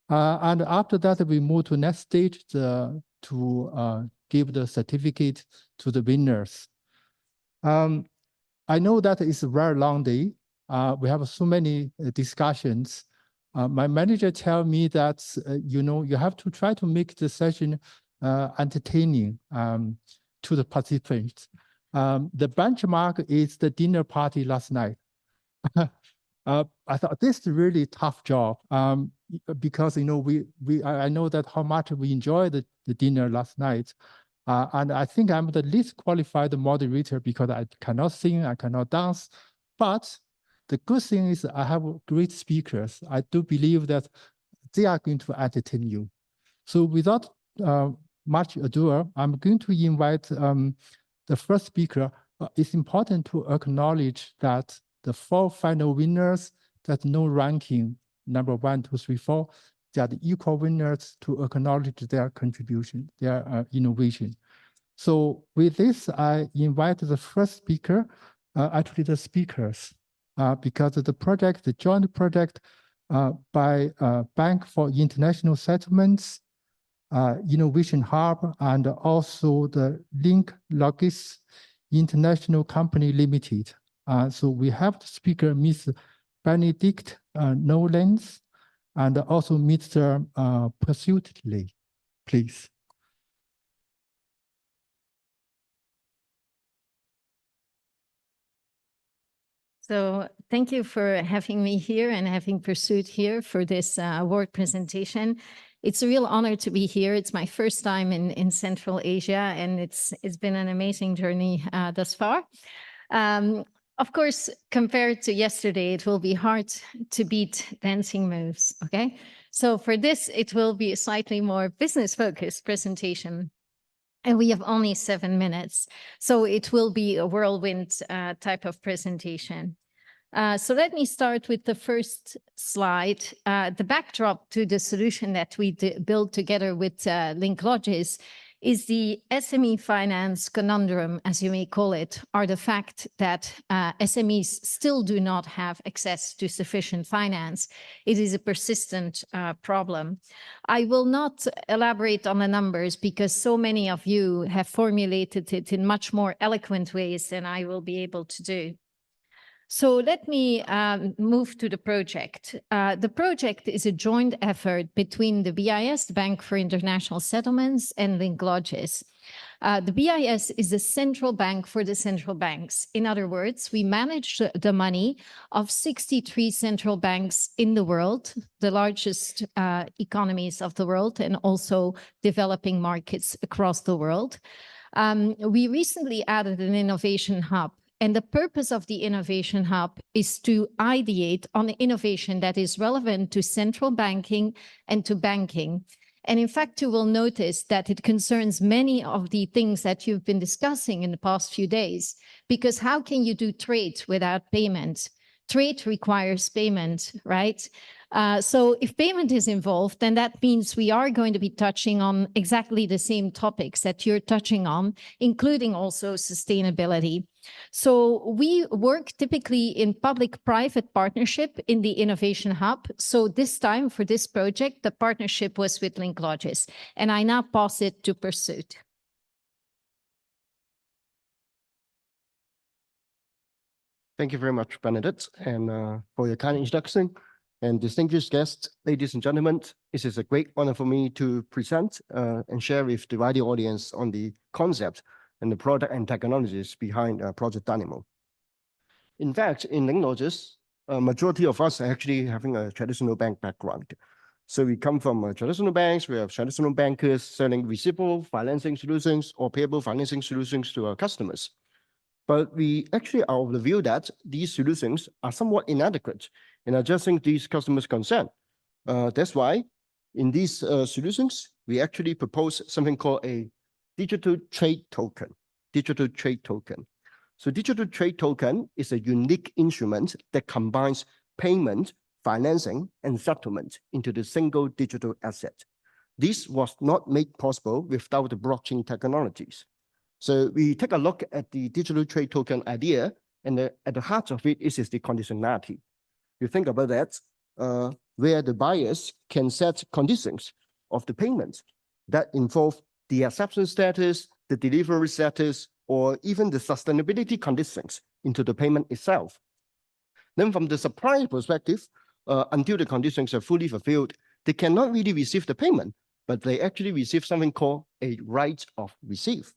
And after that, we move to next stage to give the certificate to the winners. I know that it's a very long day. We have so many discussions. My manager tell me that you have to try to make the session entertaining to the participants. The benchmark is the dinner party last night. I thought this is a really tough job because I know that how much we enjoyed the dinner last night. And I think I'm the least qualified moderator because I cannot sing, I cannot dance. But the good thing is I have great speakers. I do believe that they are going to entertain you. So without much ado, I'm going to invite the first speaker. It's important to acknowledge that the four final winners, there's no ranking, number 1, 2, 3, 4. They are the equal winners to acknowledge their contribution, their innovation. So with this, I invite the first speaker, actually the speakers, because of the project, the joint project by Bank for International Settlements, Innovation Hub, and also the Link Logis International Company Limited. So we have the speaker, Ms. Benedict Nolens, and also Mr. Pursuit Lee, please. So thank you for having me here and having Pursuit here for this award presentation. It's a real honor to be here. It's my first time in Central Asia, and it's been an amazing journey thus far. Of course, compared to yesterday, it will be hard to beat dancing moves, okay? So for this, it will be a slightly more business-focused presentation. And we have only 7 minutes, so it will be a whirlwind type of presentation. So let me start with the first slide. The backdrop to the solution that we built together with LinkLogis is the SME finance conundrum, as you may call it, or the fact that SMEs still do not have access to sufficient finance. It is a persistent problem. I will not elaborate on the numbers because so many of you have formulated it in much more eloquent ways than I will be able to do. So let me move to the project. The project is a joint effort between the BIS, the Bank for International Settlements, and LinkLogis. The BIS is the central bank for the central banks. In other words, we manage the money of 63 central banks in the world, the largest economies of the world, and also developing markets across the world. We recently added an innovation hub. And the purpose of the Innovation Hub is to ideate on the innovation that is relevant to central banking and to banking. And in fact, you will notice that it concerns many of the things that you've been discussing in the past few days, because how can you do trade without payment? Trade requires payment, right? So if payment is involved, then that means we are going to be touching on exactly the same topics that you're touching on, including also sustainability. So we work typically in public-private partnership in the Innovation Hub. So this time for this project, the partnership was with LinkLogis. And I now pass it to Pursuit. Thank you very much, Bernadette, and for your kind introduction. And distinguished guests, ladies and gentlemen, it is a great honor for me to present and share with the wider audience on the concept and the product and technologies behind Project Dynamo. In fact, in LinkLogis, a majority of us are actually having a traditional bank background. So we come from traditional banks, we have traditional bankers selling receivable financing solutions or payable financing solutions to our customers. But we actually are of the view that these solutions are somewhat inadequate in addressing these customers' concern. That's why in these solutions, we actually propose something called a digital trade token. Digital trade token. So digital trade token is a unique instrument that combines payment, financing, and settlement into the single digital asset. This was not made possible without the blockchain technologies. So we take a look at the digital trade token idea, and at the heart of it is the conditionality. You think about that, where the buyers can set conditions of the payment that involve the acceptance status, the delivery status, or even the sustainability conditions into the payment itself. Then from the supplier perspective, until the conditions are fully fulfilled, they cannot really receive the payment, but they actually receive something called a right of receive.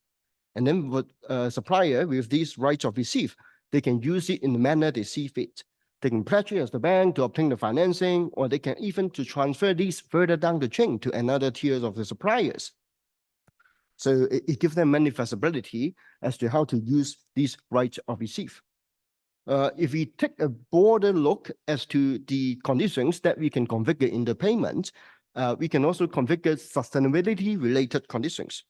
And then with supplier with these rights of receive, they can use it in the manner they see fit. They can pledge it as the bank to obtain the financing, or they can even to transfer these further down the chain to another tiers of the suppliers. So it gives them many flexibility as to how to use these rights of receive. If we take a broader look as to the conditions that we can configure in the payment, we can also configure sustainability-related conditions.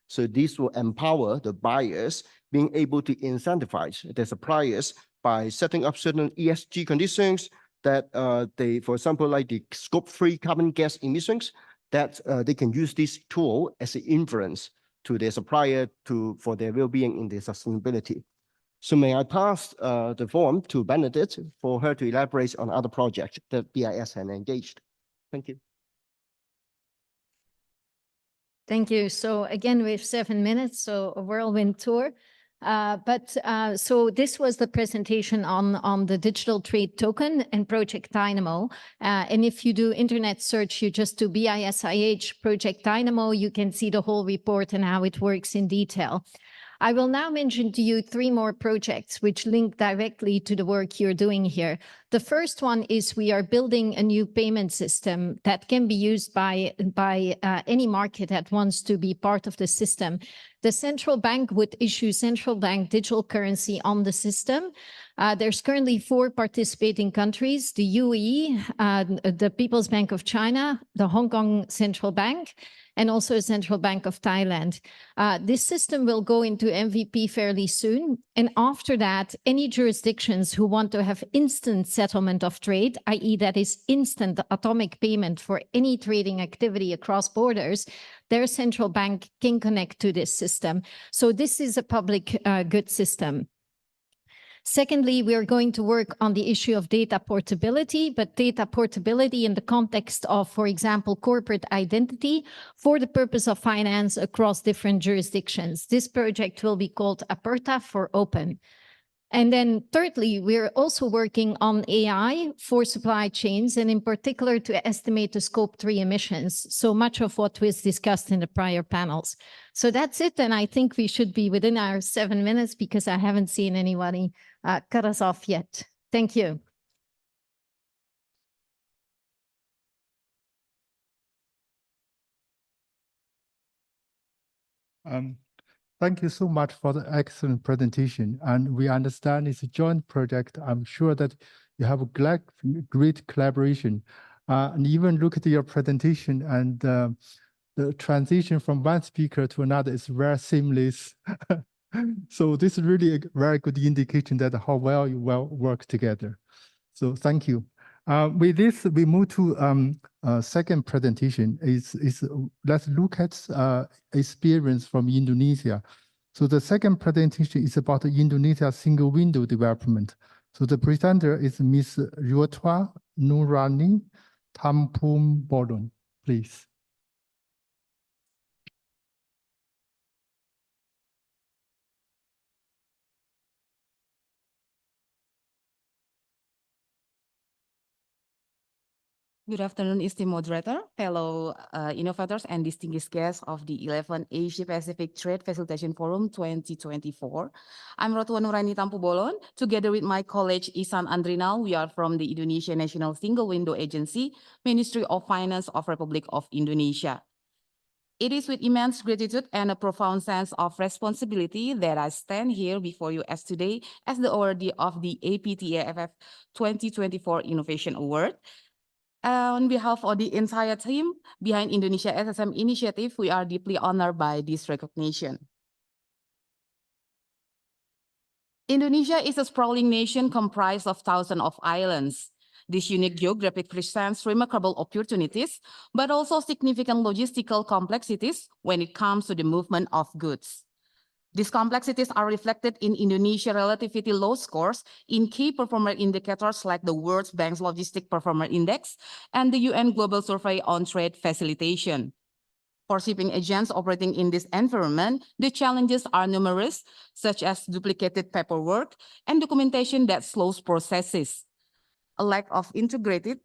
So this will empower the buyers being able to incentivize their suppliers by setting up certain ESG conditions that they, for example, like the scope-free carbon gas emissions, that they can use this tool as an influence to their supplier for their well-being in their sustainability. So may I pass the forum to Bernadette for her to elaborate on other projects that BIS has engaged. Thank you. Thank you. So again, we have 7 minutes, so a whirlwind tour. So this was the presentation on the digital trade token and Project Dynamo. And if you do internet search, you just do BISIH Project Dynamo, you can see the whole report and how it works in detail. I will now mention to you 3 more projects which link directly to the work you're doing here. The first one is we are building a new payment system that can be used by any market that wants to be part of the system. The central bank would issue central bank digital currency on the system. There's currently 4 participating countries: the UAE, the People's Bank of China, the Hong Kong Central Bank, and also Central Bank of Thailand. This system will go into MVP fairly soon. And after that, any jurisdictions who want to have instant settlement of trade, i.e. that is instant atomic payment for any trading activity across borders, their central bank can connect to this system. So this is a public good system. Secondly, we are going to work on the issue of data portability, but data portability in the context of, for example, corporate identity for the purpose of finance across different jurisdictions. This project will be called APERTA for Open. And then thirdly, we're also working on AI for supply chains, and in particular to estimate the scope 3 emissions. So much of what was discussed in the prior panels. So that's it. And I think we should be within our 7 minutes because I haven't seen anybody cut us off yet. Thank you. Thank you so much for the excellent presentation. And we understand it's a joint project. I'm sure that you have a great collaboration. And even look at your presentation, and the transition from one speaker to another is very seamless. So this is really a very good indication that how well you work together. So thank you. With this, we move to second presentation. Let's look at experience from Indonesia. So the second presentation is about the Indonesia single window development. So the presenter is Ms. Ryotwa Nurani Tampumbolon, please. Good afternoon, esteemed moderator, fellow innovators, and distinguished guests of the 11th Asia-Pacific Trade Facilitation Forum 2024. I'm Ryotwa Nurani Tampubolon. Together with my colleague Ihsan Andrinal, we are from the Indonesia National Single Window Agency, Ministry of Finance of Republic of Indonesia. It is with immense gratitude and a profound sense of responsibility that I stand here before you as today as the awardee of the APTFF 2024 Innovation Award. On behalf of the entire team behind Indonesia SSM initiative, we are deeply honored by this recognition. Indonesia is a sprawling nation comprised of thousands of islands. This unique geography presents remarkable opportunities, but also significant logistical complexities when it comes to the movement of goods. These complexities are reflected in Indonesia's relatively low scores in key performance indicators like the World Bank's Logistic Performance Index and the UN Global Survey on Trade Facilitation. For shipping agents operating in this environment, the challenges are numerous, such as duplicated paperwork and documentation that slows processes, a lack of integrated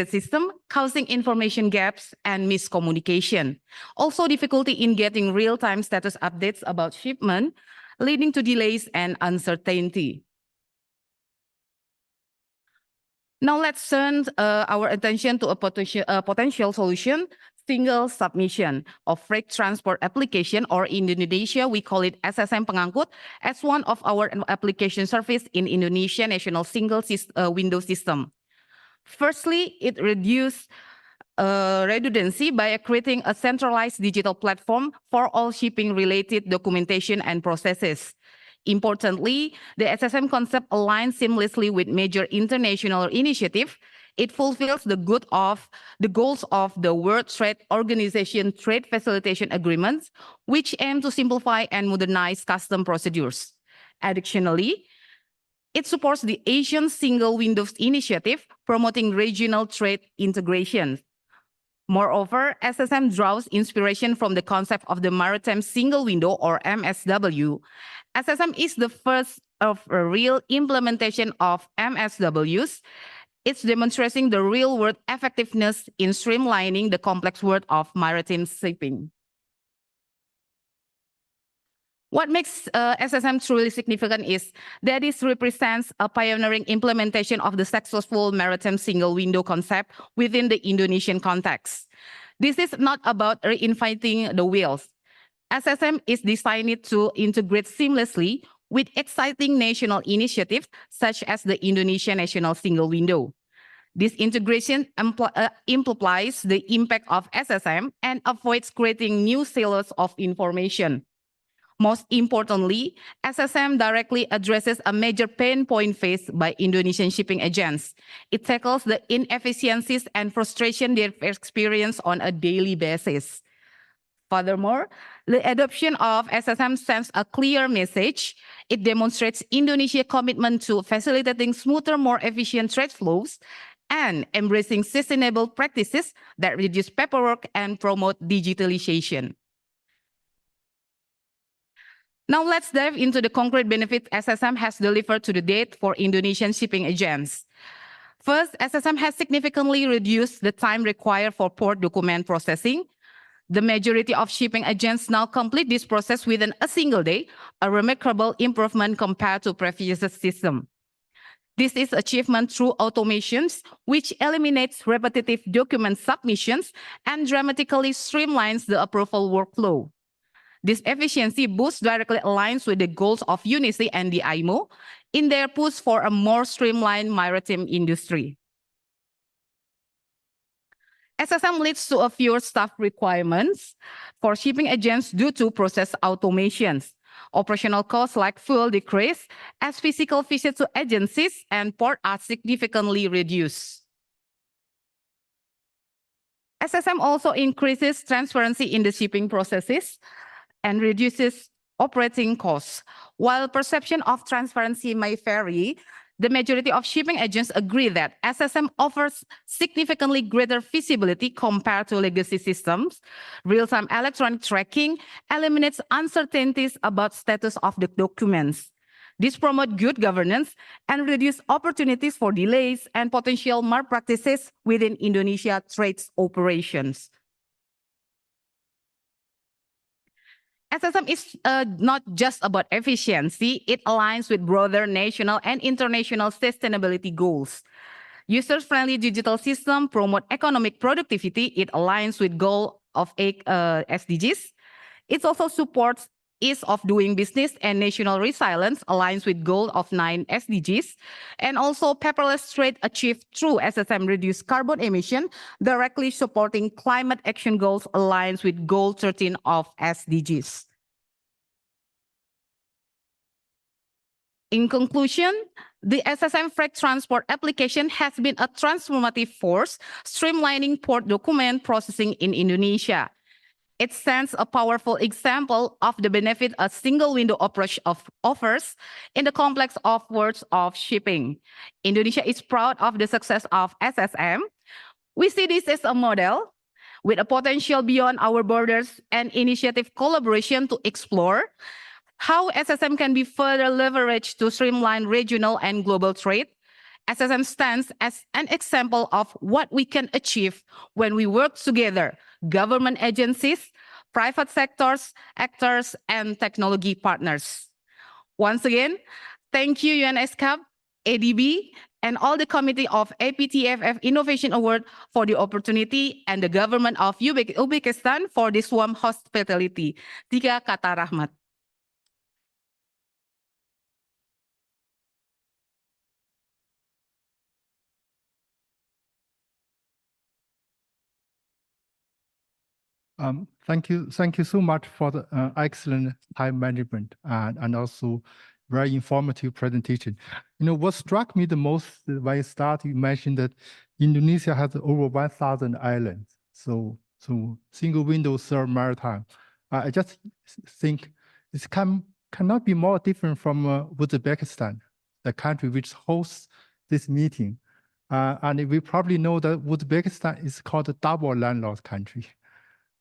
system causing information gaps and miscommunication. Also difficulty in getting real-time status updates about shipment, leading to delays and uncertainty. Now let's turn our attention to a potential solution, single submission of freight transport application, or in Indonesia, we call it SSM Pengangkut, as one of our application service in Indonesia National Single Window System. Firstly, it reduces redundancy by creating a centralized digital platform for all shipping-related documentation and processes. Importantly, the SSM concept aligns seamlessly with major international initiatives. It fulfills the goals of the World Trade Organization Trade Facilitation Agreements, which aim to simplify and modernize custom procedures. Additionally, it supports the Asian Single Windows Initiative, promoting regional trade integration. Moreover, SSM draws inspiration from the concept of the Maritime Single Window, or MSW. SSM is the first of a real implementation of MSWs. It's demonstrating the real-world effectiveness in streamlining the complex world of maritime shipping. What makes SSM truly significant is that it represents a pioneering implementation of the successful maritime single window concept within the Indonesian context. This is not about reinventing the wheels. SSM is designed to integrate seamlessly with exciting national initiatives such as the Indonesian National Single Window. This integration amplifies the impact of SSM and avoids creating new silos of information. Most importantly, SSM directly addresses a major pain point faced by Indonesian shipping agents. It tackles the inefficiencies and frustration they experience on a daily basis. Furthermore, the adoption of SSM sends a clear message. It demonstrates Indonesia's commitment to facilitating smoother, more efficient trade flows and embracing sustainable practices that reduce paperwork and promote digitalization. Now let's dive into the concrete benefits SSM has delivered to the date for Indonesian shipping agents. First, SSM has significantly reduced the time required for port document processing. The majority of shipping agents now complete this process within a single day, a remarkable improvement compared to previous system. This is achievement through automations, which eliminates repetitive document submissions and dramatically streamlines the approval workflow. This efficiency boost directly aligns with the goals of UNICE and the IMO in their push for a more streamlined maritime industry. SSM leads to a fewer staff requirements for shipping agents due to process automations. Operational costs like fuel decrease as physical visits to agencies and port are significantly reduced. SSM also increases transparency in the shipping processes and reduces operating costs. While perception of transparency may vary, the majority of shipping agents agree that SSM offers significantly greater visibility compared to legacy systems. Real-time electronic tracking eliminates uncertainties about status of the documents. This promotes good governance and reduces opportunities for delays and potential malpractices within Indonesia trade operations. SSM is not just about efficiency, it aligns with broader national and international sustainability goals. User-friendly digital system promote economic productivity, it aligns with goal of 8 SDGs. It also supports ease of doing business and national resilience, aligns with goal of 9 SDGs. And also paperless trade achieved through SSM reduced carbon emission, directly supporting climate action goals, aligns with goal 13 of SDGs. In conclusion, the SSM freight transport application has been a transformative force, streamlining port document processing in Indonesia. It sends a powerful example of the benefit a single window approach offers in the complex of worlds of shipping. Indonesia is proud of the success of SSM. We see this as a model with a potential beyond our borders and initiative collaboration to explore how SSM can be further leveraged to streamline regional and global trade. SSM stands as an example of what we can achieve when we work together, government agencies, private sectors, actors, and technology partners. Once again, thank you ESCAP, ADB, and all the committee of APTFF Innovation Award for the opportunity and the government of Uzbekistan for this warm hospitality. Tiga kata rahmat. Thank you so much for the excellent time management and also very informative presentation. You know, what struck me the most when you started, you mentioned that Indonesia has over 1,000 islands. So single window serve maritime. I just think it cannot be more different from Uzbekistan, the country which hosts this meeting. And we probably know that Uzbekistan is called a double landlocked country.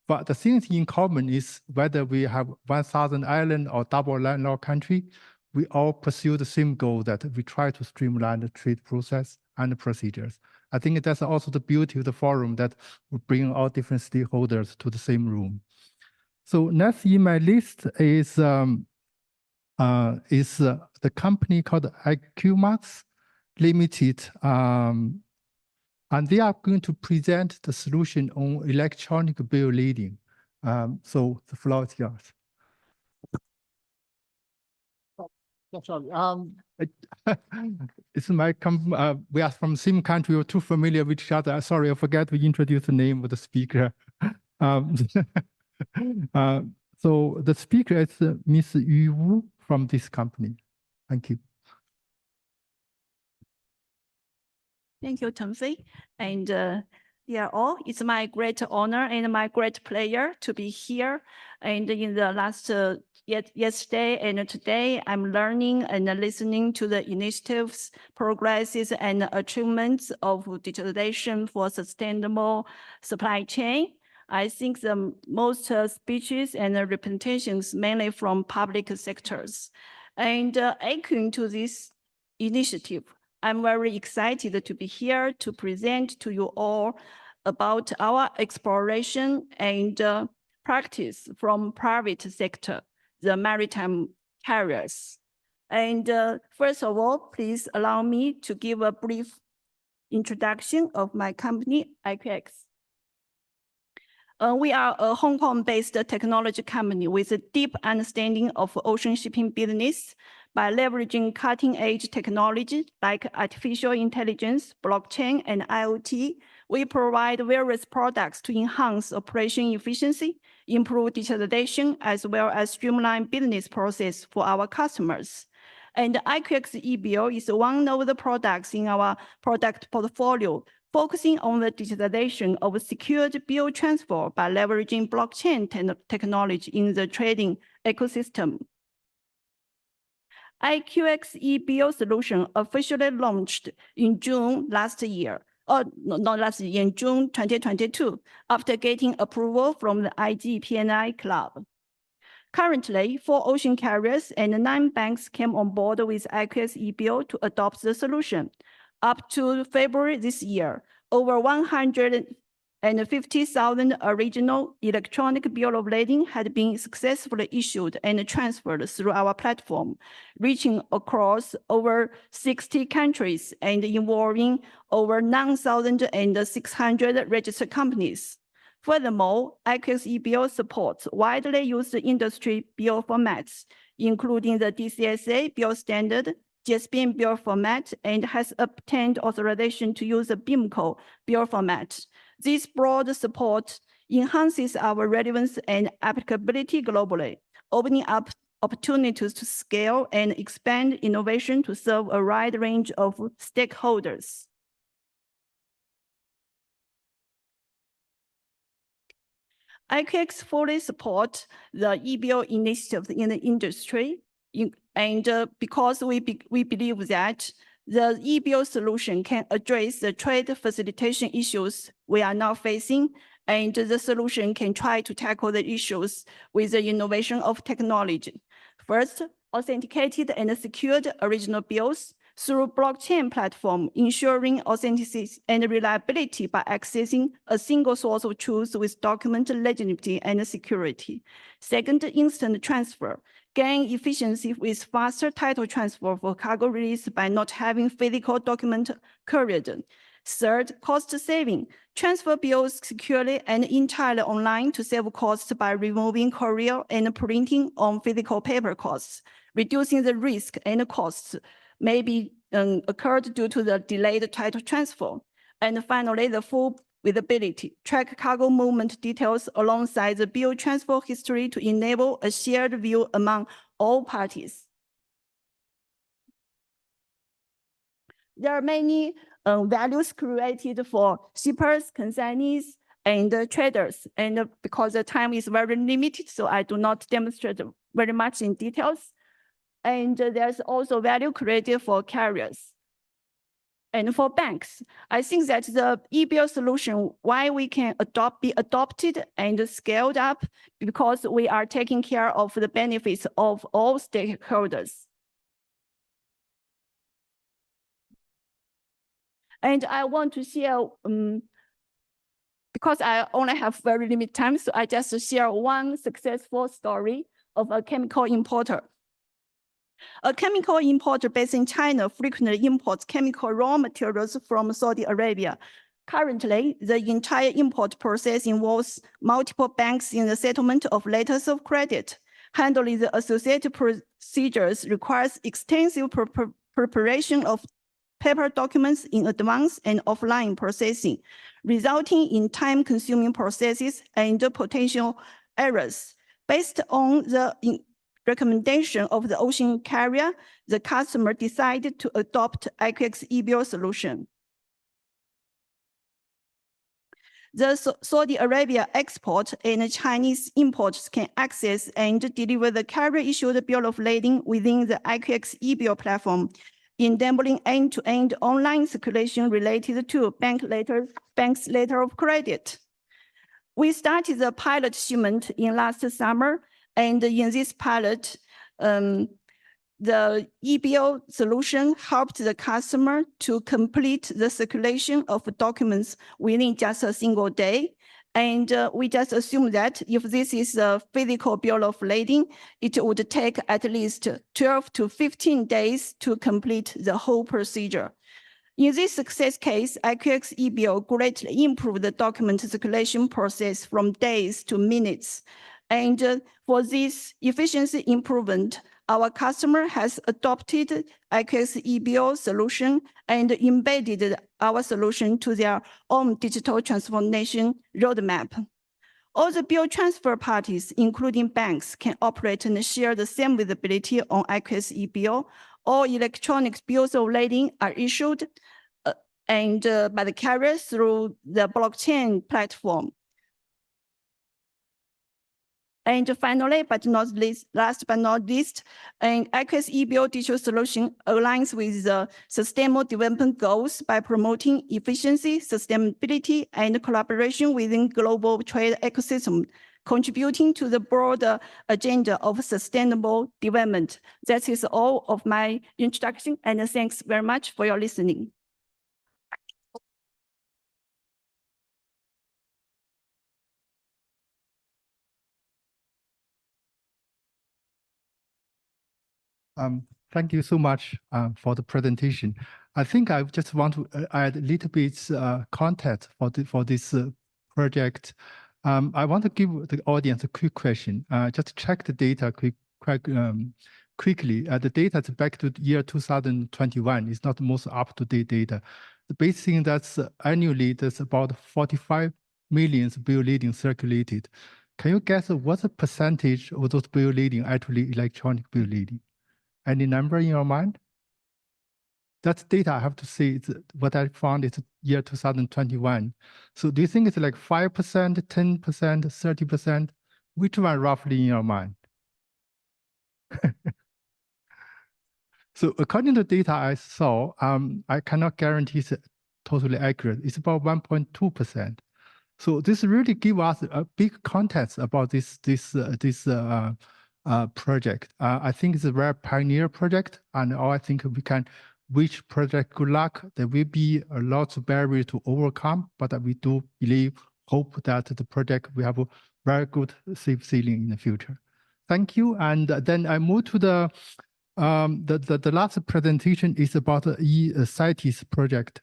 But the things in common is whether we have 1,000 island or double landlocked country, we all pursue the same goal that we try to streamline the trade process and the procedures. I think that's also the beauty of the forum, that we bring all different stakeholders to the same room. So next in my list is is the company called IQmax Limited. And they are going to present the solution on electronic bill leading. So the floor is yours. Sorry, it's my we are from the same country. We're too familiar with each other. Sorry, I forgot to introduce the name of the speaker. So the speaker is Ms. Yu Wu from this company. Thank you. Thank you, Timothy. And dear all, it's my great honor and my great pleasure to be here. And in the last yesterday and today, I'm learning and listening to the initiatives, progresses, and achievements of digitalization for sustainable supply chain. I think the most speeches and representations mainly from public sectors. And echoing to this initiative, I'm very excited to be here to present to you all about our exploration and practice from private sector, the maritime carriers. And first of all, please allow me to give a brief introduction of my company, IQX. We are a Hong Kong-based technology company with a deep understanding of ocean shipping business. By leveraging cutting-edge technology like artificial intelligence, blockchain, and IoT, we provide various products to enhance operation efficiency, improve digitalization, as well as streamline business process for our customers. And IQX e-bill is one of the products in our product portfolio, focusing on the digitalization of secured bill transfer by leveraging blockchain technology in the trading ecosystem. IQX e-bill solution officially launched in June last year, in June 2022, after getting approval from the IGPNI Club. Currently, 4 ocean carriers and 9 banks came on board with IQX e-bill to adopt the solution. Up to February this year, over 150,000 original electronic bill of lading had been successfully issued and transferred through our platform, reaching across over 60 countries and involving over 9,600 registered companies. Furthermore, IQX e-bill supports widely used industry bill formats, including the DCSA bill standard, GSBIM bill format, and has obtained authorization to use the BIMCO bill format. This broad support enhances our relevance and applicability globally, opening up opportunities to scale and expand innovation to serve a wide range of stakeholders. IQX fully supports the e-bill initiative in the industry, because we believe that the e-bill solution can address the trade facilitation issues we are now facing, and the solution can try to tackle the issues with the innovation of technology. First, authenticated and secured original bills through blockchain platform, ensuring authenticity and reliability by accessing a single source of truth with document legitimacy and security. Second, instant transfer. Gain efficiency with faster title transfer for cargo release by not having physical document couried. Third, cost saving. Transfer bills securely and entirely online to save costs by removing courier and printing on physical paper costs, reducing the risk and costs may be occurred due to the delayed title transfer. And finally, the full visibility. Track cargo movement details alongside the bill transfer history to enable a shared view among all parties. There are many values created for shippers, consignees, and traders. And because the time is very limited, so I do not demonstrate very much in details. And there's also value created for carriers. And for banks, I think that the e-bill solution, why we can be adopted and scaled up, because we are taking care of the benefits of all stakeholders. And I want to share, because I only have very limited time, so I just share one successful story of a chemical importer. A chemical importer based in China frequently imports chemical raw materials from Saudi Arabia. Currently, the entire import process involves multiple banks in the settlement of letters of credit. Handling the associated procedures requires extensive preparation of paper documents in advance and offline processing, resulting in time-consuming processes and potential errors. Based on the recommendation of the ocean carrier, the customer decided to adopt IQX e-bill solution. The Saudi Arabia export and Chinese imports can access and deliver the carrier-issued bill of lading within the IQX e-bill platform, enabling end-to-end online circulation related to bank's letter of credit. We started the pilot shipment in last summer, and in this pilot, the e-bill solution helped the customer to complete the circulation of documents within just a single day. And we just assume that if this is a physical bill of lading, it would take at least 12 to 15 days to complete the whole procedure. In this success case, IQX e-bill greatly improved the document circulation process from days to minutes. And for this efficiency improvement, our customer has adopted IQX e-bill solution and embedded our solution to their own digital transformation roadmap. All the bill transfer parties, including banks, can operate and share the same visibility on IQX e-bill. All electronic bills of lading are issued by the carrier through the blockchain platform. And finally, last but not least, an IQX e-bill digital solution aligns with the sustainable development goals by promoting efficiency, sustainability, and collaboration within global trade ecosystem, contributing to the broader agenda of sustainable development. That is all of my introduction, and thanks very much for your listening. Thank you so much for the presentation. I think I just want to add a little bit context for this project. I want to give the audience a quick question. Just check the data quickly. The data is back to the year 2021. It's not the most up-to-date data. The basic thing that's annually, there's about 45 million bill lading circulated. Can you guess what's the percentage of those bill lading actually electronic bill lading? Any number in your mind? That's data I have to say. What I found is year 2021. So do you think it's like 5%, 10%, 30%? Which one roughly in your mind? So according to data I saw, I cannot guarantee it's totally accurate. It's about 1.2%. So this really gives us a big context about this project. I think it's a very pioneer project, and I think we can wish project good luck. There will be a lot of barriers to overcome, but we do hope that the project will have a very good safe sailing in the future. Thank you. And then I move to the last presentation is about the eCities project.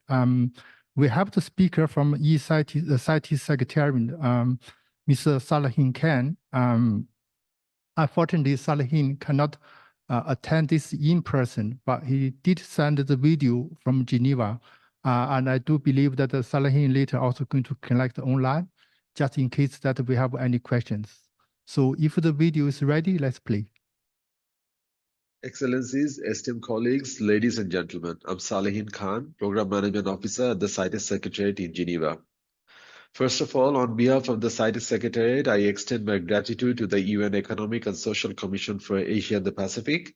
We have the speaker from eCities Secretariat, Mr. Salahin Khan. Unfortunately, Salahin cannot attend this in person, but he did send the video from Geneva. And I do believe that Salahin later also going to connect online, just in case that we have any questions. So if the video is ready, let's play. Excellencies, esteemed colleagues, ladies and gentlemen, I'm Salahin Khan, Program Management Officer at the CITES Secretariat in Geneva. First of all, on behalf of the CITES Secretariat, I extend my gratitude to the UN Economic and Social Commission for Asia and the Pacific,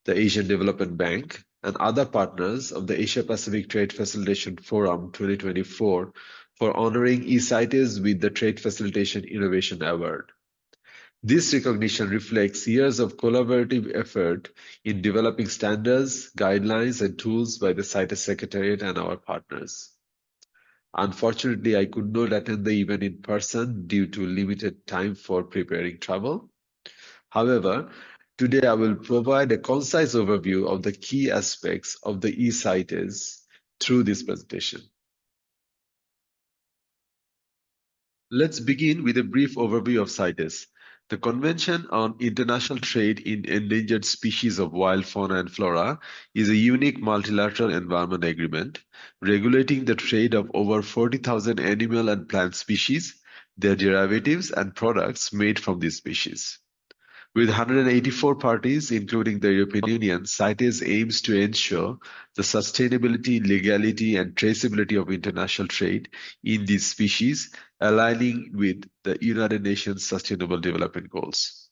the Asian Development Bank, and other partners of the Asia-Pacific Trade Facilitation Forum 2024 for honoring eCities with the Trade Facilitation Innovation Award. This recognition reflects years of collaborative effort in developing standards, guidelines, and tools by the CITES Secretariat and our partners. Unfortunately, I could not attend the event in person due to limited time for preparing travel. However, Today, I will provide a concise overview of the key aspects of the eCites through this presentation. Let's begin with a brief overview of CITES. The Convention on International Trade in Endangered Species of Wild Fauna and Flora is a unique multilateral environment agreement regulating the trade of over 40,000 animal and plant species, their derivatives, and products made from these species. With 184 parties, including the European Union, CITES aims to ensure the sustainability, legality, and traceability of international trade in these species, aligning with the United Nations Sustainable Development Goals.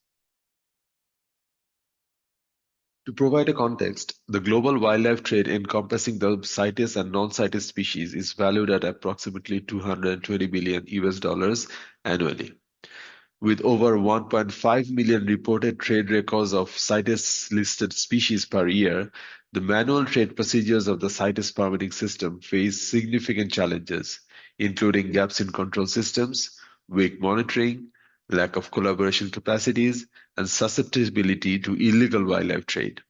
To provide a context, the global wildlife trade encompassing the CITES and non-CITES species is valued at approximately $220 billion annually. With over 1.5 million reported trade records of CITES-listed species per year, the manual trade procedures of the CITES permitting system face significant challenges, including gaps in control systems, weak monitoring, lack of collaboration capacities, and susceptibility to illegal wildlife trade.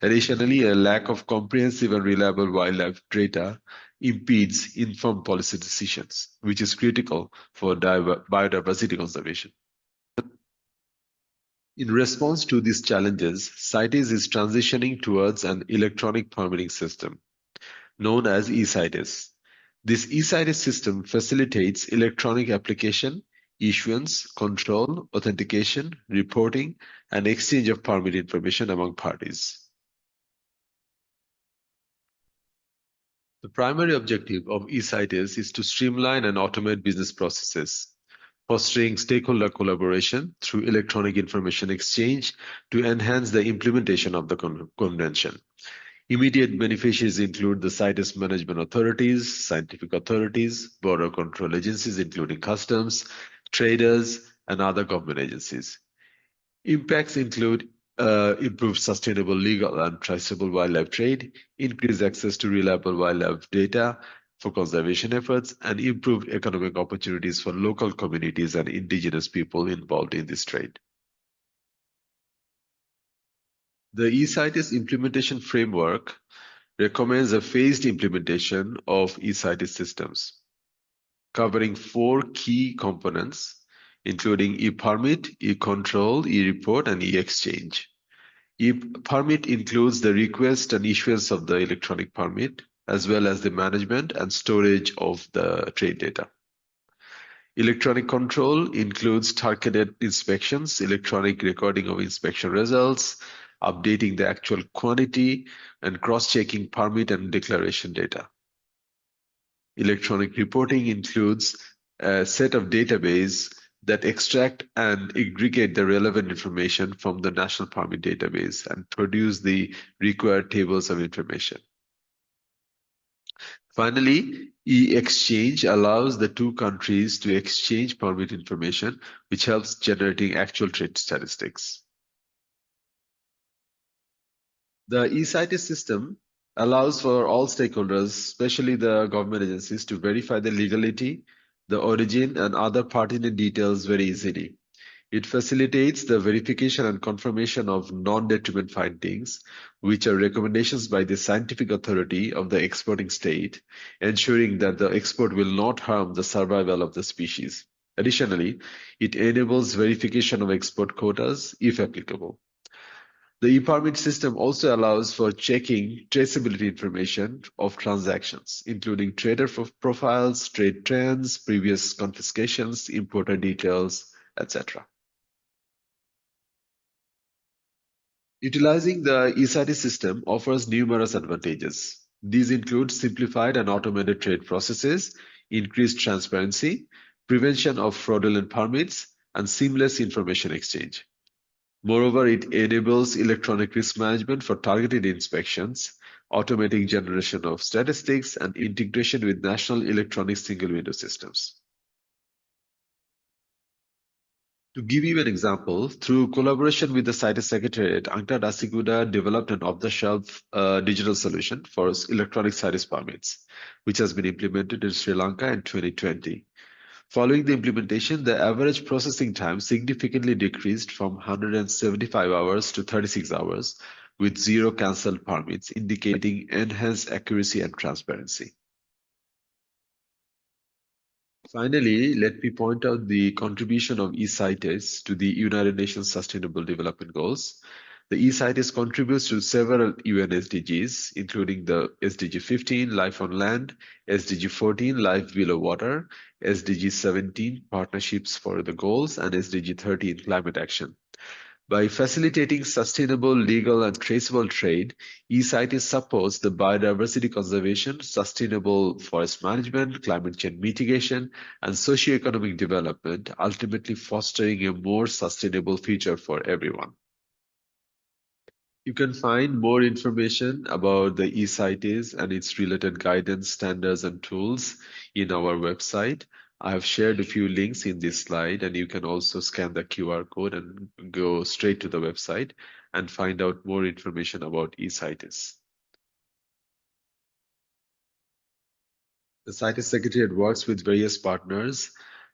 Additionally, a lack of comprehensive and reliable wildlife data impedes informed policy decisions, which is critical for biodiversity conservation. In response to these challenges, CITES is transitioning towards an electronic permitting system, known as eCites. This eCites system facilitates electronic application, issuance, control, authentication, reporting, and exchange of permit information among parties. The primary objective of eCites is to streamline and automate business processes, fostering stakeholder collaboration through electronic information exchange to enhance the implementation of the convention. Immediate beneficiaries include the CITES management authorities, scientific authorities, border control agencies including customs, traders, and other government agencies. Impacts include improved sustainable, legal, and traceable wildlife trade, increased access to reliable wildlife data for conservation efforts, and improved economic opportunities for local communities and indigenous people involved in this trade. The eCites implementation framework recommends a phased implementation of eCites systems, covering 4 key components, including e-permit, e-control, e-report, and e-exchange. E-permit includes the request and issuance of the electronic permit, as well as the management and storage of the trade data. Electronic control includes targeted inspections, electronic recording of inspection results, updating the actual quantity, and cross-checking permit and declaration data. Electronic reporting includes a set of database that extract and aggregate the relevant information from the national permit database and produce the required tables of information. Finally, e-exchange allows the 2 countries to exchange permit information, which helps generating actual trade statistics. The eCites system allows for all stakeholders, especially the government agencies, to verify the legality, the origin, and other pertinent details very easily. It facilitates the verification and confirmation of non-detriment findings, which are recommendations by the scientific authority of the exporting state, ensuring that the export will not harm the survival of the species. Additionally, it enables verification of export quotas, if applicable. The e-permit system also allows for checking traceability information of transactions, including trader profiles, trade trends, previous confiscations, importer details, etc. Utilizing the eCites system offers numerous advantages. These include simplified and automated trade processes, increased transparency, prevention of fraudulent permits, and seamless information exchange. Moreover, it enables electronic risk management for targeted inspections, automating generation of statistics, and integration with national electronic single window systems. To give you an example, through collaboration with the CITES Secretariat, UNCTAD Asikuda developed an off-the-shelf digital solution for electronic CITES permits, which has been implemented in Sri Lanka in 2020. Following the implementation, the average processing time significantly decreased from 175 hours to 36 hours, with 0 cancelled permits, indicating enhanced accuracy and transparency. Finally, let me point out the contribution of eCites to the United Nations Sustainable Development Goals. The eCites contributes to several UN SDGs, including the SDG 15, Life on Land, SDG 14, Life Below Water, SDG 17, Partnerships for the Goals, and SDG 13, Climate Action. By facilitating sustainable, legal, and traceable trade, eCites supports the biodiversity conservation, sustainable forest management, climate change mitigation, and socioeconomic development, ultimately fostering a more sustainable future for everyone. You can find more information about the eCites and its related guidance, standards, and tools in our website. I have shared a few links in this slide, and you can also scan the QR code and go straight to the website and find out more information about eCites. The CITES Secretariat works with various partners,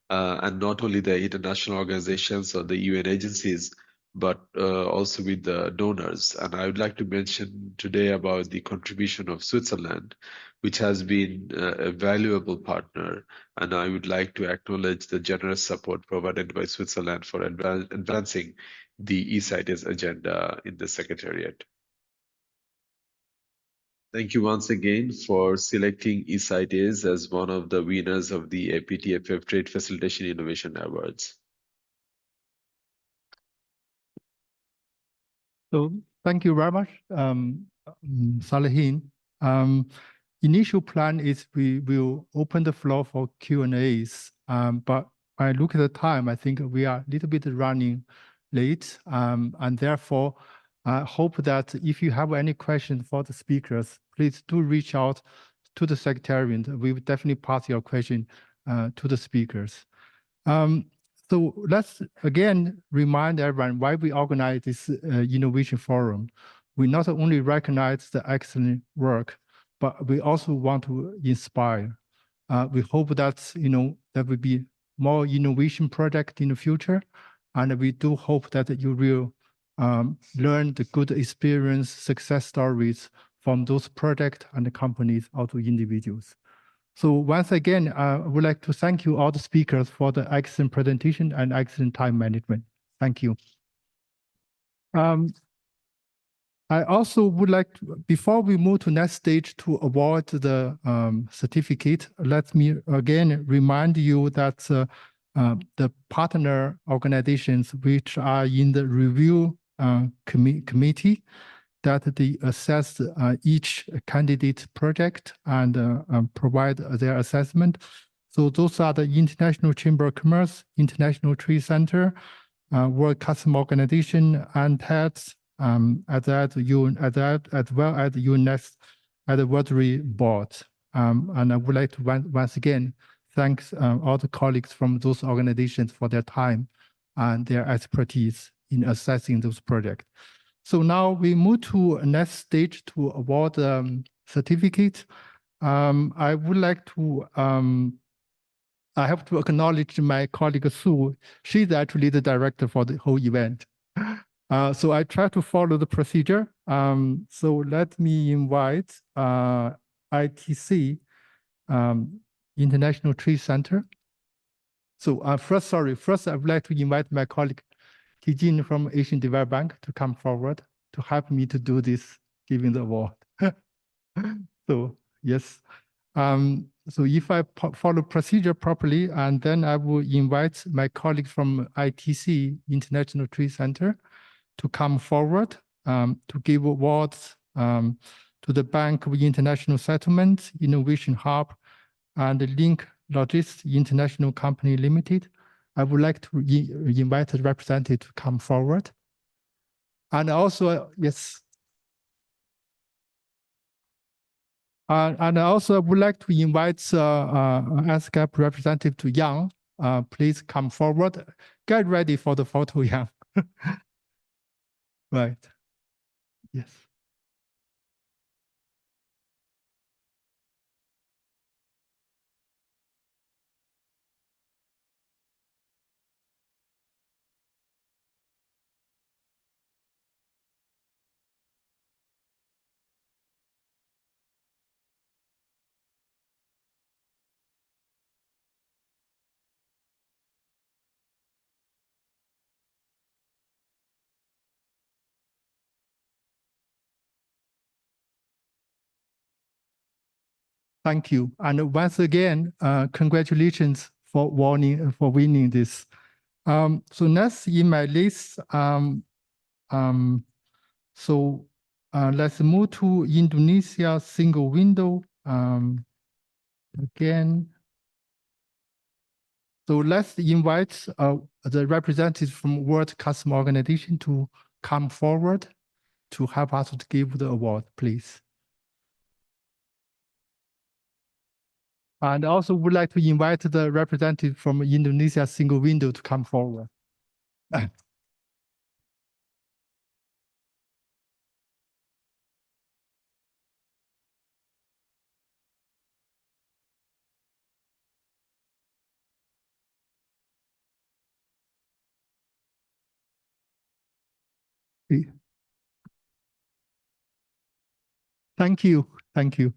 and not only the international organizations or the UN agencies, but also with the donors. And I would like to mention today about the contribution of Switzerland, which has been a valuable partner. And I would like to acknowledge the generous support provided by Switzerland for advancing the eCites agenda in the Secretariat. Thank you once again for selecting eCites as one of the winners of the APTFF Trade Facilitation Innovation Awards. So thank you very much, Salehin. Initial plan is we will open the floor for Q&As, but when I look at the time, I think we are a little bit running late, and therefore I hope that if you have any questions for the speakers, please do reach out to the Secretariat. We will definitely pass your question to the speakers. So let's again remind everyone why we organize this innovation forum. We not only recognize the excellent work, but we also want to inspire. We hope that there will be more innovation projects in the future, and we do hope that you will learn the good experience, success stories from those projects and companies, also individuals. So once again, I would like to thank you all the speakers for the excellent presentation and excellent time management. Thank you. I also would like to, before we move to next stage to award the certificate, let me again remind you that the partner organizations which are in the review committee, that they assess each candidate project and provide their assessment. So those are the International Chamber of Commerce, International Trade Center, World Customs Organization, and TEDS, as well as the UNES Advisory Board. And I would like to once again thank all the colleagues from those organizations for their time and their expertise in assessing those projects. So now we move to next stage to award certificate. I would like to, I have to acknowledge my colleague Sue. She's actually the director for the whole event. So I try to follow the procedure. So let me invite ITC, International Trade Center. So first I would like to invite my colleague Kijin from Asian Development Bank to come forward to help me to do this, giving the award. So yes. So if I follow procedure properly, and then I will invite my colleagues from ITC, International Trade Center, to come forward to give awards to the Bank of International Settlement, Innovation Hub, and Link Logistics International Company Limited. I would like to invite the representative to come forward. And also, yes. And I also would like to invite ESCAP representative to Yang. Please come forward. Get ready for the photo, Yang. Right. Yes. Thank you. And once again, congratulations for winning this. So next in my list, let's move to Indonesia single window again. So let's invite the representatives from World Customs Organization to come forward to help us to give the award, please. And also would like to invite the representative from Indonesia single window to come forward. Thank you. Thank you.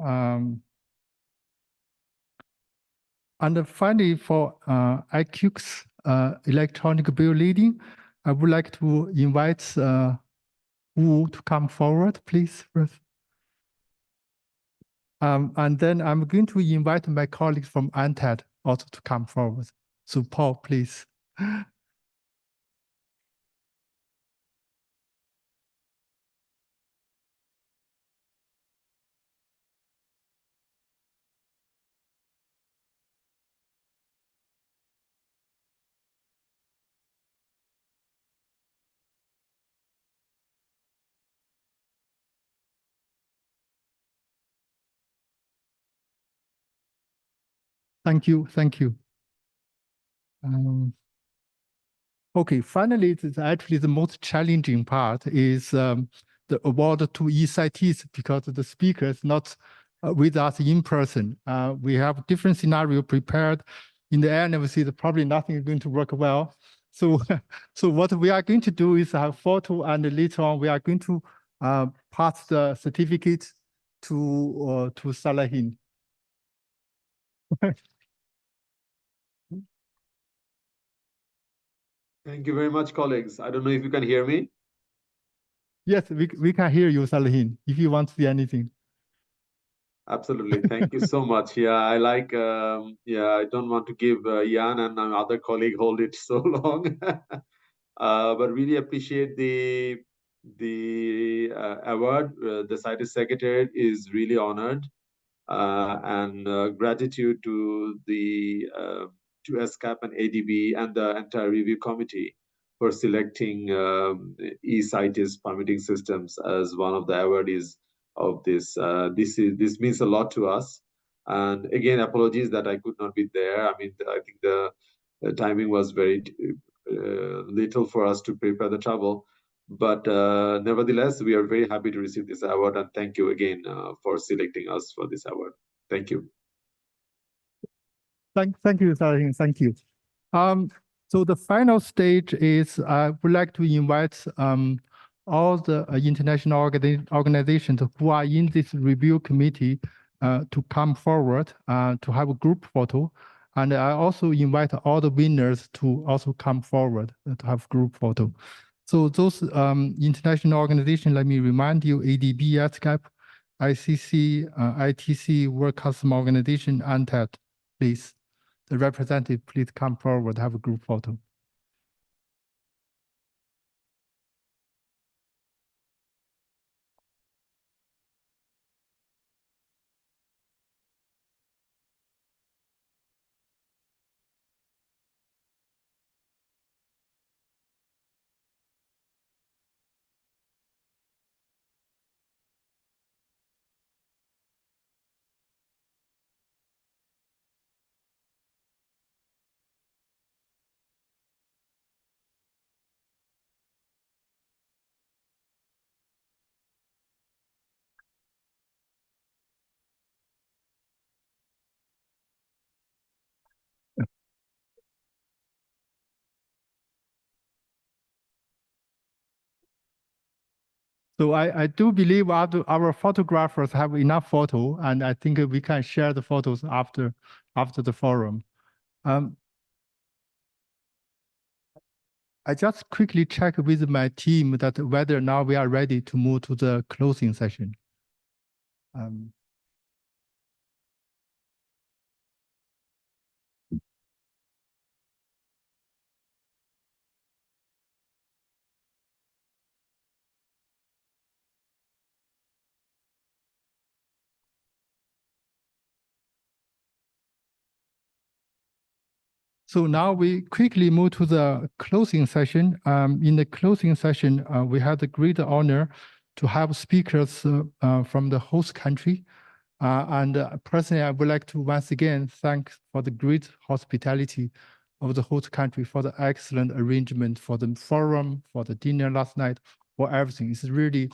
And finally, for IQ's electronic bill leading, I would like to invite Wu to come forward, please. And then I'm going to invite my colleagues from ANTAD also to come forward. So Paul, please. Thank you. Thank you. Okay, finally, it's actually the most challenging part is the award to ECITs because the speaker is not with us in person. We have different scenario prepared. In the end, we see that probably nothing is going to work well. So, so what we are going to do is have photo, and later on we are going to pass the certificate to Salahin. Thank you very much, colleagues. I don't know if you can hear me. Yes, we can hear you, Salahin, if you want to see anything. Absolutely. Thank you so much. Yeah, I like, I don't want to give Jan and my other colleague hold it so long. But really appreciate the award. The CITES Secretariat is really honored. And gratitude to the to ESCAP and ADB and the entire review committee for selecting eCites permitting systems as one of the awardees of this. This means a lot to us. And again, apologies that I could not be there. I mean, I think the timing was very little for us to prepare the travel. But nevertheless, we are very happy to receive this award, and thank you again for selecting us for this award. Thank you. Thank you, Salahin. Thank you. So the final stage is I would like to invite all the international organizations who are in this review committee to come forward to have a group photo. And I also invite all the winners to also come forward to have group photo. So those international organizations, let me remind you, ADB, ESCAP, ICC, ITC, World Customs Organization, ANTAD, please. The representative, please come forward, have a group photo. So I do believe our photographers have enough photo, and I think we can share the photos after the forum. I just quickly check with my team that whether now we are ready to move to the closing session. So now we quickly move to the closing session. In the closing session, we had the great honor to have speakers from the host country. Personally, I would like to once again thank for the great hospitality of the host country, for the excellent arrangement, for the forum, for the dinner last night, for everything. It's really,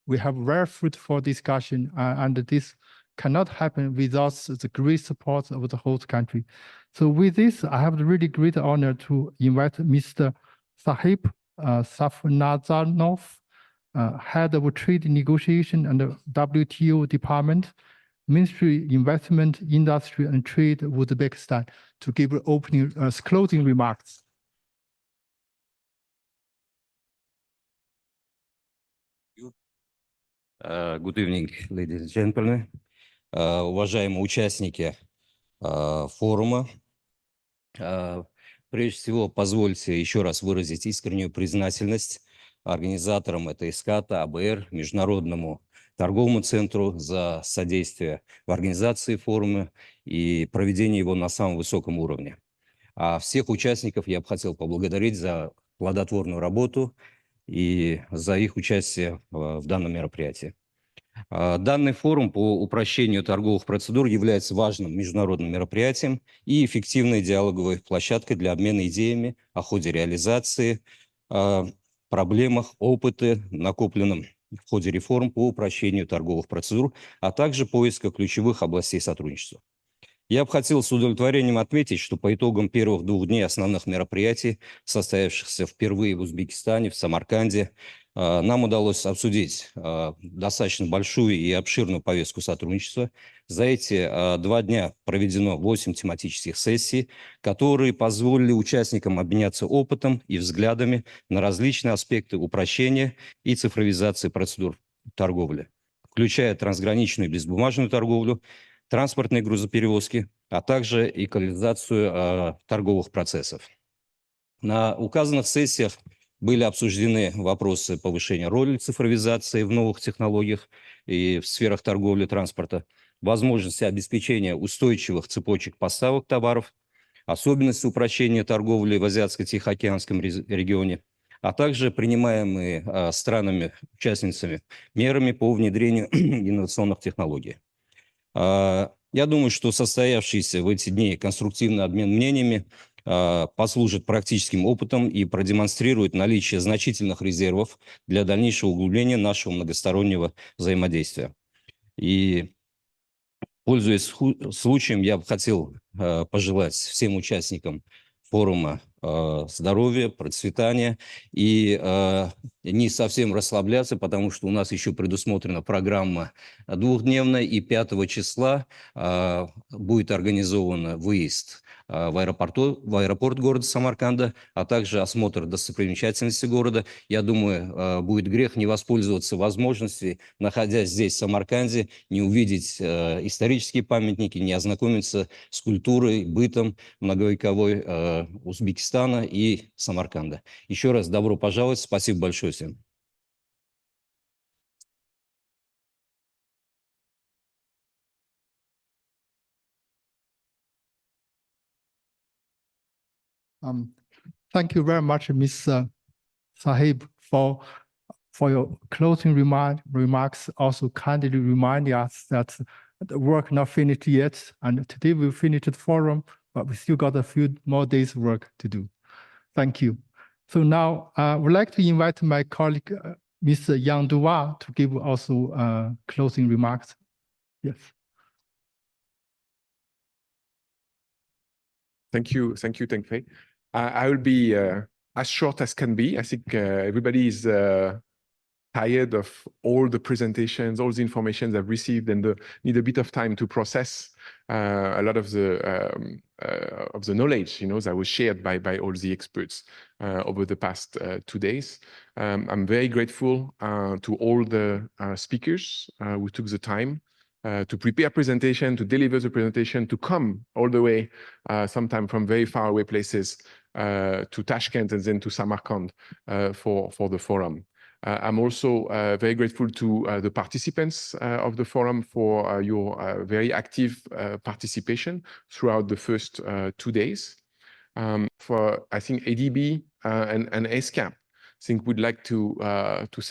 we have very fruitful discussion, and this cannot happen without the great support of the host country. So with this, I have the really great honor to invite Mr. Sahib Safanazanov, Head of Trade Negotiation and the WTO Department, Ministry Investment, Industry and Trade, Uzbekistan, to give opening closing remarks. Good evening, ladies and gentlemen. Уважаемые участники форума, прежде всего, позвольте еще раз выразить искреннюю признательность организаторам этой ESCAP, АБР, Международному торговому центру за содействие в организации форума и проведении его на самом высоком уровне. А всех участников я бы хотел поблагодарить за плодотворную работу и за их участие в данном мероприятии. Данный форум по упрощению торговых процедур является важным международным мероприятием и эффективной диалоговой площадкой для обмена идеями о ходе реализации, проблемах, опыте, накопленном в ходе реформ по упрощению торговых процедур, а также поиска ключевых областей сотрудничества. Я бы хотел с удовлетворением отметить, что по итогам первых 2 дней основных мероприятий, состоявшихся впервые в Узбекистане, в Самарканде, нам удалось обсудить достаточно большую и обширную повестку сотрудничества. За эти 2 дня проведено 8 тематических сессий, которые позволили участникам обменяться опытом и взглядами на различные аспекты упрощения и цифровизации процедур торговли, включая трансграничную безбумажную торговлю, транспортные грузоперевозки, а также экологизацию торговых процессов. На указанных сессиях были обсуждены вопросы повышения роли цифровизации в новых технологиях и в сферах торговли и транспорта, возможности обеспечения устойчивых цепочек поставок товаров, особенности упрощения торговли в Азиатско-Тихоокеанском регионе, а также принимаемые странами-участницами мерами по внедрению инновационных технологий. Я думаю, что состоявшийся в эти дни конструктивный обмен мнениями послужит практическим опытом и продемонстрирует наличие значительных резервов для дальнейшего углубления нашего многостороннего взаимодействия. И, пользуясь случаем, я бы хотел пожелать всем участникам форума здоровья, процветания и не совсем расслабляться, потому что у нас еще предусмотрена программа 2-дневная, и 5 числа будет организован выезд в аэропорт города Самарканда, а также осмотр достопримечательностей города. Я думаю, будет грех не воспользоваться возможностью, находясь здесь, в Самарканде, не увидеть исторические памятники, не ознакомиться с культурой, бытом многовековой Узбекистана и Самарканда. Еще раз добро пожаловать. Спасибо большое всем. Thank you very much, Ms. Sahib, for your closing remarks. Also kindly reminding us that the work not finished yet, and today we finished the forum, but we still got a few more days work to do. Thank you. So now I would like to invite my colleague, Mr. Yang Dua, to give also closing remarks. Yes. Thank you, Tengfei. I will be as short as can be. I think everybody is tired of all the presentations, all the information I've received, and need a bit of time to process a lot of the knowledge, that was shared by all the experts over the past 2 days. I'm very grateful to all the speakers who took the time to prepare presentation, to deliver the presentation, to come all the way, sometime from very far away places, to Tashkent and then to Samarkand for the forum. I'm also very grateful to the participants of the forum for your very active participation throughout the first 2 days. For, I think, ADB and ESCAP, I think we'd like to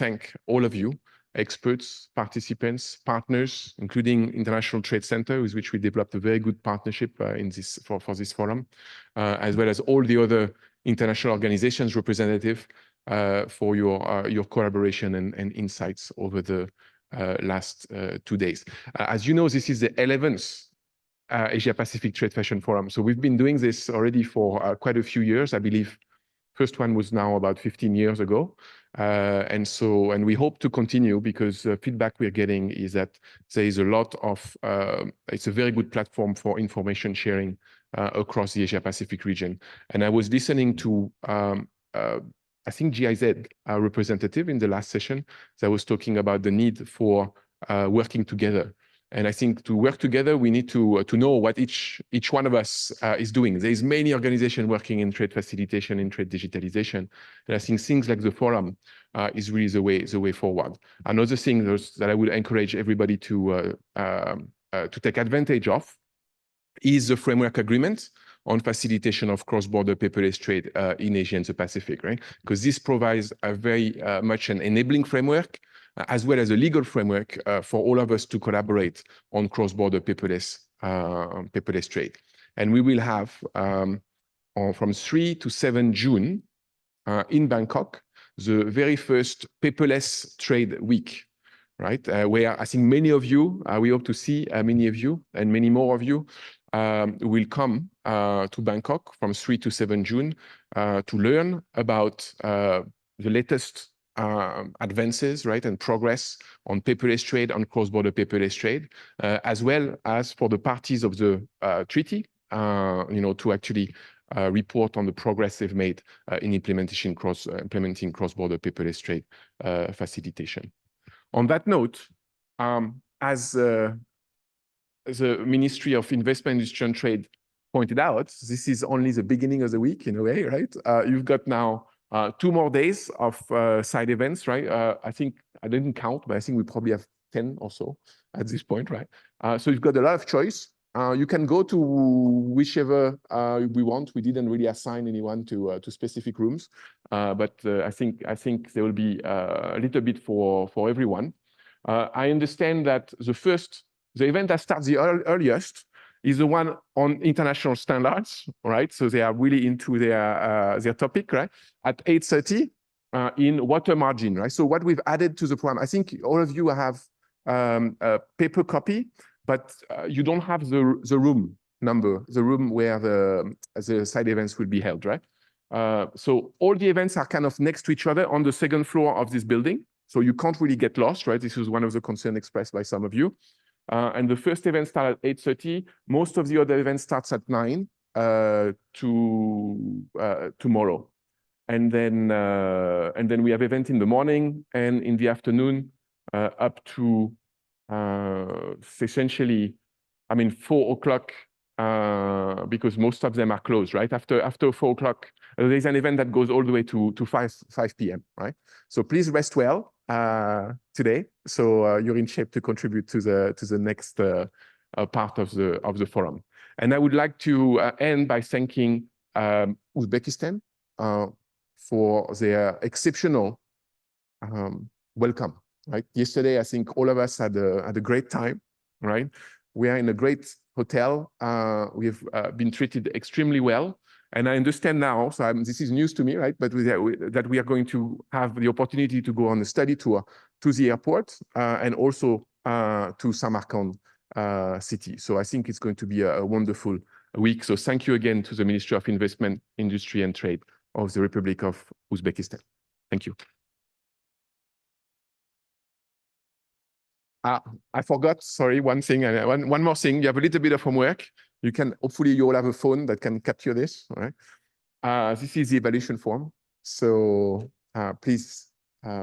thank all of you, experts, participants, partners, including International Trade Center, with which we developed a very good partnership for this forum, as well as all the other international organizations representative for your collaboration and insights over the last 2 days. As you know, this is the 11th Asia-Pacific Trade Fashion Forum. So we've been doing this already for quite a few years. I believe first one was now about 15 years ago. And we hope to continue, because feedback we're getting is that there is a lot of, it's a very good platform for information sharing across the Asia-Pacific region. And I was listening to, I think, GIZ representative in the last session that was talking about the need for working together. And I think to work together, we need to know what each one of us is doing. There's many organizations working in trade facilitation, in trade digitalization. And I think things like the forum is really the way forward. Another thing that I would encourage everybody to take advantage of is the framework agreement on facilitation of cross-border paperless trade in Asia and the Pacific, right? Because this provides a very much an enabling framework, as well as a legal framework for all of us to collaborate on cross-border paperless trade. And we will have from 3 to 7 June in Bangkok, the very first paperless trade week, right? Where I think many of you, we hope to see many of you and many more of you will come to Bangkok from 3 to 7 June to learn about the latest advances, right, and progress on paperless trade, on cross-border paperless trade, as well as for the parties of the treaty, to actually report on the progress they've made in implementing cross-border paperless trade facilitation. On that note, as the Ministry of Investment, Industry and Trade pointed out, this is only the beginning of the week in a way, right? You've got now 2 more days of side events, right? I think I didn't count, but I think we probably have 10 or so at this point, right? So you've got a lot of choice. You can go to whichever we want. We didn't really assign anyone to specific rooms, but I think there will be a little bit for everyone. I understand that the event that starts the earliest is the one on international standards, right? So they are really into their topic, right? At 8:30 in water margin, right? So what we've added to the program, I think all of you have a paper copy, but you don't have the room number, the room where the side events will be held, right? So all the events are kind of next to each other on the second floor of this building. So you can't really get lost, right? This was one of the concerns expressed by some of you. And the first event starts at 8:30. Most of the other events starts at 9 tomorrow. And then we have event in the morning and in the afternoon up to essentially, 4 o'clock, because most of them are closed, right? After 4 o'clock, there's an event that goes all the way to 5 p.m., right? So please rest well today, so you're in shape to contribute to the next part of the forum. And I would like to end by thanking Uzbekistan for their exceptional welcome. Right? Yesterday, I think all of us had a great time. Right? We are in a great hotel. We've been treated extremely well. And I understand now, so this is news to me, right? But that we are going to have the opportunity to go on a study tour to the airport and also to Samarkand city. So I think it's going to be a wonderful week. So thank you again to the Ministry of Investment, Industry and Trade of the Republic of Uzbekistan. Thank you. I forgot, sorry, one thing, one more thing. You have a little bit of homework. You can, hopefully you all have a phone that can capture this, all right? This is the evaluation form. So please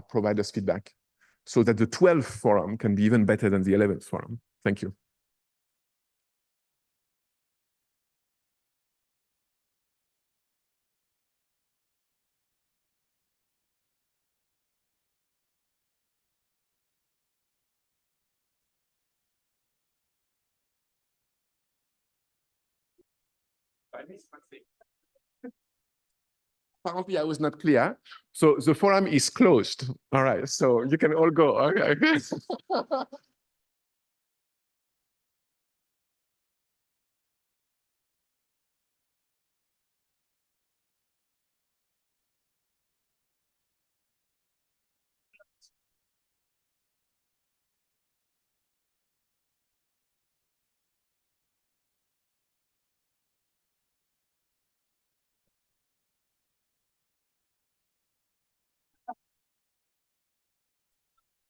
provide us feedback so that the 12th forum can be even better than the 11th forum. Thank you. Apparently, I was not clear. So the forum is closed. All right, so you can all go. Okay.